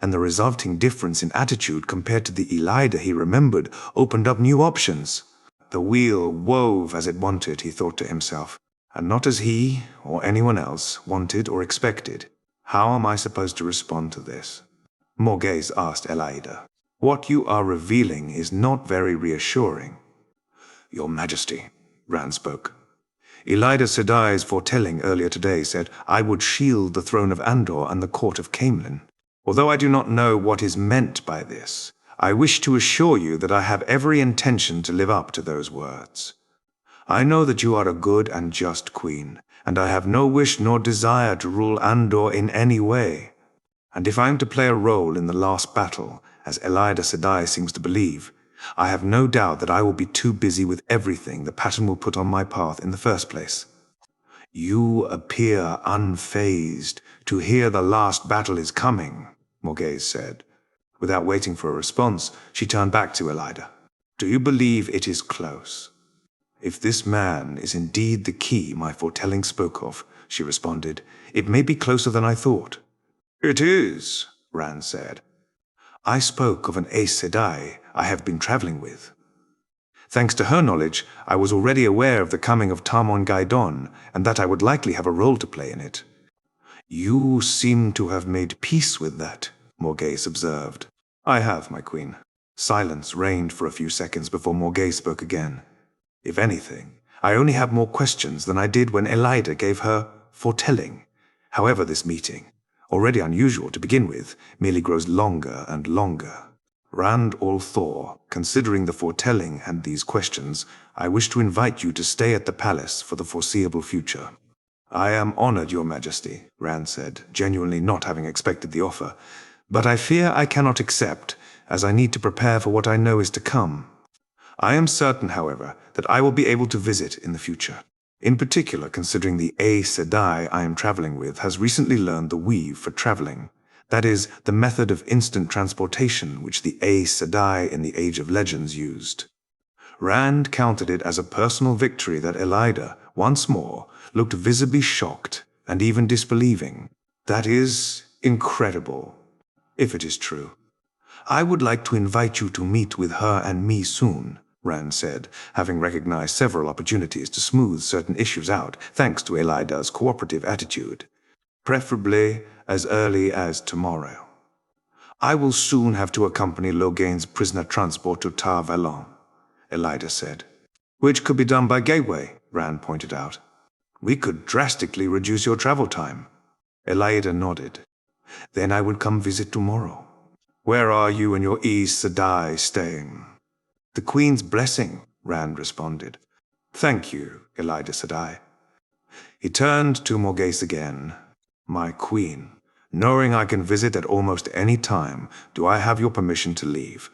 and the resulting difference in attitude compared to the Elida he remembered, opened up new options. The wheel wove as it wanted, he thought to himself, and not as he, or anyone else, wanted or expected. How am I supposed to respond to this? Morghese asked Elida. What you are revealing is not very reassuring. Your Majesty, Rand spoke. Elida Sedai's foretelling earlier today said I would shield the throne of Andor and the court of Caemlyn. Although I do not know what is meant by this, I wish to assure you that I have every intention to live up to those words. I know that you are a good and just queen, and I have no wish nor desire to rule Andor in any way. And if I am to play a role in the last battle, as Elida Sedai seems to believe, I have no doubt that I will be too busy with everything the pattern will put on my path in the first place. You appear unfazed to hear the last battle is coming, Morghese said. Without waiting for a response, she turned back to Elida. Do you believe it is close? If this man is indeed the key my foretelling spoke of, she responded, it may be closer than I thought. It is, Rand said. I spoke of an Aes Sedai I have been traveling with. Thanks to her knowledge, I was already aware of the coming of tarmongaidon, and that I would likely have a role to play in it. You seem to have made peace with that, Morghese observed. I have, my queen. Silence reigned for a few seconds before Morghese spoke again. If anything, I only have more questions than I did when Elida gave her foretelling. However, this meeting, already unusual to begin with, merely grows longer and longer. Rand al'Thor, considering the foretelling and these questions, I wish to invite you to stay at the palace for the foreseeable future. I am honored, Your Majesty, Rand said, genuinely not having expected the offer, but I fear I cannot accept, as I need to prepare for what I know is to come. I am certain, however, that I will be able to visit in the future. In particular, considering the Aes Sedai I am traveling with has recently learned the weave for traveling. That is, the method of instant transportation which the Aes Sedai in the Age of Legends used. Rand counted it as a personal victory that Elida, once more, looked visibly shocked and even disbelieving. That is incredible, if it is true. I would like to invite you to meet with her and me soon, Rand said, having recognized several opportunities to smooth certain issues out thanks to Elida's cooperative attitude. Preferably as early as tomorrow. I will soon have to accompany Loghain's prisoner transport to Tar Valon, Elida said. Which could be done by gateway, Rand pointed out. We could drastically reduce your travel time. Elida nodded. Then I would come visit tomorrow. Where are you and your Aes Sedai staying? The Queen's blessing, Rand responded. Thank you, Elida Sedai. He turned to Morghese again. My queen, knowing I can visit at almost any time, do I have your permission to leave?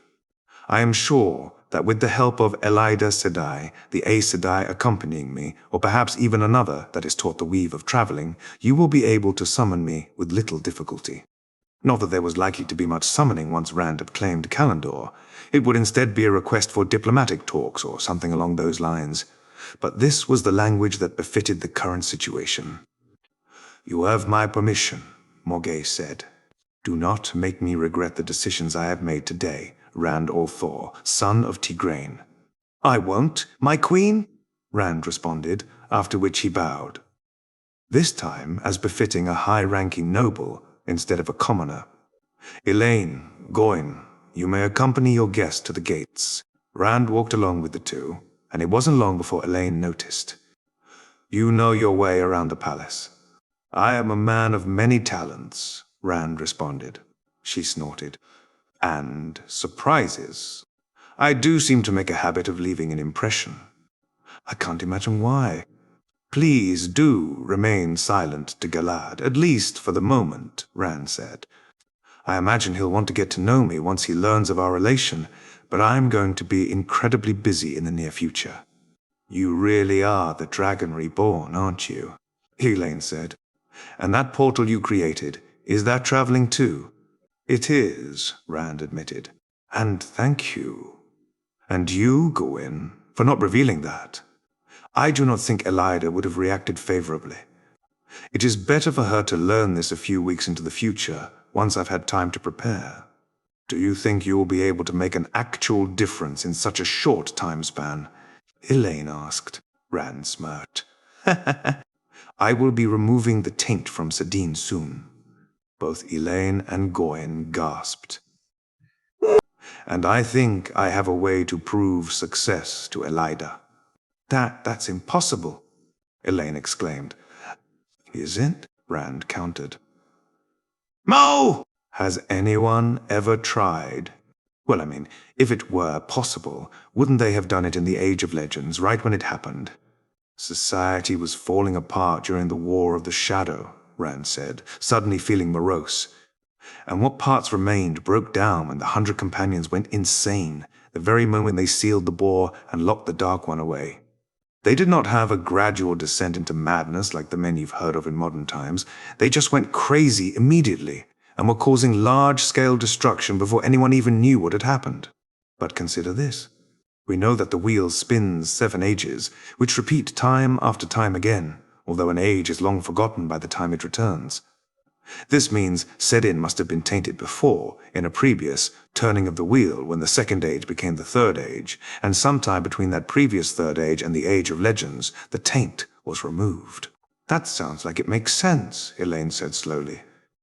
I am sure that with the help of Elida Sedai, the Aes Sedai accompanying me, or perhaps even another that is taught the weave of traveling, you will be able to summon me with little difficulty. Not that there was likely to be much summoning once Rand had claimed Kalandor. It would instead be a request for diplomatic talks or something along those lines. But this was the language that befitted the current situation. You have my permission, Morghese said. Do not make me regret the decisions I have made today, Rand al'Thor, son of Tigraine. I won't, my queen, Rand responded, after which he bowed. This time as befitting a high-ranking noble instead of a commoner. Elaine, Gawain, you may accompany your guest to the gates. Rand walked along with the two, and it wasn't long before Elaine noticed. You know your way around the palace. I am a man of many talents, Rand responded. She snorted. And surprises. I do seem to make a habit of leaving an impression. I can't imagine why. Please do remain silent to Galad, at least for the moment, Rand said. I imagine he'll want to get to know me once he learns of our relation, but I'm going to be incredibly busy in the near future. You really are the Dragon Reborn, aren't you? Elaine said. And that portal you created, is that traveling too? It is, Rand admitted. And thank you. And you, Gawain, for not revealing that. I do not think Elida would have reacted favorably. It is better for her to learn this a few weeks into the future, once I've had time to prepare. Do you think you will be able to make an actual difference in such a short time span? Elaine asked. Rand smirked. I will be removing the taint from Sadine soon. Both Elaine and Gawain gasped. And I think I have a way to prove success to Elida. That's impossible, Elaine exclaimed. Isn't? Rand countered. Mo! Has anyone ever tried? Well, I mean, if it were possible, wouldn't they have done it in the Age of Legends, right when it happened? Society was falling apart during the War of the Shadow, Rand said, suddenly feeling morose. And what parts remained broke down when the 100 Companions went insane, the very moment they sealed the bore and locked the Dark One away. They did not have a gradual descent into madness like the men you've heard of in modern times. They just went crazy immediately and were causing large-scale destruction before anyone even knew what had happened. But consider this. We know that the wheel spins 7 ages, which repeat time after time again, although an age is long forgotten by the time it returns. This means Sedin must have been tainted before, in a previous turning of the wheel when the second age became the third age, and sometime between that previous third age and the Age of Legends, the taint was removed. That sounds like it makes sense, Elaine said slowly.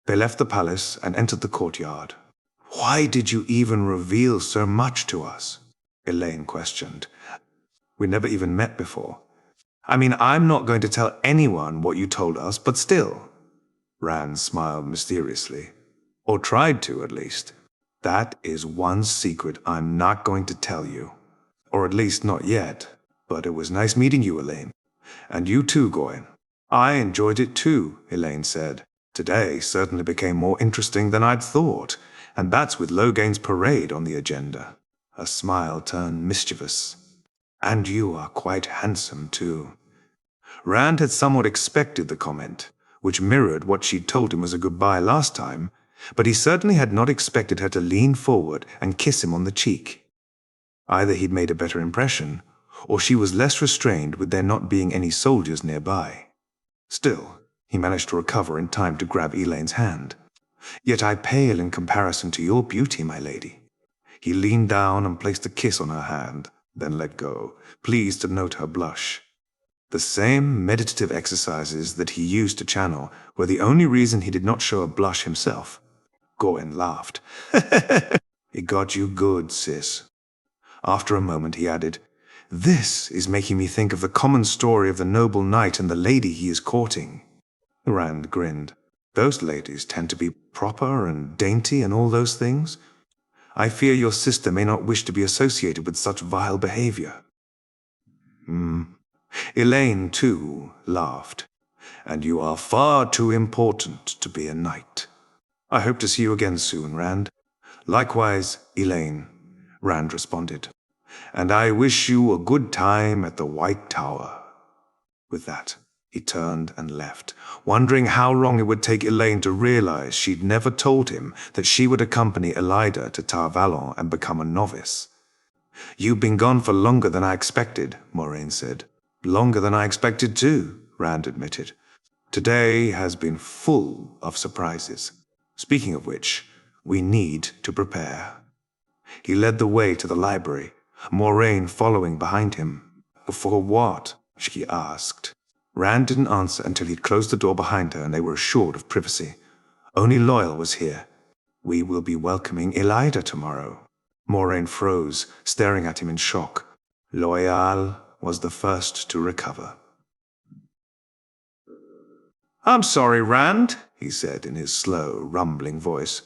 They left the palace and entered the courtyard. Why did you even reveal so much to us? Elaine questioned. We never even met before. I mean, I'm not going to tell anyone what you told us, but still. Rand smiled mysteriously. Or tried to, at least. That is one secret I'm not going to tell you. Or at least not yet. But it was nice meeting you, Elaine. And you too, Goyen. I enjoyed it too, Elaine said. Today certainly became more interesting than I'd thought, and that's with Loghain's parade on the agenda. Her smile turned mischievous. And you are quite handsome too. Rand had somewhat expected the comment, which mirrored what she'd told him was a goodbye last time, but he certainly had not expected her to lean forward and kiss him on the cheek. Either he'd made a better impression, or she was less restrained with there not being any soldiers nearby. Still, he managed to recover in time to grab Elaine's hand. Yet I pale in comparison to your beauty, my lady. He leaned down and placed a kiss on her hand, then let go, pleased to note her blush. The same meditative exercises that he used to channel were the only reason he did not show a blush himself. Goyen laughed. It got you good, sis. After a moment he added, This is making me think of the common story of the noble knight and the lady he is courting. Rand grinned. Those ladies tend to be proper and dainty and all those things. I fear your sister may not wish to be associated with such vile behavior. Elaine, too, laughed. And you are far too important to be a knight. I hope to see you again soon, Rand. Likewise, Elaine, Rand responded. And I wish you a good time at the White Tower. With that, he turned and left, wondering how long it would take Elaine to realize she'd never told him that she would accompany Elida to Tar Valon and become a novice. You've been gone for longer than I expected, Moiraine said. Longer than I expected too, Rand admitted. Today has been full of surprises. Speaking of which, we need to prepare. He led the way to the library, Moiraine following behind him. For what? She asked. Rand didn't answer until he'd closed the door behind her and they were assured of privacy. Only Loyal was here. We will be welcoming Elida tomorrow. Moiraine froze, staring at him in shock. Loyal was the first to recover. I'm sorry, Rand, he said in his slow, rumbling voice.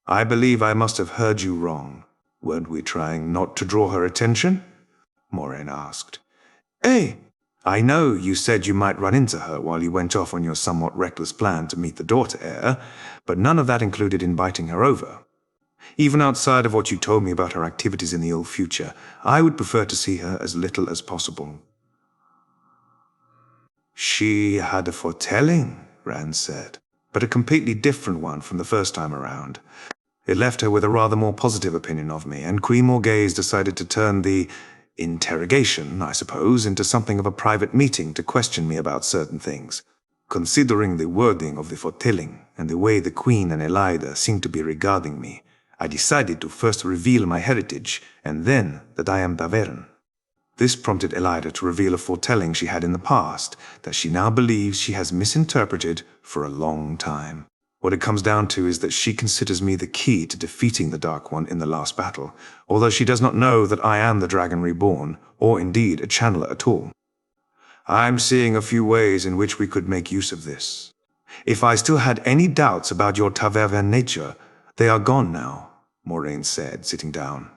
I believe I must have heard you wrong. Weren't we trying not to draw her attention? Moiraine asked. I know you said you might run into her while you went off on your somewhat reckless plan to meet the daughter heir, but none of that included inviting her over. Even outside of what you told me about her activities in the ill future, I would prefer to see her as little as possible. She had a foretelling, Rand said, but a completely different one from the first time around. It left her with a rather more positive opinion of me, and Queen Morghese decided to turn the interrogation, I suppose, into something of a private meeting to question me about certain things. Considering the wording of the foretelling and the way the Queen and Elida seemed to be regarding me, I decided to first reveal my heritage, and then that I am Davern. This prompted Elida to reveal a foretelling she had in the past, that she now believes she has misinterpreted for a long time. What it comes down to is that she considers me the key to defeating the Dark One in the last battle, although she does not know that I am the Dragon Reborn, or indeed a channeler at all. I'm seeing a few ways in which we could make use of this. If I still had any doubts about your Tavervan nature, they are gone now, Moiraine said, sitting down.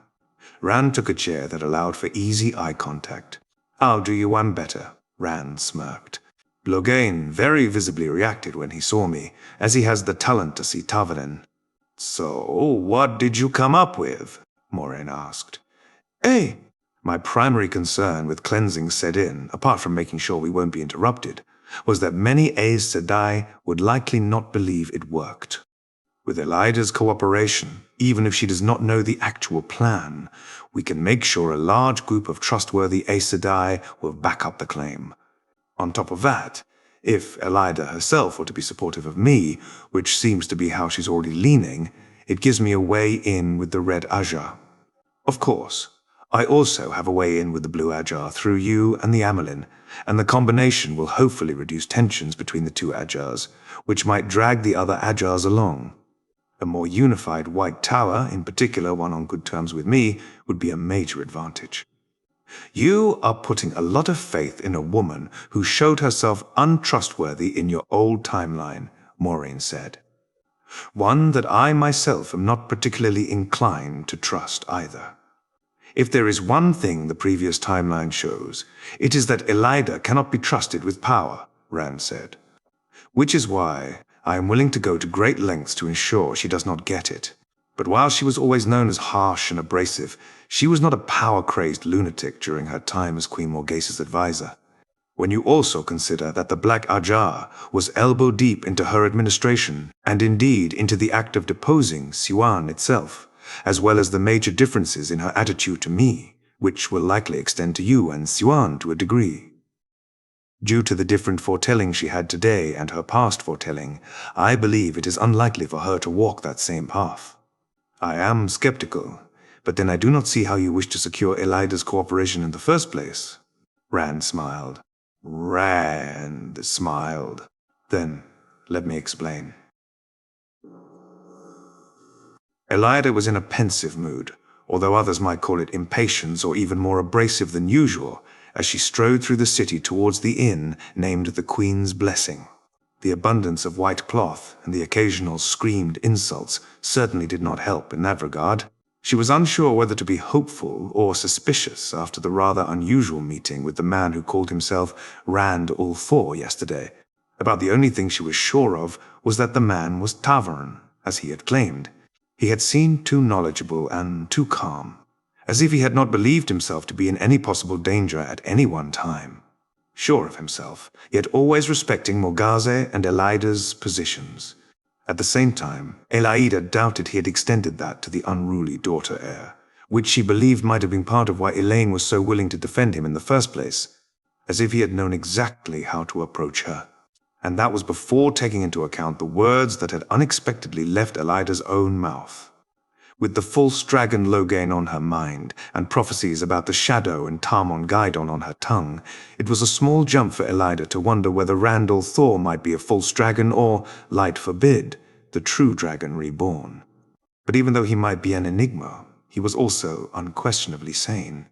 Rand took a chair that allowed for easy eye contact. I'll do you one better, Rand smirked. Loghain very visibly reacted when he saw me, as he has the talent to see Taveren. So, what did you come up with? Moiraine asked. My primary concern with cleansing set in, apart from making sure we won't be interrupted, was that many Aes Sedai would likely not believe it worked. With Elaida's cooperation, even if she does not know the actual plan, we can make sure a large group of trustworthy Aes Sedai will back up the claim. On top of that, if Elida herself were to be supportive of me, which seems to be how she's already leaning, it gives me a way in with the red ajah. Of course, I also have a way in with the blue ajah through you and the amyrlin, and the combination will hopefully reduce tensions between the two ajahs, which might drag the other ajahs along. A more unified white tower, in particular one on good terms with me, would be a major advantage. You are putting a lot of faith in a woman who showed herself untrustworthy in your old timeline, Moiraine said. One that I myself am not particularly inclined to trust either. If there is one thing the previous timeline shows, it is that Elida cannot be trusted with power, Rand said. Which is why I am willing to go to great lengths to ensure she does not get it. But while she was always known as harsh and abrasive, she was not a power-crazed lunatic during her time as Queen Morghase's advisor. When you also consider that the Black Ajah was elbow-deep into her administration, and indeed into the act of deposing Siwan itself, as well as the major differences in her attitude to me, which will likely extend to you and Siwan to a degree. Due to the different foretelling she had today and her past foretelling, I believe it is unlikely for her to walk that same path. I am skeptical, but then I do not see how you wish to secure Elida's cooperation in the first place. Rand smiled. Then, let me explain. Elida was in a pensive mood, although others might call it impatience or even more abrasive than usual, as she strode through the city towards the inn named the Queen's Blessing. The abundance of white cloth and the occasional screamed insults certainly did not help in that regard. She was unsure whether to be hopeful or suspicious after the rather unusual meeting with the man who called himself Rand ul'Thor yesterday. About the only thing she was sure of was that the man was Tavern, as he had claimed. He had seemed too knowledgeable and too calm, as if he had not believed himself to be in any possible danger at any one time. Sure of himself, yet always respecting Morgase and Elida's positions. At the same time, Elida doubted he had extended that to the unruly daughter-heir, which she believed might have been part of why Elaine was so willing to defend him in the first place, as if he had known exactly how to approach her. And that was before taking into account the words that had unexpectedly left Elida's own mouth. With the false dragon Loghain on her mind, and prophecies about the shadow and tarmongaidon on her tongue, it was a small jump for Elida to wonder whether Rand ul'Thor might be a false dragon or, light forbid, the true Dragon Reborn. But even though he might be an enigma, he was also unquestionably sane.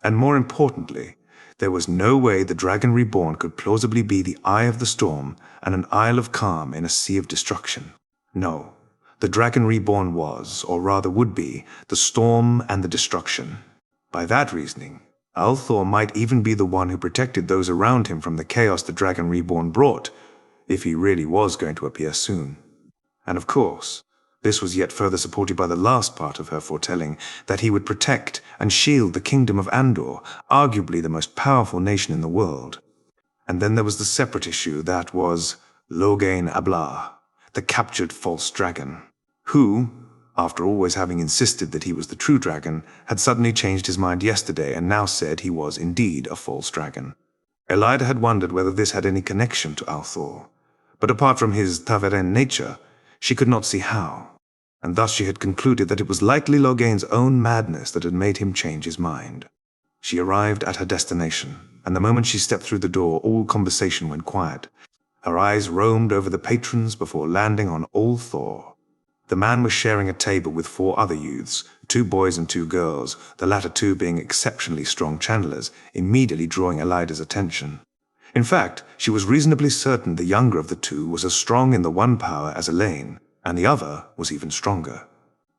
And more importantly, there was no way the Dragon Reborn could plausibly be the Eye of the Storm and an Isle of Calm in a sea of destruction. No. The Dragon Reborn was, or rather would be, the storm and the destruction. By that reasoning, ul'Thor might even be the one who protected those around him from the chaos the Dragon Reborn brought, if he really was going to appear soon. And of course, this was yet further supported by the last part of her foretelling, that he would protect and shield the kingdom of Andor, arguably the most powerful nation in the world. And then there was the separate issue that was Loghain Ablar, the captured false dragon, who, after always having insisted that he was the true dragon, had suddenly changed his mind yesterday and now said he was indeed a false dragon. Elida had wondered whether this had any connection to ul'Thor, but apart from his Ta'veren nature, she could not see how, and thus she had concluded that it was likely Loghain's own madness that had made him change his mind. She arrived at her destination, and the moment she stepped through the door, all conversation went quiet. Her eyes roamed over the patrons before landing on ul'Thor. The man was sharing a table with 4 other youths, 2 boys and 2 girls, the latter 2 being exceptionally strong channelers, immediately drawing Elida's attention. In fact, she was reasonably certain the younger of the 2 was as strong in the one power as Elaine, and the other was even stronger.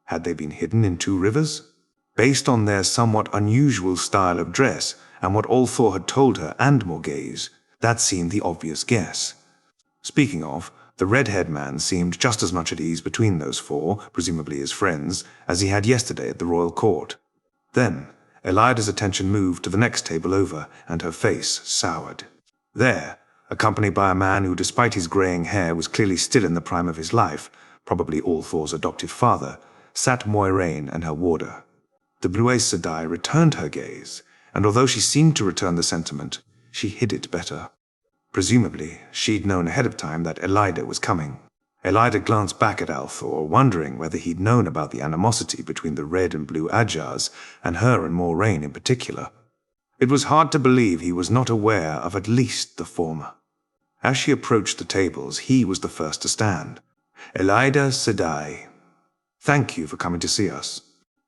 Had they been hidden in 2 rivers? Based on their somewhat unusual style of dress, and what ul'Thor had told her and Morghase, that seemed the obvious guess. Speaking of, the red-haired man seemed just as much at ease between those 4, presumably his friends, as he had yesterday at the royal court. Then, Elida's attention moved to the next table over, and her face soured. There, accompanied by a man who, despite his greying hair, was clearly still in the prime of his life, probably Allthor's adopted father, sat Moiraine and her warder. The Blue Aes Sedai returned her gaze, and although she seemed to return the sentiment, she hid it better. Presumably, she'd known ahead of time that Elida was coming. Elida glanced back at Althor, wondering whether he'd known about the animosity between the red and blue ajahs, and her and Moiraine in particular. It was hard to believe he was not aware of at least the former. As she approached the tables, he was the first to stand. Elida Sedai, thank you for coming to see us.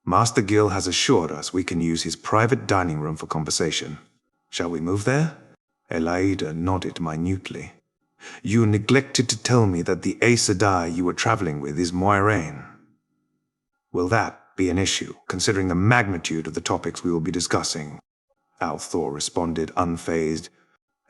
Master Gil has assured us we can use his private dining room for conversation. Shall we move there? Elida nodded minutely. You neglected to tell me that the Aes Sedai you were traveling with is Moiraine. Will that be an issue, considering the magnitude of the topics we will be discussing? Althor responded unfazed.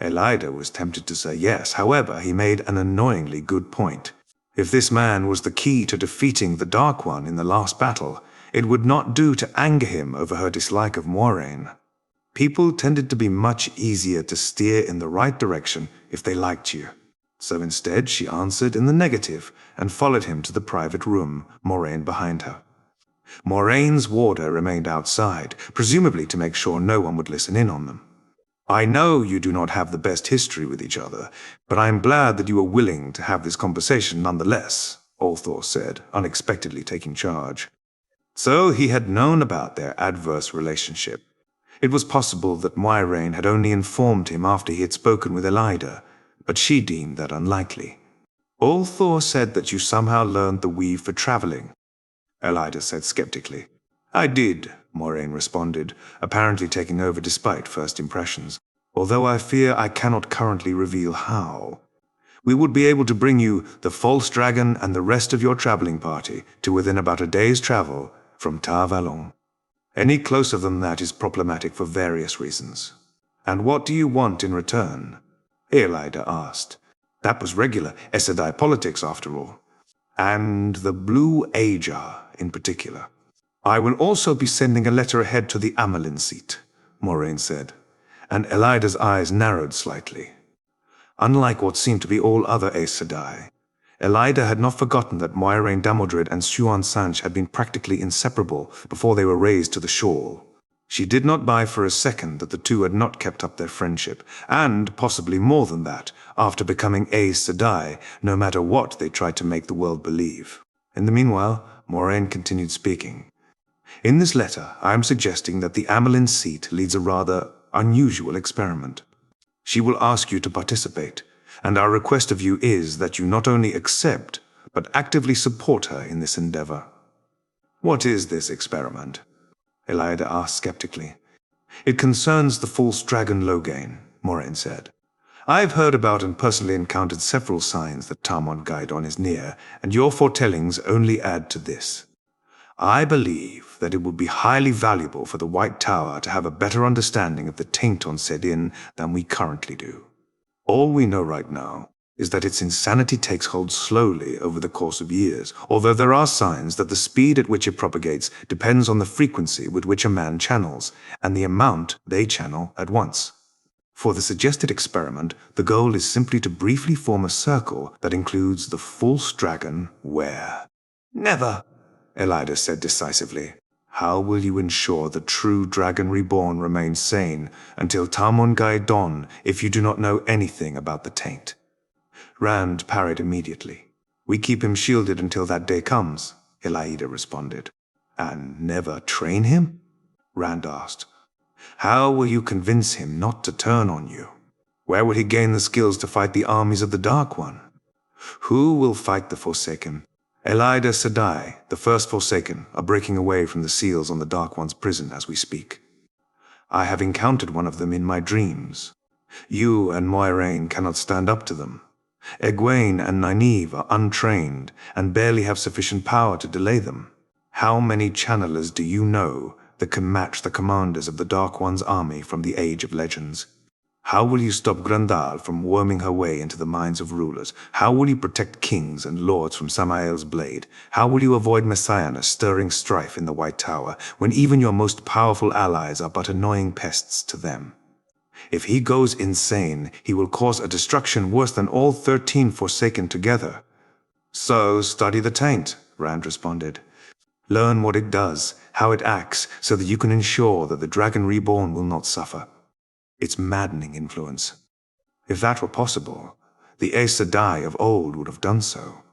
Elida was tempted to say yes, however, he made an annoyingly good point. If this man was the key to defeating the Dark One in the last battle, it would not do to anger him over her dislike of Moiraine. People tended to be much easier to steer in the right direction if they liked you. So instead, she answered in the negative and followed him to the private room, Moiraine behind her. Moraine's warder remained outside, presumably to make sure no one would listen in on them. I know you do not have the best history with each other, but I am glad that you are willing to have this conversation nonetheless, Allthor said, unexpectedly taking charge. So he had known about their adverse relationship. It was possible that Moiraine had only informed him after he had spoken with Elida, but she deemed that unlikely. Allthor said that you somehow learned the weave for traveling, Elida said skeptically. I did, Moiraine responded, apparently taking over despite first impressions, although I fear I cannot currently reveal how. We would be able to bring you the false dragon and the rest of your traveling party to within about a day's travel from Tar Valon. Any closer than that is problematic for various reasons. And what do you want in return? Elida asked. That was regular Aes Sedai politics, after all. And the blue ajah in particular. I will also be sending a letter ahead to the amyrlin seat, Moiraine said, and Elida's eyes narrowed slightly. Unlike what seemed to be all other Aes Sedai, Elida had not forgotten that Moiraine Damodred and Siuan Sanche had been practically inseparable before they were raised to the shawl. She did not buy for a second that the two had not kept up their friendship, and possibly more than that, after becoming Aes Sedai, no matter what they tried to make the world believe. In the meanwhile, Moiraine continued speaking. In this letter, I am suggesting that the amyrlin seat leads a rather unusual experiment. She will ask you to participate, and our request of you is that you not only accept, but actively support her in this endeavor. What is this experiment? Elida asked skeptically. It concerns the false dragon Loghain, Moiraine said. I have heard about and personally encountered several signs that tarmongaidon is near, and your foretellings only add to this. I believe that it would be highly valuable for the White Tower to have a better understanding of the taint on Sedin than we currently do. All we know right now is that its insanity takes hold slowly over the course of years, although there are signs that the speed at which it propagates depends on the frequency with which a man channels, and the amount they channel at once. For the suggested experiment, the goal is simply to briefly form a circle that includes the false dragon where? Never, Elida said decisively. How will you ensure the true Dragon Reborn remains sane until tarmongaidon if you do not know anything about the taint? Rand parried immediately. We keep him shielded until that day comes, Elida responded. And never train him? Rand asked. How will you convince him not to turn on you? Where will he gain the skills to fight the armies of the Dark One? Who will fight the Forsaken? Elida Sedai, the first Forsaken, are breaking away from the seals on the Dark One's prison as we speak. I have encountered one of them in my dreams. You and Moiraine cannot stand up to them. Egwene and Nynaeve are untrained and barely have sufficient power to delay them. How many channelers do you know that can match the commanders of the Dark One's army from the Age of Legends? How will you stop Grandal from worming her way into the minds of rulers? How will you protect kings and lords from Samael's blade? How will you avoid Messiah stirring strife in the White Tower, when even your most powerful allies are but annoying pests to them? If he goes insane, he will cause a destruction worse than all 13 Forsaken together. So study the taint, Rand responded. Learn what it does, how it acts, so that you can ensure that the Dragon Reborn will not suffer. Its maddening influence. If that were possible, the Aes Sedai of old would have done so.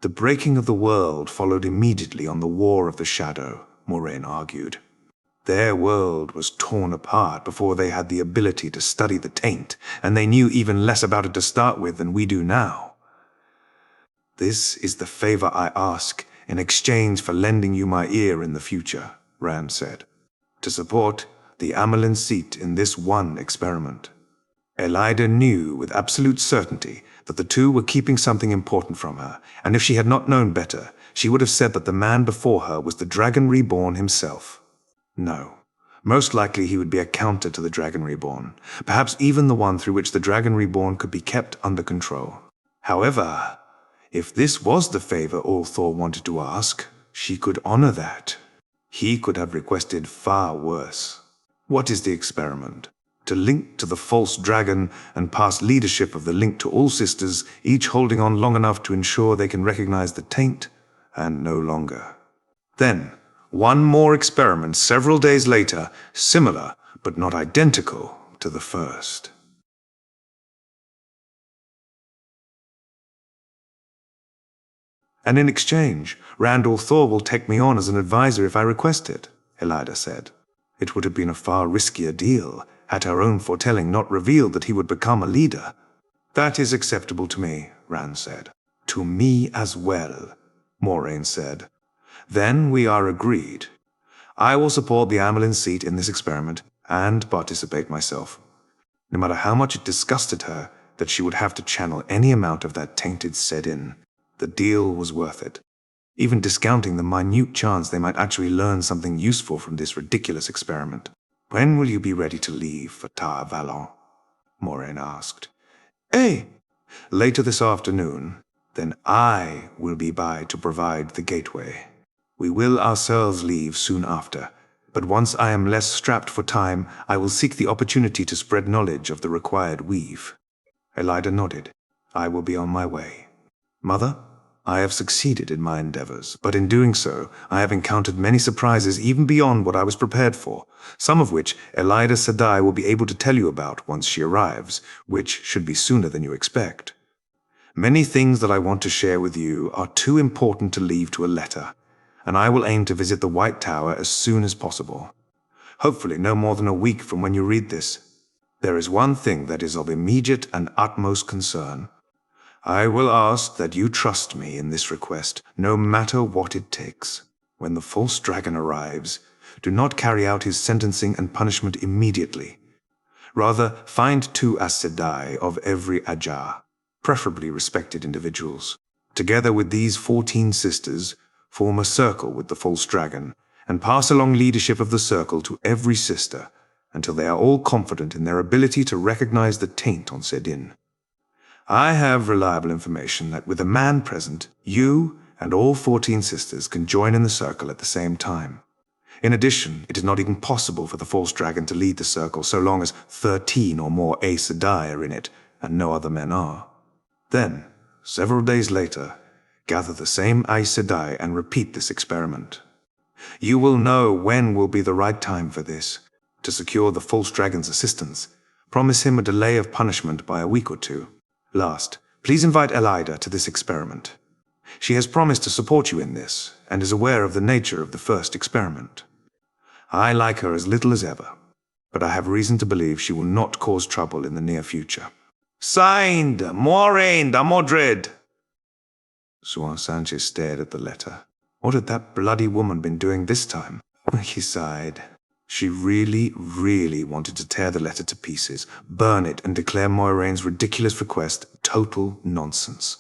The breaking of the world followed immediately on the War of the Shadow, Moiraine argued. Their world was torn apart before they had the ability to study the taint, and they knew even less about it to start with than we do now. This is the favor I ask in exchange for lending you my ear in the future, Rand said, to support the amyrlin seat in this one experiment. Elida knew with absolute certainty that the two were keeping something important from her, and if she had not known better, she would have said that the man before her was the Dragon Reborn himself. No. Most likely he would be a counter to the Dragon Reborn, perhaps even the one through which the Dragon Reborn could be kept under control. However, if this was the favor Ulthor wanted to ask, she could honor that. He could have requested far worse. What is the experiment? To link to the false dragon and pass leadership of the link to all sisters, each holding on long enough to ensure they can recognize the taint, and no longer. Then, one more experiment several days later, similar but not identical to the first. And in exchange, Randall Thor will take me on as an advisor if I request it, Elida said. It would have been a far riskier deal had her own foretelling not revealed that he would become a leader. That is acceptable to me, Rand said. To me as well, Moiraine said. Then we are agreed. I will support the amyrlin seat in this experiment and participate myself. No matter how much it disgusted her that she would have to channel any amount of that tainted sedin, the deal was worth it. Even discounting the minute chance they might actually learn something useful from this ridiculous experiment. When will you be ready to leave for Tar Valon? Moiraine asked. Later this afternoon. Then I will be by to provide the gateway. We will ourselves leave soon after, but once I am less strapped for time, I will seek the opportunity to spread knowledge of the required weave. Elida nodded. I will be on my way. Mother? I have succeeded in my endeavors, but in doing so, I have encountered many surprises even beyond what I was prepared for, some of which Elida Sedai will be able to tell you about once she arrives, which should be sooner than you expect. Many things that I want to share with you are too important to leave to a letter, and I will aim to visit the White Tower as soon as possible. Hopefully no more than a week from when you read this. There is one thing that is of immediate and utmost concern. I will ask that you trust me in this request, no matter what it takes. When the false dragon arrives, do not carry out his sentencing and punishment immediately. Rather, find 2 Aes Sedai of every ajah, preferably respected individuals. Together with these 14 sisters, form a circle with the false dragon, and pass along leadership of the circle to every sister, until they are all confident in their ability to recognize the taint on Sedin. I have reliable information that with a man present, you and all 14 sisters can join in the circle at the same time. In addition, it is not even possible for the false dragon to lead the circle so long as 13 or more Aes Sedai are in it, and no other men are. Then, several days later, gather the same Aes Sedai and repeat this experiment. You will know when will be the right time for this. To secure the false dragon's assistance, promise him a delay of punishment by a week or 2. Last, please invite Elida to this experiment. She has promised to support you in this, and is aware of the nature of the first experiment. I like her as little as ever, but I have reason to believe she will not cause trouble in the near future. Signed, Moiraine de Modred. Swan Sanchez stared at the letter. What had that bloody woman been doing this time? He sighed. She really, really wanted to tear the letter to pieces, burn it, and declare Moiraine's ridiculous request total nonsense.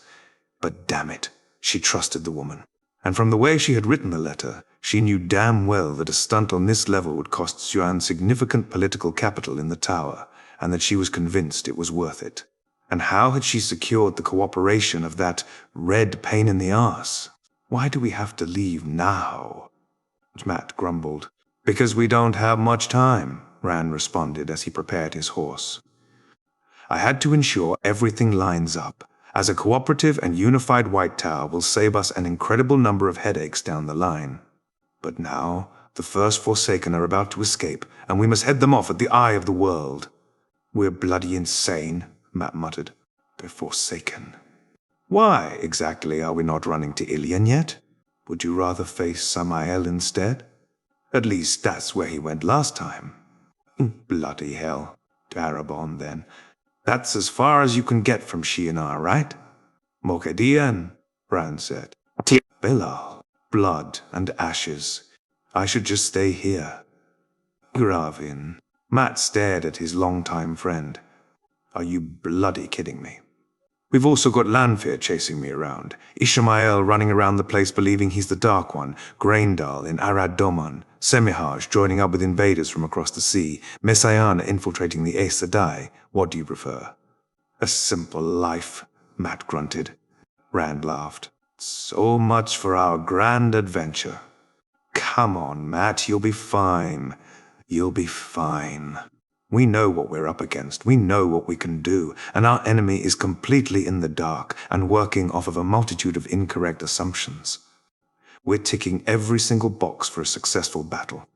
But damn it, she trusted the woman. And from the way she had written the letter, she knew damn well that a stunt on this level would cost Xuan significant political capital in the tower, and that she was convinced it was worth it. And how had she secured the cooperation of that red pain in the arse? Why do we have to leave now? Matt grumbled. Because we don't have much time, Rand responded as he prepared his horse. I had to ensure everything lines up, as a cooperative and unified White Tower will save us an incredible number of headaches down the line. But now, the first Forsaken are about to escape, and we must head them off at the eye of the world. We're bloody insane, Matt muttered. They're Forsaken. Why exactly are we not running to Ilion yet? Would you rather face Samael instead? At least that's where he went last time. Bloody hell. Darabon, then. That's as far as you can get from Shi'enar, right? Mokaedian, Rand said. Bilal, blood and ashes. I should just stay here. Gravin. Matt stared at his longtime friend. Are you bloody kidding me? We've also got Lanfear chasing me around, Ishmael running around the place believing he's the Dark One, Graendal in Arad Doman, Semihaj joining up with invaders from across the sea, Messiana infiltrating the Aes Sedai. What do you prefer? A simple life, Matt grunted. Rand laughed. So much for our grand adventure. Come on, Matt, you'll be fine. You'll be fine. We know what we're up against, we know what we can do, and our enemy is completely in the dark and working off of a multitude of incorrect assumptions. We're ticking every single box for a successful battle.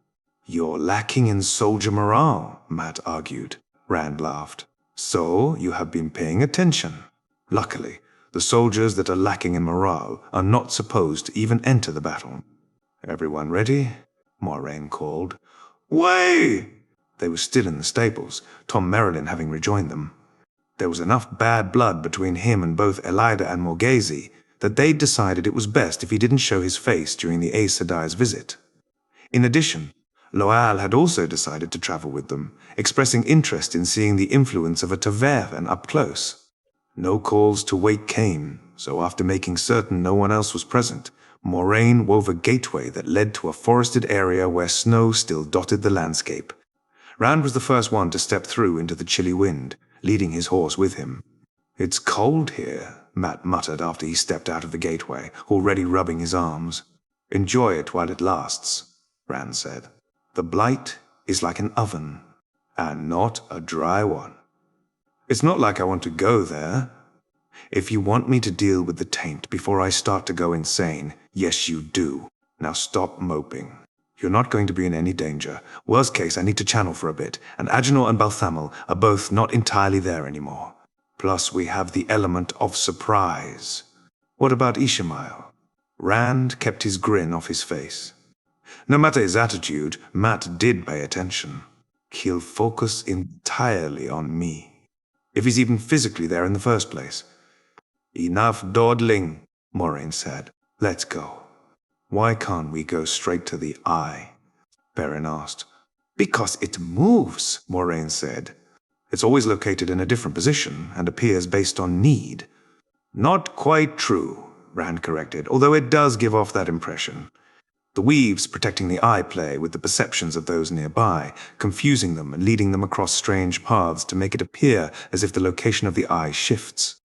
You're lacking in soldier morale, Matt argued. Rand laughed. So you have been paying attention. Luckily, the soldiers that are lacking in morale are not supposed to even enter the battle. Everyone ready? Moiraine called. Way! They were still in the stables, Tom Merrilin having rejoined them. There was enough bad blood between him and both Elida and Morghese that they'd decided it was best if he didn't show his face during the Aes Sedai's visit. In addition, Loal had also decided to travel with them, expressing interest in seeing the influence of a Tavervan up close. No calls to wait came, so after making certain no one else was present, Moiraine wove a gateway that led to a forested area where snow still dotted the landscape. Rand was the first one to step through into the chilly wind, leading his horse with him. It's cold here, Matt muttered after he stepped out of the gateway, already rubbing his arms. Enjoy it while it lasts, Rand said. The blight is like an oven, and not a dry one. It's not like I want to go there. If you want me to deal with the taint before I start to go insane, yes you do. Now stop moping. You're not going to be in any danger. Worst case, I need to channel for a bit, and Agenor and Balthamel are both not entirely there anymore. Plus, we have the element of surprise. What about Ishmael? Rand kept his grin off his face. No matter his attitude, Matt did pay attention. He'll focus entirely on me. If he's even physically there in the first place. Enough dawdling, Moiraine said. Let's go. Why can't we go straight to the eye? Perrin asked. Because it moves, Moiraine said. It's always located in a different position and appears based on need. Not quite true, Rand corrected, although it does give off that impression. The weaves protecting the eye play with the perceptions of those nearby, confusing them and leading them across strange paths to make it appear as if the location of the eye shifts.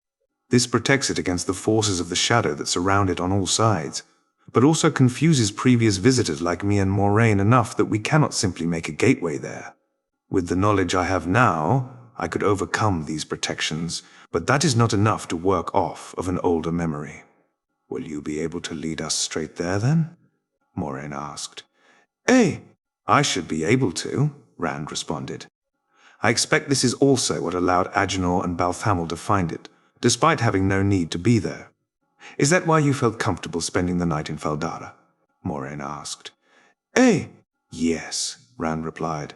This protects it against the forces of the shadow that surround it on all sides, but also confuses previous visitors like me and Moiraine enough that we cannot simply make a gateway there. With the knowledge I have now, I could overcome these protections, but that is not enough to work off of an older memory. Will you be able to lead us straight there, then? Moiraine asked. I should be able to, Rand responded. I expect this is also what allowed Agenor and Balthamel to find it, despite having no need to be there. Is that why you felt comfortable spending the night in Faldara? Moiraine asked. Yes, Rand replied.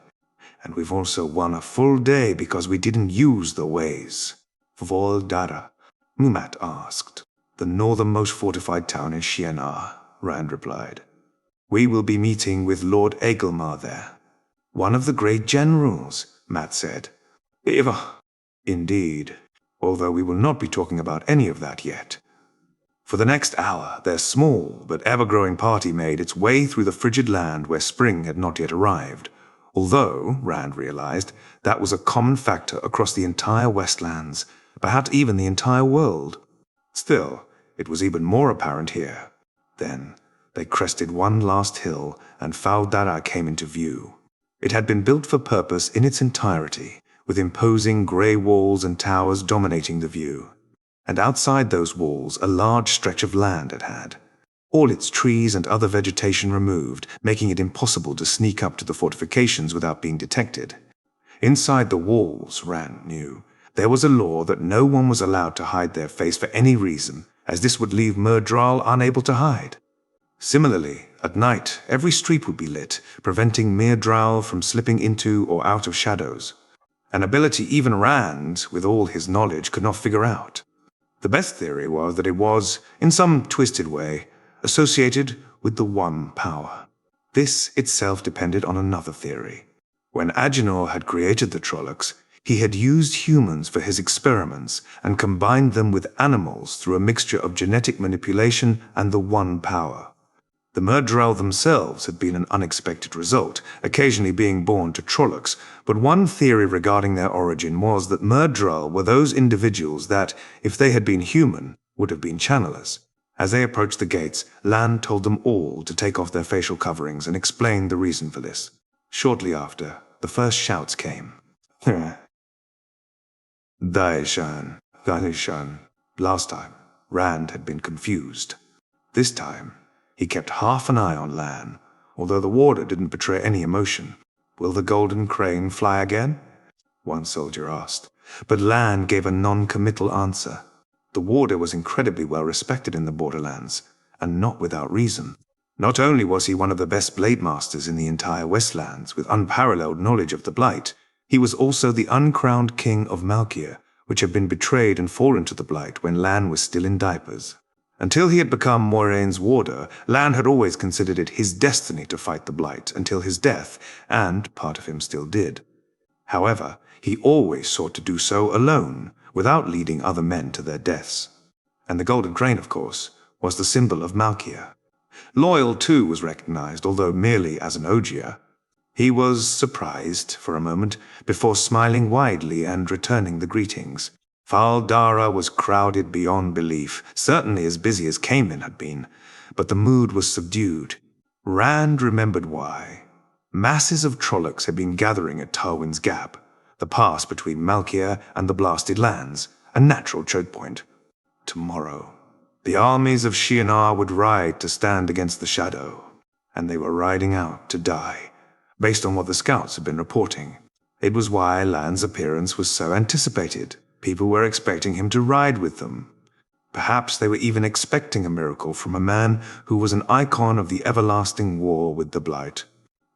And we've also won a full day because we didn't use the ways. Faldara, Mumat asked. The northernmost fortified town in Shi'enar, Rand replied. We will be meeting with Lord Egelmar there. One of the great generals, Matt said. Indeed, although we will not be talking about any of that yet. For the next hour, their small but ever-growing party made its way through the frigid land where spring had not yet arrived, Although, Rand realized, that was a common factor across the entire Westlands, perhaps even the entire world. Still, it was even more apparent here. Then, they crested one last hill, and Fal Dara came into view. It had been built for purpose in its entirety, with imposing grey walls and towers dominating the view. And outside those walls, a large stretch of land it had. All its trees and other vegetation removed, making it impossible to sneak up to the fortifications without being detected. Inside the walls, Rand knew, there was a law that no one was allowed to hide their face for any reason, as this would leave Myrddraal unable to hide. Similarly, at night, every street would be lit, preventing Myrddraal from slipping into or out of shadows. An ability even Rand, with all his knowledge, could not figure out. The best theory was that it was, in some twisted way, associated with the One Power. This itself depended on another theory. When Agenor had created the Trollocs, he had used humans for his experiments and combined them with animals through a mixture of genetic manipulation and the One Power. The Myrddraal themselves had been an unexpected result, occasionally being born to Trollocs, but one theory regarding their origin was that Myrddraal were those individuals that, if they had been human, would have been channelers. As they approached the gates, Lan told them all to take off their facial coverings and explained the reason for this. Shortly after, the first shouts came. Daishan, Daishan. Last time, Rand had been confused. This time, he kept half an eye on Lan, although the warder didn't betray any emotion. Will the golden crane fly again? One soldier asked, but Lan gave a non-committal answer. The warder was incredibly well respected in the Borderlands, and not without reason. Not only was he one of the best blade masters in the entire Westlands, with unparalleled knowledge of the Blight, he was also the uncrowned king of Malkia, which had been betrayed and fallen to the Blight when Lan was still in diapers. Until he had become Moiraine's warder, Lan had always considered it his destiny to fight the Blight until his death, and part of him still did. However, he always sought to do so alone, without leading other men to their deaths. And the golden crane, of course, was the symbol of Malkia. Loyal, too, was recognized, although merely as an ogier. He was surprised for a moment, before smiling widely and returning the greetings. Fal Dara was crowded beyond belief, certainly as busy as Cayman had been, but the mood was subdued. Rand remembered why. Masses of Trollocs had been gathering at Tarwin's Gap, the pass between Malkia and the Blasted Lands, a natural choke point. Tomorrow, the armies of Shienar would ride to stand against the Shadow, and they were riding out to die, based on what the scouts had been reporting. It was why Lan's appearance was so anticipated. People were expecting him to ride with them. Perhaps they were even expecting a miracle from a man who was an icon of the everlasting war with the Blight.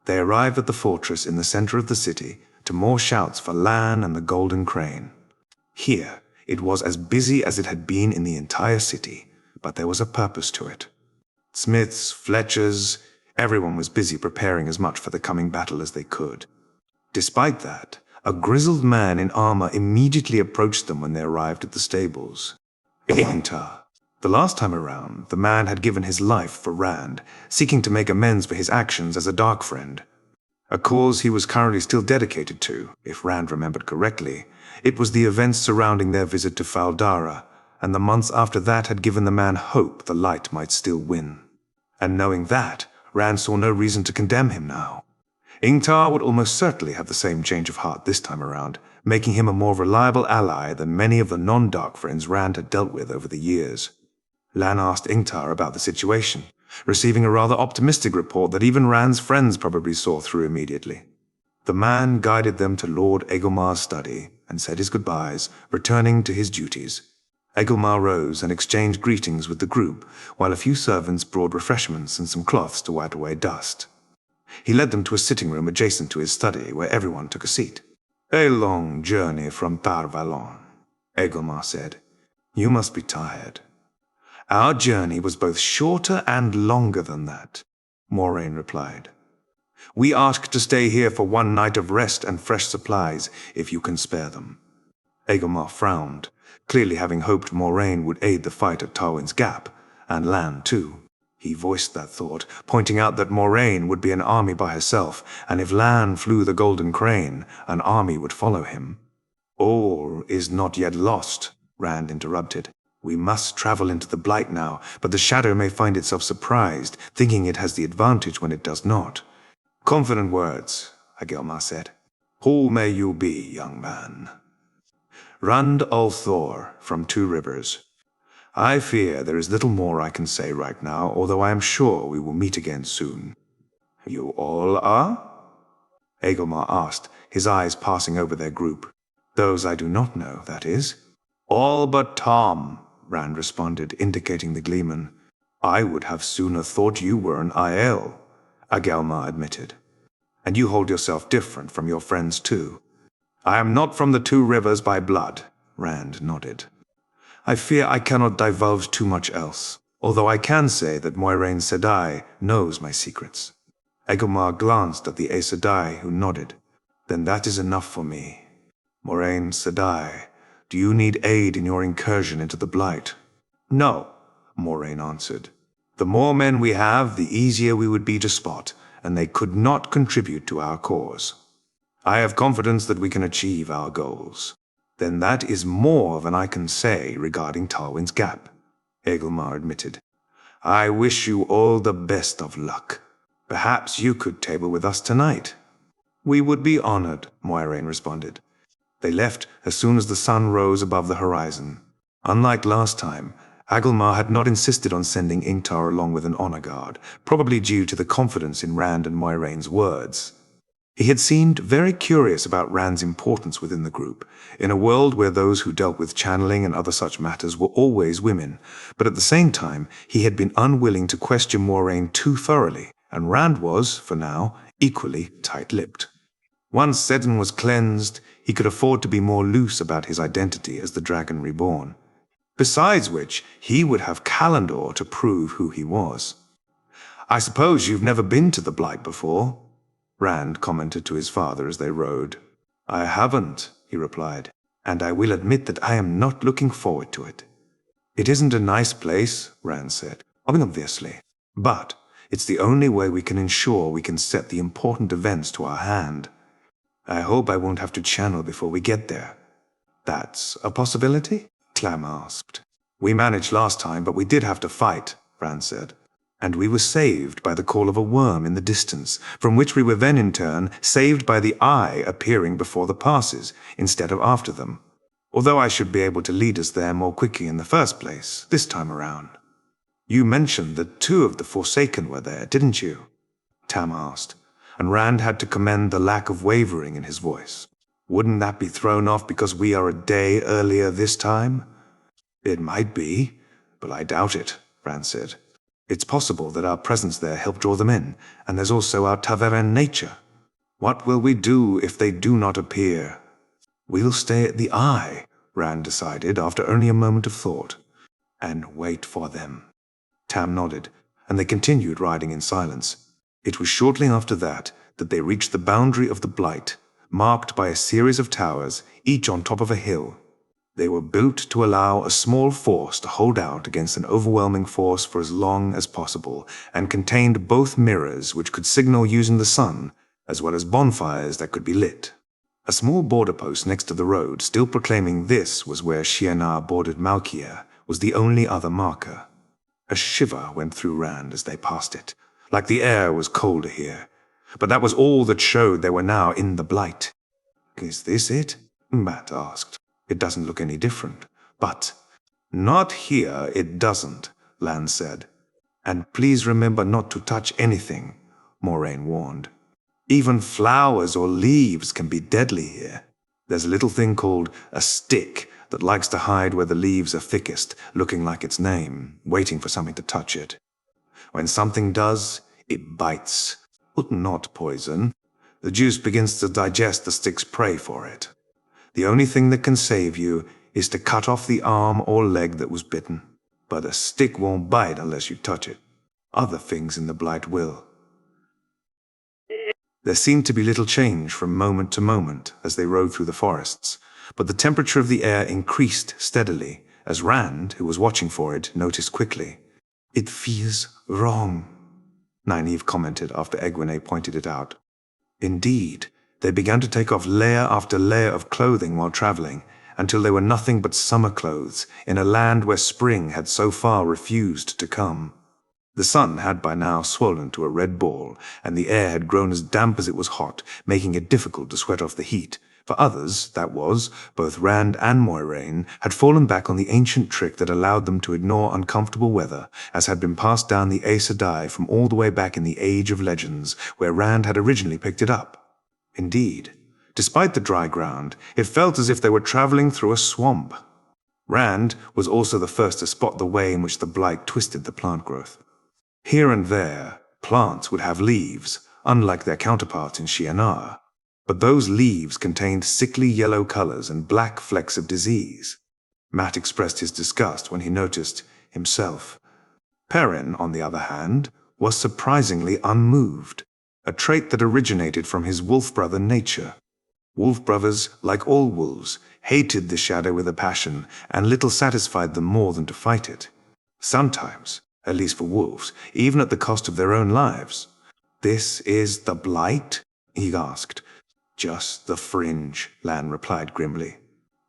They arrived at the fortress in the center of the city, to more shouts for Lan and the Golden Crane. Here, it was as busy as it had been in the entire city, but there was a purpose to it. Smiths, Fletchers, everyone was busy preparing as much for the coming battle as they could. Despite that, a grizzled man in armor immediately approached them when they arrived at the stables. Ingtar. The last time around, the man had given his life for Rand, seeking to make amends for his actions as a dark friend. A cause he was currently still dedicated to, if Rand remembered correctly. It was the events surrounding their visit to Fal Dara, and the months after that had given the man hope the light might still win. And knowing that, Rand saw no reason to condemn him now. Ingtar would almost certainly have the same change of heart this time around, making him a more reliable ally than many of the non-dark friends Rand had dealt with over the years. Lan asked Ingtar about the situation, receiving a rather optimistic report that even Rand's friends probably saw through immediately. The man guided them to Lord Egelmar's study and said his goodbyes, returning to his duties. Egelmar rose and exchanged greetings with the group, while a few servants brought refreshments and some cloths to wipe away dust. He led them to a sitting room adjacent to his study, where everyone took a seat. "A long journey from Tar Valon," Egelmar said. "You must be tired." "Our journey was both shorter and longer than that," Moiraine replied. "We ask to stay here for one night of rest and fresh supplies, if you can spare them." Egelmar frowned, clearly having hoped Moiraine would aid the fight at Tarwin's Gap, and Lan too. He voiced that thought, pointing out that Moiraine would be an army by herself, and if Lan flew the Golden Crane, an army would follow him. All is not yet lost, Rand interrupted. We must travel into the Blight now, but the Shadow may find itself surprised, thinking it has the advantage when it does not. Confident words, Aiel said. Who may you be, young man? Rand al'Thor, from Two Rivers. I fear there is little more I can say right now, although I am sure we will meet again soon. You all are? Aiel asked, his eyes passing over their group. Those I do not know, that is. All but Tom, Rand responded, indicating the gleeman. I would have sooner thought you were an Aiel, Aiel admitted. And you hold yourself different from your friends too. I am not from the Two Rivers by blood, Rand nodded. I fear I cannot divulge too much else, although I can say that Moiraine Sedai knows my secrets. Aiel glanced at the Aes Sedai, who nodded. Then that is enough for me. Moiraine Sedai, do you need aid in your incursion into the Blight? No, Moiraine answered. The more men we have, the easier we would be to spot, and they could not contribute to our cause. I have confidence that we can achieve our goals. Then that is more than I can say regarding Tarwin's Gap, Aiel admitted. I wish you all the best of luck. Perhaps you could table with us tonight. We would be honored, Moiraine responded. They left as soon as the sun rose above the horizon. Unlike last time, Aiel had not insisted on sending Ingtar along with an honor guard, probably due to the confidence in Rand and Moiraine's words. He had seemed very curious about Rand's importance within the group, in a world where those who dealt with channeling and other such matters were always women, but at the same time he had been unwilling to question Moiraine too thoroughly, and Rand was, for now, equally tight-lipped. Once Seddon was cleansed, he could afford to be more loose about his identity as the Dragon Reborn. Besides which, he would have Kalendor to prove who he was. I suppose you've never been to the Blight before? Rand commented to his father as they rode. I haven't, he replied, and I will admit that I am not looking forward to it. It isn't a nice place, Rand said, obviously, but it's the only way we can ensure we can set the important events to our hand. I hope I won't have to channel before we get there. That's a possibility? Clam asked. We managed last time, but we did have to fight, Rand said. And we were saved by the call of a worm in the distance, from which we were then in turn saved by the eye appearing before the passes, instead of after them. Although I should be able to lead us there more quickly in the first place, this time around. You mentioned that 2 of the Forsaken were there, didn't you? Tam asked, and Rand had to commend the lack of wavering in his voice. Wouldn't that be thrown off because we are a day earlier this time? It might be, but I doubt it, Rand said. It's possible that our presence there helped draw them in, and there's also our Ta'veren nature. What will we do if they do not appear? We'll stay at the Eye, Rand decided after only a moment of thought, and wait for them. Tam nodded, and they continued riding in silence. It was shortly after that they reached the boundary of the Blight, marked by a series of towers, each on top of a hill. They were built to allow a small force to hold out against an overwhelming force for as long as possible, and contained both mirrors which could signal using the sun, as well as bonfires that could be lit. A small border post next to the road, still proclaiming this was where Shienar bordered Malkia, was the only other marker. A shiver went through Rand as they passed it, like the air was colder here. But that was all that showed they were now in the Blight. Is this it? Matt asked. It doesn't look any different. But, not here, it doesn't, Lan said. And please remember not to touch anything, Moiraine warned. Even flowers or leaves can be deadly here. There's a little thing called a stick that likes to hide where the leaves are thickest, looking like its name, waiting for something to touch it. When something does, it bites, but not poison. The juice begins to digest the stick's prey for it. The only thing that can save you is to cut off the arm or leg that was bitten. But a stick won't bite unless you touch it. Other things in the Blight will. There seemed to be little change from moment to moment as they rode through the forests, but the temperature of the air increased steadily, as Rand, who was watching for it, noticed quickly. It feels wrong, Nynaeve commented after Egwene pointed it out. Indeed, they began to take off layer after layer of clothing while traveling, until they were nothing but summer clothes in a land where spring had so far refused to come. The sun had by now swollen to a red ball, and the air had grown as damp as it was hot, making it difficult to sweat off the heat. For others, that was, both Rand and Moiraine had fallen back on the ancient trick that allowed them to ignore uncomfortable weather, as had been passed down the Aes Sedai from all the way back in the Age of Legends, where Rand had originally picked it up. Indeed, despite the dry ground, it felt as if they were traveling through a swamp. Rand was also the first to spot the way in which the blight twisted the plant growth. Here and there, plants would have leaves, unlike their counterparts in Shienar, but those leaves contained sickly yellow colors and black flecks of disease. Matt expressed his disgust when he noticed himself. Perrin, on the other hand, was surprisingly unmoved, a trait that originated from his wolf brother nature. Wolf brothers, like all wolves, hated the shadow with a passion, and little satisfied them more than to fight it. Sometimes, at least for wolves, even at the cost of their own lives. "This is the blight?" he asked. "Just the fringe," Lan replied grimly.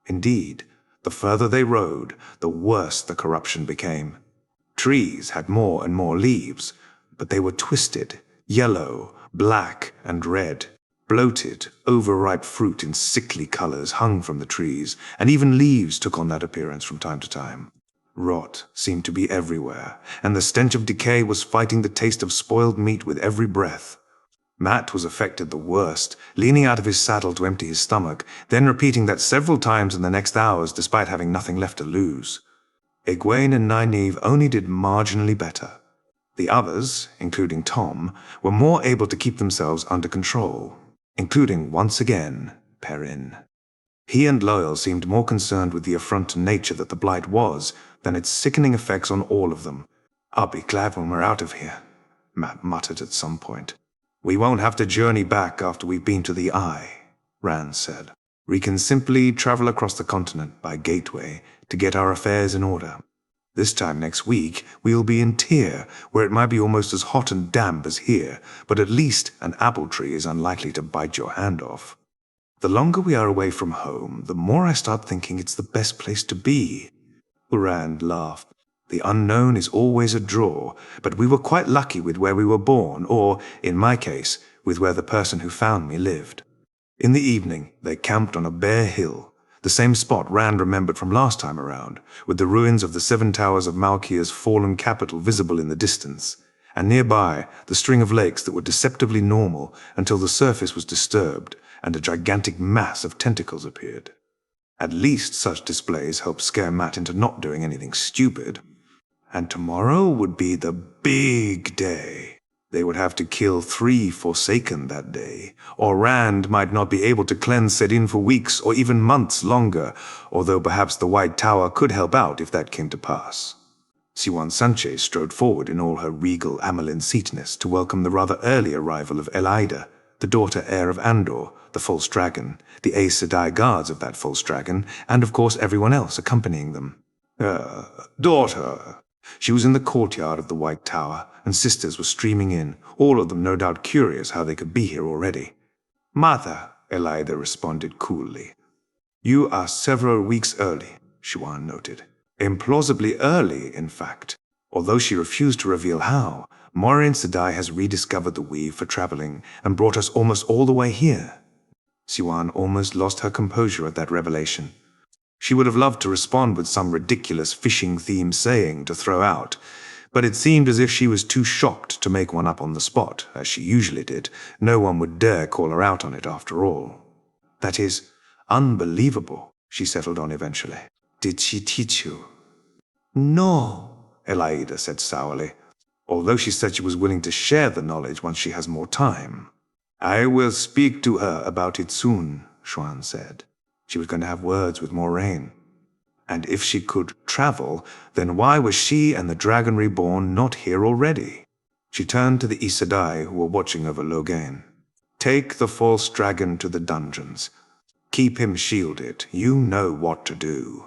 Indeed, the further they rode, the worse the corruption became. Trees had more and more leaves, but they were twisted, yellow, black, and red. Bloated, overripe fruit in sickly colors hung from the trees, and even leaves took on that appearance from time to time. Rot seemed to be everywhere, and the stench of decay was fighting the taste of spoiled meat with every breath. Matt was affected the worst, leaning out of his saddle to empty his stomach, then repeating that several times in the next hours despite having nothing left to lose. Egwene and Nynaeve only did marginally better. The others, including Tom, were more able to keep themselves under control, including, once again, Perrin. He and Loyal seemed more concerned with the affront to nature that the blight was than its sickening effects on all of them. "I'll be glad when we're out of here," Matt muttered at some point. "We won't have to journey back after we've been to the Eye," Rand said. "We can simply travel across the continent by gateway to get our affairs in order. This time next week, we'll be in Tyr, where it might be almost as hot and damp as here, but at least an apple tree is unlikely to bite your hand off. The longer we are away from home, the more I start thinking it's the best place to be." Rand laughed. "The unknown is always a draw, but we were quite lucky with where we were born, or, in my case, with where the person who found me lived." In the evening, they camped on a bare hill, the same spot Rand remembered from last time around, with the ruins of the 7 towers of Malkia's fallen capital visible in the distance, and nearby the string of lakes that were deceptively normal until the surface was disturbed and a gigantic mass of tentacles appeared. At least such displays helped scare Matt into not doing anything stupid. And tomorrow would be the big day. They would have to kill 3 Forsaken that day, or Rand might not be able to cleanse Sedin for weeks or even months longer, although perhaps the White Tower could help out if that came to pass. Siwan Sanchez strode forward in all her regal amyrlin seatness to welcome the rather early arrival of Elaida, the daughter heir of Andor, the false dragon, the Aes Sedai guards of that false dragon, and of course everyone else accompanying them. Daughter. She was in the courtyard of the White Tower, and sisters were streaming in, all of them no doubt curious how they could be here already. "Mother," Elaida responded coolly. "You are several weeks early," Siwan noted. Implausibly early, in fact. Although she refused to reveal how, Moiraine Sedai has rediscovered the weave for traveling and brought us almost all the way here. Siwan almost lost her composure at that revelation. She would have loved to respond with some ridiculous fishing-themed saying to throw out, but it seemed as if she was too shocked to make one up on the spot, as she usually did. No one would dare call her out on it after all. "That is unbelievable," she settled on eventually. "Did she teach you?" "No," Elaida said sourly, although she said she was willing to share the knowledge once she has more time. "I will speak to her about it soon," Siwan said. She was going to have words with Moiraine. And if she could travel, then why was she and the Dragon Reborn not here already? She turned to the Aes Sedai who were watching over Loghain. "Take the false dragon to the dungeons. Keep him shielded. You know what to do.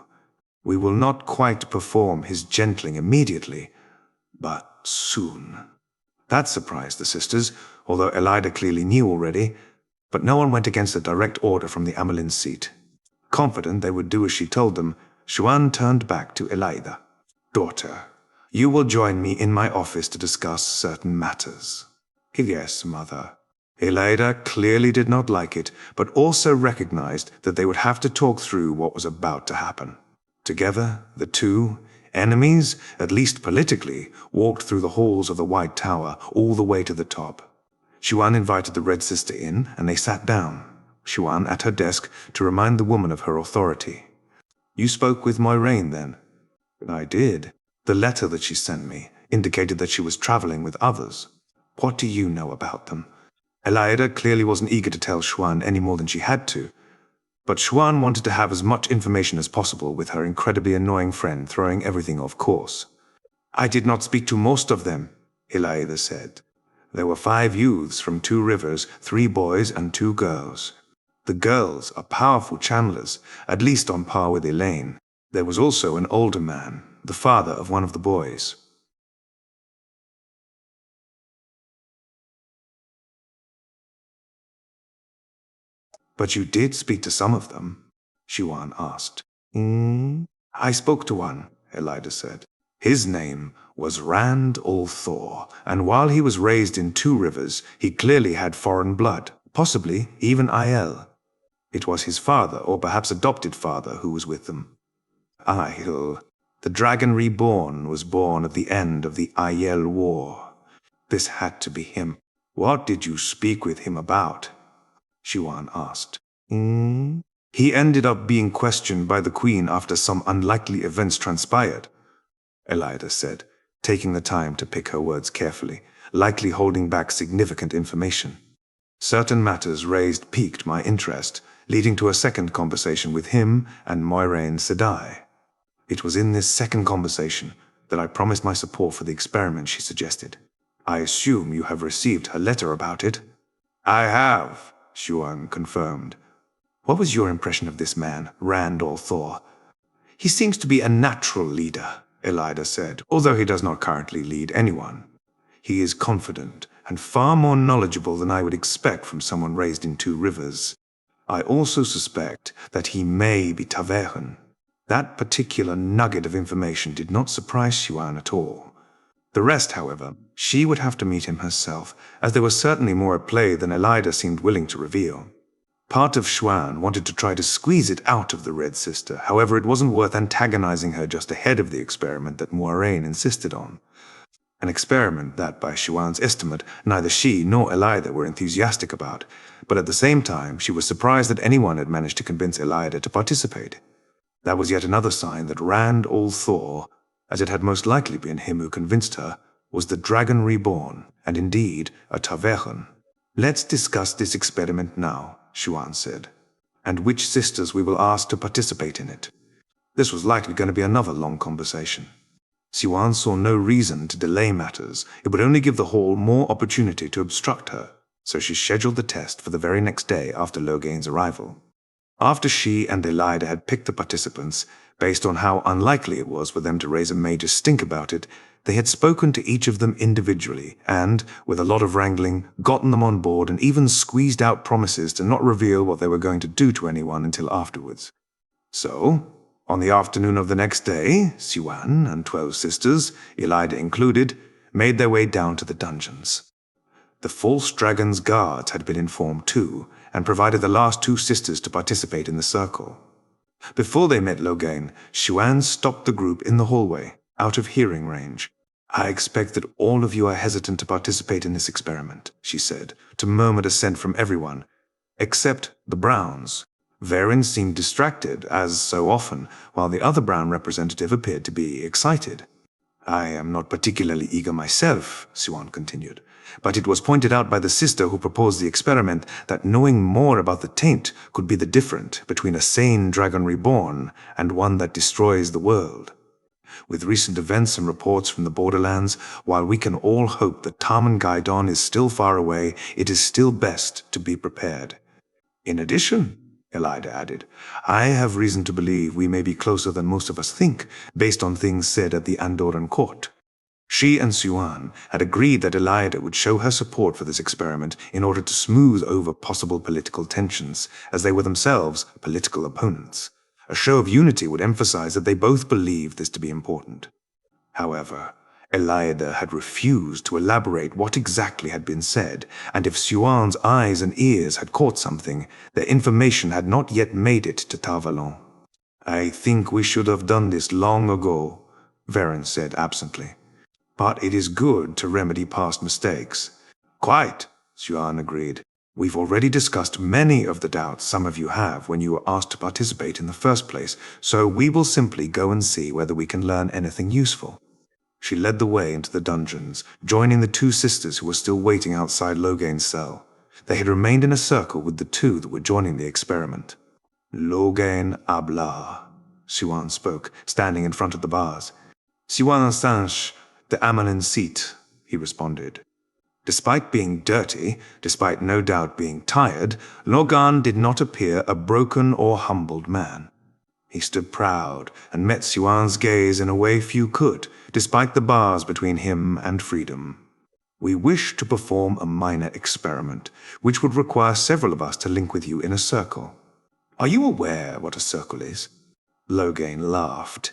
We will not quite perform his gentling immediately, But soon. That surprised the sisters, although Elida clearly knew already, but no one went against a direct order from the amyrlin seat. Confident they would do as she told them, Siuan turned back to Elida. "Daughter, you will join me in my office to discuss certain matters." "Yes, mother." Elida clearly did not like it, but also recognized that they would have to talk through what was about to happen. Together, the two, enemies, at least politically, walked through the halls of the White Tower all the way to the top. Siuan invited the Red Sister in, and they sat down, Siuan at her desk to remind the woman of her authority. "You spoke with Moiraine, then?" "I did. The letter that she sent me indicated that she was traveling with others. What do you know about them?" Elida clearly wasn't eager to tell Siuan any more than she had to, but Siuan wanted to have as much information as possible with her incredibly annoying friend throwing everything off course. "I did not speak to most of them," Elida said. "There were 5 youths from 2 rivers, 3 boys and 2 girls. The girls are powerful channelers, at least on par with Elaine. There was also an older man, the father of one of the boys." "But you did speak to some of them?" Siuan asked. "I spoke to one," Elida said. "His name was Rand Althor, and while he was raised in 2 rivers, he clearly had foreign blood, possibly even Aiel. It was his father, or perhaps adopted father, who was with them. Aiel, the Dragon Reborn, was born at the end of the Aiel War. This had to be him. What did you speak with him about?" Siuan asked. "He ended up being questioned by the Queen after some unlikely events transpired," Elida said, taking the time to pick her words carefully, likely holding back significant information. "Certain matters raised piqued my interest, leading to a second conversation with him and Moiraine Sedai. It was in this second conversation that I promised my support for the experiment she suggested. I assume you have received her letter about it?" "I have," Siuan confirmed. "What was your impression of this man, Rand Althor?" "He seems to be a natural leader," Elida said, "although he does not currently lead anyone. He is confident and far more knowledgeable than I would expect from someone raised in 2 rivers. I also suspect that he may be Taverhan." That particular nugget of information did not surprise Siuan at all. The rest, however, she would have to meet him herself, as there was certainly more at play than Elida seemed willing to reveal. Part of Siuan wanted to try to squeeze it out of the Red Sister, however it wasn't worth antagonizing her just ahead of the experiment that Moiraine insisted on. An experiment that, by Siuan's estimate, neither she nor Elida were enthusiastic about, but at the same time she was surprised that anyone had managed to convince Elida to participate. That was yet another sign that Rand Althor, as it had most likely been him who convinced her, was the Dragon Reborn, and indeed a Taverhan. "Let's discuss this experiment now," Siuan said, "and which sisters we will ask to participate in it." This was likely going to be another long conversation. Siuan saw no reason to delay matters. It would only give the hall more opportunity to obstruct her, so she scheduled the test for the very next day after Loghain's arrival. After she and Elida had picked the participants, based on how unlikely it was for them to raise a major stink about it, they had spoken to each of them individually and, with a lot of wrangling, gotten them on board and even squeezed out promises to not reveal what they were going to do to anyone until afterwards. So, on the afternoon of the next day, Siuan and 12 sisters, Elida included, made their way down to the dungeons. The false dragon's guards had been informed too, and provided the last 2 sisters to participate in the circle. Before they met Loghain, Siuan stopped the group in the hallway, out of hearing range. "I expect that all of you are hesitant to participate in this experiment," she said, to murmured assent from everyone, except the Browns. Verin seemed distracted, as so often, while the other Brown representative appeared to be excited. "I am not particularly eager myself," Siuan continued, "but it was pointed out by the sister who proposed the experiment that knowing more about the taint could be the difference between a sane Dragon Reborn and one that destroys the world. With recent events and reports from the borderlands, while we can all hope that tarmongaidon is still far away, it is still best to be prepared. In addition," Elida added, "I have reason to believe we may be closer than most of us think, based on things said at the Andoran court." She and Xuan had agreed that Eliada would show her support for this experiment in order to smooth over possible political tensions, as they were themselves political opponents. A show of unity would emphasize that they both believed this to be important. However, Eliada had refused to elaborate what exactly had been said, and if Xuan's eyes and ears had caught something, the information had not yet made it to Tarvalon. "I think we should have done this long ago," Varen said absently. "But it is good to remedy past mistakes." "Quite," Xuan agreed. "We've already discussed many of the doubts some of you have when you were asked to participate in the first place, so we will simply go and see whether we can learn anything useful." She led the way into the dungeons, joining the two sisters who were still waiting outside Logain's cell. They had remained in a circle with the two that were joining the experiment. "Logain habla," Xuan spoke, standing in front of the bars. "Xuan Sanche de amyrlin seat," he responded. Despite being dirty, despite no doubt being tired, Logan did not appear a broken or humbled man. He stood proud and met Xuan's gaze in a way few could, despite the bars between him and freedom. "We wish to perform a minor experiment, which would require several of us to link with you in a circle. Are you aware what a circle is?" Logain laughed.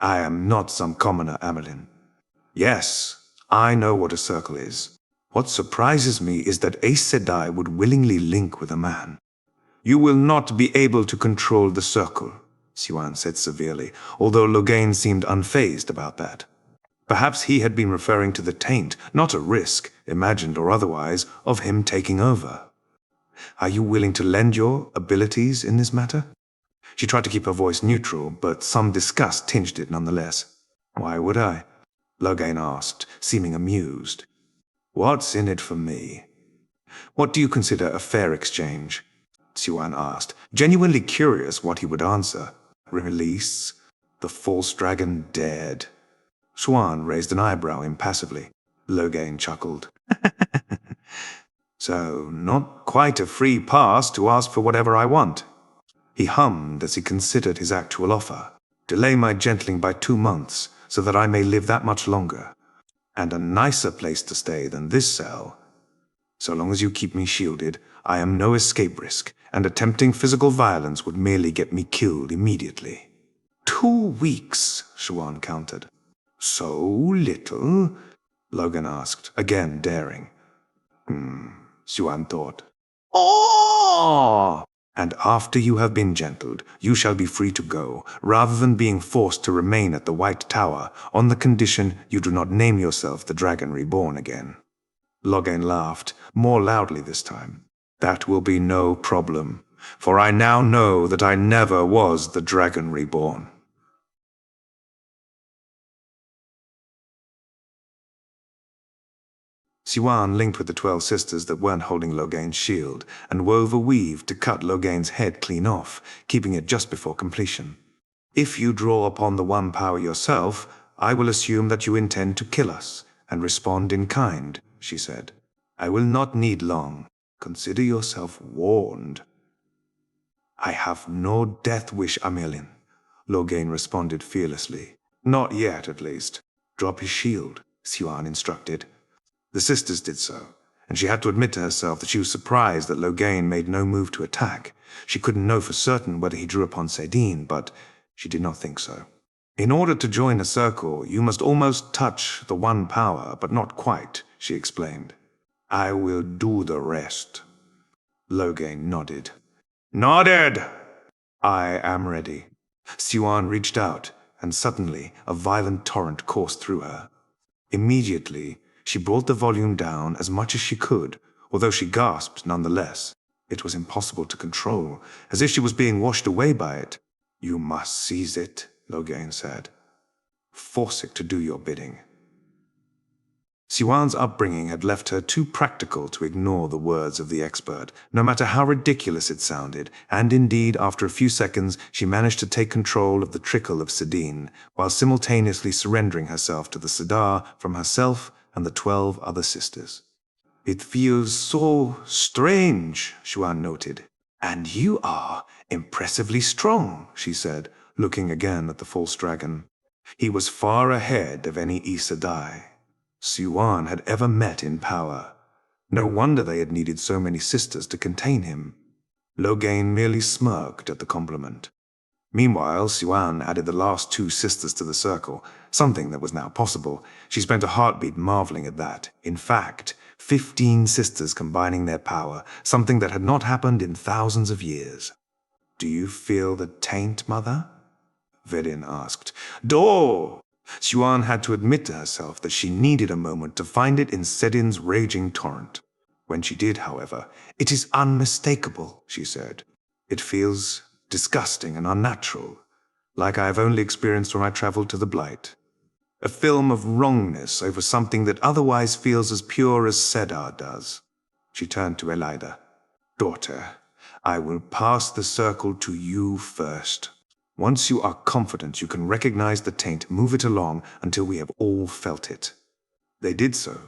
"I am not some commoner, Amyrlin. Yes, I know what a circle is. What surprises me is that Aes Sedai would willingly link with a man." "You will not be able to control the circle," Xuan said severely, although Logain seemed unfazed about that. Perhaps he had been referring to the taint, not a risk, imagined or otherwise, of him taking over. "Are you willing to lend your abilities in this matter?" She tried to keep her voice neutral, but some disgust tinged it nonetheless. "Why would I?" Logain asked, seeming amused. "What's in it for me?" "What do you consider a fair exchange?" Xuan asked, genuinely curious what he would answer. "Release? The false dragon dead?" Xuan raised an eyebrow impassively. Logain chuckled. "So, not quite a free pass to ask for whatever I want." He hummed as he considered his actual offer. "Delay my gentling by 2 months, so that I may live that much longer. And a nicer place to stay than this cell. So long as you keep me shielded, I am no escape risk, and attempting physical violence would merely get me killed immediately." 2 weeks, Xuan countered. "So little?" Logan asked, again daring. Xuan thought. "Oh! And after you have been gentled, you shall be free to go, rather than being forced to remain at the White Tower, on the condition you do not name yourself the Dragon Reborn again." Logain laughed, more loudly this time. "That will be no problem, for I now know that I never was the Dragon Reborn." Xuan linked with the 12 sisters that weren't holding Logain's shield, and wove a weave to cut Logain's head clean off, keeping it just before completion. "If you draw upon the one power yourself, I will assume that you intend to kill us, and respond in kind," she said. "I will not need long. Consider yourself warned." "I have no death wish, Amyrlin," Logain responded fearlessly. "Not yet, at least. Drop his shield," Xuan instructed. The sisters did so, and she had to admit to herself that she was surprised that Logain made no move to attack. She couldn't know for certain whether he drew upon Sedin, but she did not think so. "In order to join a circle, you must almost touch the one power, but not quite," she explained. "I will do the rest." Logain nodded. "Nodded! I am ready." Xuan reached out, and suddenly a violent torrent coursed through her. Immediately, she brought the volume down as much as she could, although she gasped nonetheless. It was impossible to control, as if she was being washed away by it. "You must seize it," Logain said. "Force it to do your bidding." Xuan's upbringing had left her too practical to ignore the words of the expert, no matter how ridiculous it sounded, and indeed, after a few seconds, she managed to take control of the trickle of Sedin, while simultaneously surrendering herself to the Sidar from herself and the 12 other sisters. "It feels so strange," Xuan noted. "And you are impressively strong," she said, looking again at the false dragon. He was far ahead of any Aes Sedai Siuan had ever met in power. No wonder they had needed so many sisters to contain him. Loghain merely smirked at the compliment. Meanwhile, Siuan added the last 2 sisters to the circle, something that was now possible. She spent a heartbeat marveling at that. In fact, 15 sisters combining their power, something that had not happened in thousands of years. "Do you feel the taint, Mother?" Vedin asked. "Do!" Siuan had to admit to herself that she needed a moment to find it in Sedin's raging torrent. When she did, however, "It is unmistakable," she said. "It feels disgusting and unnatural, like I have only experienced when I traveled to the Blight. A film of wrongness over something that otherwise feels as pure as Cedar does." She turned to Elida. "Daughter, I will pass the circle to you first. Once you are confident you can recognize the taint, move it along until we have all felt it." They did so,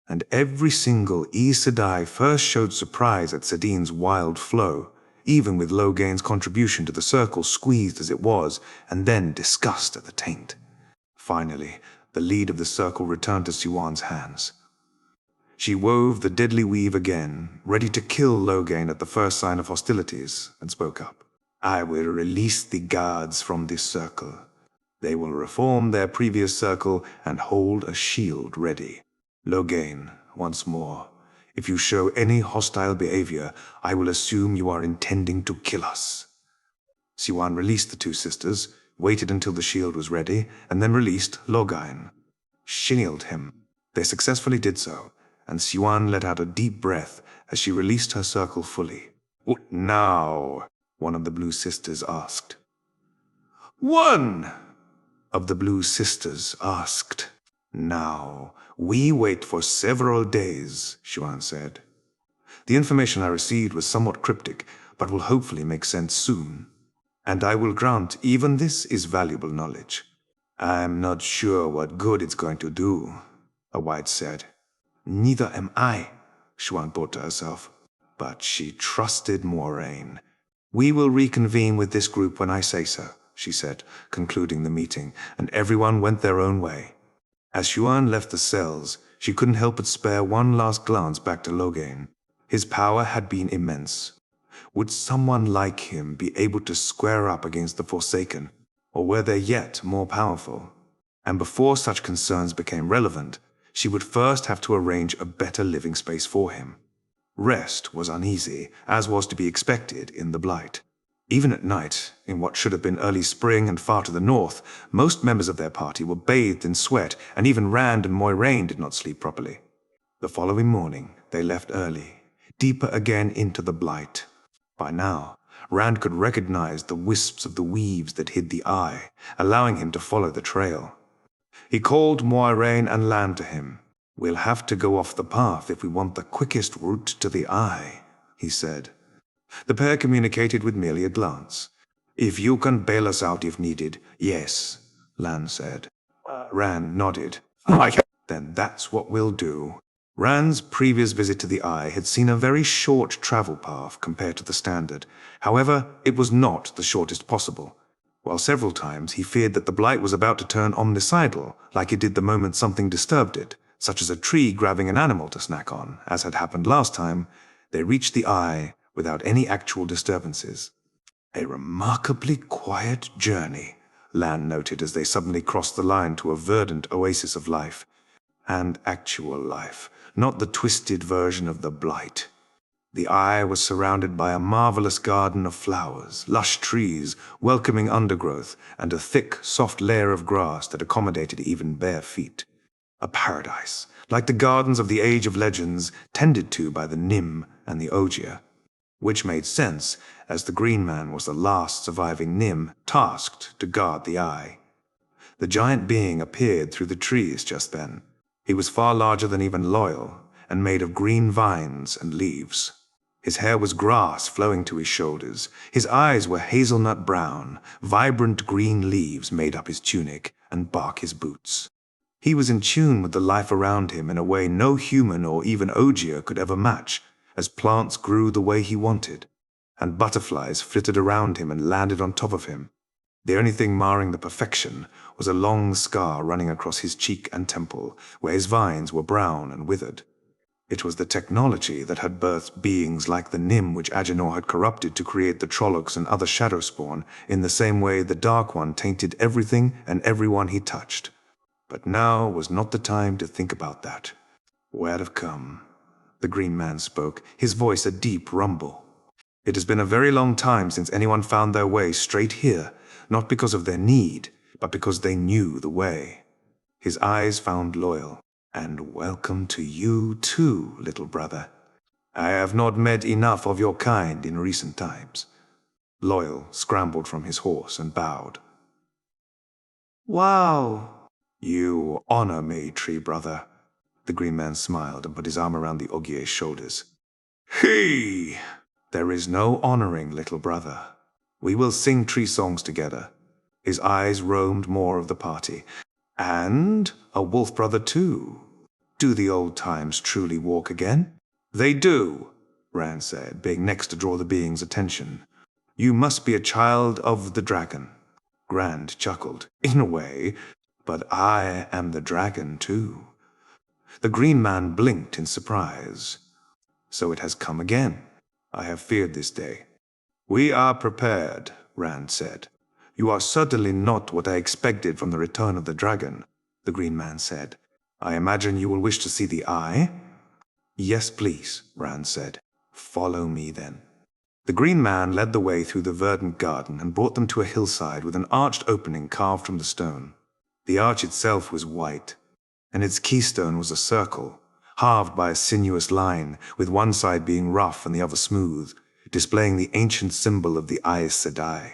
and every single Aes Sedai first showed surprise at Sedin's wild flow, even with Loghain's contribution to the circle squeezed as it was, and then disgust at the taint. Finally, the lead of the circle returned to Siuan's hands. She wove the deadly weave again, ready to kill Loghain at the first sign of hostilities, and spoke up. "I will release the guards from this circle. They will reform their previous circle and hold a shield ready. Loghain, once more, if you show any hostile behavior, I will assume you are intending to kill us." Siuan released the 2 sisters, waited until the shield was ready, and then released Loghain. Shield him. They successfully did so, and Siuan let out a deep breath as she released her circle fully. "What now?" one of the blue sisters asked. "One!" of the blue sisters asked. "Now, we wait for several days," Siuan said. "The information I received was somewhat cryptic, but will hopefully make sense soon. And I will grant even this is valuable knowledge." "I'm not sure what good it's going to do," a white said. "Neither am I," Siuan thought to herself. But she trusted Moiraine. "We will reconvene with this group when I say so," she said, concluding the meeting, and everyone went their own way. As Siuan left the cells, she couldn't help but spare one last glance back to Loghain. His power had been immense. Would someone like him be able to square up against the Forsaken, or were there yet more powerful? And before such concerns became relevant, she would first have to arrange a better living space for him. Rest was uneasy, as was to be expected in the Blight. Even at night, in what should have been early spring and far to the north, most members of their party were bathed in sweat, and even Rand and Moiraine did not sleep properly. The following morning, they left early, deeper again into the Blight. By now, Rand could recognize the wisps of the weaves that hid the eye, allowing him to follow the trail. He called Moiraine and Lan to him. "We'll have to go off the path if we want the quickest route to the eye," he said. The pair communicated with merely a glance. "If you can bail us out if needed, yes," Lan said. Rand nodded. "Then that's what we'll do." Rand's previous visit to the Eye had seen a very short travel path compared to the standard. However, it was not the shortest possible. While several times he feared that the Blight was about to turn omnicidal, like it did the moment something disturbed it, such as a tree grabbing an animal to snack on, as had happened last time, they reached the Eye without any actual disturbances. "A remarkably quiet journey," Lan noted as they suddenly crossed the line to a verdant oasis of life. And actual life, not the twisted version of the Blight. The Eye was surrounded by a marvelous garden of flowers, lush trees, welcoming undergrowth, and a thick, soft layer of grass that accommodated even bare feet. A paradise, like the gardens of the Age of Legends, tended to by the Nym and the Ajah. Which made sense, as the Green Man was the last surviving Nym tasked to guard the Eye. The giant being appeared through the trees just then. He was far larger than even Loyal, and made of green vines and leaves. His hair was grass flowing to his shoulders. His eyes were hazelnut brown. Vibrant green leaves made up his tunic and bark his boots. He was in tune with the life around him in a way no human or even Ajah could ever match, as plants grew the way he wanted, and butterflies flitted around him and landed on top of him. The only thing marring the perfection was a long scar running across his cheek and temple, where his vines were brown and withered. It was the technology that had birthed beings like the Nim which Agenor had corrupted to create the Trollocs and other shadowspawn, in the same way the Dark One tainted everything and everyone he touched. But now was not the time to think about that. Where'd have come? The Green Man spoke, his voice a deep rumble. It has been a very long time since anyone found their way straight here, not because of their need, but because they knew the way. His eyes found loyal. And welcome to you too, little brother. I have not met enough of your kind in recent times. Loyal scrambled from his horse and bowed. Wow! You honor me, tree brother. The Green Man smiled and put his arm around the Ogier's shoulders. Hey! There is no honoring, little brother. We will sing tree songs together. His eyes roamed more of the party. And a wolf brother too. Do the old times truly walk again? They do, Rand said, being next to draw the being's attention. You must be a child of the dragon. Grand chuckled. In a way, but I am the dragon too. The Green Man blinked in surprise. So it has come again. I have feared this day. We are prepared, Rand said. You are certainly not what I expected from the return of the dragon, the Green Man said. I imagine you will wish to see the eye? Yes, please, Rand said. Follow me then. The Green Man led the way through the verdant garden and brought them to a hillside with an arched opening carved from the stone. The arch itself was white, and its keystone was a circle, halved by a sinuous line, with one side being rough and the other smooth, displaying the ancient symbol of the Aes Sedai.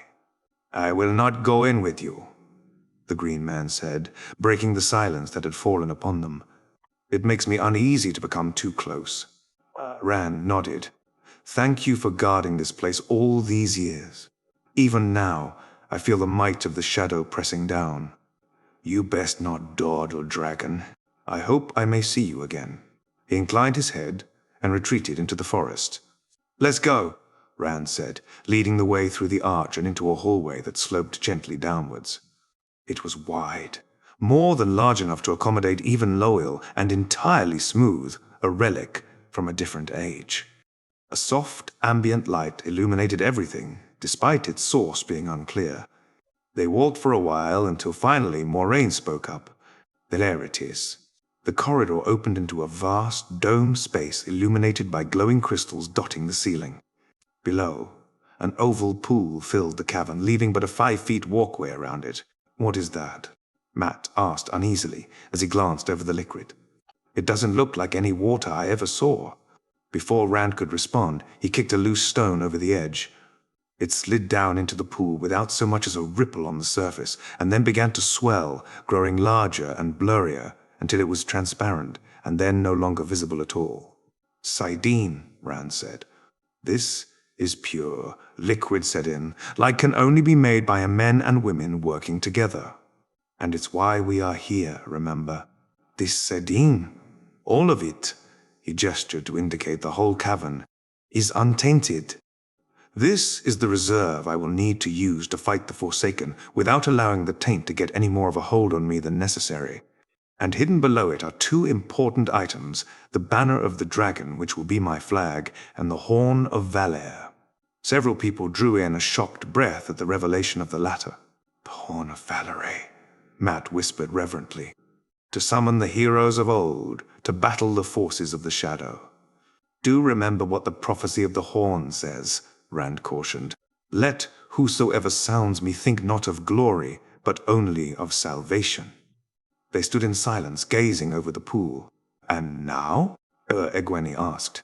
I will not go in with you, the Green Man said, breaking the silence that had fallen upon them. It makes me uneasy to become too close. Rand nodded. Thank you for guarding this place all these years. Even now, I feel the might of the shadow pressing down. You best not dawdle, dragon. I hope I may see you again. He inclined his head and retreated into the forest. Let's go, Rand said, leading the way through the arch and into a hallway that sloped gently downwards. It was wide, more than large enough to accommodate even Loyal, and entirely smooth, a relic from a different age. A soft, ambient light illuminated everything, despite its source being unclear. They walked for a while until finally Moiraine spoke up. There it is. The corridor opened into a vast, domed space illuminated by glowing crystals dotting the ceiling. Below, an oval pool filled the cavern, leaving but a 5-foot walkway around it. What is that? Matt asked uneasily as he glanced over the liquid. It doesn't look like any water I ever saw. Before Rand could respond, he kicked a loose stone over the edge. It slid down into the pool without so much as a ripple on the surface, and then began to swell, growing larger and blurrier until it was transparent, and then no longer visible at all. Sidene, Rand said. This is pure, liquid set in, like can only be made by men and women working together. And it's why we are here, remember? This Sidene, all of it, he gestured to indicate the whole cavern, is untainted. This is the reserve I will need to use to fight the Forsaken without allowing the taint to get any more of a hold on me than necessary. And hidden below it are 2 important items, the banner of the dragon, which will be my flag, and the horn of Valere. Several people drew in a shocked breath at the revelation of the latter. The horn of Valere, Matt whispered reverently. To summon the heroes of old, to battle the forces of the shadow. Do remember what the prophecy of the horn says, Rand cautioned. Let whosoever sounds me think not of glory, but only of salvation. They stood in silence, gazing over the pool. And now? Egwene asked.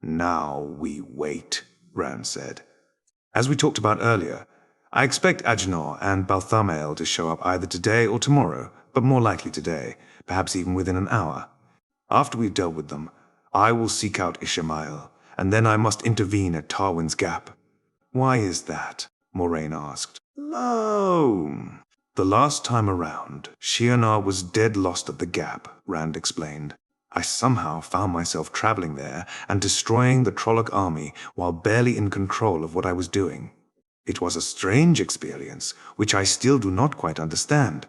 Now we wait, Rand said. As we talked about earlier, I expect Agenor and Balthamael to show up either today or tomorrow, but more likely today, perhaps even within an hour. After we've dealt with them, I will seek out Ishamael, and then I must intervene at Tarwin's Gap. Why is that? Moiraine asked. Oh. The last time around, Shianar was dead lost at the Gap, Rand explained. I somehow found myself traveling there and destroying the Trolloc army while barely in control of what I was doing. It was a strange experience, which I still do not quite understand.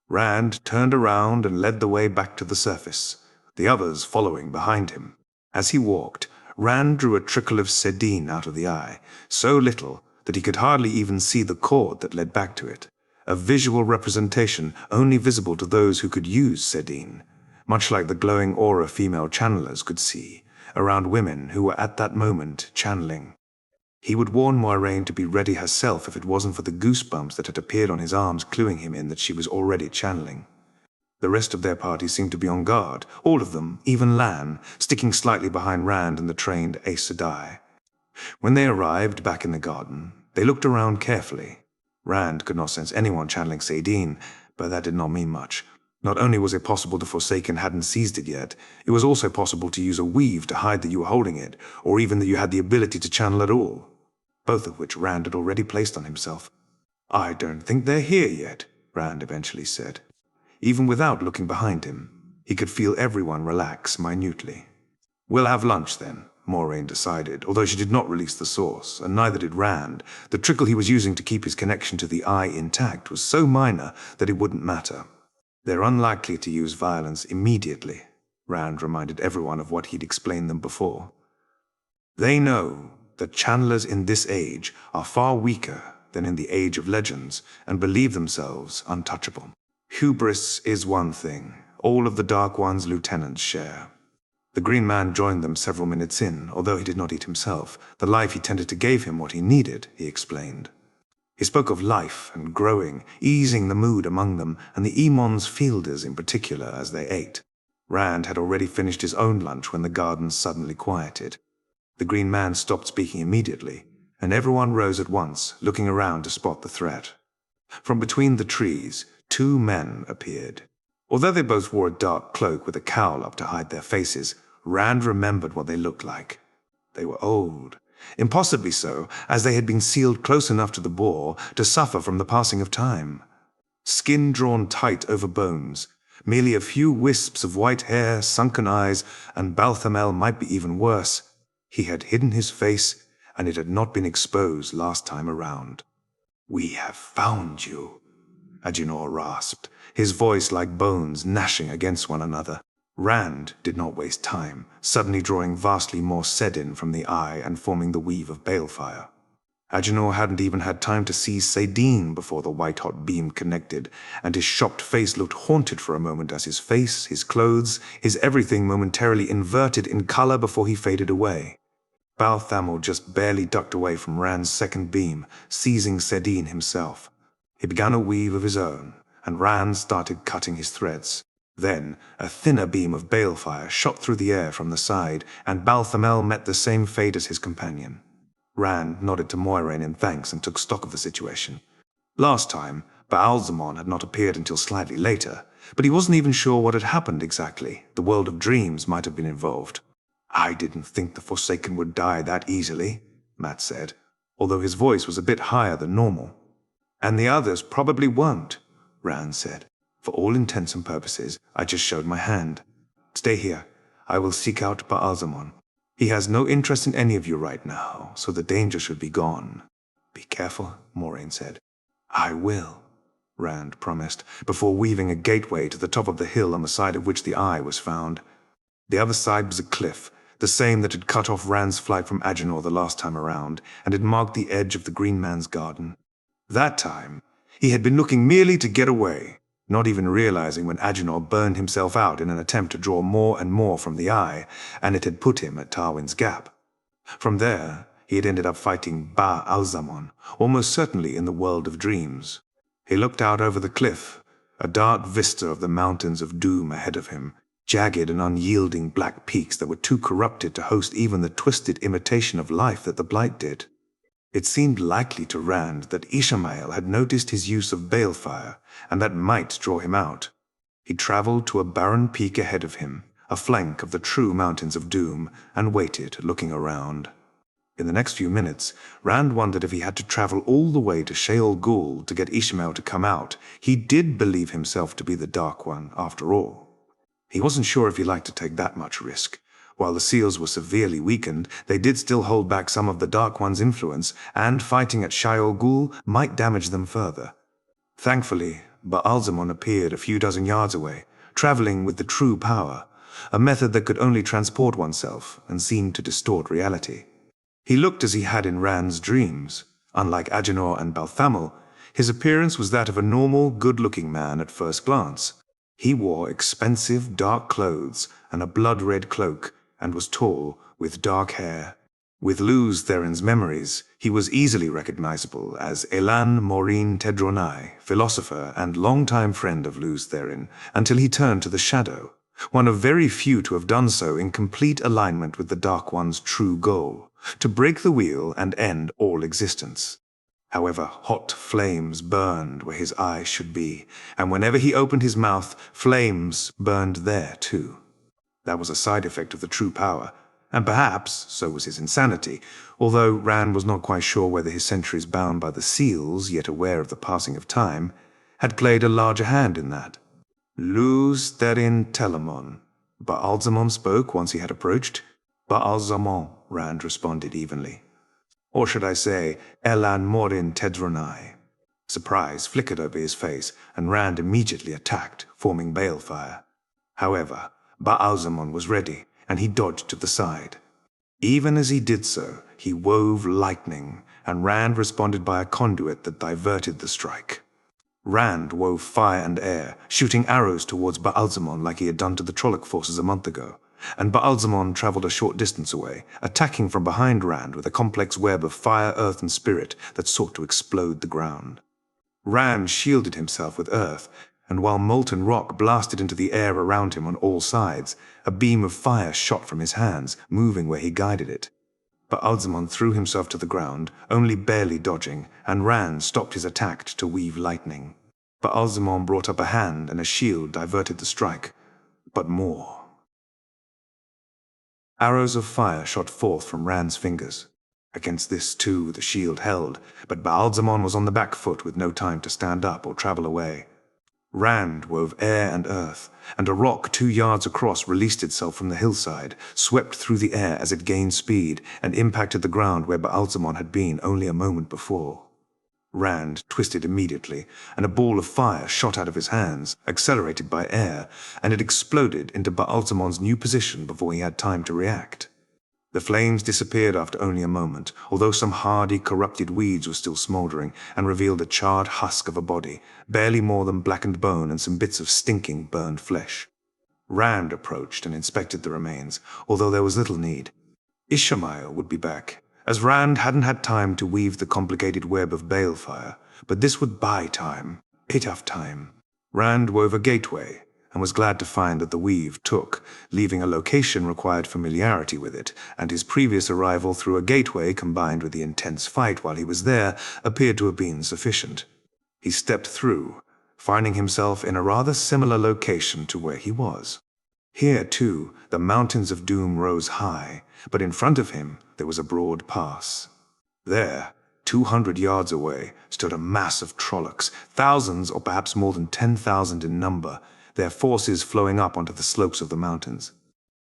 Rand turned around and led the way back to the surface, the others following behind him. As he walked, Rand drew a trickle of sedine out of the eye, so little that he could hardly even see the cord that led back to it, a visual representation only visible to those who could use sedine, much like the glowing aura female channelers could see, around women who were at that moment channeling. He would warn Moiraine to be ready herself if it wasn't for the goosebumps that had appeared on his arms cluing him in that she was already channeling. The rest of their party seemed to be on guard, all of them, even Lan, sticking slightly behind Rand and the trained Aes Sedai. When they arrived back in the garden, they looked around carefully. Rand could not sense anyone channeling sedine, but that did not mean much. Not only was it possible the Forsaken hadn't seized it yet, it was also possible to use a weave to hide that you were holding it, or even that you had the ability to channel at all, both of which Rand had already placed on himself. "I don't think they're here yet," Rand eventually said. Even without looking behind him, he could feel everyone relax minutely. "We'll have lunch then," Moiraine decided, although she did not release the source, and neither did Rand. The trickle he was using to keep his connection to the eye intact was so minor that it wouldn't matter. "They're unlikely to use violence immediately," Rand reminded everyone of what he'd explained them before. "They know that channelers in this age are far weaker than in the Age of Legends and believe themselves untouchable. Hubris is one thing all of the Dark One's lieutenants share." The Green Man joined them several minutes in, although he did not eat himself. The life he tended to give him what he needed, he explained. He spoke of life and growing, easing the mood among them, and the Emon's fielders in particular as they ate. Rand had already finished his own lunch when the garden suddenly quieted. The Green Man stopped speaking immediately, and everyone rose at once, looking around to spot the threat. From between the trees, two men appeared. Although they both wore a dark cloak with a cowl up to hide their faces, Rand remembered what they looked like. They were old. Impossibly so, as they had been sealed close enough to the boar to suffer from the passing of time. Skin drawn tight over bones, merely a few wisps of white hair, sunken eyes, and Balthamel might be even worse. He had hidden his face, and it had not been exposed last time around. "We have found you," Agenor rasped, his voice like bones gnashing against one another. Rand did not waste time, suddenly drawing vastly more sedin from the eye and forming the weave of balefire. Agenor hadn't even had time to seize sedine before the white-hot beam connected, and his shocked face looked haunted for a moment as his face, his clothes, his everything momentarily inverted in color before he faded away. Balthamel just barely ducked away from Rand's second beam, seizing sedine himself. He began a weave of his own, and Rand started cutting his threads. Then, a thinner beam of balefire shot through the air from the side, and Balthamel met the same fate as his companion. Rand nodded to Moiraine in thanks and took stock of the situation. Last time, Baalzamon had not appeared until slightly later, but he wasn't even sure what had happened exactly. The world of dreams might have been involved. "I didn't think the Forsaken would die that easily," Matt said, although his voice was a bit higher than normal. "And the others probably won't," Rand said. "For all intents and purposes, I just showed my hand. Stay here. I will seek out Baalzamon. He has no interest in any of you right now, so the danger should be gone." "Be careful," Moiraine said. "I will," Rand promised, before weaving a gateway to the top of the hill on the side of which the eye was found. The other side was a cliff, the same that had cut off Rand's flight from Agenor the last time around, and had marked the edge of the Green Man's garden. That time, he had been looking merely to get away, not even realizing when Agenor burned himself out in an attempt to draw more and more from the eye, and it had put him at Tarwin's Gap. From there, he had ended up fighting Baalzamon, almost certainly in the world of dreams. He looked out over the cliff, a dark vista of the mountains of doom ahead of him, jagged and unyielding black peaks that were too corrupted to host even the twisted imitation of life that the Blight did. It seemed likely to Rand that Ishamael had noticed his use of balefire, and that might draw him out. He traveled to a barren peak ahead of him, a flank of the true Mountains of Doom, and waited, looking around. In the next few minutes, Rand wondered if he had to travel all the way to Sheol Ghul to get Ishamael to come out. He did believe himself to be the Dark One, after all. He wasn't sure if he liked to take that much risk, While the seals were severely weakened, they did still hold back some of the Dark One's influence, and fighting at Shaiol Ghul might damage them further. Thankfully, Baalzamon appeared a few dozen yards away, traveling with the true power, a method that could only transport oneself and seemed to distort reality. He looked as he had in Rand's dreams. Unlike Agenor and Balthamel, his appearance was that of a normal, good-looking man at first glance. He wore expensive, dark clothes and a blood-red cloak, and was tall, with dark hair. With Luz Theron's memories, he was easily recognizable as Elan Moiraine Tedronai, philosopher and longtime friend of Luz Theron, until he turned to the Shadow, one of very few to have done so in complete alignment with the Dark One's true goal, to break the wheel and end all existence. However, hot flames burned where his eyes should be, and whenever he opened his mouth, flames burned there too. That was a side effect of the true power, and perhaps so was his insanity, although Rand was not quite sure whether his centuries bound by the seals, yet aware of the passing of time, had played a larger hand in that. Luz Therin Telamon, Baalzamon spoke once he had approached. Baalzamon, Rand responded evenly. Or should I say, Elan Moiraine Tedronai. Surprise flickered over his face, and Rand immediately attacked, forming balefire. However, Baalzamon was ready, and he dodged to the side. Even as he did so, he wove lightning, and Rand responded by a conduit that diverted the strike. Rand wove fire and air, shooting arrows towards Baalzamon like he had done to the Trolloc forces a month ago, and Baalzamon traveled a short distance away, attacking from behind Rand with a complex web of fire, earth, and spirit that sought to explode the ground. Rand shielded himself with earth, and while molten rock blasted into the air around him on all sides, a beam of fire shot from his hands, moving where he guided it. Baalzamon threw himself to the ground, only barely dodging, and Rand stopped his attack to weave lightning. Baalzamon brought up a hand, and a shield diverted the strike. But more. Arrows of fire shot forth from Rand's fingers. Against this, too, the shield held, but Baalzamon was on the back foot with no time to stand up or travel away. Rand wove air and earth, and a rock 2 yards across released itself from the hillside, swept through the air as it gained speed, and impacted the ground where Baalzamon had been only a moment before. Rand twisted immediately, and a ball of fire shot out of his hands, accelerated by air, and it exploded into Baalzamon's new position before he had time to react. The flames disappeared after only a moment, although some hardy, corrupted weeds were still smoldering, and revealed a charred husk of a body, barely more than blackened bone and some bits of stinking, burned flesh. Rand approached and inspected the remains, although there was little need. Ishamael would be back, as Rand hadn't had time to weave the complicated web of balefire, but this would buy time, enough time. Rand wove a gateway, and was glad to find that the weave took, leaving a location required familiarity with it, and his previous arrival through a gateway combined with the intense fight while he was there appeared to have been sufficient. He stepped through, finding himself in a rather similar location to where he was. Here, too, the mountains of doom rose high, but in front of him there was a broad pass. There, 200 yards away, stood a mass of Trollocs, thousands or perhaps more than 10,000 in number, their forces flowing up onto the slopes of the mountains.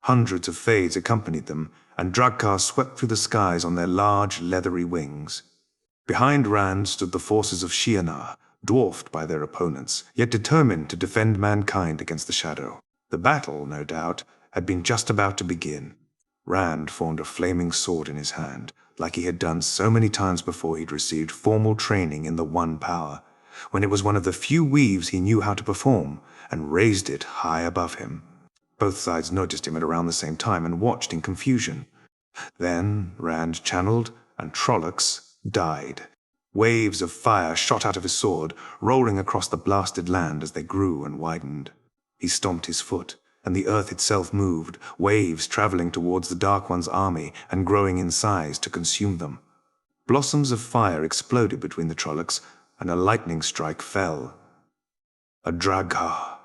Hundreds of Fades accompanied them, and Dragkar swept through the skies on their large, leathery wings. Behind Rand stood the forces of Shienar, dwarfed by their opponents, yet determined to defend mankind against the Shadow. The battle, no doubt, had been just about to begin. Rand formed a flaming sword in his hand, like he had done so many times before he'd received formal training in the One Power, when it was one of the few weaves he knew how to perform, and raised it high above him. Both sides noticed him at around the same time and watched in confusion. Then Rand channeled, and Trollocs died. Waves of fire shot out of his sword, rolling across the blasted land as they grew and widened. He stomped his foot, and the earth itself moved, waves traveling towards the Dark One's army and growing in size to consume them. Blossoms of fire exploded between the Trollocs, and a lightning strike fell. A Dragkar.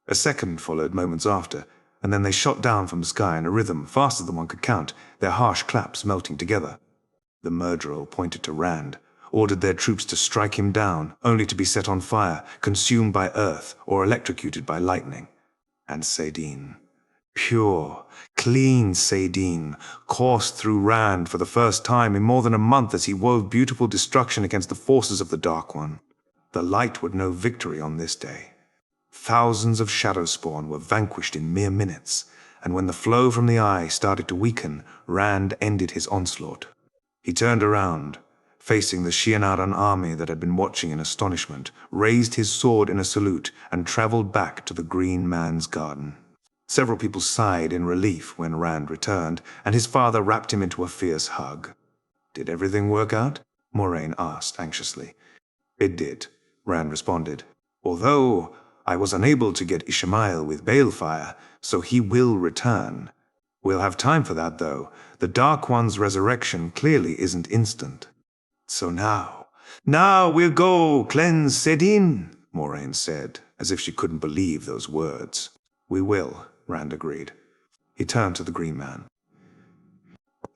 A second followed moments after, and then they shot down from the sky in a rhythm faster than one could count, their harsh claps melting together. The Murderer pointed to Rand, ordered their troops to strike him down, only to be set on fire, consumed by earth, or electrocuted by lightning. And Saidin. Pure, clean Sadine coursed through Rand for the first time in more than a month as he wove beautiful destruction against the forces of the Dark One. The light would know victory on this day. Thousands of shadowspawn were vanquished in mere minutes, and when the flow from the eye started to weaken, Rand ended his onslaught. He turned around, facing the Shianaran army that had been watching in astonishment, raised his sword in a salute, and traveled back to the Green Man's garden. Several people sighed in relief when Rand returned, and his father wrapped him into a fierce hug. "Did everything work out?" Moiraine asked anxiously. "It did," Rand responded. "Although I was unable to get Ishmael with balefire, so he will return. We'll have time for that, though. The Dark One's resurrection clearly isn't instant. So now we'll go cleanse Sedin," Moiraine said, as if she couldn't believe those words. "We will," Rand agreed. He turned to the Green Man.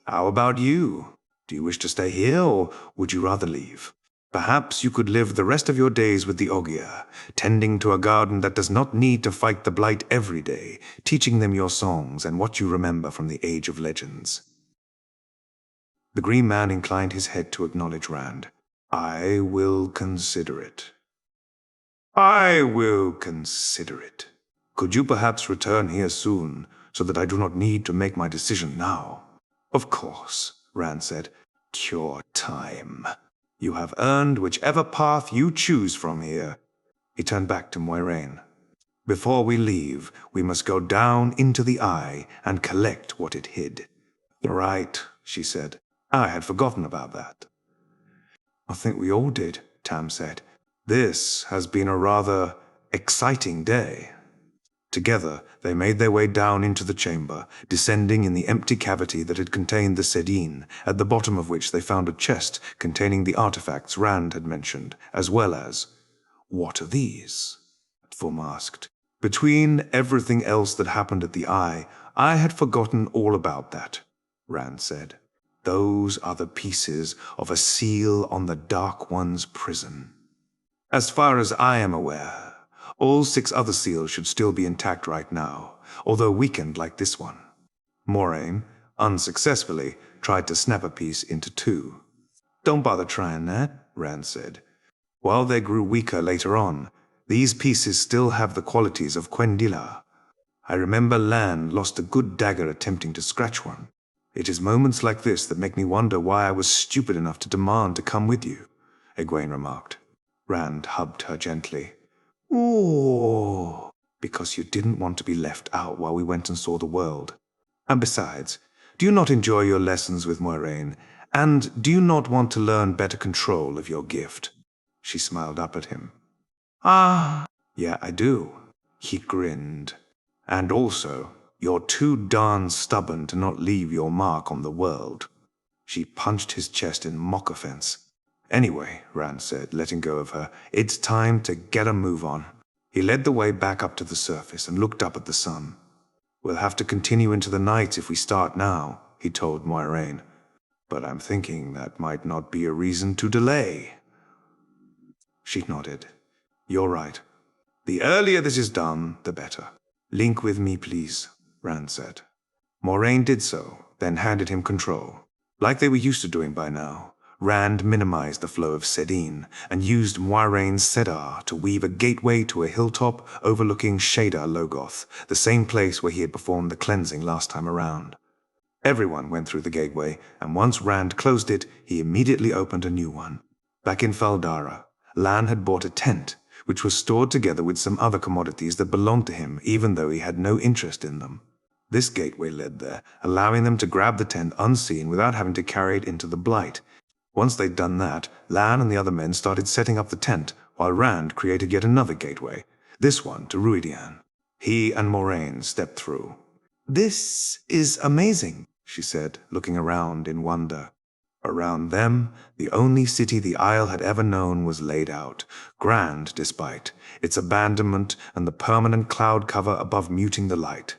"How about you? Do you wish to stay here, or would you rather leave? Perhaps you could live the rest of your days with the Ogier, tending to a garden that does not need to fight the Blight every day, teaching them your songs and what you remember from the Age of Legends." The Green Man inclined his head to acknowledge Rand. "I will consider it. I will consider it. Could you perhaps return here soon, so that I do not need to make my decision now?" "Of course," Rand said. "Your time. You have earned whichever path you choose from here." He turned back to Moiraine. "Before we leave, we must go down into the eye and collect what it hid." "Right," she said. "I had forgotten about that." "I think we all did," Tam said. "This has been a rather exciting day." Together, they made their way down into the chamber, descending in the empty cavity that had contained the Sedin, at the bottom of which they found a chest containing the artifacts Rand had mentioned, as well as— "What are these?" Thum asked. "Between everything else that happened at the Eye, I had forgotten all about that," Rand said. "Those are the pieces of a seal on the Dark One's prison. As far as I am aware, all 6 other seals should still be intact right now, although weakened like this one." Moiraine, unsuccessfully, tried to snap a piece into 2. "Don't bother trying that," Rand said. "While they grew weaker later on, these pieces still have the qualities of Quendila. I remember Lan lost a good dagger attempting to scratch one. It is moments like this that make me wonder why I was stupid enough to demand to come with you," Egwene remarked. Rand hugged her gently. "Ooh, because you didn't want to be left out while we went and saw the world. And besides, do you not enjoy your lessons with Moiraine? And do you not want to learn better control of your gift?" She smiled up at him. "Ah, yeah, I do." He grinned. "And also, you're too darn stubborn to not leave your mark on the world." She punched his chest in mock offense. "Anyway," Rand said, letting go of her, "it's time to get a move on." He led the way back up to the surface and looked up at the sun. "We'll have to continue into the night if we start now," he told Moiraine. "But I'm thinking that might not be a reason to delay." She nodded. "You're right. The earlier this is done, the better." "Link with me, please," Rand said. Moiraine did so, then handed him control. Like they were used to doing by now, Rand minimized the flow of Sedin and used Moiraine's Sedar to weave a gateway to a hilltop overlooking Shadar Logoth, the same place where he had performed the cleansing last time around. Everyone went through the gateway, and once Rand closed it, he immediately opened a new one. Back in Faldara, Lan had bought a tent, which was stored together with some other commodities that belonged to him, even though he had no interest in them. This gateway led there, allowing them to grab the tent unseen without having to carry it into the Blight. Once they'd done that, Lan and the other men started setting up the tent, while Rand created yet another gateway, this one to Rhuidean. He and Moiraine stepped through. "This is amazing," she said, looking around in wonder. Around them, the only city the Isle had ever known was laid out, grand despite its abandonment and the permanent cloud cover above muting the light.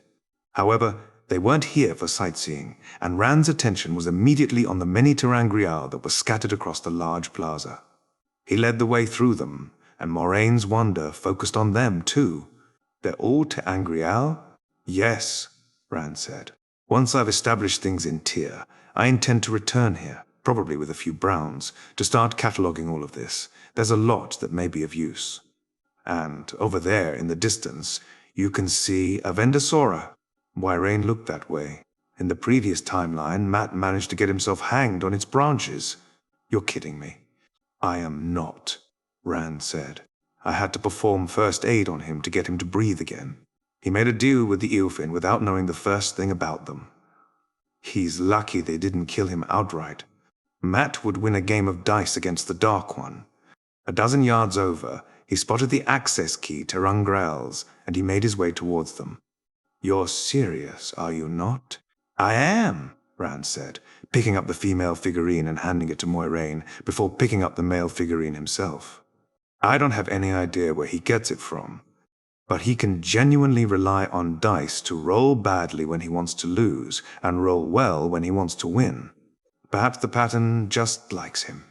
However, they weren't here for sightseeing, and Rand's attention was immediately on the many terangrial that were scattered across the large plaza. He led the way through them, and Moraine's wonder focused on them too. "They're all terangrial?" "Yes." Rand said. Once I've established things in Tyr, I intend to return here, probably with a few browns, to start cataloguing all of this. There's a lot that may be of use. And over there in the distance, you can see a Vendosora. Moiraine looked that way. In the previous timeline, Matt managed to get himself hanged on its branches. You're kidding me. I am not, Rand said. I had to perform first aid on him to get him to breathe again. He made a deal with the Eowyn without knowing the first thing about them. He's lucky they didn't kill him outright. Matt would win a game of dice against the Dark One. A dozen yards over, he spotted the access key to tarmongaidons, and he made his way towards them. You're serious, are you not? I am, Rand said, picking up the female figurine and handing it to Moiraine before picking up the male figurine himself. I don't have any idea where he gets it from, but he can genuinely rely on dice to roll badly when he wants to lose and roll well when he wants to win. Perhaps the pattern just likes him.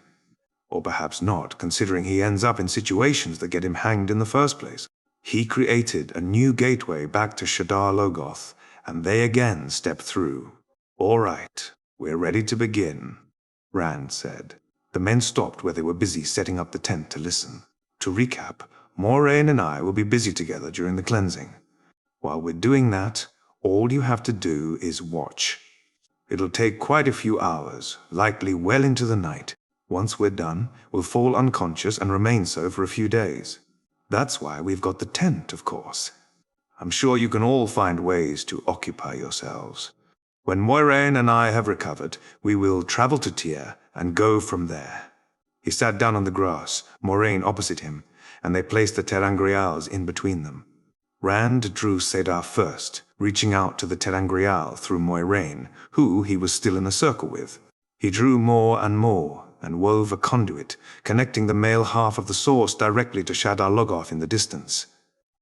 Or perhaps not, considering he ends up in situations that get him hanged in the first place. He created a new gateway back to Shadar Logoth, and they again step through. All right, we're ready to begin, Rand said. The men stopped where they were busy setting up the tent to listen. To recap, Moiraine and I will be busy together during the cleansing. While we're doing that, all you have to do is watch. It'll take quite a few hours, likely well into the night. Once we're done, we'll fall unconscious and remain so for a few days. That's why we've got the tent, of course. I'm sure you can all find ways to occupy yourselves. When Moiraine and I have recovered, we will travel to Tyr and go from there. He sat down on the grass, Moiraine opposite him, and they placed the tarmongaidons in between them. Rand drew Cedar first, reaching out to the tarmongaidon through Moiraine, who he was still in a circle with. He drew more and wove a conduit, connecting the male half of the source directly to Shadar Logoth in the distance.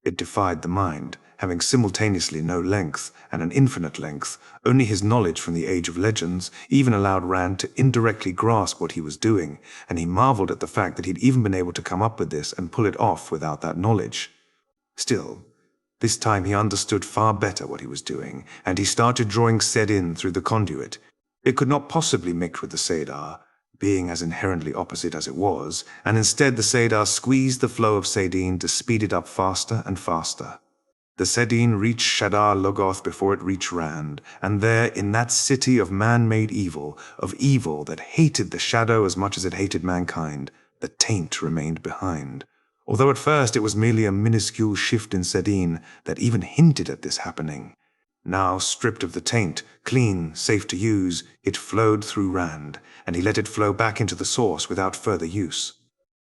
It defied the mind, having simultaneously no length and an infinite length. Only his knowledge from the Age of Legends even allowed Rand to indirectly grasp what he was doing, and he marveled at the fact that he'd even been able to come up with this and pull it off without that knowledge. Still, this time he understood far better what he was doing, and he started drawing Sedin through the conduit. It could not possibly mix with the Cedar, being as inherently opposite as it was, and instead the Cedar squeezed the flow of Sedin to speed it up faster and faster. The Sedin reached Shadar Logoth before it reached Rand, and there, in that city of man-made evil, of evil that hated the shadow as much as it hated mankind, the taint remained behind. Although at first it was merely a minuscule shift in Sedin that even hinted at this happening. Now, stripped of the taint, clean, safe to use, it flowed through Rand, and he let it flow back into the source without further use.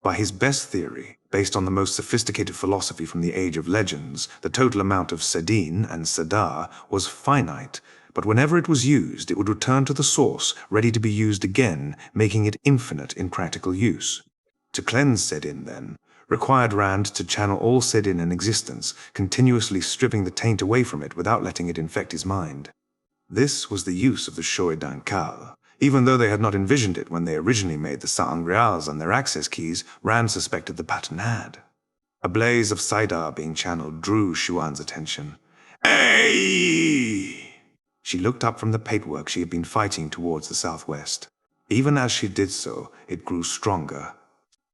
By his best theory, based on the most sophisticated philosophy from the Age of Legends, the total amount of Sedin and Cedar was finite, but whenever it was used, it would return to the source, ready to be used again, making it infinite in practical use. To cleanse Sedin, then, required Rand to channel all Sedin in existence, continuously stripping the taint away from it without letting it infect his mind. This was the use of the Rhuidean Kal. Even though they had not envisioned it when they originally made the tarmongaidons and their access keys, Rand suspected the pattern had. A blaze of Cedar being channeled drew Shuan's attention. "Hey!" She looked up from the paperwork she had been fighting towards the southwest. Even as she did so, it grew stronger.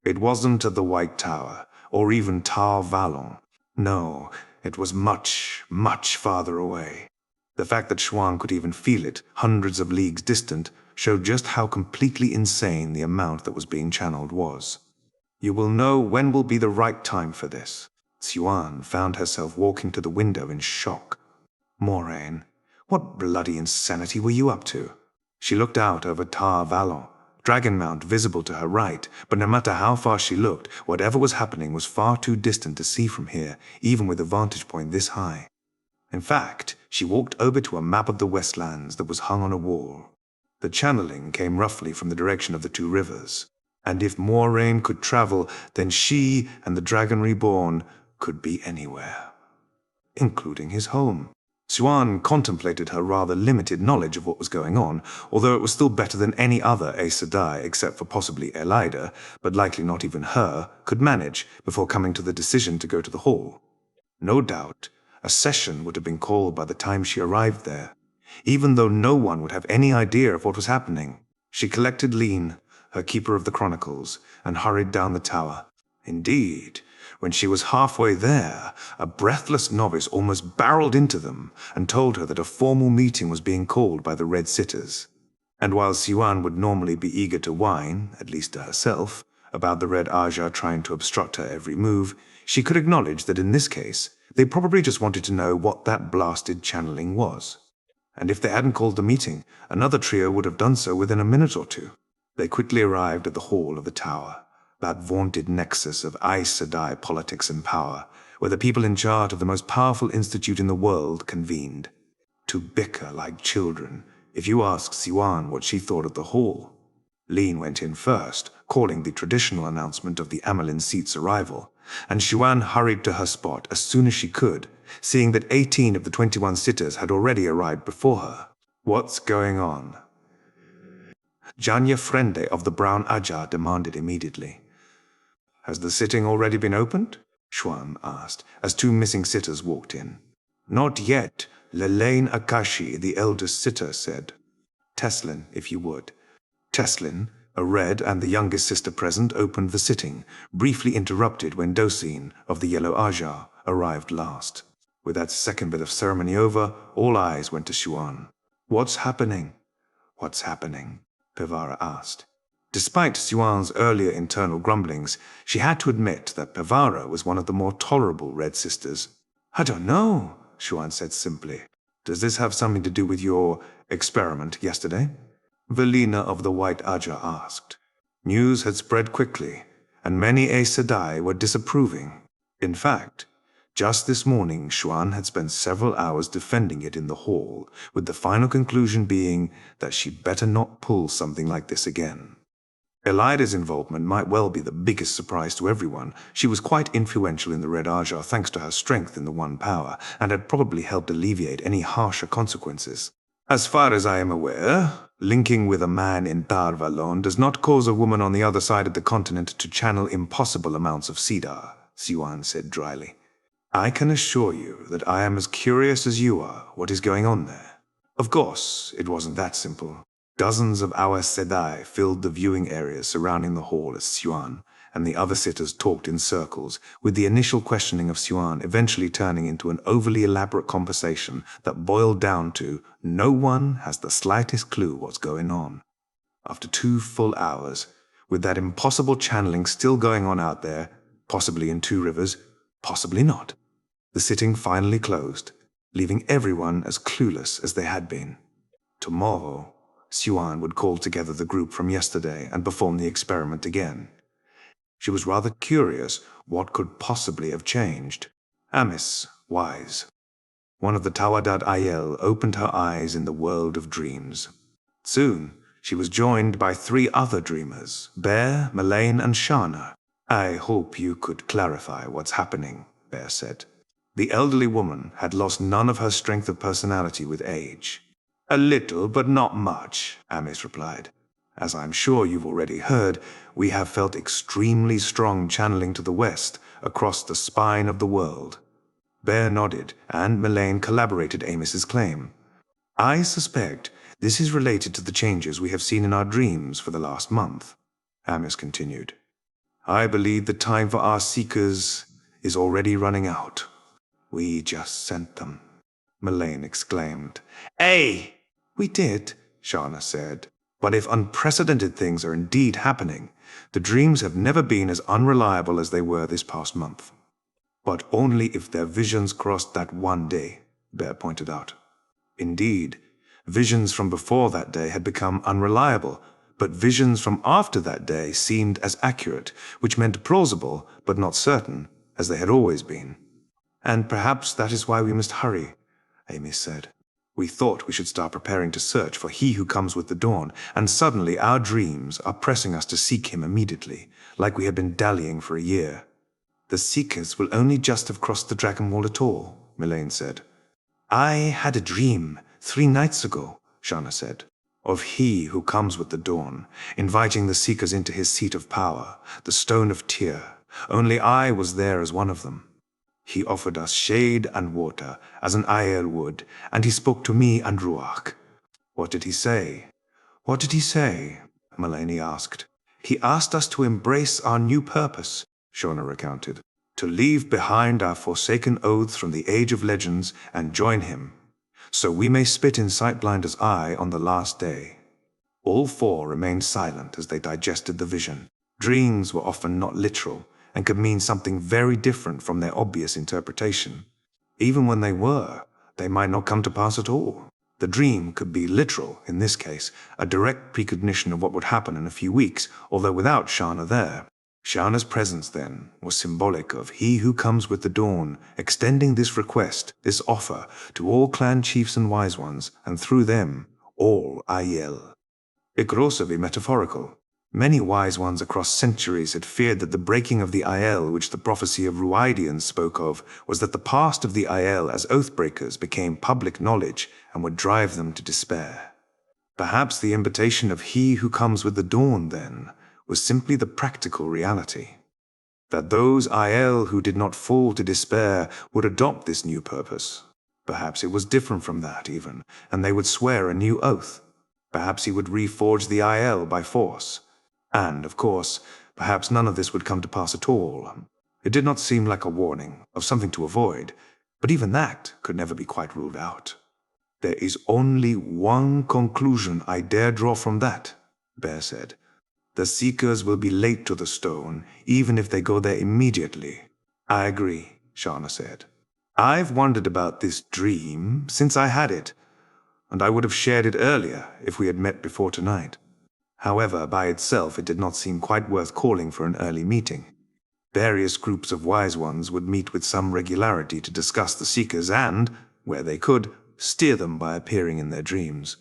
It wasn't at the White Tower, or even Tar Valon. No, it was much, much farther away. The fact that Shuan could even feel it, hundreds of leagues distant, showed just how completely insane the amount that was being channeled was. You will know when will be the right time for this. Shuan found herself walking to the window in shock. Moiraine, what bloody insanity were you up to? She looked out over Tar Valon, Dragonmount visible to her right, but no matter how far she looked, whatever was happening was far too distant to see from here, even with a vantage point this high. In fact, she walked over to a map of the Westlands that was hung on a wall. The channeling came roughly from the direction of the two rivers, and if Moiraine could travel, then she and the Dragon Reborn could be anywhere, including his home. Shuan contemplated her rather limited knowledge of what was going on, although it was still better than any other Aes Sedai except for possibly Elida, but likely not even her, could manage before coming to the decision to go to the hall. No doubt, A session would have been called by the time she arrived there, even though no one would have any idea of what was happening. She collected Lean, her keeper of the chronicles, and hurried down the tower. Indeed, when she was halfway there, a breathless novice almost barreled into them and told her that a formal meeting was being called by the Red Sitters. And while Siwan would normally be eager to whine, at least to herself, about the Red Ajah trying to obstruct her every move, she could acknowledge that in this case, they probably just wanted to know what that blasted channeling was. And if they hadn't called the meeting, another trio would have done so within a minute or two. They quickly arrived at the hall of the tower, that vaunted nexus of Aes Sedai politics and power, where the people in charge of the most powerful institute in the world convened. To bicker like children, if you asked Siwan what she thought of the hall. Lean went in first, calling the traditional announcement of the amyrlin seat's arrival, and Siwan hurried to her spot as soon as she could, seeing that 18 of the 21 sitters had already arrived before her. "What's going on?" Janya Frende of the Brown Ajah demanded immediately. "Has the sitting already been opened?" Siwan asked, as 2 missing sitters walked in. "Not yet," Lelaine Akashi, the eldest sitter, said. "Teslin, if you would." Teslin, a red and the youngest sister present, opened the sitting, briefly interrupted when Dosine of the Yellow Ajah arrived last. With that second bit of ceremony over, all eyes went to Siwan. "What's happening?" "What's happening?" Pevara asked. Despite Siwan's earlier internal grumblings, she had to admit that Pevara was one of the more tolerable Red Sisters. "I don't know," Siwan said simply. "Does this have something to do with your experiment yesterday?" Velina of the White Ajah asked. News had spread quickly, and many Aes Sedai were disapproving. In fact, just this morning, Siwan had spent several hours defending it in the hall, with the final conclusion being that she'd better not pull something like this again. Elida's involvement might well be the biggest surprise to everyone. She was quite influential in the Red Ajah thanks to her strength in the One Power, and had probably helped alleviate any harsher consequences. "As far as I am aware, linking with a man in Tar Valon does not cause a woman on the other side of the continent to channel impossible amounts of Cedar," Siwan said dryly. "I can assure you that I am as curious as you are what is going on there." Of course, it wasn't that simple. Dozens of Aes Sedai filled the viewing areas surrounding the hall as Siwan and the other sitters talked in circles, with the initial questioning of Siwan eventually turning into an overly elaborate conversation that boiled down to no one has the slightest clue what's going on. After 2 full hours, with that impossible channeling still going on out there, possibly in 2 rivers, possibly not, the sitting finally closed, leaving everyone as clueless as they had been. Tomorrow, Siwan would call together the group from yesterday and perform the experiment again. She was rather curious what could possibly have changed. Amis, wise. One of the Tawadat Aiel opened her eyes in the world of dreams. Soon, she was joined by 3 other dreamers, Bear, Moiraine, and Shana. "I hope you could clarify what's happening," Bear said. The elderly woman had lost none of her strength of personality with age. "A little, but not much," Amis replied. "As I'm sure you've already heard, we have felt extremely strong channeling to the west, across the spine of the world." Bear nodded, and Moiraine corroborated Amis's claim. "I suspect this is related to the changes we have seen in our dreams for the last month," Amis continued. "I believe the time for our seekers is already running out." "We just sent them," Moiraine exclaimed. "Hey!" "We did," Shana said. "But if unprecedented things are indeed happening, the dreams have never been as unreliable as they were this past month." "But only if their visions crossed that one day," Bear pointed out. Indeed, visions from before that day had become unreliable, but visions from after that day seemed as accurate, which meant plausible, but not certain, as they had always been. "And perhaps that is why we must hurry," Amy said. "We thought we should start preparing to search for he who comes with the dawn, and suddenly our dreams are pressing us to seek him immediately, like we had been dallying for a year." "The Seekers will only just have crossed the Dragon Wall at all," Moiraine said. "I had a dream 3 nights ago," Shana said, "of he who comes with the dawn, inviting the Seekers into his seat of power, the Stone of Tyr. Only I was there as one of them." He offered us shade and water, as an Aiel would, and he spoke to me and Rhuidean. What did he say? What did he say? Moiraine asked. He asked us to embrace our new purpose, Shauna recounted. To leave behind our forsaken oaths from the Age of Legends and join him, so we may spit in Sightblinder's eye on the last day. All four remained silent as they digested the vision. Dreams were often not literal, and could mean something very different from their obvious interpretation. Even when they were, they might not come to pass at all. The dream could be literal, in this case, a direct precognition of what would happen in a few weeks, although without Shauna there. Shauna's presence, then, was symbolic of he who comes with the dawn, extending this request, this offer, to all clan chiefs and wise ones, and through them, all Aiel. It could also be metaphorical. Many wise ones across centuries had feared that the breaking of the Aiel, which the prophecy of Rhuidean spoke of, was that the past of the Aiel as oathbreakers became public knowledge and would drive them to despair. Perhaps the invitation of he who comes with the dawn, then, was simply the practical reality. That those Aiel who did not fall to despair would adopt this new purpose. Perhaps it was different from that, even, and they would swear a new oath. Perhaps he would reforge the Aiel by force. And, of course, perhaps none of this would come to pass at all. It did not seem like a warning of something to avoid, but even that could never be quite ruled out. There is only one conclusion I dare draw from that, Bear said. The Seekers will be late to the stone, even if they go there immediately. I agree, Shauna said. I've wondered about this dream since I had it, and I would have shared it earlier if we had met before tonight. However, by itself it did not seem quite worth calling for an early meeting. Various groups of wise ones would meet with some regularity to discuss the Seekers and, where they could, steer them by appearing in their dreams.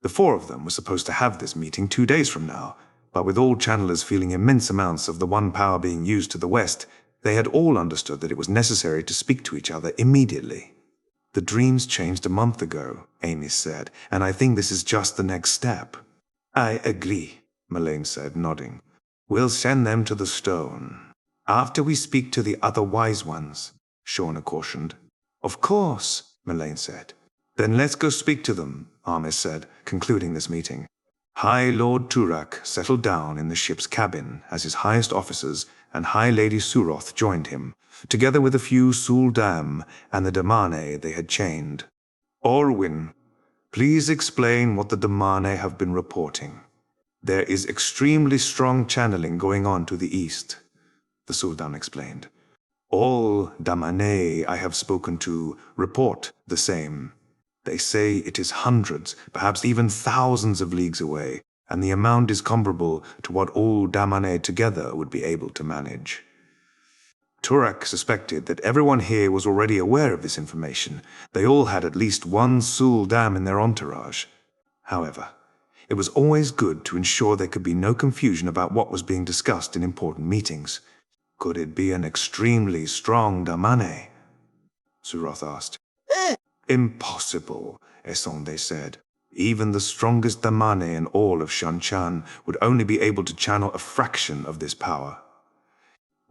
The four of them were supposed to have this meeting 2 days from now, but with all channelers feeling immense amounts of the one power being used to the west, they had all understood that it was necessary to speak to each other immediately. The dreams changed a month ago, Amy said, and I think this is just the next step. I agree, Moiraine said, nodding. We'll send them to the stone. After we speak to the other wise ones, Shauna cautioned. Of course, Moiraine said. Then let's go speak to them, Armis said, concluding this meeting. High Lord Turak settled down in the ship's cabin as his highest officers and High Lady Suroth joined him, together with a few Suldam and the Damane they had chained. Orwyn, please explain what the Damane have been reporting. There is extremely strong channeling going on to the east, the Sultan explained. All Damane I have spoken to report the same. They say it is hundreds, perhaps even thousands of leagues away, and the amount is comparable to what all Damane together would be able to manage. Turak suspected that everyone here was already aware of this information. They all had at least one Suldam in their entourage. However, it was always good to ensure there could be no confusion about what was being discussed in important meetings. Could it be an extremely strong Damane? Suroth asked. Impossible, Esonde said. Even the strongest Damane in all of Seanchan would only be able to channel a fraction of this power.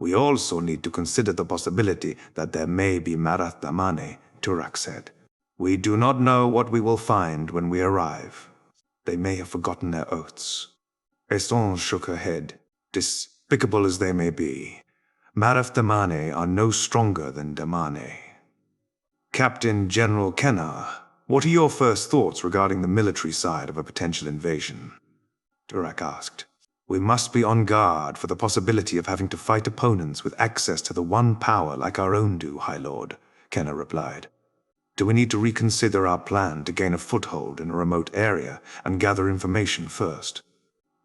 We also need to consider the possibility that there may be Marath Damane, Turak said. We do not know what we will find when we arrive. They may have forgotten their oaths. Esonde shook her head. Despicable as they may be, Marath Damane are no stronger than Damane. Captain General Kennar, what are your first thoughts regarding the military side of a potential invasion? Turak asked. We must be on guard for the possibility of having to fight opponents with access to the one power like our own do, High Lord, Kennar replied. Do we need to reconsider our plan to gain a foothold in a remote area and gather information first?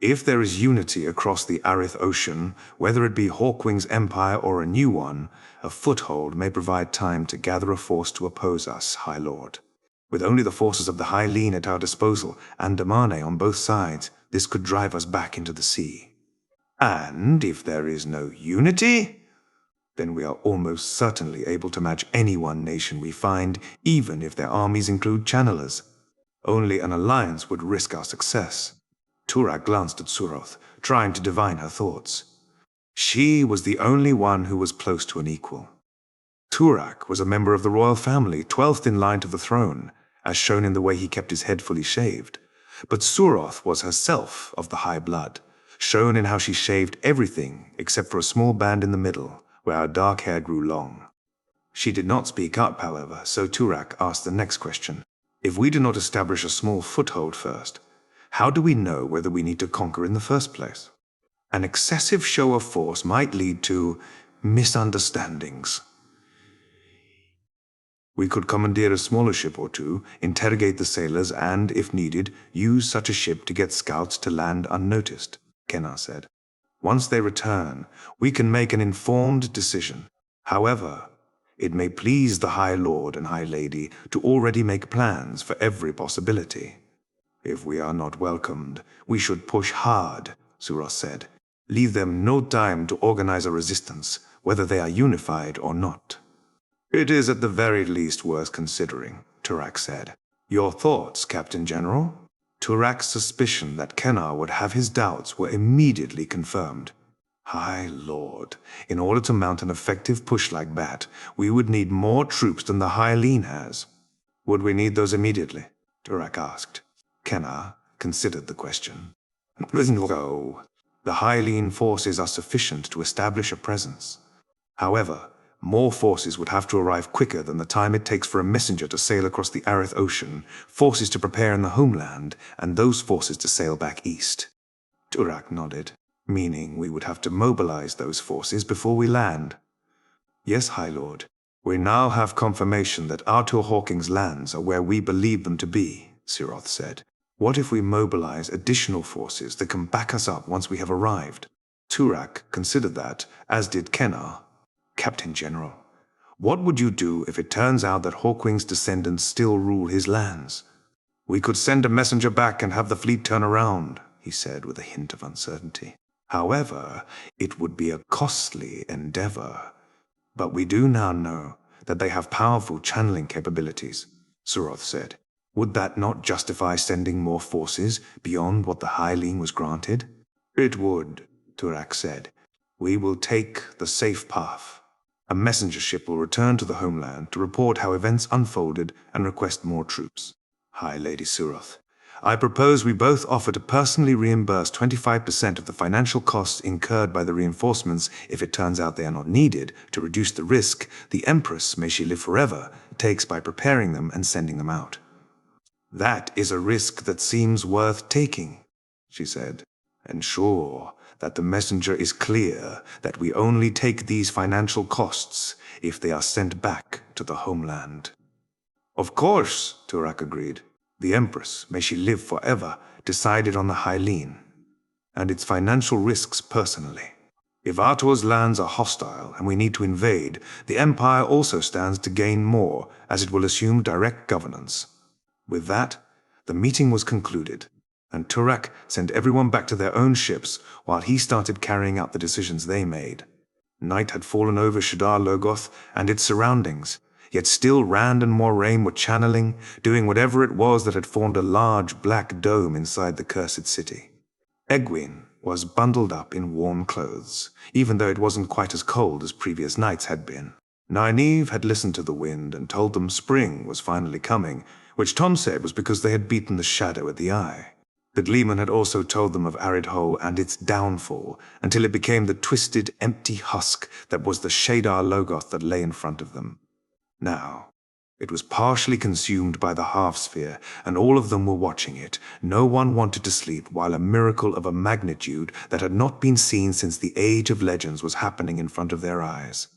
If there is unity across the Arith Ocean, whether it be Hawkwing's empire or a new one, a foothold may provide time to gather a force to oppose us, High Lord. With only the forces of the High Lean at our disposal, and Damane on both sides, this could drive us back into the sea. And if there is no unity, then we are almost certainly able to match any one nation we find, even if their armies include channelers. Only an alliance would risk our success. Turak glanced at Suroth, trying to divine her thoughts. She was the only one who was close to an equal. Turak was a member of the royal family, 12th in line to the throne, as shown in the way he kept his head fully shaved. But Suroth was herself of the high blood, shown in how she shaved everything except for a small band in the middle, where her dark hair grew long. She did not speak up, however, so Turak asked the next question. If we do not establish a small foothold first, how do we know whether we need to conquer in the first place? An excessive show of force might lead to misunderstandings. We could commandeer a smaller ship or two, interrogate the sailors, and, if needed, use such a ship to get scouts to land unnoticed, Kenna said. Once they return, we can make an informed decision. However, it may please the High Lord and High Lady to already make plans for every possibility. If we are not welcomed, we should push hard, Suroth said. Leave them no time to organize a resistance, whether they are unified or not. It is at the very least worth considering, Turak said. Your thoughts, Captain General? Turak's suspicion that Kenna would have his doubts were immediately confirmed. High Lord, in order to mount an effective push like that, we would need more troops than the Hylian has. Would we need those immediately? Turak asked. Kenna considered the question. No. The Hylian forces are sufficient to establish a presence. However, more forces would have to arrive quicker than the time it takes for a messenger to sail across the Arith Ocean, forces to prepare in the homeland, and those forces to sail back east. Turak nodded, meaning we would have to mobilize those forces before we land. Yes, High Lord. We now have confirmation that Artur Hawking's lands are where we believe them to be, Suroth said. What if we mobilize additional forces that can back us up once we have arrived? Turak considered that, as did Kenna. Captain General, what would you do if it turns out that Hawkwing's descendants still rule his lands? We could send a messenger back and have the fleet turn around, he said with a hint of uncertainty. However, it would be a costly endeavor. But we do now know that they have powerful channeling capabilities, Suroth said. Would that not justify sending more forces beyond what the Hylian was granted? It would, Turak said. We will take the safe path. A messenger ship will return to the homeland to report how events unfolded and request more troops. High Lady Suroth, I propose we both offer to personally reimburse 25% of the financial costs incurred by the reinforcements if it turns out they are not needed to reduce the risk the Empress, may she live forever, takes by preparing them and sending them out. That is a risk that seems worth taking, she said. Ensure that the messenger is clear that we only take these financial costs if they are sent back to the homeland. Of course, Turak agreed. The Empress, may she live forever, decided on the Hylian, and its financial risks personally. If Artur's lands are hostile and we need to invade, the Empire also stands to gain more, as it will assume direct governance. With that, the meeting was concluded, and Turak sent everyone back to their own ships while he started carrying out the decisions they made. Night had fallen over Shadar Logoth and its surroundings, yet still Rand and Moiraine were channeling, doing whatever it was that had formed a large black dome inside the cursed city. Egwene was bundled up in warm clothes, even though it wasn't quite as cold as previous nights had been. Nynaeve had listened to the wind and told them spring was finally coming, which Tom said was because they had beaten the shadow at the eye. But Leman had also told them of Arid Hole and its downfall, until it became the twisted, empty husk that was the Shadar Logoth that lay in front of them. Now, it was partially consumed by the half-sphere, and all of them were watching it. No one wanted to sleep while a miracle of a magnitude that had not been seen since the Age of Legends was happening in front of their eyes.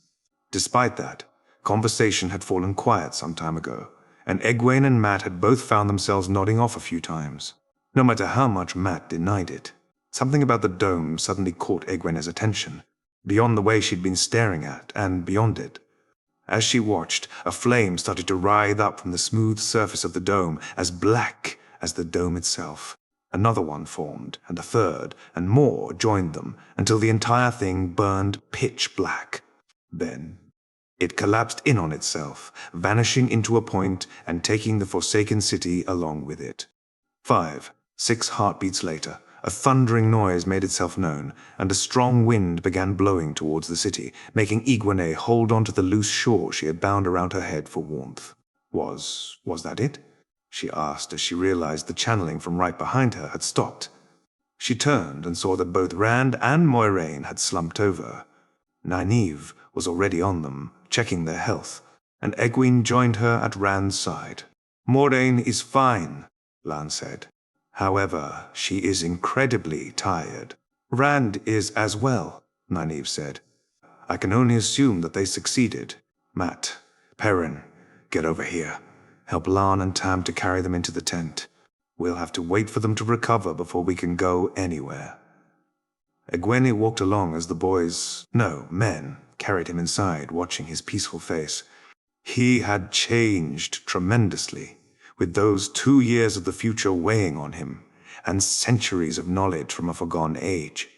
Despite that, conversation had fallen quiet some time ago, and Egwene and Matt had both found themselves nodding off a few times. No matter how much Matt denied it, something about the dome suddenly caught Egwene's attention, beyond the way she'd been staring at, and beyond it. As she watched, a flame started to writhe up from the smooth surface of the dome, as black as the dome itself. Another one formed, and a third, and more joined them, until the entire thing burned pitch black. Then it collapsed in on itself, vanishing into a point and taking the Forsaken City along with it. 6 heartbeats later, A thundering noise made itself known, and a strong wind began blowing towards the city, making egwene hold onto the loose shawl she had bound around her head for warmth. Was that it? She asked as she realized the channeling from right behind her had stopped. She turned and saw that both Rand and Moiraine had slumped over. Nynaeve was already on them, checking their health, and Egwene joined her at Rand's side. "Moiraine is fine," Lan said. "However, she is incredibly tired." "Rand is as well," Nynaeve said. "I can only assume that they succeeded. Matt, Perrin, get over here. Help Lan and Tam to carry them into the tent. We'll have to wait for them to recover before we can go anywhere." Egwene walked along as the men, carried him inside, watching his peaceful face. He had changed tremendously, with those 2 years of the future weighing on him, and centuries of knowledge from a forgone age.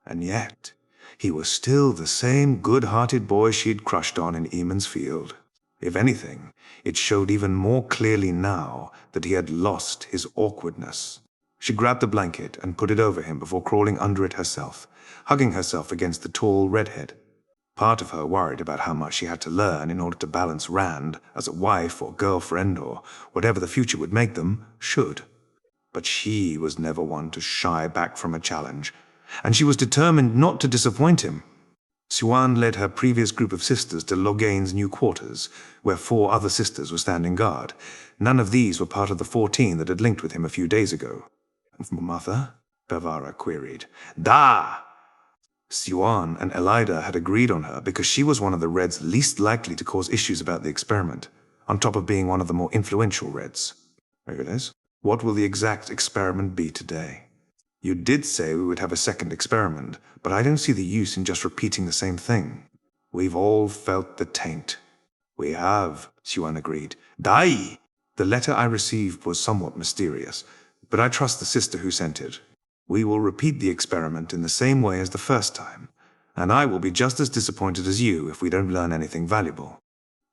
And yet, he was still the same good-hearted boy she'd crushed on in Eamon's Field. If anything, it showed even more clearly now that he had lost his awkwardness. She grabbed the blanket and put it over him before crawling under it herself, hugging herself against the tall redhead. Part of her worried about how much she had to learn in order to balance Rand as a wife or girlfriend or whatever the future would make them should. But she was never one to shy back from a challenge, and she was determined not to disappoint him. Siuan led her previous group of sisters to Loghain's new quarters, where 4 other sisters were standing guard. None of these were part of the 14 that had linked with him a few days ago. "Mother?" Bavara queried. "Da!" Siuan and Elida had agreed on her because she was one of the Reds least likely to cause issues about the experiment, on top of being one of the more influential Reds. "Regulus, what will the exact experiment be today? You did say we would have a second experiment, but I don't see the use in just repeating the same thing. We've all felt the taint." "We have," Siuan agreed. "Dai!" "The letter I received was somewhat mysterious, but I trust the sister who sent it. We will repeat the experiment in the same way as the first time, and I will be just as disappointed as you if we don't learn anything valuable."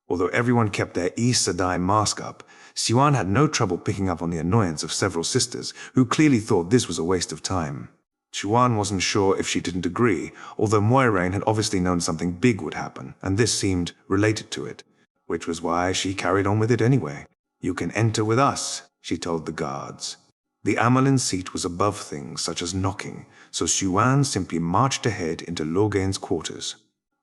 Although everyone kept their Aes Sedai mask up, Siuan had no trouble picking up on the annoyance of several sisters who clearly thought this was a waste of time. Siuan wasn't sure if she didn't agree, although Moiraine had obviously known something big would happen, and this seemed related to it, which was why she carried on with it anyway. "You can enter with us," she told the guards. The amyrlin seat was above things such as knocking, so Siuan simply marched ahead into Loghain's quarters.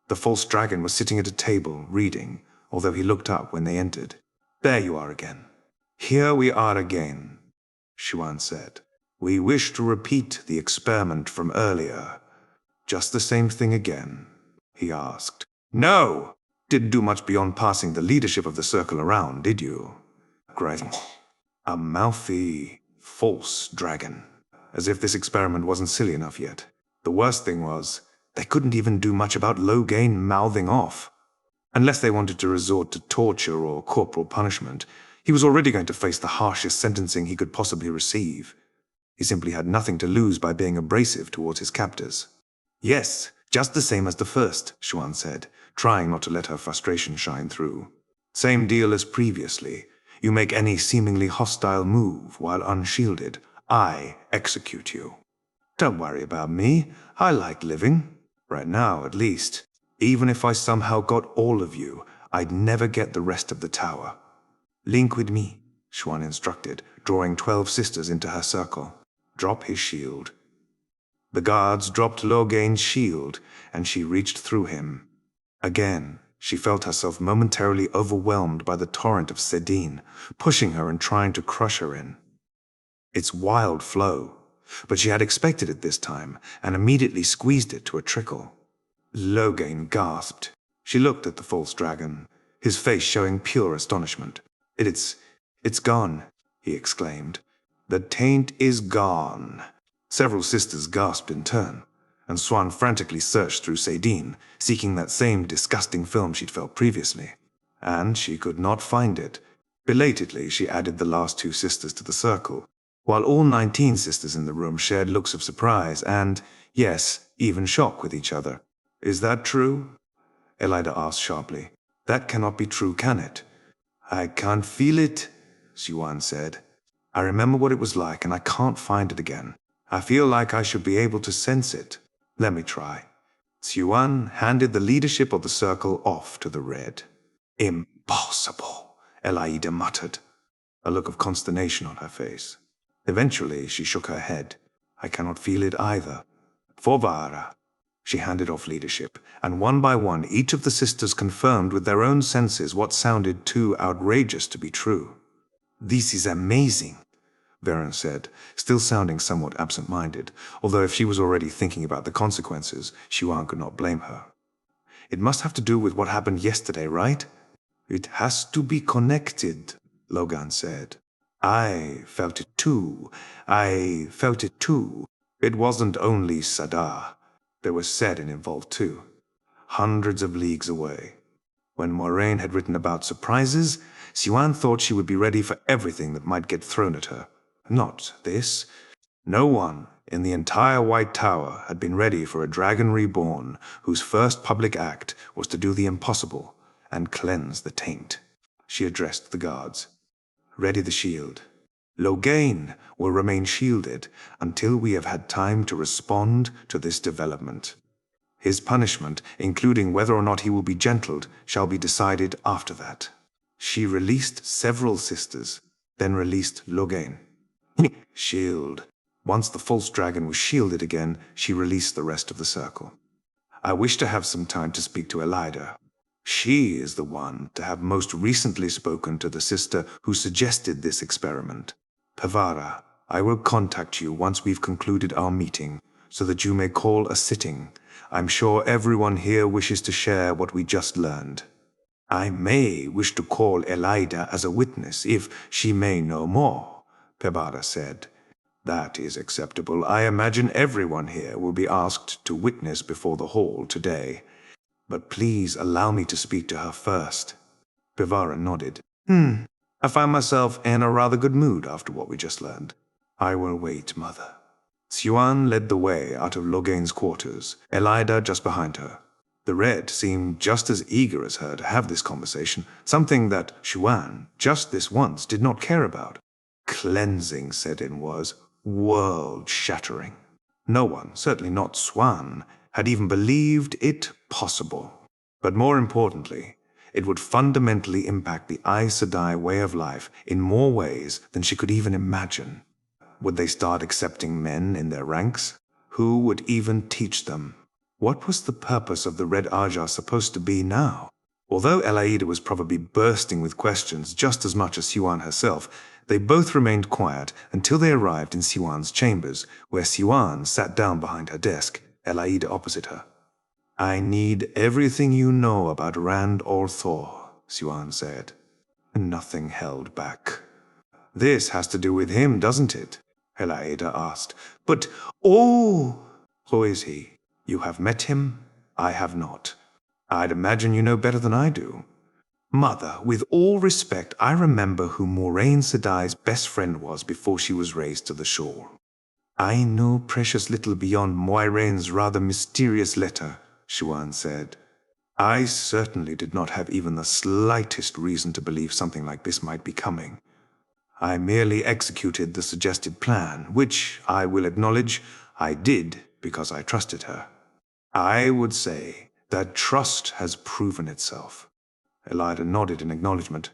The false dragon was sitting at a table, reading, although he looked up when they entered. "There you are again." "Here we are again," Siuan said. "We wish to repeat the experiment from earlier." "Just the same thing again?" he asked. "No! Didn't do much beyond passing the leadership of the circle around, did you?" Great. A mouthy, false dragon. As if this experiment wasn't silly enough yet. The worst thing was, they couldn't even do much about Loghain mouthing off. Unless they wanted to resort to torture or corporal punishment, he was already going to face the harshest sentencing he could possibly receive. He simply had nothing to lose by being abrasive towards his captors. "Yes, just the same as the first," Siuan said, trying not to let her frustration shine through. "Same deal as previously. You make any seemingly hostile move while unshielded, I execute you. Don't worry about me. I like living. Right now, at least. Even if I somehow got all of you, I'd never get the rest of the tower." "Link with me," Siuan instructed, drawing 12 sisters into her circle. "Drop his shield." The guards dropped Loghain's shield, and she reached through him. Again, she felt herself momentarily overwhelmed by the torrent of sedin, pushing her and trying to crush her in. Its wild flow, but she had expected it this time, and immediately squeezed it to a trickle. Loghain gasped. She looked at the false dragon, his face showing pure astonishment. It's gone," he exclaimed. "The taint is gone." Several sisters gasped in turn, and Siuan frantically searched through sedin, seeking that same disgusting film she'd felt previously. And she could not find it. Belatedly, she added the last 2 sisters to the circle, while all 19 sisters in the room shared looks of surprise and, yes, even shock with each other. "Is that true?" Elida asked sharply. "That cannot be true, can it?" "I can't feel it," Siuan said. "I remember what it was like, and I can't find it again. I feel like I should be able to sense it. Let me try. Siuan handed the leadership of the circle off to the red. Impossible, Elaida muttered, a look of consternation on her face. Eventually, she shook her head. I cannot feel it either. Forvara. She handed off leadership, and one by one each of the sisters confirmed with their own senses what sounded too outrageous to be true. This is amazing, Perrin said, still sounding somewhat absent-minded, although if she was already thinking about the consequences, Siuan could not blame her. It must have to do with what happened yesterday, right? It has to be connected, Logan said. I felt it too. It wasn't only Sadar. There was Sedin involved too, hundreds of leagues away. When Moiraine had written about surprises, Siuan thought she would be ready for everything that might get thrown at her. Not this. No one in the entire White Tower had been ready for a Dragon Reborn whose first public act was to do the impossible and cleanse the taint. She addressed the guards. Ready the shield. Logain will remain shielded until we have had time to respond to this development. His punishment, including whether or not he will be gentled, shall be decided after that. She released several sisters, then released Logain. Shield. Once the false dragon was shielded again, she released the rest of the circle. I wish to have some time to speak to Elaida. She is the one to have most recently spoken to the sister who suggested this experiment. Pavara, I will contact you once we've concluded our meeting, so that you may call a sitting. I'm sure everyone here wishes to share what we just learned. I may wish to call Elaida as a witness if she may know more, Pavara said. That is acceptable. I imagine everyone here will be asked to witness before the hall today. But please allow me to speak to her first. Pavara nodded. I find myself in a rather good mood after what we just learned. I will wait, Mother. Siuan led the way out of Logain's quarters, Elaida just behind her. The Red seemed just as eager as her to have this conversation, something that Siuan, just this once, did not care about. Cleansing, Sedin was world-shattering. No one, certainly not Swan, had even believed it possible. But more importantly, it would fundamentally impact the Aes Sedai way of life in more ways than she could even imagine. Would they start accepting men in their ranks? Who would even teach them? What was the purpose of the Red Ajah supposed to be now? Although Elaida was probably bursting with questions just as much as Siuan herself, they both remained quiet until they arrived in Siuan's chambers, where Siuan sat down behind her desk, Elaida opposite her. I need everything you know about Rand al'Thor, Siuan said. Nothing held back. This has to do with him, doesn't it? Elaida asked. But, who is he? You have met him? I have not. I'd imagine you know better than I do. Mother, with all respect, I remember who Moiraine Sedai's best friend was before she was raised to the shore. I know precious little beyond Moiraine's rather mysterious letter, Siuan said. I certainly did not have even the slightest reason to believe something like this might be coming. I merely executed the suggested plan, which, I will acknowledge, I did because I trusted her. I would say that trust has proven itself. Elaida nodded in acknowledgement.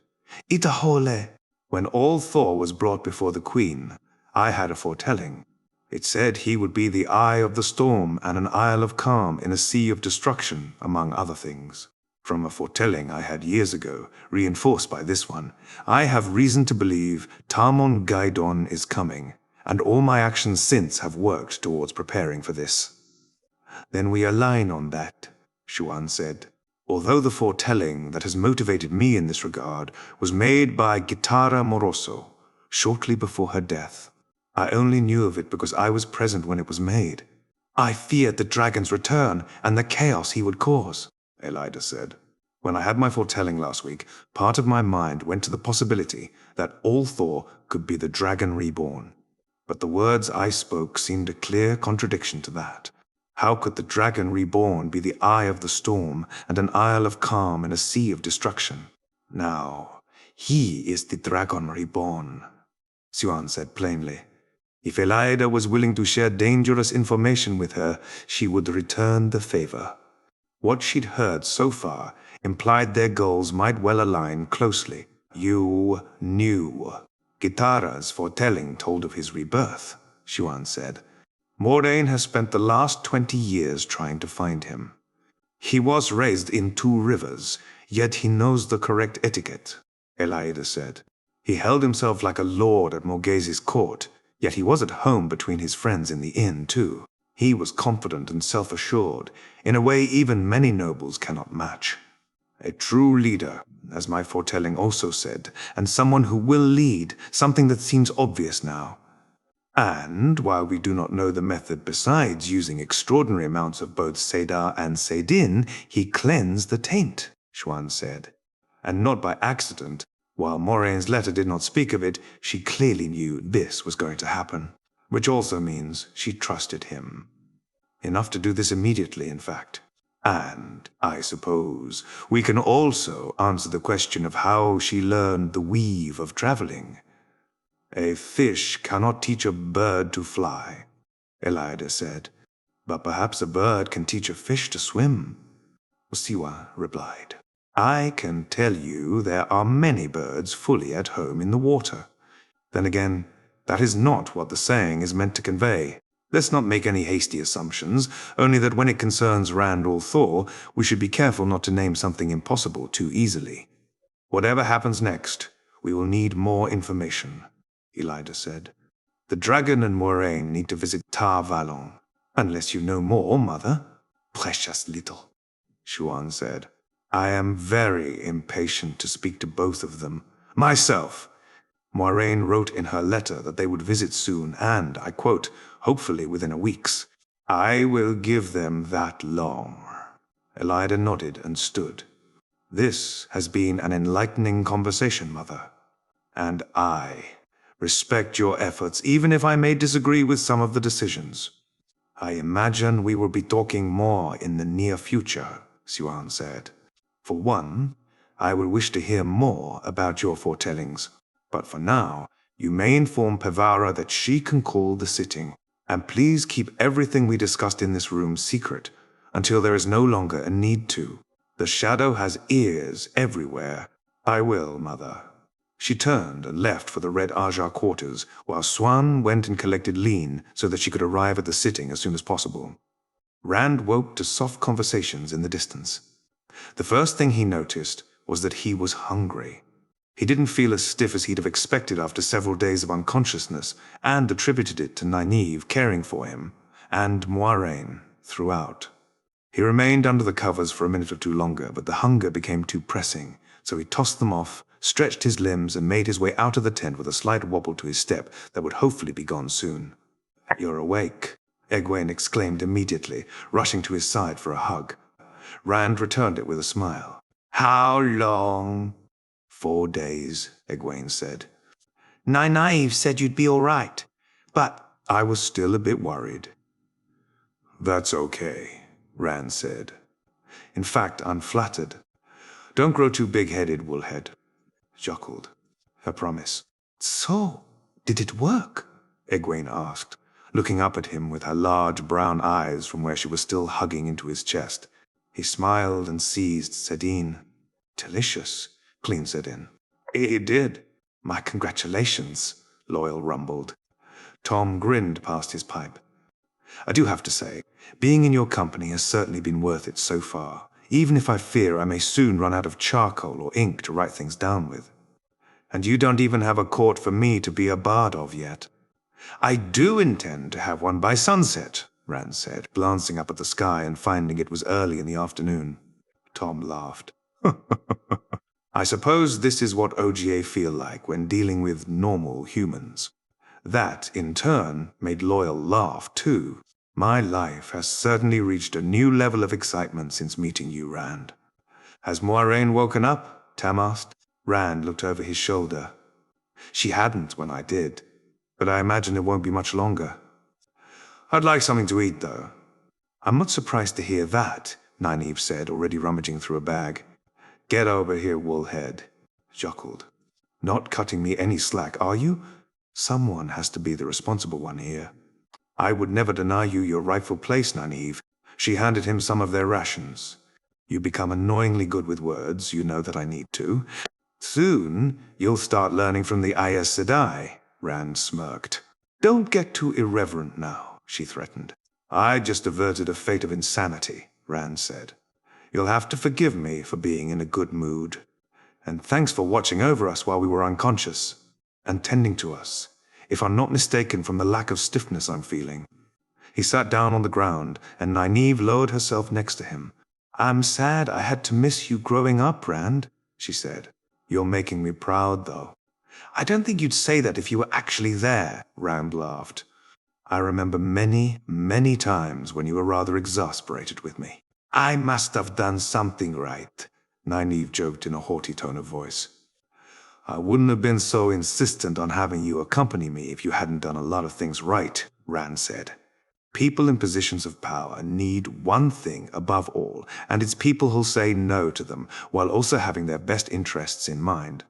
Itahole. When al'Thor was brought before the Queen, I had a foretelling. It said he would be the eye of the storm and an isle of calm in a sea of destruction, among other things. From a foretelling I had years ago, reinforced by this one, I have reason to believe tarmongaidon is coming, and all my actions since have worked towards preparing for this. Then we align on that, Siuan said. Although the foretelling that has motivated me in this regard was made by Gitara Moroso, shortly before her death. I only knew of it because I was present when it was made. I feared the dragon's return and the chaos he would cause, Elaida said. When I had my foretelling last week, part of my mind went to the possibility that al'Thor could be the Dragon Reborn. But the words I spoke seemed a clear contradiction to that. How could the Dragon Reborn be the eye of the storm and an isle of calm in a sea of destruction? Now, he is the Dragon Reborn, Siuan said plainly. If Elaida was willing to share dangerous information with her, she would return the favor. What she'd heard so far implied their goals might well align closely. You knew. Gitara's foretelling told of his rebirth, Xuan said. Moiraine has spent the last 20 years trying to find him. He was raised in 2 rivers, yet he knows the correct etiquette, Elaida said. He held himself like a lord at Morghese's court, yet he was at home between his friends in the inn, too. He was confident and self-assured, in a way even many nobles cannot match. A true leader, as my foretelling also said, and someone who will lead, something that seems obvious now. And, while we do not know the method besides using extraordinary amounts of both Sedar and Sedin, he cleansed the taint, Xuan said. And not by accident. While Moraine's letter did not speak of it, she clearly knew this was going to happen, which also means she trusted him. Enough to do this immediately, in fact. And, I suppose, we can also answer the question of how she learned the weave of traveling. A fish cannot teach a bird to fly, Elaida said, but perhaps a bird can teach a fish to swim. Siwa replied. I can tell you there are many birds fully at home in the water. Then again, that is not what the saying is meant to convey. Let's not make any hasty assumptions, only that when it concerns Rand Thor, we should be careful not to name something impossible too easily. Whatever happens next, we will need more information, Elaida said. The dragon and Moiraine need to visit Tar Valon. Unless you know more, Mother. Precious little, Xuan said. I am very impatient to speak to both of them. Myself. Moiraine wrote in her letter that they would visit soon and, I quote, hopefully within a week's. I will give them that long. Elaida nodded and stood. This has been an enlightening conversation, Mother. And I respect your efforts, even if I may disagree with some of the decisions. I imagine we will be talking more in the near future, Xuan said. For one, I will wish to hear more about your foretellings. But for now, you may inform Pevara that she can call the sitting. And please keep everything we discussed in this room secret until there is no longer a need to. The shadow has ears everywhere. I will, Mother. She turned and left for the Red Ajah quarters, while Swan went and collected Lean so that she could arrive at the sitting as soon as possible. Rand woke to soft conversations in the distance. The first thing he noticed was that he was hungry. He didn't feel as stiff as he'd have expected after several days of unconsciousness, and attributed it to Nynaeve caring for him, and Moiraine throughout. He remained under the covers for a minute or two longer, but the hunger became too pressing, so he tossed them off, stretched his limbs, and made his way out of the tent with a slight wobble to his step that would hopefully be gone soon. You're awake, Egwene exclaimed immediately, rushing to his side for a hug. Rand returned it with a smile. How long? 4 days, Egwene said. Nynaeve said you'd be all right, but I was still a bit worried. That's okay, Rand said. In fact, unflattered. Don't grow too big-headed, Woolhead. Chuckled. I promise. So, did it work? Egwene asked, looking up at him with her large brown eyes from where she was still hugging into his chest. He smiled and seized Sedin. Delicious, Clean said in. It did. My congratulations, Loyal rumbled. Tom grinned past his pipe. I do have to say, being in your company has certainly been worth it so far, even if I fear I may soon run out of charcoal or ink to write things down with. And you don't even have a court for me to be a bard of yet. I do intend to have one by sunset, Rand said, glancing up at the sky and finding it was early in the afternoon. Tom laughed. I suppose this is what OGA feel like when dealing with normal humans. That, in turn, made Loyal laugh, too. My life has certainly reached a new level of excitement since meeting you, Rand. Has Moiraine woken up? Tam asked. Rand looked over his shoulder. She hadn't when I did, but I imagine it won't be much longer. I'd like something to eat, though. I'm not surprised to hear that, Nynaeve said, already rummaging through a bag. Get over here, Woolhead, chuckled. Not cutting me any slack, are you? Someone has to be the responsible one here. I would never deny you your rightful place, Nynaeve. She handed him some of their rations. You become annoyingly good with words, you know that I need to. Soon, you'll start learning from the Aes Sedai, Rand smirked. Don't get too irreverent now, she threatened. I just averted a fate of insanity, Rand said. You'll have to forgive me for being in a good mood. And thanks for watching over us while we were unconscious, and tending to us, if I'm not mistaken from the lack of stiffness I'm feeling. He sat down on the ground, and Nynaeve lowered herself next to him. I'm sad I had to miss you growing up, Rand, she said. You're making me proud, though. I don't think you'd say that if you were actually there, Rand laughed. I remember many, many times when you were rather exasperated with me. I must have done something right, Nynaeve joked in a haughty tone of voice. I wouldn't have been so insistent on having you accompany me if you hadn't done a lot of things right, Rand said. People in positions of power need one thing above all, and it's people who'll say no to them, while also having their best interests in mind.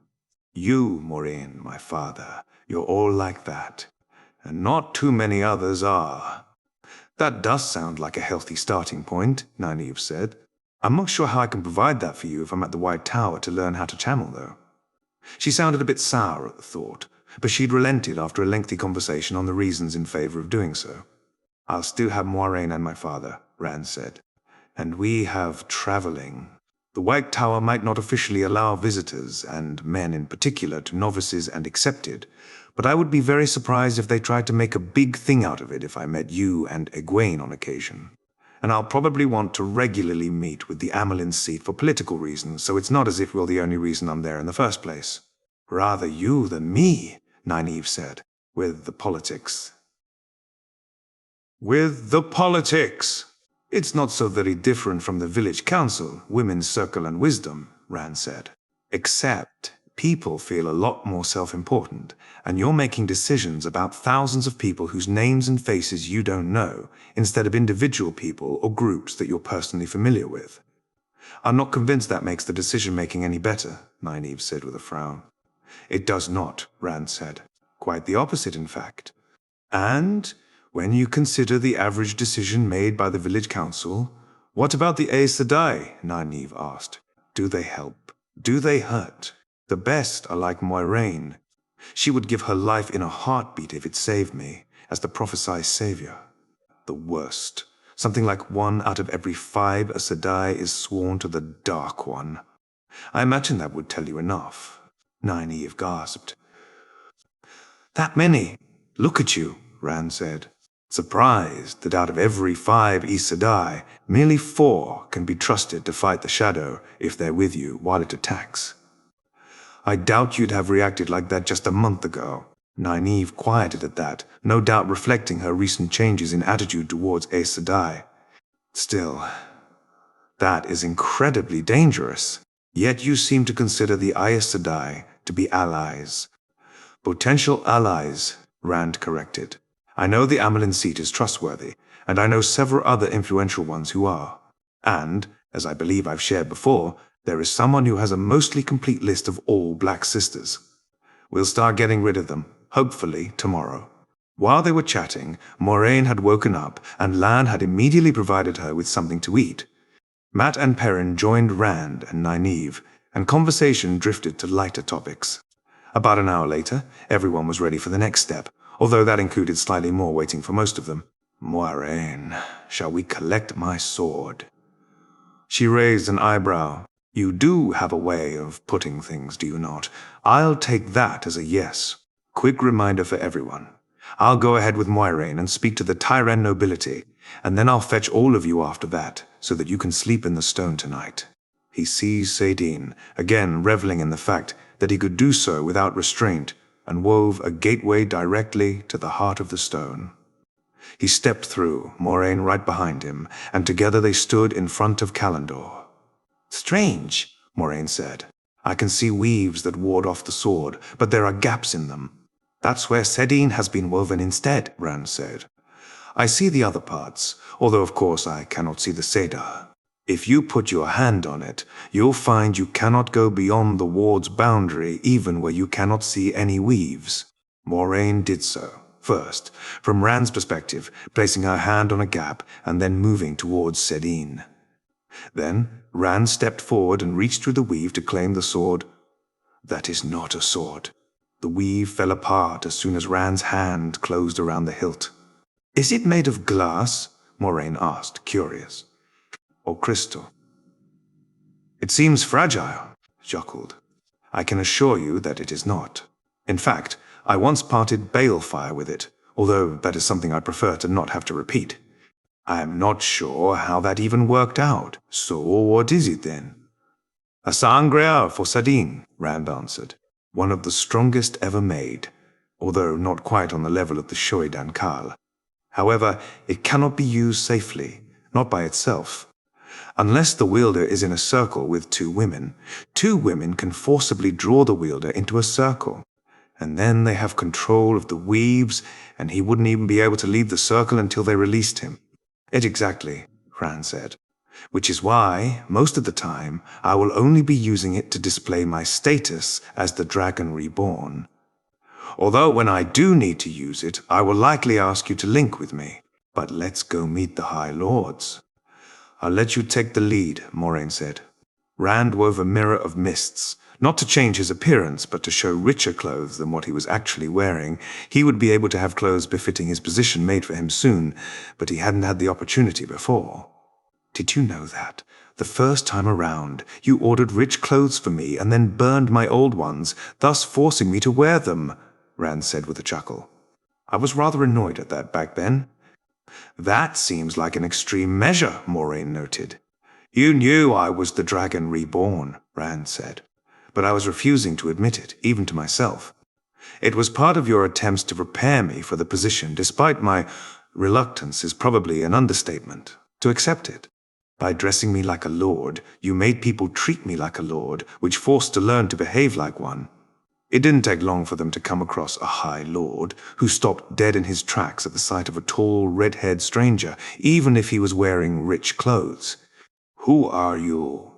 You, Moiraine, my father, you're all like that, and not too many others are. That does sound like a healthy starting point, Nynaeve said. I'm not sure how I can provide that for you if I'm at the White Tower to learn how to channel, though. She sounded a bit sour at the thought, but she'd relented after a lengthy conversation on the reasons in favor of doing so. I'll still have Moiraine and my father, Rand said. And we have traveling. The White Tower might not officially allow visitors, and men in particular, to novices and accepted, but I would be very surprised if they tried to make a big thing out of it if I met you and Egwene on occasion. And I'll probably want to regularly meet with the amyrlin seat for political reasons, so it's not as if you're the only reason I'm there in the first place. Rather you than me, Nynaeve said, with the politics. With the politics! It's not so very different from the village council, women's circle and wisdom, Rand said. Except people feel a lot more self-important, and you're making decisions about thousands of people whose names and faces you don't know, instead of individual people or groups that you're personally familiar with. I'm not convinced that makes the decision-making any better, Nynaeve said with a frown. It does not, Rand said. Quite the opposite, in fact. And when you consider the average decision made by the village council, what about the Aes Sedai? Nynaeve asked. Do they help? Do they hurt? The best are like Moiraine. She would give her life in a heartbeat if it saved me, as the prophesied savior. The worst. Something like 1 out of every 5 Aes Sedai is sworn to the Dark One. I imagine that would tell you enough. Nynaeve gasped. That many? Look at you, Rand said. Surprised that out of every 5 Aes Sedai, merely 4 can be trusted to fight the shadow if they're with you while it attacks. I doubt you'd have reacted like that just a month ago. Nynaeve quieted at that, no doubt reflecting her recent changes in attitude towards Aes Sedai. Still, that is incredibly dangerous. Yet you seem to consider the Aes Sedai to be allies. Potential allies, Rand corrected. I know the amyrlin seat is trustworthy, and I know several other influential ones who are. And, as I believe I've shared before, there is someone who has a mostly complete list of all Black Sisters. We'll start getting rid of them, hopefully tomorrow. While they were chatting, Moiraine had woken up, and Lan had immediately provided her with something to eat. Mat and Perrin joined Rand and Nynaeve, and conversation drifted to lighter topics. About an hour later, everyone was ready for the next step, although that included slightly more waiting for most of them. Moiraine, shall we collect my sword? She raised an eyebrow. You do have a way of putting things, do you not? I'll take that as a yes. Quick reminder for everyone. I'll go ahead with Moiraine and speak to the Tyran nobility, and then I'll fetch all of you after that, so that you can sleep in the stone tonight. He seized Sadine, again reveling in the fact that he could do so without restraint, and wove a gateway directly to the heart of the stone. He stepped through, Moiraine right behind him, and together they stood in front of Calendor. Strange, Moiraine said. I can see weaves that ward off the sword, but there are gaps in them. That's where Sadine has been woven instead, Rand said. I see the other parts, although of course I cannot see the Sedar. If you put your hand on it, you'll find you cannot go beyond the ward's boundary even where you cannot see any weaves. Moiraine did so, first, from Rand's perspective, placing her hand on a gap and then moving towards Sedin. Then, Rand stepped forward and reached through the weave to claim the sword. That is not a sword. The weave fell apart as soon as Rand's hand closed around the hilt. Is it made of glass? Moiraine asked, curious. Or crystal? It seems fragile, chuckled. I can assure you that it is not. In fact, I once parted balefire with it, although that is something I prefer to not have to repeat. I am not sure how that even worked out, so what is it then? A sangria for Sadine, Rand answered. One of the strongest ever made, although not quite on the level of the Shoidan Kal. However, it cannot be used safely, not by itself. Unless the wielder is in a circle with two women can forcibly draw the wielder into a circle. And then they have control of the weaves, and he wouldn't even be able to leave the circle until they released him. Exactly, Rand said. Which is why, most of the time, I will only be using it to display my status as the Dragon Reborn. Although when I do need to use it, I will likely ask you to link with me. But let's go meet the High Lords. I'll let you take the lead, Moiraine said. Rand wove a mirror of mists, not to change his appearance, but to show richer clothes than what he was actually wearing. He would be able to have clothes befitting his position made for him soon, but he hadn't had the opportunity before. Did you know that? The first time around, you ordered rich clothes for me and then burned my old ones, thus forcing me to wear them, Rand said with a chuckle. I was rather annoyed at that back then. That seems like an extreme measure, Moiraine noted. You knew I was the Dragon Reborn, Rand said, but I was refusing to admit it, even to myself. It was part of your attempts to prepare me for the position, despite my reluctance is probably an understatement, to accept it. By dressing me like a lord, you made people treat me like a lord, which forced to learn to behave like one. It didn't take long for them to come across a High Lord who stopped dead in his tracks at the sight of a tall, red-haired stranger, even if he was wearing rich clothes. Who are you?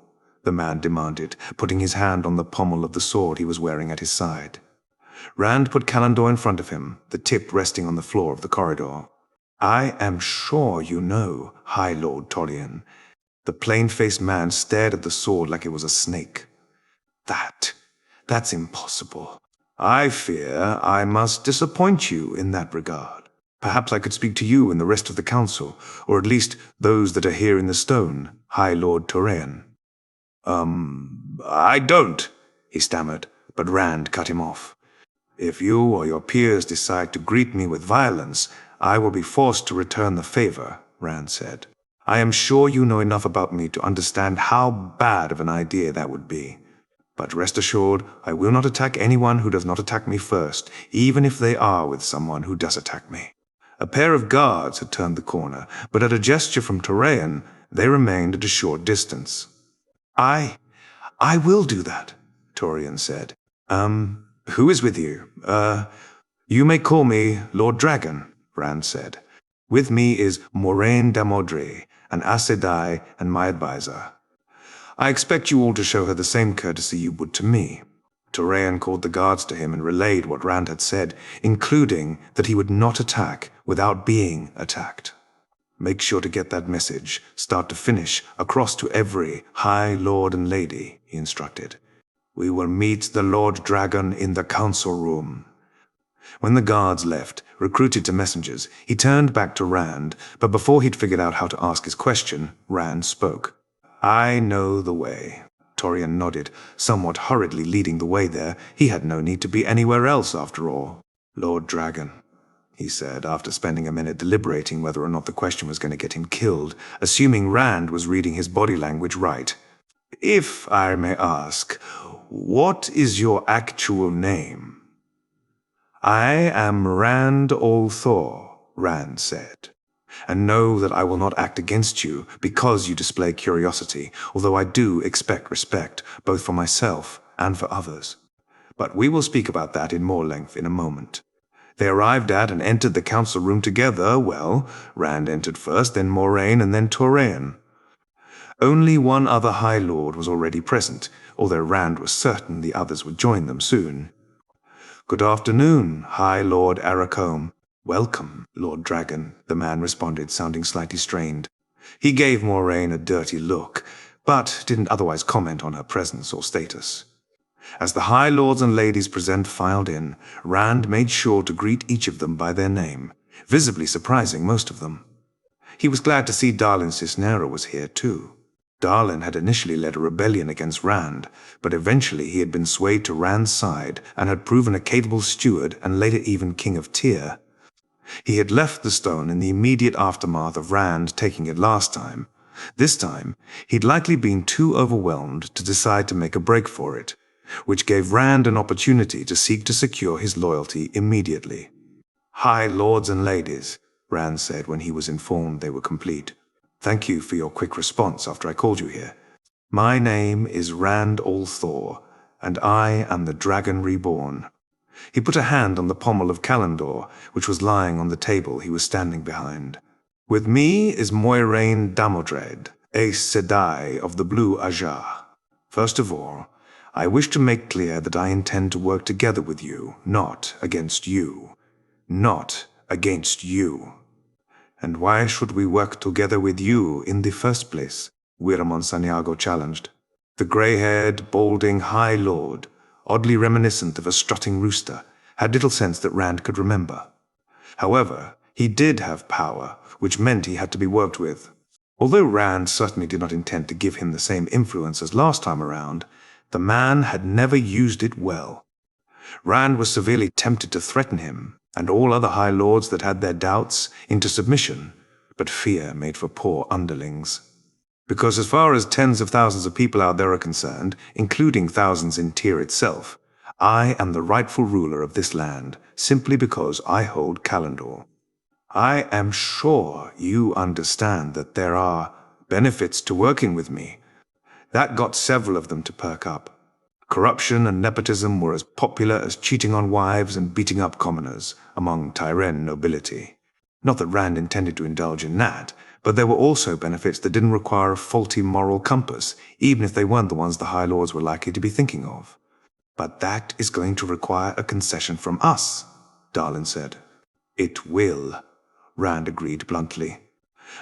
The man demanded, putting his hand on the pommel of the sword he was wearing at his side. Rand put Callandor in front of him, the tip resting on the floor of the corridor. I am sure you know, High Lord Tolian. The plain-faced man stared at the sword like it was a snake. That's impossible. I fear I must disappoint you in that regard. Perhaps I could speak to you and the rest of the council, or at least those that are here in the stone, High Lord Torean. I don't, he stammered, but Rand cut him off. If you or your peers decide to greet me with violence, I will be forced to return the favor, Rand said. I am sure you know enough about me to understand how bad of an idea that would be. But rest assured, I will not attack anyone who does not attack me first, even if they are with someone who does attack me. A pair of guards had turned the corner, but at a gesture from Torean, they remained at a short distance. I will do that, Torean said. Who is with you? You may call me Lord Dragon, Rand said. With me is Moiraine Damodre, an Aes Sedai and my advisor. I expect you all to show her the same courtesy you would to me. Torean called the guards to him and relayed what Rand had said, including that he would not attack without being attacked. Make sure to get that message, start to finish, across to every High Lord and Lady, he instructed. We will meet the Lord Dragon in the council room. When the guards left, recruited to messengers, he turned back to Rand, but before he'd figured out how to ask his question, Rand spoke. I know the way. Torean nodded, somewhat hurriedly leading the way there. He had no need to be anywhere else, after all. Lord Dragon, he said, after spending a minute deliberating whether or not the question was going to get him killed, assuming Rand was reading his body language right. If I may ask, what is your actual name? I am Rand al'Thor, Rand said. And know that I will not act against you because you display curiosity, although I do expect respect, both for myself and for others. But we will speak about that in more length in a moment. They arrived at and entered the council room together. Well, Rand entered first, then Moiraine, and then Torean. Only one other High Lord was already present, although Rand was certain the others would join them soon. Good afternoon, High Lord Aracombe. Welcome, Lord Dragon, the man responded, sounding slightly strained. He gave Moiraine a dirty look, but didn't otherwise comment on her presence or status. As the High Lords and Ladies present filed in, Rand made sure to greet each of them by their name, visibly surprising most of them. He was glad to see Darlin Cisnera was here too. Darlin had initially led a rebellion against Rand, but eventually he had been swayed to Rand's side and had proven a capable steward and later even King of Tyr. He had left the stone in the immediate aftermath of Rand taking it last time. This time, he'd likely been too overwhelmed to decide to make a break for it, which gave Rand an opportunity to seek to secure his loyalty immediately. High Lords and Ladies, Rand said when he was informed they were complete. Thank you for your quick response after I called you here. My name is Rand al'Thor, and I am the Dragon Reborn. He put a hand on the pommel of Calendor, which was lying on the table he was standing behind. With me is Moiraine Damodred, Aes Sedai of the Blue Ajah. First of all, I wish to make clear that I intend to work together with you, not against you. Not against you. And why should we work together with you in the first place? Wiramon Sanyago challenged. The grey-haired, balding High Lord, oddly reminiscent of a strutting rooster, had little sense that Rand could remember. However, he did have power, which meant he had to be worked with. Although Rand certainly did not intend to give him the same influence as last time around, the man had never used it well. Rand was severely tempted to threaten him, and all other High Lords that had their doubts, into submission, but fear made for poor underlings. Because as far as tens of thousands of people out there are concerned, including thousands in Tyr itself, I am the rightful ruler of this land, simply because I hold Calendor. I am sure you understand that there are benefits to working with me. That got several of them to perk up. Corruption and nepotism were as popular as cheating on wives and beating up commoners among Tyrene nobility. Not that Rand intended to indulge in that, but there were also benefits that didn't require a faulty moral compass, even if they weren't the ones the High Lords were likely to be thinking of. But that is going to require a concession from us, Darlin said. It will, Rand agreed bluntly.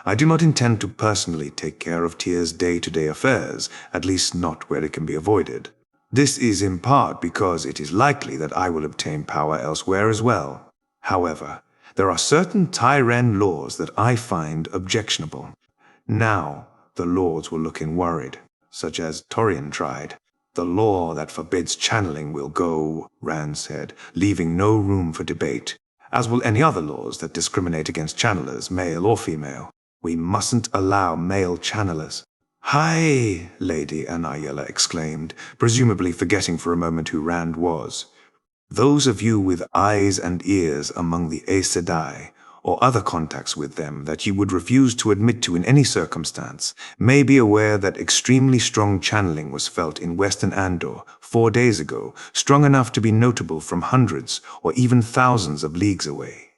I do not intend to personally take care of Tyr's day-to-day affairs, at least not where it can be avoided. This is in part because it is likely that I will obtain power elsewhere as well. However, there are certain Tyrene laws that I find objectionable. Now, the Lords were looking worried, such as Torian tried. The law that forbids channeling will go, Rand said, leaving no room for debate, as will any other laws that discriminate against channelers, male or female. We mustn't allow male channelers. Hi, Lady Aiel exclaimed, presumably forgetting for a moment who Rand was. Those of you with eyes and ears among the Aes Sedai, or other contacts with them that you would refuse to admit to in any circumstance, may be aware that extremely strong channeling was felt in Western Andor 4 days ago, strong enough to be notable from hundreds or even thousands of leagues away.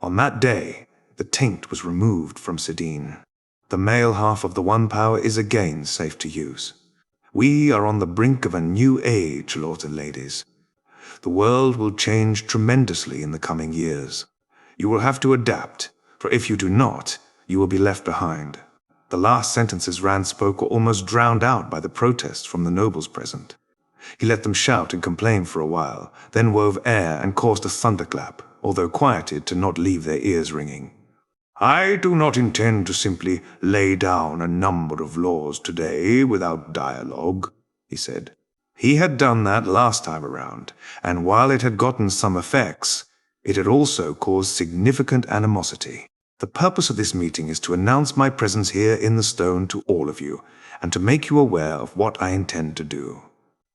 On that day, the taint was removed from Sedene. The male half of the One Power is again safe to use. We are on the brink of a new age, Lords and Ladies. The world will change tremendously in the coming years. You will have to adapt, for if you do not, you will be left behind. The last sentences Rand spoke were almost drowned out by the protests from the nobles present. He let them shout and complain for a while, then wove air and caused a thunderclap, although quieted to not leave their ears ringing. I do not intend to simply lay down a number of laws today without dialogue, he said. He had done that last time around, and while it had gotten some effects, it had also caused significant animosity. The purpose of this meeting is to announce my presence here in the stone to all of you, and to make you aware of what I intend to do.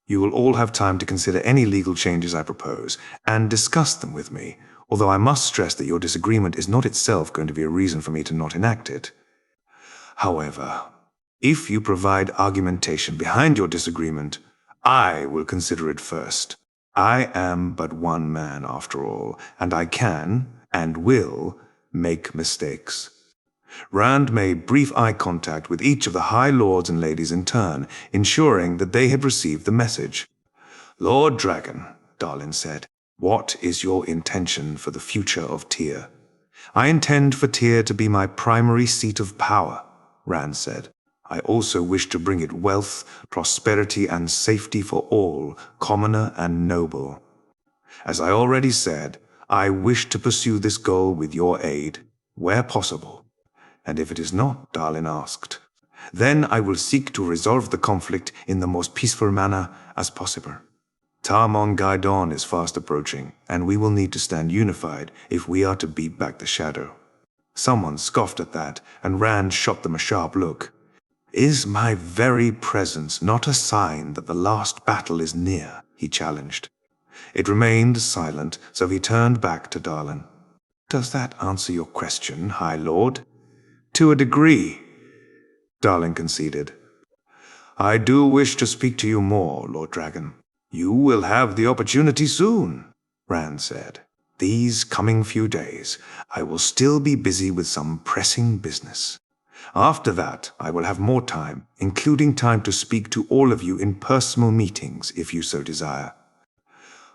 You will all have time to consider any legal changes I propose, and discuss them with me, although I must stress that your disagreement is not itself going to be a reason for me to not enact it. However, if you provide argumentation behind your disagreement, I will consider it first. I am but one man after all, and I can, and will, make mistakes. Rand made brief eye contact with each of the High Lords and Ladies in turn, ensuring that they had received the message. Lord Dragon, Darlin said, What is your intention for the future of Tyr? I intend for Tyr to be my primary seat of power, Rand said. I also wish to bring it wealth, prosperity, and safety for all, commoner and noble. As I already said, I wish to pursue this goal with your aid, where possible. And if it is not, Darlin asked, then I will seek to resolve the conflict in the most peaceful manner as possible. Tarmongaidon is fast approaching, and we will need to stand unified if we are to beat back the shadow. Someone scoffed at that, and Rand shot them a sharp look. Is my very presence not a sign that the last battle is near? He challenged. It remained silent, so he turned back to Darlin. Does that answer your question, High Lord? To a degree, Darlin conceded. I do wish to speak to you more, Lord Dragon. You will have the opportunity soon, Rand said. These coming few days, I will still be busy with some pressing business. After that, I will have more time, including time to speak to all of you in personal meetings, if you so desire.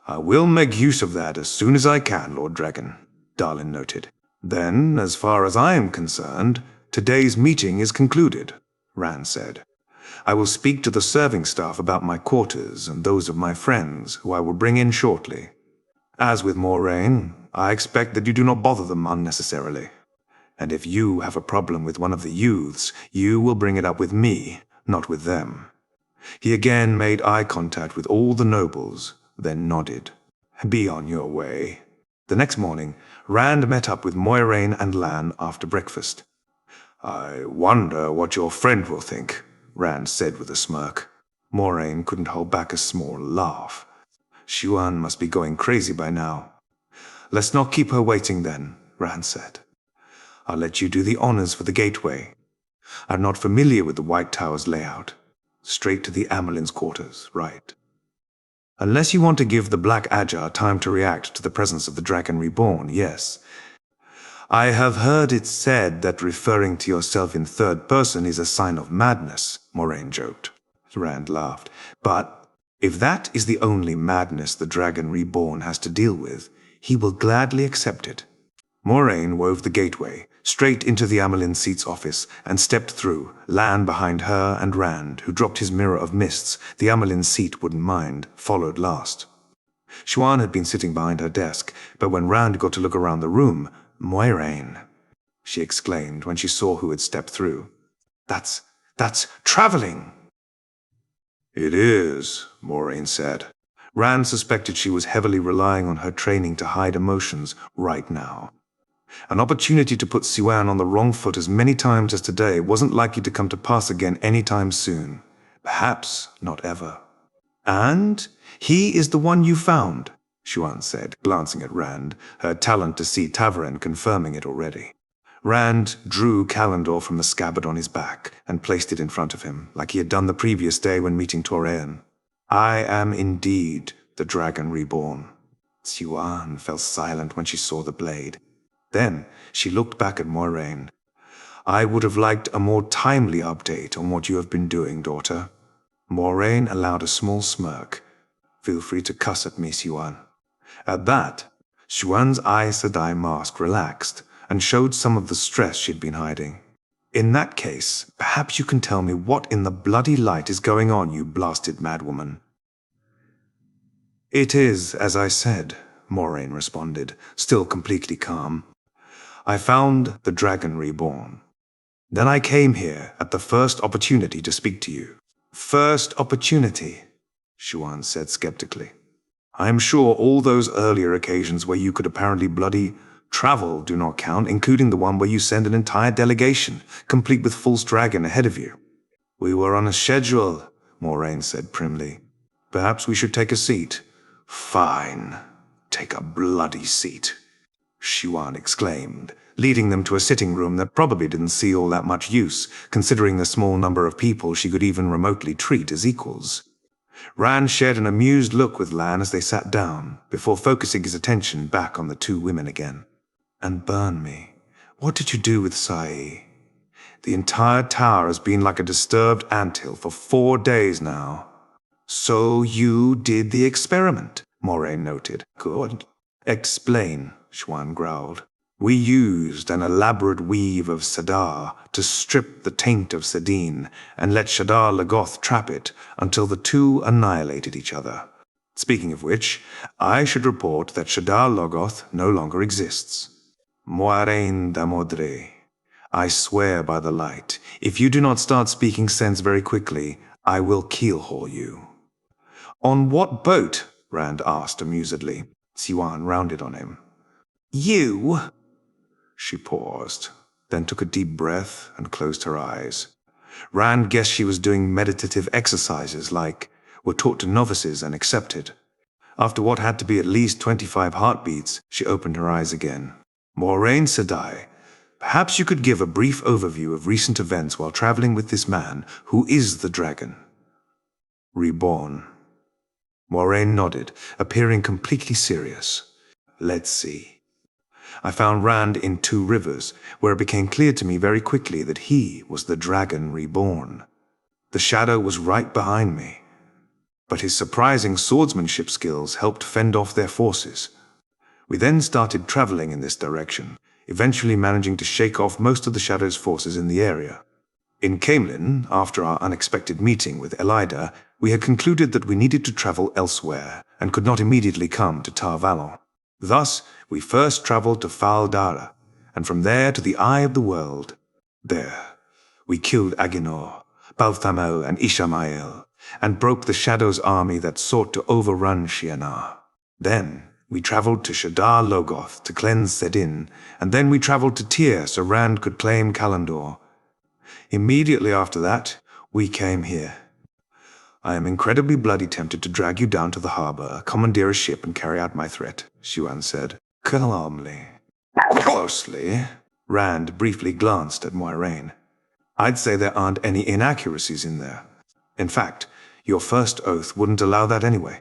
I will make use of that as soon as I can, Lord Dragon, Darlin noted. Then, as far as I am concerned, today's meeting is concluded, Rand said. I will speak to the serving staff about my quarters and those of my friends, who I will bring in shortly. As with Moiraine, I expect that you do not bother them unnecessarily. And if you have a problem with one of the youths, you will bring it up with me, not with them. He again made eye contact with all the nobles, then nodded. Be on your way. The next morning, Rand met up with Moiraine and Lan after breakfast. I wonder what your friend will think, Rand said with a smirk. Moiraine couldn't hold back a small laugh. Siuan must be going crazy by now. Let's not keep her waiting then, Rand said. I'll let you do the honors for the gateway. I'm not familiar with the White Tower's layout. Straight to the amyrlin's quarters, right? Unless you want to give the Black Ajah time to react to the presence of the Dragon Reborn, yes. I have heard it said that referring to yourself in third person is a sign of madness, Moiraine joked. Rand laughed. But if that is the only madness the Dragon Reborn has to deal with, he will gladly accept it. Moiraine wove the gateway, straight into the amyrlin seat's office, and stepped through, Lan behind her and Rand, who dropped his mirror of mists, the amyrlin seat wouldn't mind, followed last. Siuan had been sitting behind her desk, but when Rand got to look around the room, Moiraine, she exclaimed when she saw who had stepped through. That's traveling! It is, Moiraine said. Rand suspected she was heavily relying on her training to hide emotions right now. An opportunity to put Siuan on the wrong foot as many times as today wasn't likely to come to pass again any time soon. Perhaps not ever. And he is the one you found, Siuan said, glancing at Rand, her talent to see Tavarin confirming it already. Rand drew Calendor from the scabbard on his back and placed it in front of him, like he had done the previous day when meeting Torreon. I am indeed the Dragon Reborn. Siuan fell silent when she saw the blade. Then she looked back at Moiraine. I would have liked a more timely update on what you have been doing, daughter. Moiraine allowed a small smirk. Feel free to cuss at me, Siuan. At that, Siuan's Aes Sedai mask relaxed and showed some of the stress she'd been hiding. In that case, perhaps you can tell me what in the bloody light is going on, you blasted madwoman. It is, as I said, Moiraine responded, still completely calm. I found the Dragon Reborn. Then I came here at the first opportunity to speak to you. First opportunity, Siuan said skeptically. I am sure all those earlier occasions where you could apparently bloody travel do not count, including the one where you send an entire delegation, complete with false dragon ahead of you. We were on a schedule, Moiraine said primly. Perhaps we should take a seat. Fine. Take a bloody seat, Siuan exclaimed, leading them to a sitting room that probably didn't see all that much use, considering the small number of people she could even remotely treat as equals. Rand shared an amused look with Lan as they sat down, before focusing his attention back on the two women again. And burn me, what did you do with Sai? The entire tower has been like a disturbed anthill for 4 days now. So you did the experiment, Moiraine noted. Good. Explain, Xuan growled. We used an elaborate weave of Sadar to strip the taint of Sedin and let Shadar Logoth trap it until the two annihilated each other. Speaking of which, I should report that Shadar Logoth no longer exists. Moiraine d'Amodre, I swear by the light, if you do not start speaking sense very quickly, I will keelhaul you. On what boat? Rand asked amusedly. Siwan rounded on him. You? She paused, then took a deep breath and closed her eyes. Rand guessed she was doing meditative exercises like were taught to novices and accepted. After what had to be at least 25 heartbeats, she opened her eyes again. Moiraine Sedai, perhaps you could give a brief overview of recent events while traveling with this man, who is the dragon. Reborn. Moiraine nodded, appearing completely serious. Let's see. I found Rand in Two Rivers, where it became clear to me very quickly that he was the Dragon Reborn. The shadow was right behind me, but his surprising swordsmanship skills helped fend off their forces. We then started traveling in this direction, eventually managing to shake off most of the shadow's forces in the area. In Caemlyn, after our unexpected meeting with Elida, we had concluded that we needed to travel elsewhere and could not immediately come to Tar Valon. Thus, we first traveled to Fal Dara, and from there to the Eye of the World. There, we killed Aginor, Balthamel, and Ishamael, and broke the Shadow's army that sought to overrun Shi'anar. Then, we traveled to Shadar Logoth to cleanse Sedin, and then we traveled to Tyr so Rand could claim Kalandor. Immediately after that, we came here. I am incredibly bloody tempted to drag you down to the harbor, commandeer a ship, and carry out my threat, Xuan said. Calmly. Closely. Rand briefly glanced at Moiraine. I'd say there aren't any inaccuracies in there. In fact, your first oath wouldn't allow that anyway.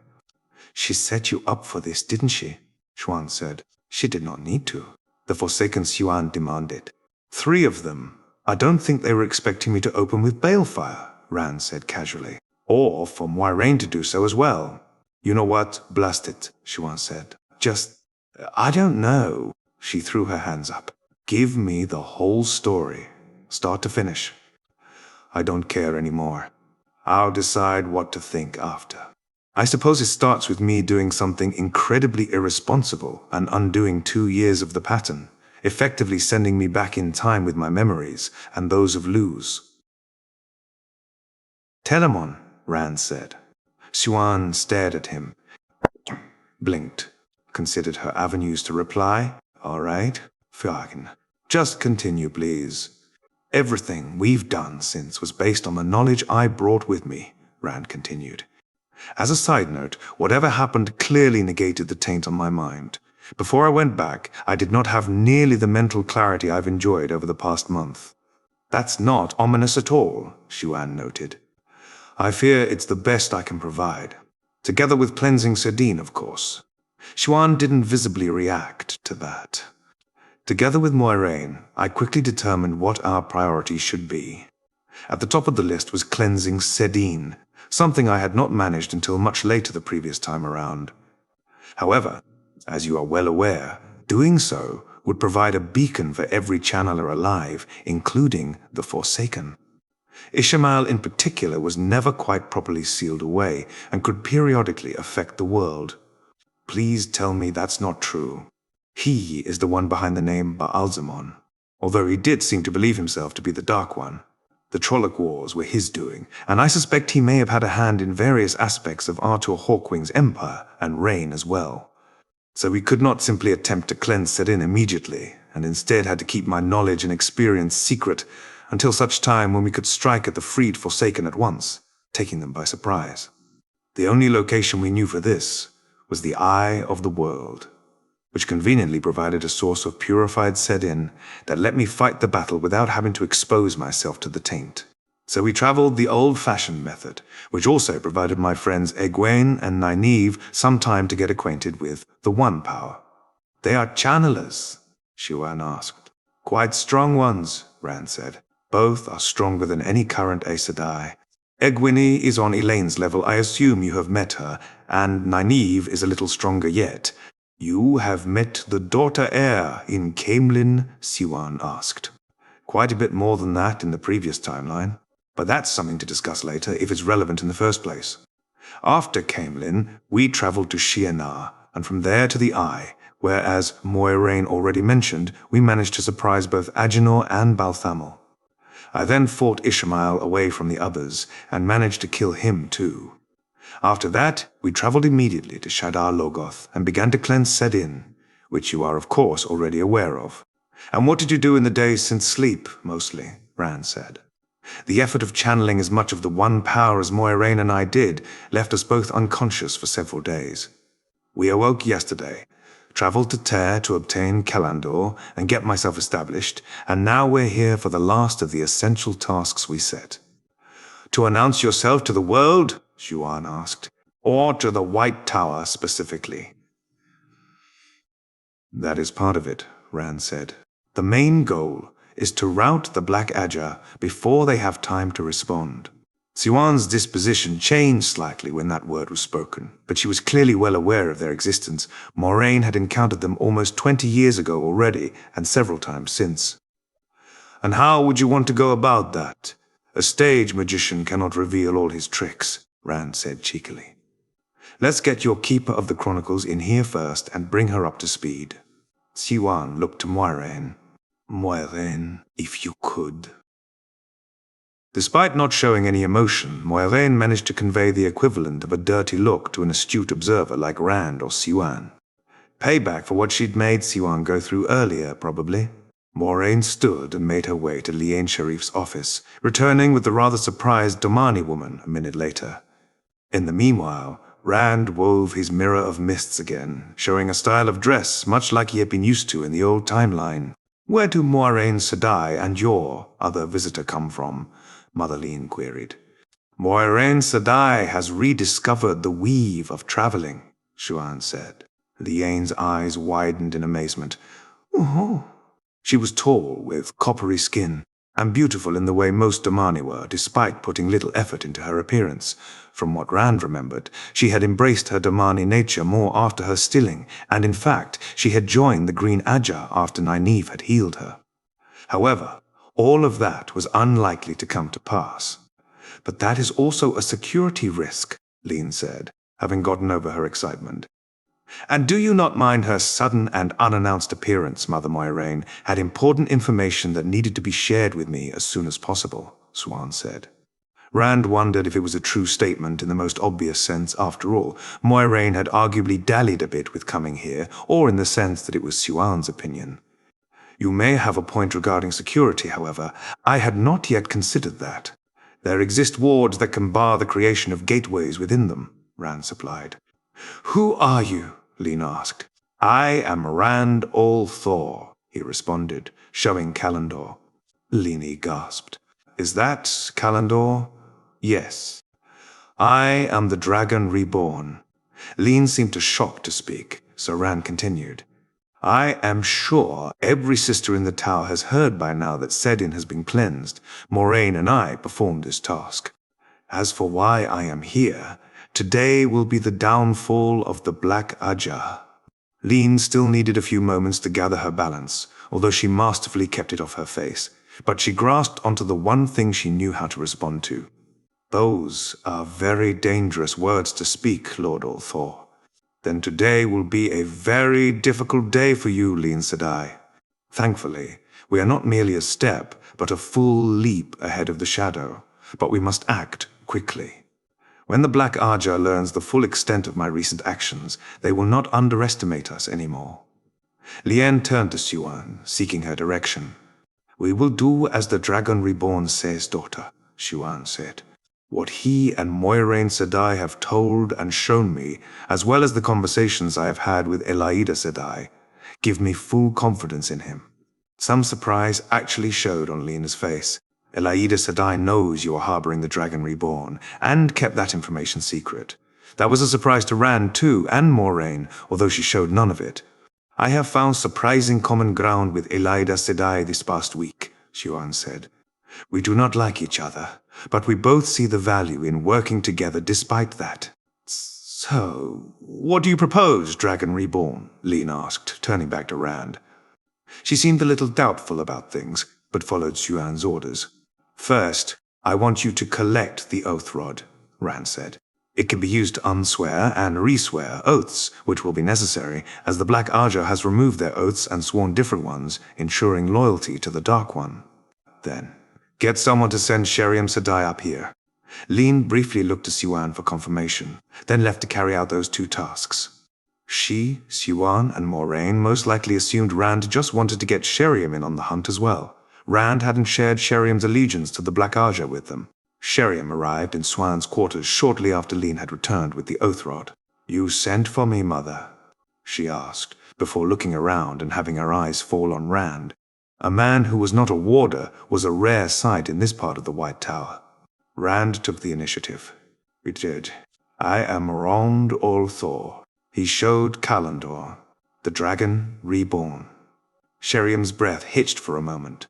She set you up for this, didn't she? Xuan said. She did not need to. The Forsaken Xuan demanded. 3 of them. I don't think they were expecting me to open with balefire, Rand said casually. Or for Moiraine to do so as well. You know what? Blast it, Xuan said. I don't know. She threw her hands up. Give me the whole story, start to finish. I don't care anymore. I'll decide what to think after. I suppose it starts with me doing something incredibly irresponsible and undoing 2 years of the pattern, effectively sending me back in time with my memories and those of Luz. Telemon, Rand said. Xuan stared at him, blinked, considered her avenues to reply. All right, fine. Just continue, please. Everything we've done since was based on the knowledge I brought with me, Rand continued. As a side note, whatever happened clearly negated the taint on my mind. Before I went back, I did not have nearly the mental clarity I've enjoyed over the past month. That's not ominous at all, Xuan noted. I fear it's the best I can provide. Together with cleansing Sedin, of course. Xuan didn't visibly react to that. Together with Moiraine, I quickly determined what our priority should be. At the top of the list was cleansing Sedin, something I had not managed until much later the previous time around. However, as you are well aware, doing so would provide a beacon for every channeler alive, including the Forsaken. Ishamael in particular was never quite properly sealed away and could periodically affect the world. Please tell me that's not true. He is the one behind the name Baalzamon, although he did seem to believe himself to be the Dark One. The Trolloc Wars were his doing, and I suspect he may have had a hand in various aspects of Artur Hawkwing's empire and reign as well. So we could not simply attempt to cleanse Sedin immediately, and instead had to keep my knowledge and experience secret until such time when we could strike at the freed Forsaken at once, taking them by surprise. The only location we knew for this was the Eye of the World, which conveniently provided a source of purified Sedin that let me fight the battle without having to expose myself to the taint. So we traveled the old-fashioned method, which also provided my friends Egwene and Nynaeve some time to get acquainted with the One Power. They are channelers, Xuan asked. Quite strong ones, Rand said. Both are stronger than any current Aes Sedai. Egwene is on Elaine's level. I assume you have met her, and Nynaeve is a little stronger yet. You have met the daughter heir in Camelin, Siwan asked. Quite a bit more than that in the previous timeline, but that's something to discuss later if it's relevant in the first place. After Camelin, we traveled to Shi'enar, and from there to the Eye, where, as Moiraine already mentioned, we managed to surprise both Agenor and Balthamel. I then fought Ishmael away from the others, and managed to kill him too. After that, we traveled immediately to Shadar Logoth, and began to cleanse Sedin, which you are of course already aware of. And what did you do in the days since sleep, mostly? Rand said. The effort of channeling as much of the one power as Moiraine and I did left us both unconscious for several days. We awoke yesterday, traveled to Ter to obtain Kalandor and get myself established, and now we're here for the last of the essential tasks we set. To announce yourself to the world? Siwan asked. Or to the White Tower specifically? That is part of it, Rand said. The main goal is to rout the Black Ajah before they have time to respond. Siwan's disposition changed slightly when that word was spoken, but she was clearly well aware of their existence. Moiraine had encountered them almost 20 years ago already, and several times since. And how would you want to go about that? A stage magician cannot reveal all his tricks, Rand said cheekily. Let's get your Keeper of the Chronicles in here first and bring her up to speed. Siwan looked to Moiraine. Moiraine, if you could. Despite not showing any emotion, Moiraine managed to convey the equivalent of a dirty look to an astute observer like Rand or Siwan. Payback for what she'd made Siwan go through earlier, probably. Moiraine stood and made her way to Liane Sharif's office, returning with the rather surprised Domani woman a minute later. In the meanwhile, Rand wove his mirror of mists again, showing a style of dress much like he had been used to in the old timeline. Where do Moiraine Sedai and your other visitor come from? Motherleen queried. Moiraine Sedai has rediscovered the weave of traveling, Siwan said. Liane's eyes widened in amazement. Oh. She was tall, with coppery skin, and beautiful in the way most Domani were, despite putting little effort into her appearance. From what Rand remembered, she had embraced her Domani nature more after her stilling, and in fact, she had joined the Green Ajah after Nynaeve had healed her. However, all of that was unlikely to come to pass. But that is also a security risk, Liane said, having gotten over her excitement. And do you not mind her sudden and unannounced appearance, Mother Moiraine, had important information that needed to be shared with me as soon as possible, Siwan said. Rand wondered if it was a true statement in the most obvious sense. After all, Moiraine had arguably dallied a bit with coming here, or in the sense that it was Siwan's opinion. You may have a point regarding security, however. I had not yet considered that. There exist wards that can bar the creation of gateways within them, Rand supplied. Who are you? Liane asked. I am Rand al'Thor, he responded, showing Kalandor. Liane gasped. Is that Kalandor? Yes. I am the Dragon Reborn. Liane seemed too shocked to speak, so Rand continued. I am sure every sister in the tower has heard by now that Sedin has been cleansed. Moiraine and I performed this task. As for why I am here, today will be the downfall of the Black Ajah. Liane still needed a few moments to gather her balance, although she masterfully kept it off her face. But she grasped onto the one thing she knew how to respond to. Those are very dangerous words to speak, Lord al'Thor. Then today will be a very difficult day for you, Liane Sedai. Thankfully, we are not merely a step, but a full leap ahead of the shadow. But we must act quickly. When the Black Ajah learns the full extent of my recent actions, they will not underestimate us anymore. Liane turned to Siwan, seeking her direction. We will do as the Dragon Reborn says, daughter, Siwan said. What he and Moiraine Sedai have told and shown me, as well as the conversations I have had with Elaida Sedai, give me full confidence in him. Some surprise actually showed on Liane's face. Elaida Sedai knows you are harboring the Dragon Reborn, and kept that information secret. That was a surprise to Rand too, and Moiraine, although she showed none of it. I have found surprising common ground with Elaida Sedai this past week, Siwan said. We do not like each other, but we both see the value in working together despite that. So, what do you propose, Dragon Reborn? Lean asked, turning back to Rand. She seemed a little doubtful about things, but followed Xuan's orders. First, I want you to collect the oath rod, Rand said. It can be used to unswear and reswear oaths, which will be necessary, as the Black Ajah has removed their oaths and sworn different ones, ensuring loyalty to the Dark One. Then, get someone to send Sheriam Sadai up here. Lean briefly looked to Xuan for confirmation, then left to carry out those two tasks. She, Xuan, and Moiraine most likely assumed Rand just wanted to get Sheriam in on the hunt as well. Rand hadn't shared Sheriam's allegiance to the Black Ajah with them. Sheriam arrived in Xuan's quarters shortly after Lean had returned with the oath rod. You sent for me, mother? She asked, before looking around and having her eyes fall on Rand. A man who was not a warder was a rare sight in this part of the White Tower. Rand took the initiative. We did. I am Rond Thor. He showed Calendor, the Dragon Reborn. Sheriam's breath hitched for a moment.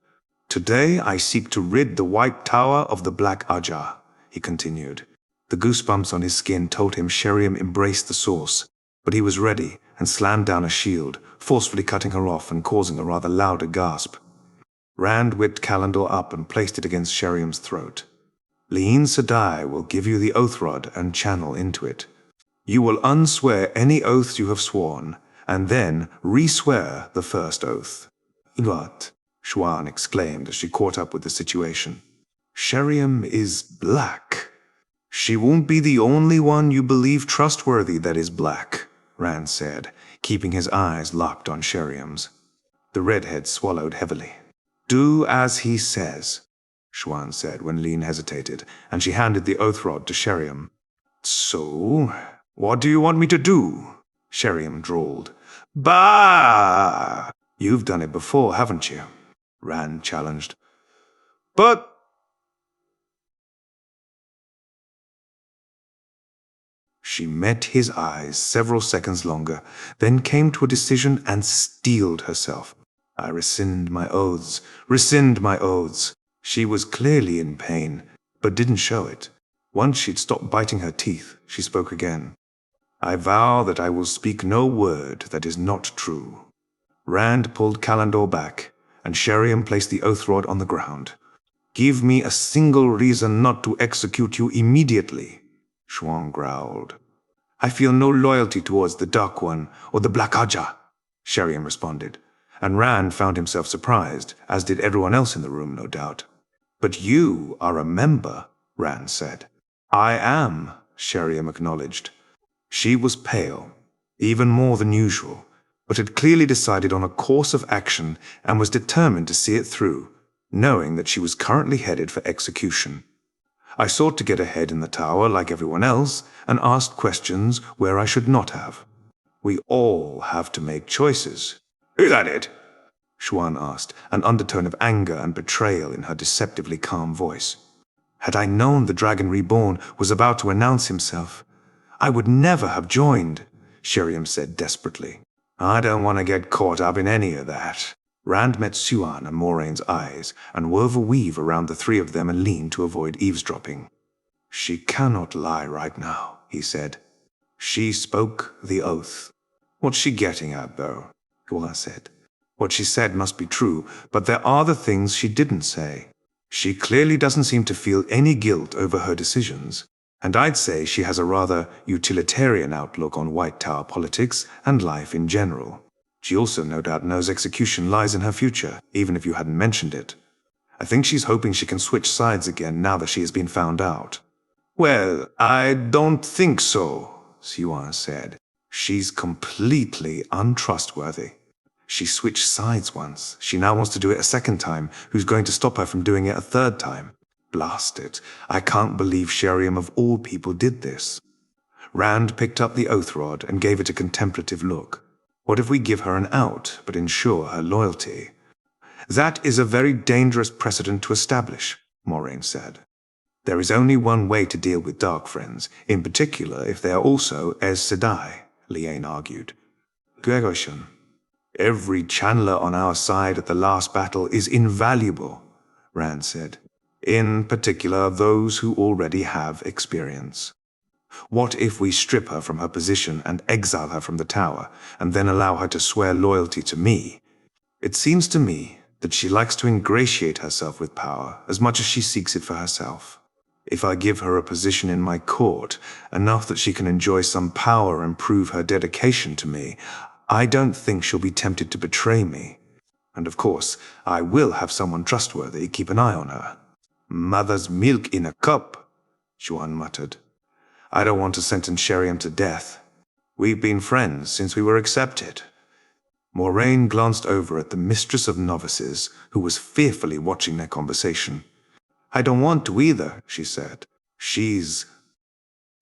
Today I seek to rid the White Tower of the Black Ajah, he continued. The goosebumps on his skin told him Sheriam embraced the source, but he was ready and slammed down a shield, forcefully cutting her off and causing a rather louder gasp. Rand whipped Calendor up and placed it against Sheriam's throat. Lean Sadai will give you the oath rod and channel into it. You will unswear any oaths you have sworn, and then re-swear the first oath. What? Xuan exclaimed as she caught up with the situation. Sheriam is black. She won't be the only one you believe trustworthy that is black, Rand said, keeping his eyes locked on Sheriam's. The redhead swallowed heavily. Do as he says, Xuan said when Lean hesitated, and she handed the oath rod to Sheriam. So, what do you want me to do? Sheriam drawled. Bah! You've done it before, haven't you? Rand challenged. But... She met his eyes several seconds longer, then came to a decision and steeled herself. I rescind my oaths, rescind my oaths. She was clearly in pain, but didn't show it. Once she'd stopped biting her teeth, she spoke again. I vow that I will speak no word that is not true. Rand pulled Calendor back, and Sheriam placed the oath rod on the ground. Give me a single reason not to execute you immediately, Xuan growled. I feel no loyalty towards the Dark One or the Black Ajah, Sheriam responded, and Rand found himself surprised, as did everyone else in the room, no doubt. But you are a member, Rand said. I am, Sheriam acknowledged. She was pale, even more than usual, but had clearly decided on a course of action and was determined to see it through, knowing that she was currently headed for execution. I sought to get ahead in the tower like everyone else and asked questions where I should not have. We all have to make choices. Is that it? Xuan asked, an undertone of anger and betrayal in her deceptively calm voice. Had I known the Dragon Reborn was about to announce himself, I would never have joined, Sheriam said desperately. I don't want to get caught up in any of that. Rand met Xuan and Moraine's eyes and wove a weave around the three of them and leaned to avoid eavesdropping. She cannot lie right now, he said. She spoke the oath. What's she getting at, though? Xuan said. What she said must be true, but there are the things she didn't say. She clearly doesn't seem to feel any guilt over her decisions, and I'd say she has a rather utilitarian outlook on White Tower politics and life in general. She also no doubt knows execution lies in her future, even if you hadn't mentioned it. I think she's hoping she can switch sides again now that she has been found out. Well, I don't think so, Xuan said. She's completely untrustworthy. She switched sides once. She now wants to do it a second time. Who's going to stop her from doing it a third time? Blast it. I can't believe Sheriam of all people did this. Rand picked up the oath rod and gave it a contemplative look. What if we give her an out, but ensure her loyalty? That is a very dangerous precedent to establish, Moiraine said. There is only one way to deal with dark friends, in particular if they are also Aes Sedai, Liane argued. Gregoshan. Every channeler on our side at the last battle is invaluable, Rand said. In particular, those who already have experience. What if we strip her from her position and exile her from the tower, and then allow her to swear loyalty to me? It seems to me that she likes to ingratiate herself with power as much as she seeks it for herself. If I give her a position in my court, enough that she can enjoy some power and prove her dedication to me, I don't think she'll be tempted to betray me. And of course, I will have someone trustworthy keep an eye on her. Mother's milk in a cup, Xuan muttered. I don't want to sentence Sheriam to death. We've been friends since we were accepted. Moiraine glanced over at the mistress of novices, who was fearfully watching their conversation. I don't want to either, she said.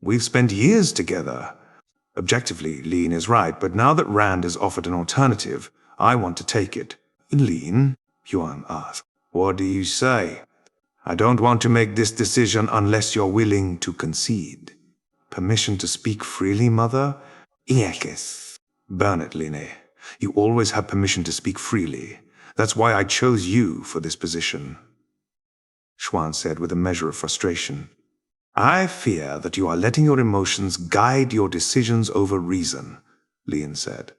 We've spent years together. Objectively, Lean is right, but now that Rand has offered an alternative, I want to take it. Lean? Yuan asked. What do you say? I don't want to make this decision unless you're willing to concede. Permission to speak freely, Mother? Yes. Burn it, Line. You always have permission to speak freely. That's why I chose you for this position. Xuan said with a measure of frustration. I fear that you are letting your emotions guide your decisions over reason, Leon said.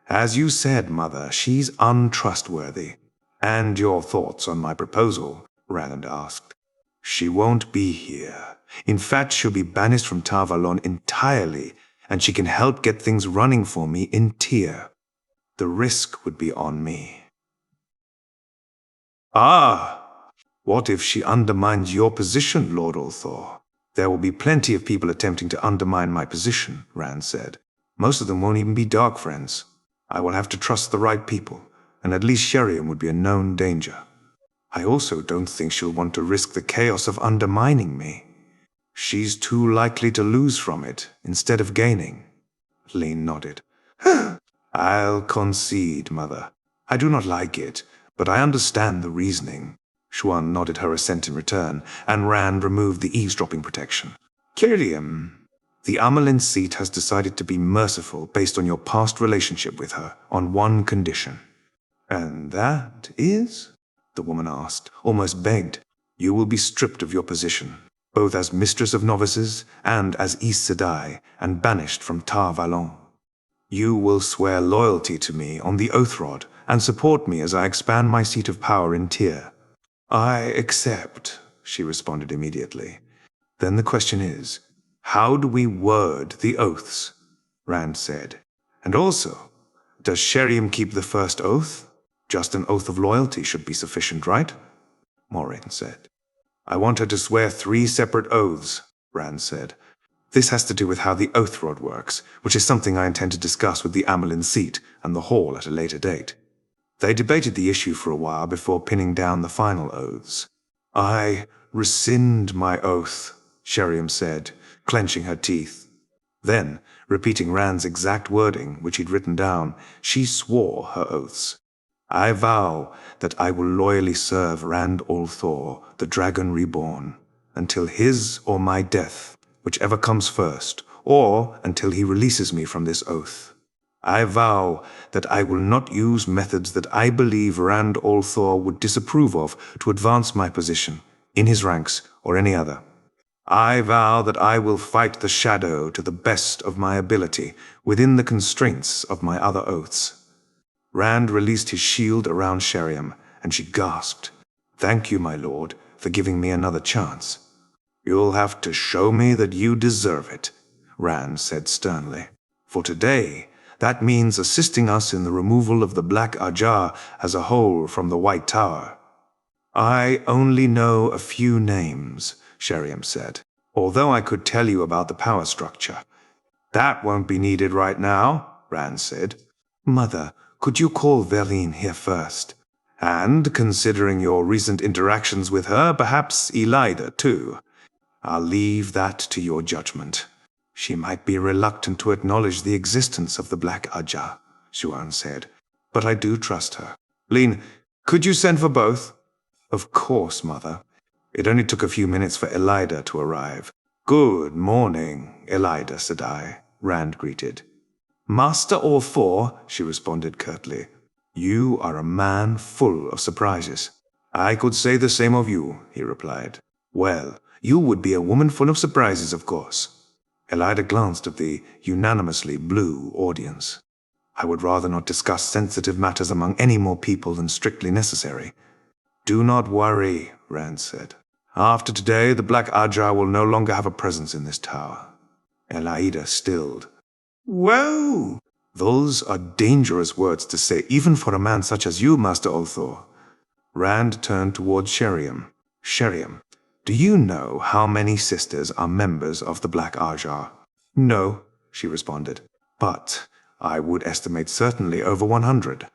As you said, Mother, she's untrustworthy. And your thoughts on my proposal? Rand asked. She won't be here. In fact, she'll be banished from Tar Valon entirely, and she can help get things running for me in Tyr. The risk would be on me. Ah! What if she undermines your position, Lord Ulthor? There will be plenty of people attempting to undermine my position, Rand said. Most of them won't even be dark friends. I will have to trust the right people, and at least Sheriam would be a known danger. I also don't think she'll want to risk the chaos of undermining me. She's too likely to lose from it, instead of gaining. Lean nodded. I'll concede, Mother. I do not like it, but I understand the reasoning. Xuan nodded her assent in return, and Rand removed the eavesdropping protection. Kyriam, the amyrlin seat has decided to be merciful based on your past relationship with her, on one condition. And that is? The woman asked, almost begged. You will be stripped of your position, both as mistress of novices and as Aes Sedai, and banished from Tar Valon. You will swear loyalty to me on the oath rod, and support me as I expand my seat of power in Tyr. I accept, she responded immediately. Then the question is, how do we word the oaths? Rand said. And also, does Sheriam keep the first oath? Just an oath of loyalty should be sufficient, right? Moiraine said. I want her to swear 3 separate oaths, Rand said. This has to do with how the oath rod works, which is something I intend to discuss with the amyrlin seat and the hall at a later date. They debated the issue for a while before pinning down the final oaths. I rescind my oath, Sheriam said, clenching her teeth. Then, repeating Rand's exact wording, which he'd written down, she swore her oaths. I vow that I will loyally serve Rand Ulthor, the Dragon Reborn, until his or my death, whichever comes first, or until he releases me from this oath. I vow that I will not use methods that I believe Rand Ulthor would disapprove of to advance my position, in his ranks or any other. I vow that I will fight the shadow to the best of my ability, within the constraints of my other oaths. Rand released his shield around Sheriam, and she gasped. Thank you, my lord, for giving me another chance. You'll have to show me that you deserve it, Rand said sternly. For today, that means assisting us in the removal of the Black Ajah as a whole from the White Tower. I only know a few names, Sheriam said, although I could tell you about the power structure. That won't be needed right now, Rand said. Mother, could you call Verlene here first? And, considering your recent interactions with her, perhaps Elida too. I'll leave that to your judgment. She might be reluctant to acknowledge the existence of the Black Ajah, Xuan said, but I do trust her. Lean, could you send for both? Of course, Mother. It only took a few minutes for Elida to arrive. Good morning, Elida Sedai, Rand greeted. Master all 4, she responded curtly. You are a man full of surprises. I could say the same of you, he replied. Well, you would be a woman full of surprises, of course. Elida glanced at the unanimously blue audience. I would rather not discuss sensitive matters among any more people than strictly necessary. Do not worry, Rand said. After today, the Black Ajah will no longer have a presence in this tower. Elida stilled. Whoa! Those are dangerous words to say, even for a man such as you, Master Ulthor. Rand turned toward Sheriam. Sheriam, do you know how many sisters are members of the Black Ajah? No, she responded, but I would estimate certainly over 100.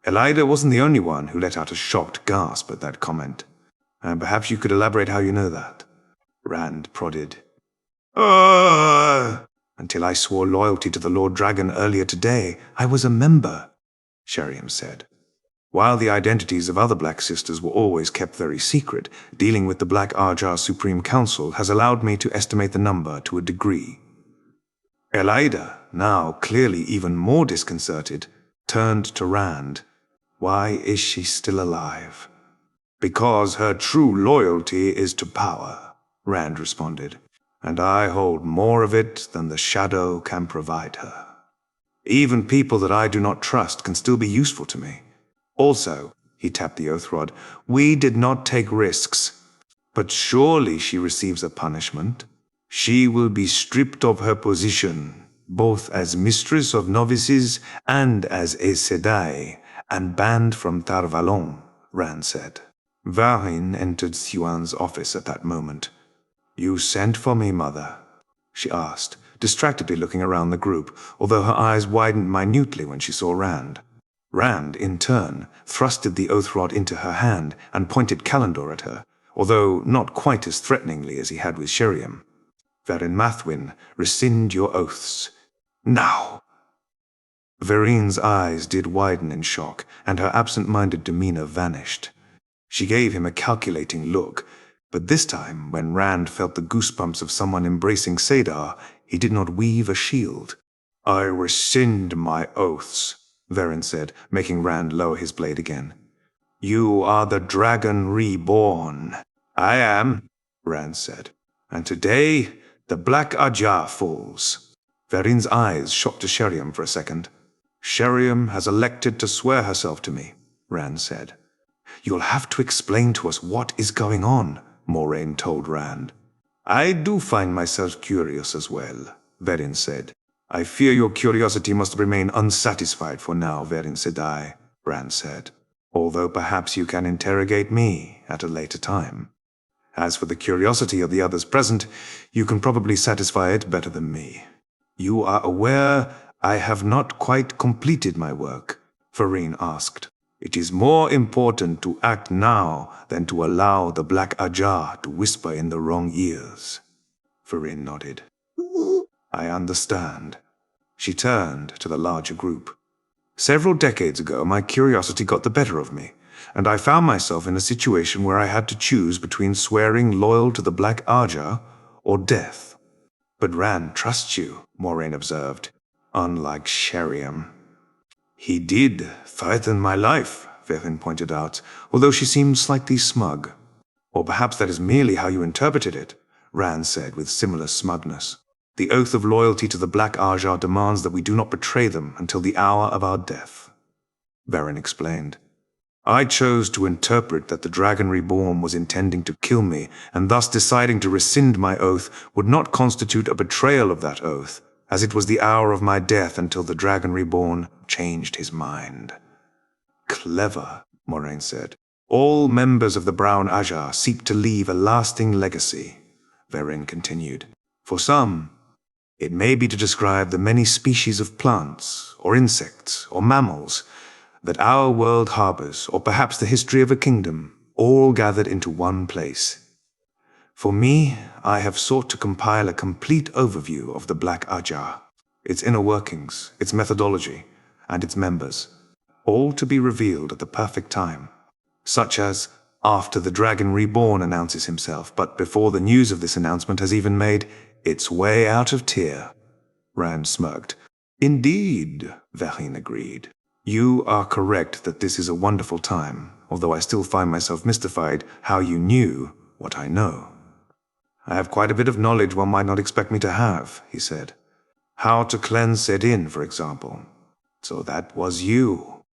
Elida wasn't the only one who let out a shocked gasp at that comment. And perhaps you could elaborate how you know that. Rand prodded. Until I swore loyalty to the Lord Dragon earlier today, I was a member, Sheriam said. While the identities of other Black Sisters were always kept very secret, dealing with the Black Ajah Supreme Council has allowed me to estimate the number to a degree. Elida, now clearly even more disconcerted, turned to Rand. Why is she still alive? Because her true loyalty is to power, Rand responded, and I hold more of it than the shadow can provide her. Even people that I do not trust can still be useful to me. Also, he tapped the oath rod, we did not take risks. But surely she receives a punishment. She will be stripped of her position, both as mistress of novices and as a Sedai, and banned from Tar Valon, Rand said. Varin entered Siwan's office at that moment. You sent for me, Mother? She asked, distractedly looking around the group, although her eyes widened minutely when she saw Rand. Rand, in turn, thrusted the oath rod into her hand and pointed Kalendor at her, although not quite as threateningly as he had with Sheriam. Varin Mathwin, rescind your oaths. Now! Varin's eyes did widen in shock, and her absent-minded demeanor vanished. She gave him a calculating look, but this time, when Rand felt the goosebumps of someone embracing Sadar, he did not weave a shield. I rescind my oaths, Varin said, making Rand lower his blade again. You are the Dragon Reborn. I am, Rand said. And today, the Black Ajah falls. Varin's eyes shot to Sheriam for a second. Sheriam has elected to swear herself to me, Rand said. You'll have to explain to us what is going on, Moiraine told Rand. I do find myself curious as well, Varin said. I fear your curiosity must remain unsatisfied for now, Varin Sedai, Rand said. Although perhaps you can interrogate me at a later time. As for the curiosity of the others present, you can probably satisfy it better than me. You are aware I have not quite completed my work, Varin asked. It is more important to act now than to allow the Black Ajah to whisper in the wrong ears. Varin nodded. I understand. She turned to the larger group. Several decades ago, my curiosity got the better of me, and I found myself in a situation where I had to choose between swearing loyal to the Black Ajah or death. But Rand trusts you, Moiraine observed, unlike Sheriam. He did threaten my life, Varin pointed out, although she seemed slightly smug. Or perhaps that is merely how you interpreted it, Rand said with similar smugness. The oath of loyalty to the Black Ajah demands that we do not betray them until the hour of our death. Varin explained. I chose to interpret that the Dragon Reborn was intending to kill me, and thus deciding to rescind my oath would not constitute a betrayal of that oath, as it was the hour of my death until the Dragon Reborn changed his mind. Clever, Moiraine said. All members of the Brown Ajah seek to leave a lasting legacy, Varin continued. For some, it may be to describe the many species of plants, or insects, or mammals that our world harbors, or perhaps the history of a kingdom, all gathered into one place. For me, I have sought to compile a complete overview of the Black Ajah, its inner workings, its methodology, and its members, all to be revealed at the perfect time, such as after the Dragon Reborn announces himself, but before the news of this announcement has even made its way out of Tyr. Rand smirked. Indeed, Varin agreed. You are correct that this is a wonderful time, although I still find myself mystified how you knew what I know. I have quite a bit of knowledge one might not expect me to have, he said. How to cleanse Sedin, for example. So that was you,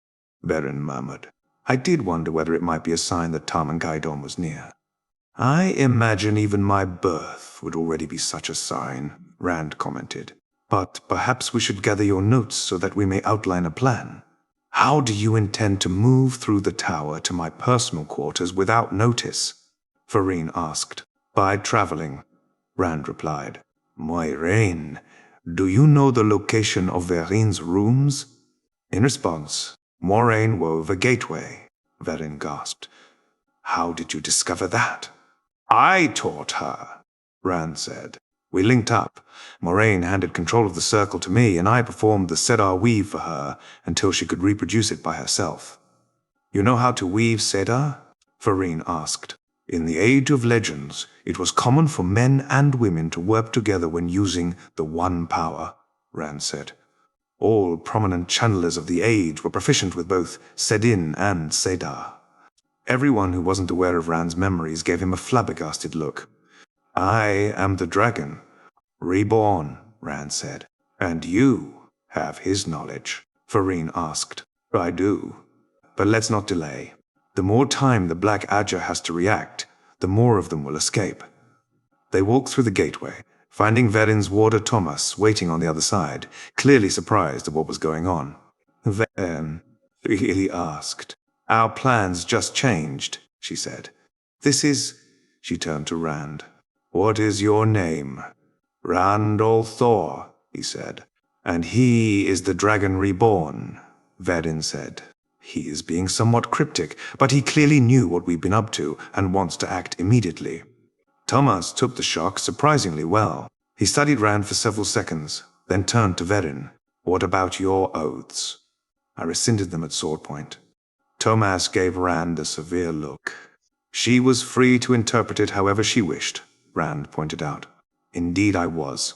Perrin murmured. I did wonder whether it might be a sign that tarmongaidon was near. I imagine even my birth would already be such a sign, Rand commented. But perhaps we should gather your notes so that we may outline a plan. How do you intend to move through the tower to my personal quarters without notice? Farine asked. By traveling, Rand replied. Moiraine, do you know the location of Verine's rooms? In response, Moiraine wove a gateway, Verine gasped. How did you discover that? I taught her, Rand said. We linked up. Moiraine handed control of the circle to me, and I performed the Sedar weave for her until she could reproduce it by herself. You know how to weave Sedar? Farine asked. In the Age of Legends, it was common for men and women to work together when using the One Power, Rand said. All prominent channelers of the age were proficient with both Sedin and Sedar. Everyone who wasn't aware of Rand's memories gave him a flabbergasted look. I am the dragon, reborn, Rand said. And you have his knowledge, Farine asked. I do. But let's not delay. The more time the Black Ajah has to react, the more of them will escape. They walked through the gateway, finding Verine's warder Thomas waiting on the other side, clearly surprised at what was going on. Verine, he asked. Our plans just changed, she said. This is... She turned to Rand. What is your name? Randall Thor, he said. And he is the Dragon Reborn, Verine said. He is being somewhat cryptic, but he clearly knew what we've been up to and wants to act immediately. Thomas took the shock surprisingly well. He studied Rand for several seconds, then turned to Verine. What about your oaths? I rescinded them at sword point. Thomas gave Rand a severe look. She was free to interpret it however she wished, Rand pointed out. Indeed I was.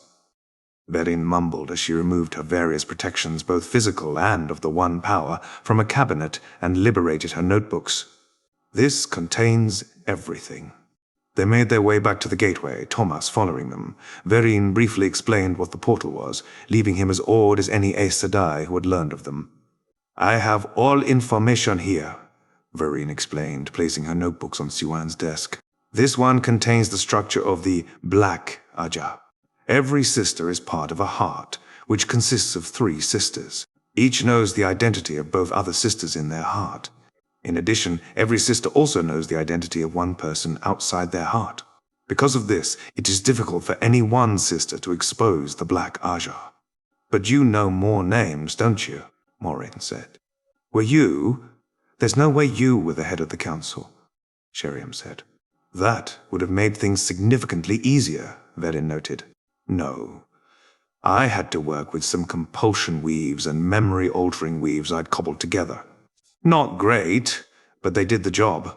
Verine mumbled as she removed her various protections, both physical and of the One Power, from a cabinet and liberated her notebooks. This contains everything. They made their way back to the gateway, Thomas following them. Verine briefly explained what the portal was, leaving him as awed as any Aes Sedai who had learned of them. I have all information here, Verine explained, placing her notebooks on Siwan's desk. This one contains the structure of the Black Ajah. Every sister is part of a heart, which consists of 3 sisters. Each knows the identity of both other sisters in their heart. In addition, every sister also knows the identity of one person outside their heart. Because of this, it is difficult for any one sister to expose the Black Ajah. But you know more names, don't you? Moiraine said. Were you? There's no way you were the head of the council, Sheriam said. That would have made things significantly easier, Verine noted. No. I had to work with some compulsion weaves and memory-altering weaves I'd cobbled together. Not great, but they did the job.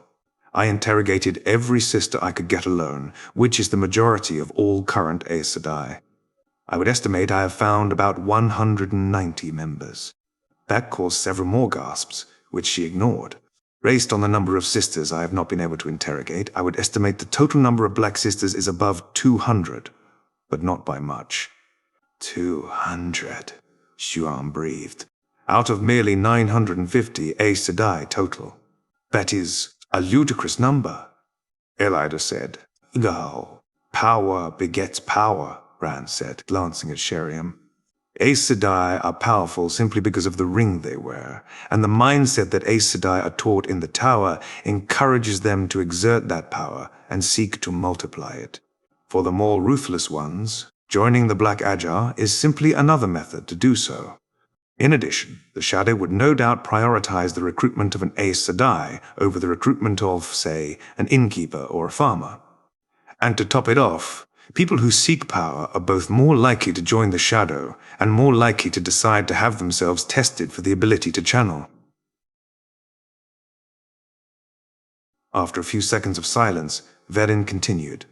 I interrogated every sister I could get alone, which is the majority of all current Aes Sedai. I would estimate I have found about 190 members. That caused several more gasps, which she ignored. Based on the number of sisters I have not been able to interrogate, I would estimate the total number of black sisters is above 200, but not by much. 200, Xuan breathed. Out of merely 950 Aes Sedai total. That is a ludicrous number, Elida said. Go. Power begets power, Rand said, glancing at Sheriam. Aes Sedai are powerful simply because of the ring they wear, and the mindset that Aes Sedai are taught in the tower encourages them to exert that power and seek to multiply it. For the more ruthless ones, joining the Black Ajah is simply another method to do so. In addition, the Shadow would no doubt prioritize the recruitment of an Aes Sedai over the recruitment of, say, an innkeeper or a farmer. And to top it off, people who seek power are both more likely to join the Shadow and more likely to decide to have themselves tested for the ability to channel. After a few seconds of silence, Verine continued.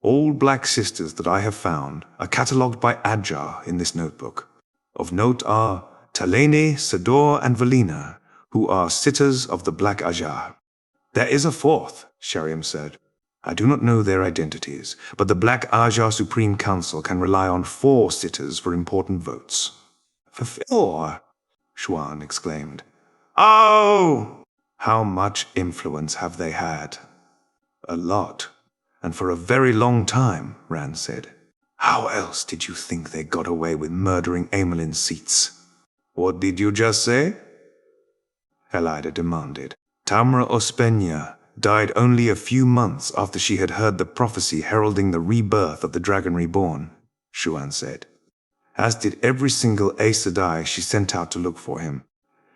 All black sisters that I have found are catalogued by Ajah in this notebook. Of note are Talene, Sador, and Valina, who are sitters of the Black Ajah. There is a fourth, Sheriam said. I do not know their identities, but the Black Ajah Supreme Council can rely on 4 sitters for important votes. 4? Xuan exclaimed. Oh! How much influence have they had? A lot, and for a very long time, Rand said. How else did you think they got away with murdering Amyrlin's seats? What did you just say? Elida demanded. Tamra Ospenia died only a few months after she had heard the prophecy heralding the rebirth of the Dragon Reborn, Xuan said. As did every single Aes Sedai she sent out to look for him.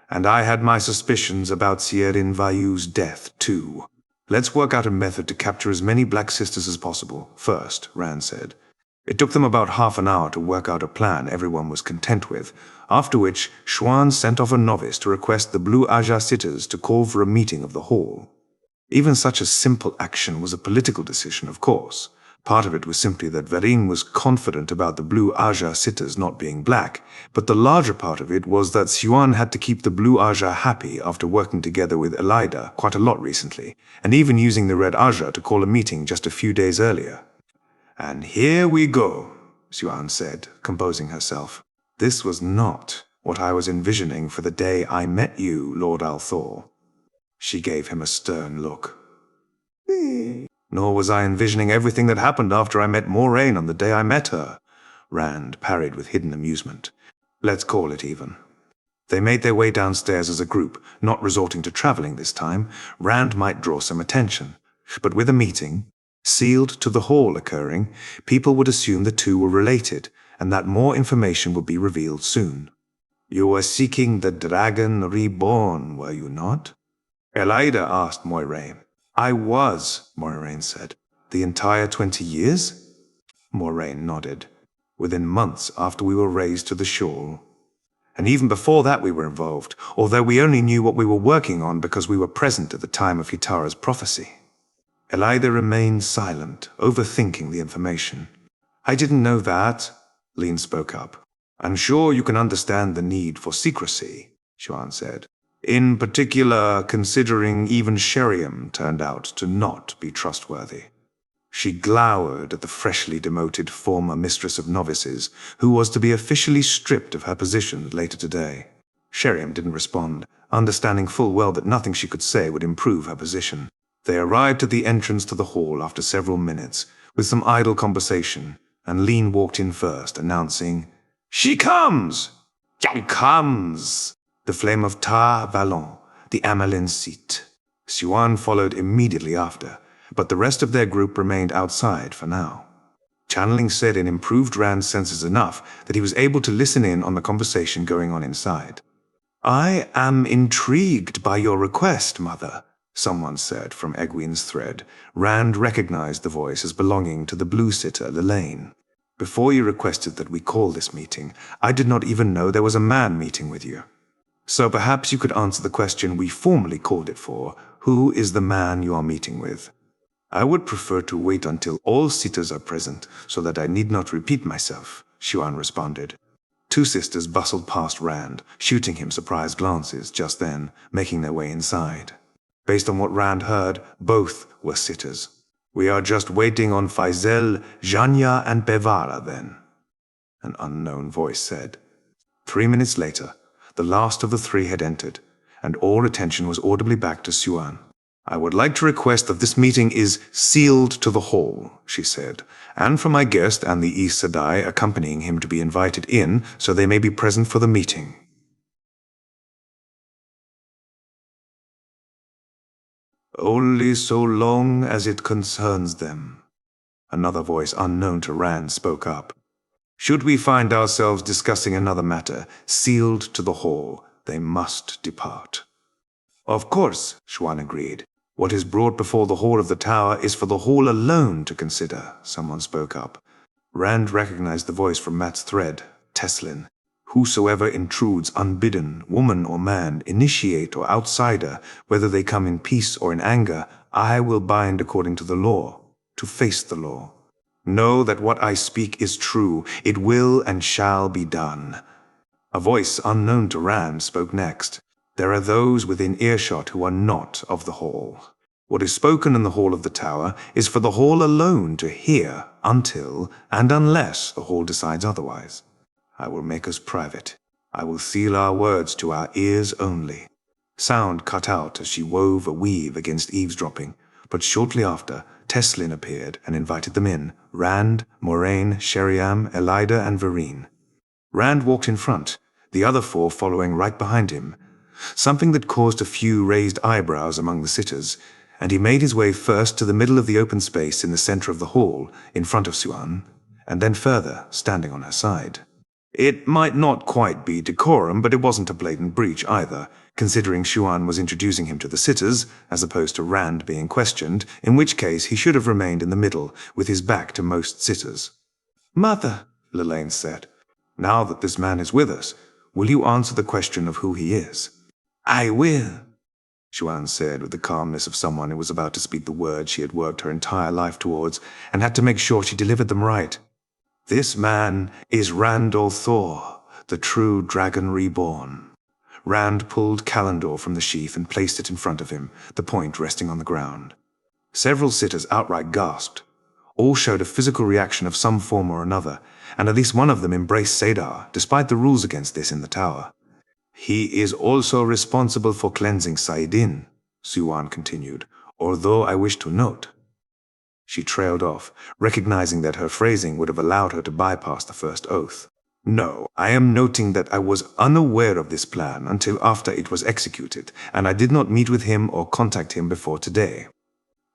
And I had my suspicions about Sierin Vayu's death, too. Let's work out a method to capture as many Black Sisters as possible, first, Rand said. It took them about half an hour to work out a plan everyone was content with, after which Xuan sent off a novice to request the Blue Ajah sitters to call for a meeting of the Hall. Even such a simple action was a political decision, of course. Part of it was simply that Vereen was confident about the Blue Ajah sitters not being black, but the larger part of it was that Xuan had to keep the Blue Ajah happy after working together with Elida quite a lot recently, and even using the Red Ajah to call a meeting just a few days earlier. And here we go, Xuan said, composing herself. This was not what I was envisioning for the day I met you, Lord Althor. She gave him a stern look. Nor was I envisioning everything that happened after I met Moiraine on the day I met her, Rand parried with hidden amusement. Let's call it even. They made their way downstairs as a group, not resorting to traveling this time. Rand might draw some attention, but with a meeting, sealed to the hall occurring, people would assume the two were related, and that more information would be revealed soon. You were seeking the Dragon Reborn, were you not? Elida asked Moiraine. I was, Moiraine said. The entire 20 years? Moiraine nodded. Within months after we were raised to the shore. And even before that we were involved, although we only knew what we were working on because we were present at the time of Hitara's prophecy. Elida remained silent, overthinking the information. I didn't know that, Lean spoke up. I'm sure you can understand the need for secrecy, Xuan said. In particular, considering even Sheriam turned out to not be trustworthy. She glowered at the freshly demoted former mistress of novices, who was to be officially stripped of her position later today. Sheriam didn't respond, understanding full well that nothing she could say would improve her position. They arrived at the entrance to the hall after several minutes, with some idle conversation, and Lean walked in first, announcing, She comes! She comes! The flame of Tar Valon, the Amyrlin seat. Xuan followed immediately after, but the rest of their group remained outside for now. Channeling said in improved Rand's senses enough that he was able to listen in on the conversation going on inside. I am intrigued by your request, Mother, someone said from Egwene's thread. Rand recognized the voice as belonging to the blue sitter, Lelaine. Before you requested that we call this meeting, I did not even know there was a man meeting with you. So perhaps you could answer the question we formally called it for. Who is the man you are meeting with? I would prefer to wait until all sitters are present, so that I need not repeat myself, Xuan responded. 2 sisters bustled past Rand, shooting him surprised glances just then, making their way inside. Based on what Rand heard, both were sitters. We are just waiting on Faisal, Janya, and Bevara, then, an unknown voice said. 3 minutes later, the last of the 3 had entered, and all attention was audibly back to Xuan. I would like to request that this meeting is sealed to the hall, she said, and for my guest and the Aes Sedai accompanying him to be invited in so they may be present for the meeting. Only so long as it concerns them, another voice unknown to Rand spoke up. Should we find ourselves discussing another matter, sealed to the hall, they must depart. Of course, Xuan agreed. What is brought before the hall of the tower is for the hall alone to consider, someone spoke up. Rand recognized the voice from Matt's thread, Teslin. Whosoever intrudes unbidden, woman or man, initiate or outsider, whether they come in peace or in anger, I will bind according to the law, to face the law. Know that what I speak is true. It will and shall be done. A voice unknown to Rand spoke next. There are those within earshot who are not of the hall. What is spoken in the hall of the tower is for the hall alone to hear until and unless the hall decides otherwise. I will make us private. I will seal our words to our ears only." Sound cut out as she wove a weave against eavesdropping, but shortly after, Teslin appeared and invited them in, Rand, Moiraine, Sheriam, Elida, and Vereen. Rand walked in front, the other four following right behind him, something that caused a few raised eyebrows among the sitters, and he made his way first to the middle of the open space in the center of the hall, in front of Siuan, and then further, standing on her side. It might not quite be decorum, but it wasn't a blatant breach either, considering Siuan was introducing him to the sitters, as opposed to Rand being questioned, in which case he should have remained in the middle, with his back to most sitters. "Mother," Lelaine said, "now that this man is with us, will you answer the question of who he is?" "I will," Siuan said with the calmness of someone who was about to speak the words she had worked her entire life towards, and had to make sure she delivered them right. "This man is Rand al'Thor, the true Dragon Reborn." Rand pulled Calendor from the sheath and placed it in front of him, the point resting on the ground. Several sitters outright gasped. All showed a physical reaction of some form or another, and at least one of them embraced Saidar, despite the rules against this in the tower. "He is also responsible for cleansing Saidin," Siuan continued, "although I wish to note." She trailed off, recognizing that her phrasing would have allowed her to bypass the first oath. "No, I am noting that I was unaware of this plan until after it was executed, and I did not meet with him or contact him before today."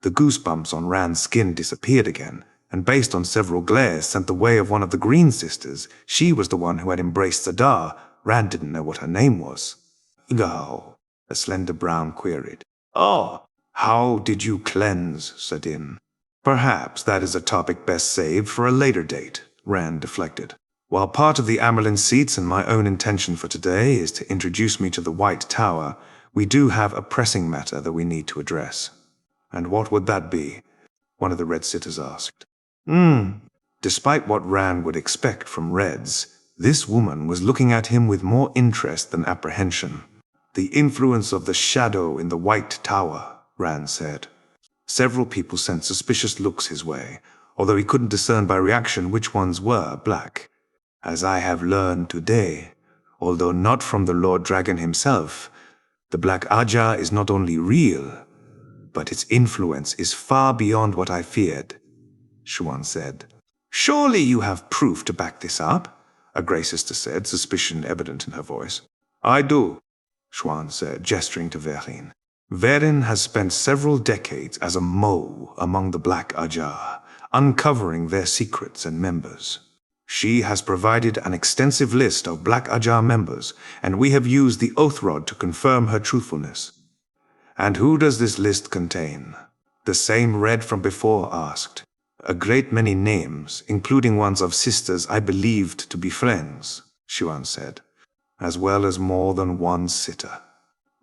The goosebumps on Rand's skin disappeared again, and based on several glares sent the way of one of the Green sisters, she was the one who had embraced Sadar. Rand didn't know what her name was. "Go," a slender brown queried. "Oh, how did you cleanse, Sadin?" "Perhaps that is a topic best saved for a later date," Rand deflected. "While part of the amyrlin seats and my own intention for today is to introduce me to the White Tower, we do have a pressing matter that we need to address." "And what would that be?" one of the red sitters asked. Despite what Rand would expect from reds, this woman was looking at him with more interest than apprehension. "The influence of the shadow in the White Tower," Rand said. Several people sent suspicious looks his way, although he couldn't discern by reaction which ones were black. "As I have learned today, although not from the Lord Dragon himself, the Black Ajah is not only real, but its influence is far beyond what I feared," Siuan said. "Surely you have proof to back this up," a Grey sister said, suspicion evident in her voice. "I do," Siuan said, gesturing to Vereen. "Vereen has spent several decades as a mole among the Black Ajah, uncovering their secrets and members. She has provided an extensive list of Black Ajah members, and we have used the Oath Rod to confirm her truthfulness." "And who does this list contain?" the same red from before asked. "A great many names, including ones of sisters I believed to be friends," Siuan said, "as well as more than one sitter."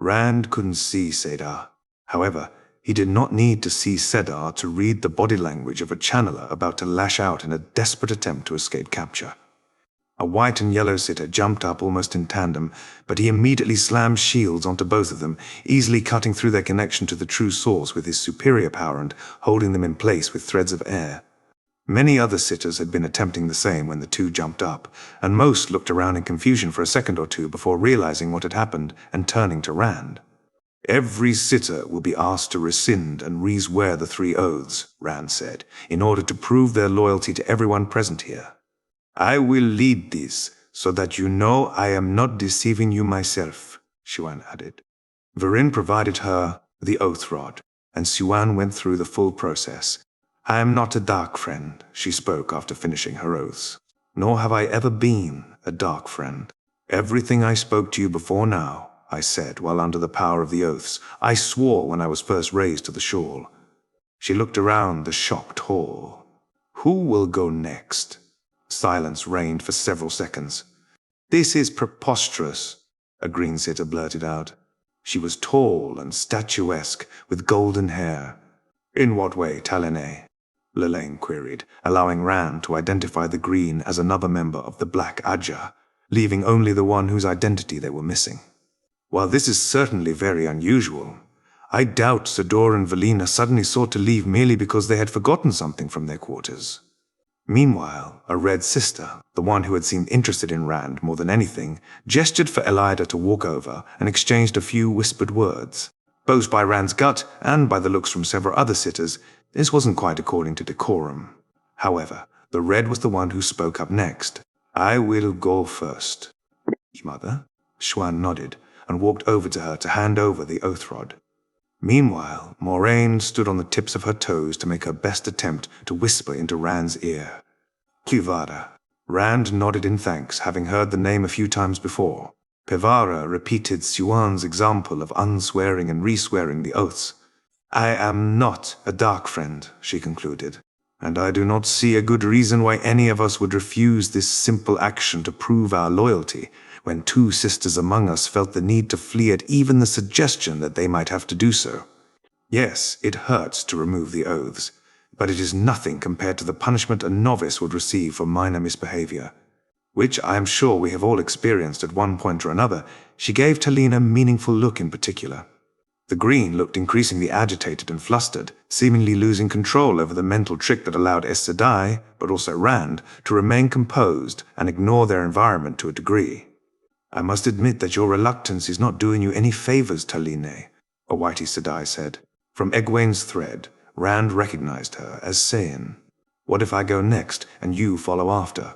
Rand couldn't see Saidar. However, he did not need to see Saidar to read the body language of a channeler about to lash out in a desperate attempt to escape capture. A white and yellow sitter jumped up almost in tandem, but he immediately slammed shields onto both of them, easily cutting through their connection to the true source with his superior power and holding them in place with threads of air. Many other sitters had been attempting the same when the two jumped up, and most looked around in confusion for a second or two before realizing what had happened and turning to Rand. "Every sitter will be asked to rescind and re-swear the 3 oaths," Rand said, "in order to prove their loyalty to everyone present here. I will lead this, so that you know I am not deceiving you myself," Siuan added. Vereen provided her the Oath Rod, and Siuan went through the full process. "I am not a dark friend," she spoke after finishing her oaths. "Nor have I ever been a dark friend. Everything I spoke to you before now, I said while under the power of the oaths. I swore when I was first raised to the shawl." She looked around the shocked hall. "Who will go next?" Silence reigned for several seconds. "This is preposterous," a green sitter blurted out. She was tall and statuesque, with golden hair. "In what way, Talene?" Lelaine queried, allowing Rand to identify the green as another member of the Black Ajah, leaving only the one whose identity they were missing. "While this is certainly very unusual, I doubt Sador and Valina suddenly sought to leave merely because they had forgotten something from their quarters. Meanwhile, a red sister, the one who had seemed interested in Rand more than anything, gestured for Elida to walk over and exchanged a few whispered words. Both by Rand's gut and by the looks from several other sitters, this wasn't quite according to decorum. However, the red was the one who spoke up next. I will go first. Mother? Xuan nodded and walked over to her to hand over the oath rod. Meanwhile, Moiraine stood on the tips of her toes to make her best attempt to whisper into Rand's ear. Pluvara. Rand nodded in thanks, having heard the name a few times before. Pevara repeated Xuan's example of unswearing and reswearing the oaths. I am not a dark friend, she concluded, and I do not see a good reason why any of us would refuse this simple action to prove our loyalty, when two sisters among us felt the need to flee at even the suggestion that they might have to do so. Yes, it hurts to remove the oaths, but it is nothing compared to the punishment a novice would receive for minor misbehavior, which I am sure we have all experienced at one point or another. She gave Talene a meaningful look in particular. The green looked increasingly agitated and flustered, seemingly losing control over the mental trick that allowed Aes Sedai, but also Rand, to remain composed and ignore their environment to a degree. I must admit that your reluctance is not doing you any favors, Talene, a Whitey Sedai said. From Egwene's thread, Rand recognized her as Seanchan. What if I go next and you follow after?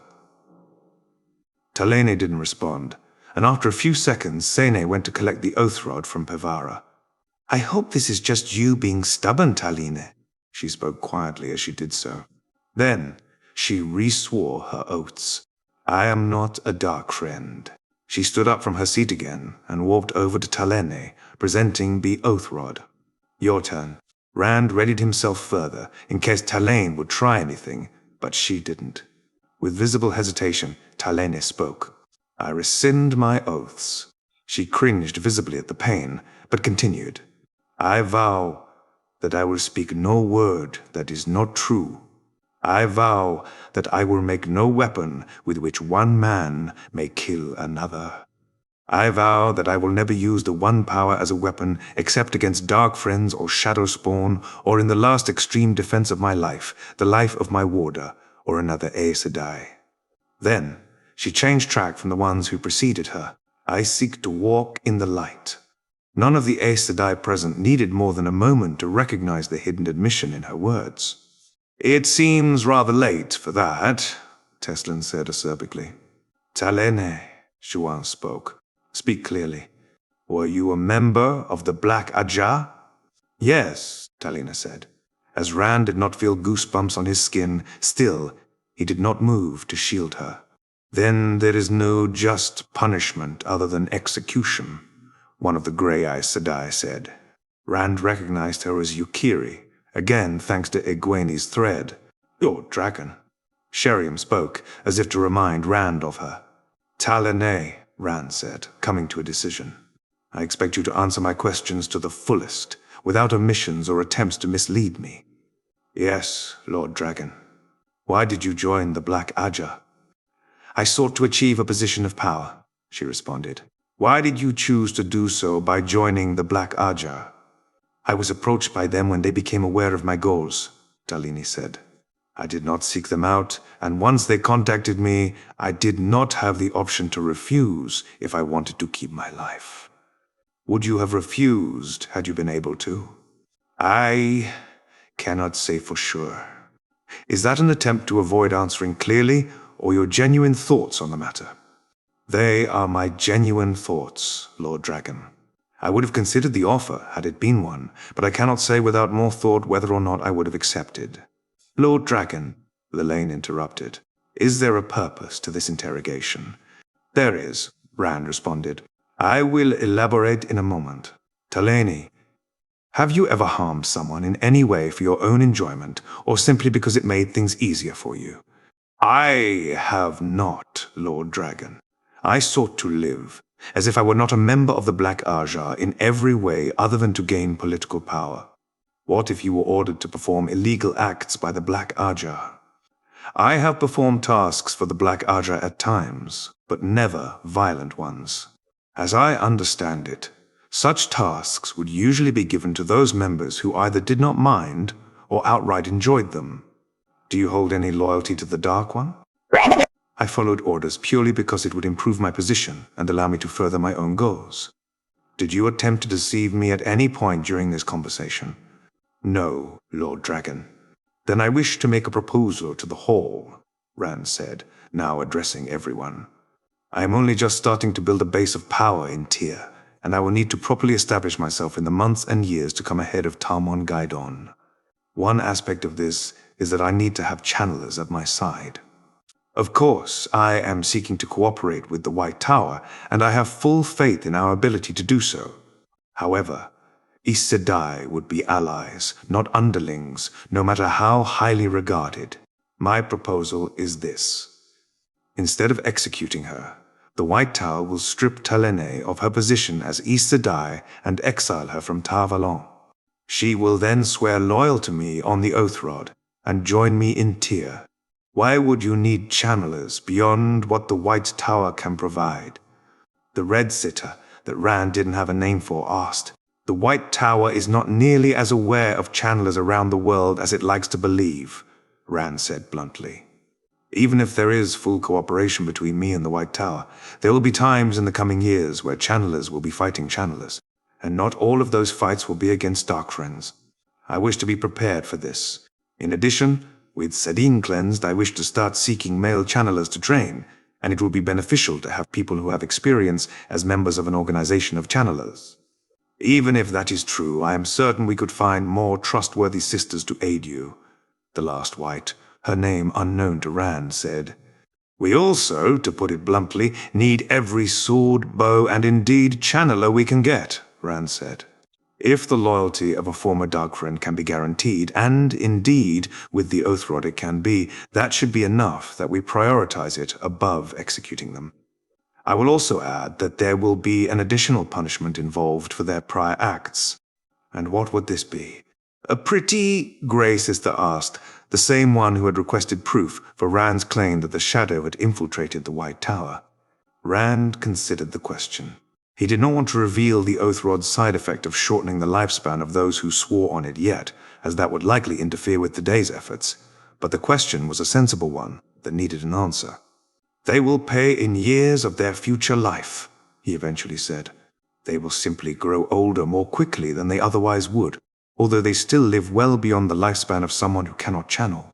Talene didn't respond, and after a few seconds, Seanchan went to collect the oath rod from Pevara. I hope this is just you being stubborn, Talene, she spoke quietly as she did so. Then she re-swore her oaths. I am not a dark friend. She stood up from her seat again and walked over to Talene, presenting the oath rod. Your turn. Rand readied himself further, in case Talene would try anything, but she didn't. With visible hesitation, Talene spoke. I rescind my oaths. She cringed visibly at the pain, but continued. I vow that I will speak no word that is not true. I vow that I will make no weapon with which one man may kill another. I vow that I will never use the one power as a weapon except against dark friends or shadowspawn, or in the last extreme defense of my life, the life of my warder, or another Aes Sedai. Then she changed track from the ones who preceded her. I seek to walk in the light. None of the Aes Sedai present needed more than a moment to recognize the hidden admission in her words. It seems rather late for that, Teslin said acerbically. Talene, Xuan spoke. Speak clearly. Were you a member of the Black Ajah? Yes, Talene said. As Rand did not feel goosebumps on his skin, still, he did not move to shield her. Then there is no just punishment other than execution, one of the Grey Aes Sedai said. Rand recognized her as Yukiri, again thanks to Egwene's thread. Your dragon. Sheriam spoke, as if to remind Rand of her. Talene, Rand said, coming to a decision. I expect you to answer my questions to the fullest, without omissions or attempts to mislead me. Yes, Lord Dragon. Why did you join the Black Ajah? I sought to achieve a position of power, she responded. Why did you choose to do so by joining the Black Ajah? I was approached by them when they became aware of my goals, Talene said. I did not seek them out, and once they contacted me, I did not have the option to refuse if I wanted to keep my life. Would you have refused had you been able to? I cannot say for sure. Is that an attempt to avoid answering clearly, or your genuine thoughts on the matter? They are my genuine thoughts, Lord Dragon. I would have considered the offer had it been one, but I cannot say without more thought whether or not I would have accepted. Lord Dragon, Lelaine interrupted, is there a purpose to this interrogation? There is, Rand responded. I will elaborate in a moment. Talene, have you ever harmed someone in any way for your own enjoyment, or simply because it made things easier for you? I have not, Lord Dragon. I sought to live, as if I were not a member of the Black Ajah in every way other than to gain political power. What if you were ordered to perform illegal acts by the Black Ajah? I have performed tasks for the Black Ajah at times, but never violent ones. As I understand it, Such tasks would usually be given to those members who either did not mind or outright enjoyed them. Do you hold any loyalty to the Dark One? I followed orders purely because it would improve my position and allow me to further my own goals. Did you attempt to deceive me at any point during this conversation? No, Lord Dragon. Then I wish to make a proposal to the Hall, Rand said, now addressing everyone. I am only just starting to build a base of power in Tyr, and I will need to properly establish myself in the months and years to come ahead of tarmongaidon. One aspect of this is that I need to have channelers at my side. Of course, I am seeking to cooperate with the White Tower, and I have full faith in our ability to do so. However, Aes Sedai would be allies, not underlings, no matter how highly regarded. My proposal is this. Instead of executing her, the White Tower will strip Talene of her position as Aes Sedai and exile her from Tar Valon. She will then swear loyal to me on the Oath Rod and join me in Tyr. Why would you need channelers beyond what the White Tower can provide? The Red Sitter, that Rand didn't have a name for, asked. The White Tower is not nearly as aware of channelers around the world as it likes to believe, Rand said bluntly. Even if there is full cooperation between me and the White Tower, there will be times in the coming years where channelers will be fighting channelers, and not all of those fights will be against Dark Friends. I wish to be prepared for this. In addition, with Sedin cleansed, I wish to start seeking male channelers to train, and it will be beneficial to have people who have experience as members of an organization of channelers. Even if that is true, I am certain we could find more trustworthy sisters to aid you. The last white, her name unknown to Rand, said. We also, to put it bluntly, need every sword, bow, and indeed channeler we can get, Rand said. If the loyalty of a former Dark Friend can be guaranteed, and indeed, with the Oath Rod it can be, that should be enough that we prioritize it above executing them. I will also add that there will be an additional punishment involved for their prior acts. And what would this be? A pretty, Grey Sister asked, the same one who had requested proof for Rand's claim that the Shadow had infiltrated the White Tower. Rand considered the question. He did not want to reveal the Oath Rod's side effect of shortening the lifespan of those who swore on it yet, as that would likely interfere with today's efforts. But the question was a sensible one that needed an answer. They will pay in years of their future life, he eventually said. They will simply grow older more quickly than they otherwise would, although they still live well beyond the lifespan of someone who cannot channel.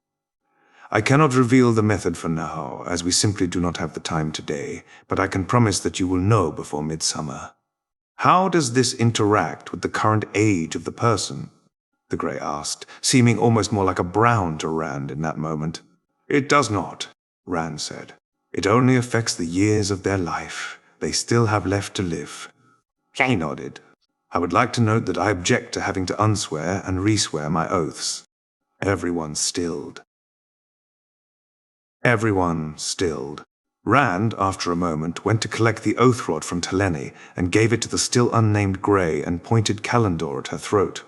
I cannot reveal the method for now, as we simply do not have the time today, but I can promise that you will know before midsummer. How does this interact with the current age of the person? The Grey asked, seeming almost more like a Brown to Rand in that moment. It does not, Rand said. It only affects the years of their life. They still have left to live. He nodded. I would like to note that I object to having to unswear and reswear my oaths. Everyone stilled. Everyone stilled. Rand, after a moment, went to collect the Oath Rod from Talene and gave it to the still unnamed Grey and pointed Kalendor at her throat.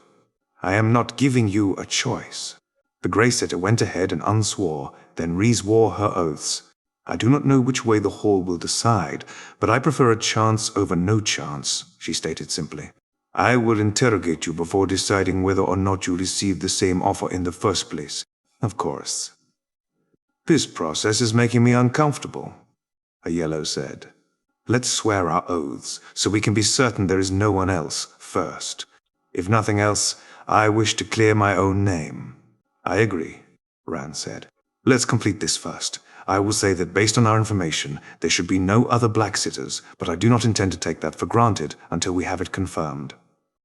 I am not giving you a choice. The Grey Sitter went ahead and unswore, then reswore her oaths. I do not know which way the Hall will decide, but I prefer a chance over no chance, she stated simply. I will interrogate you before deciding whether or not you received the same offer in the first place, of course. This process is making me uncomfortable, Aiel said. Let's swear our oaths, so we can be certain there is no one else first. If nothing else, I wish to clear my own name. I agree, Rand said. Let's complete this first. I will say that based on our information, there should be no other Black Sitters, but I do not intend to take that for granted until we have it confirmed.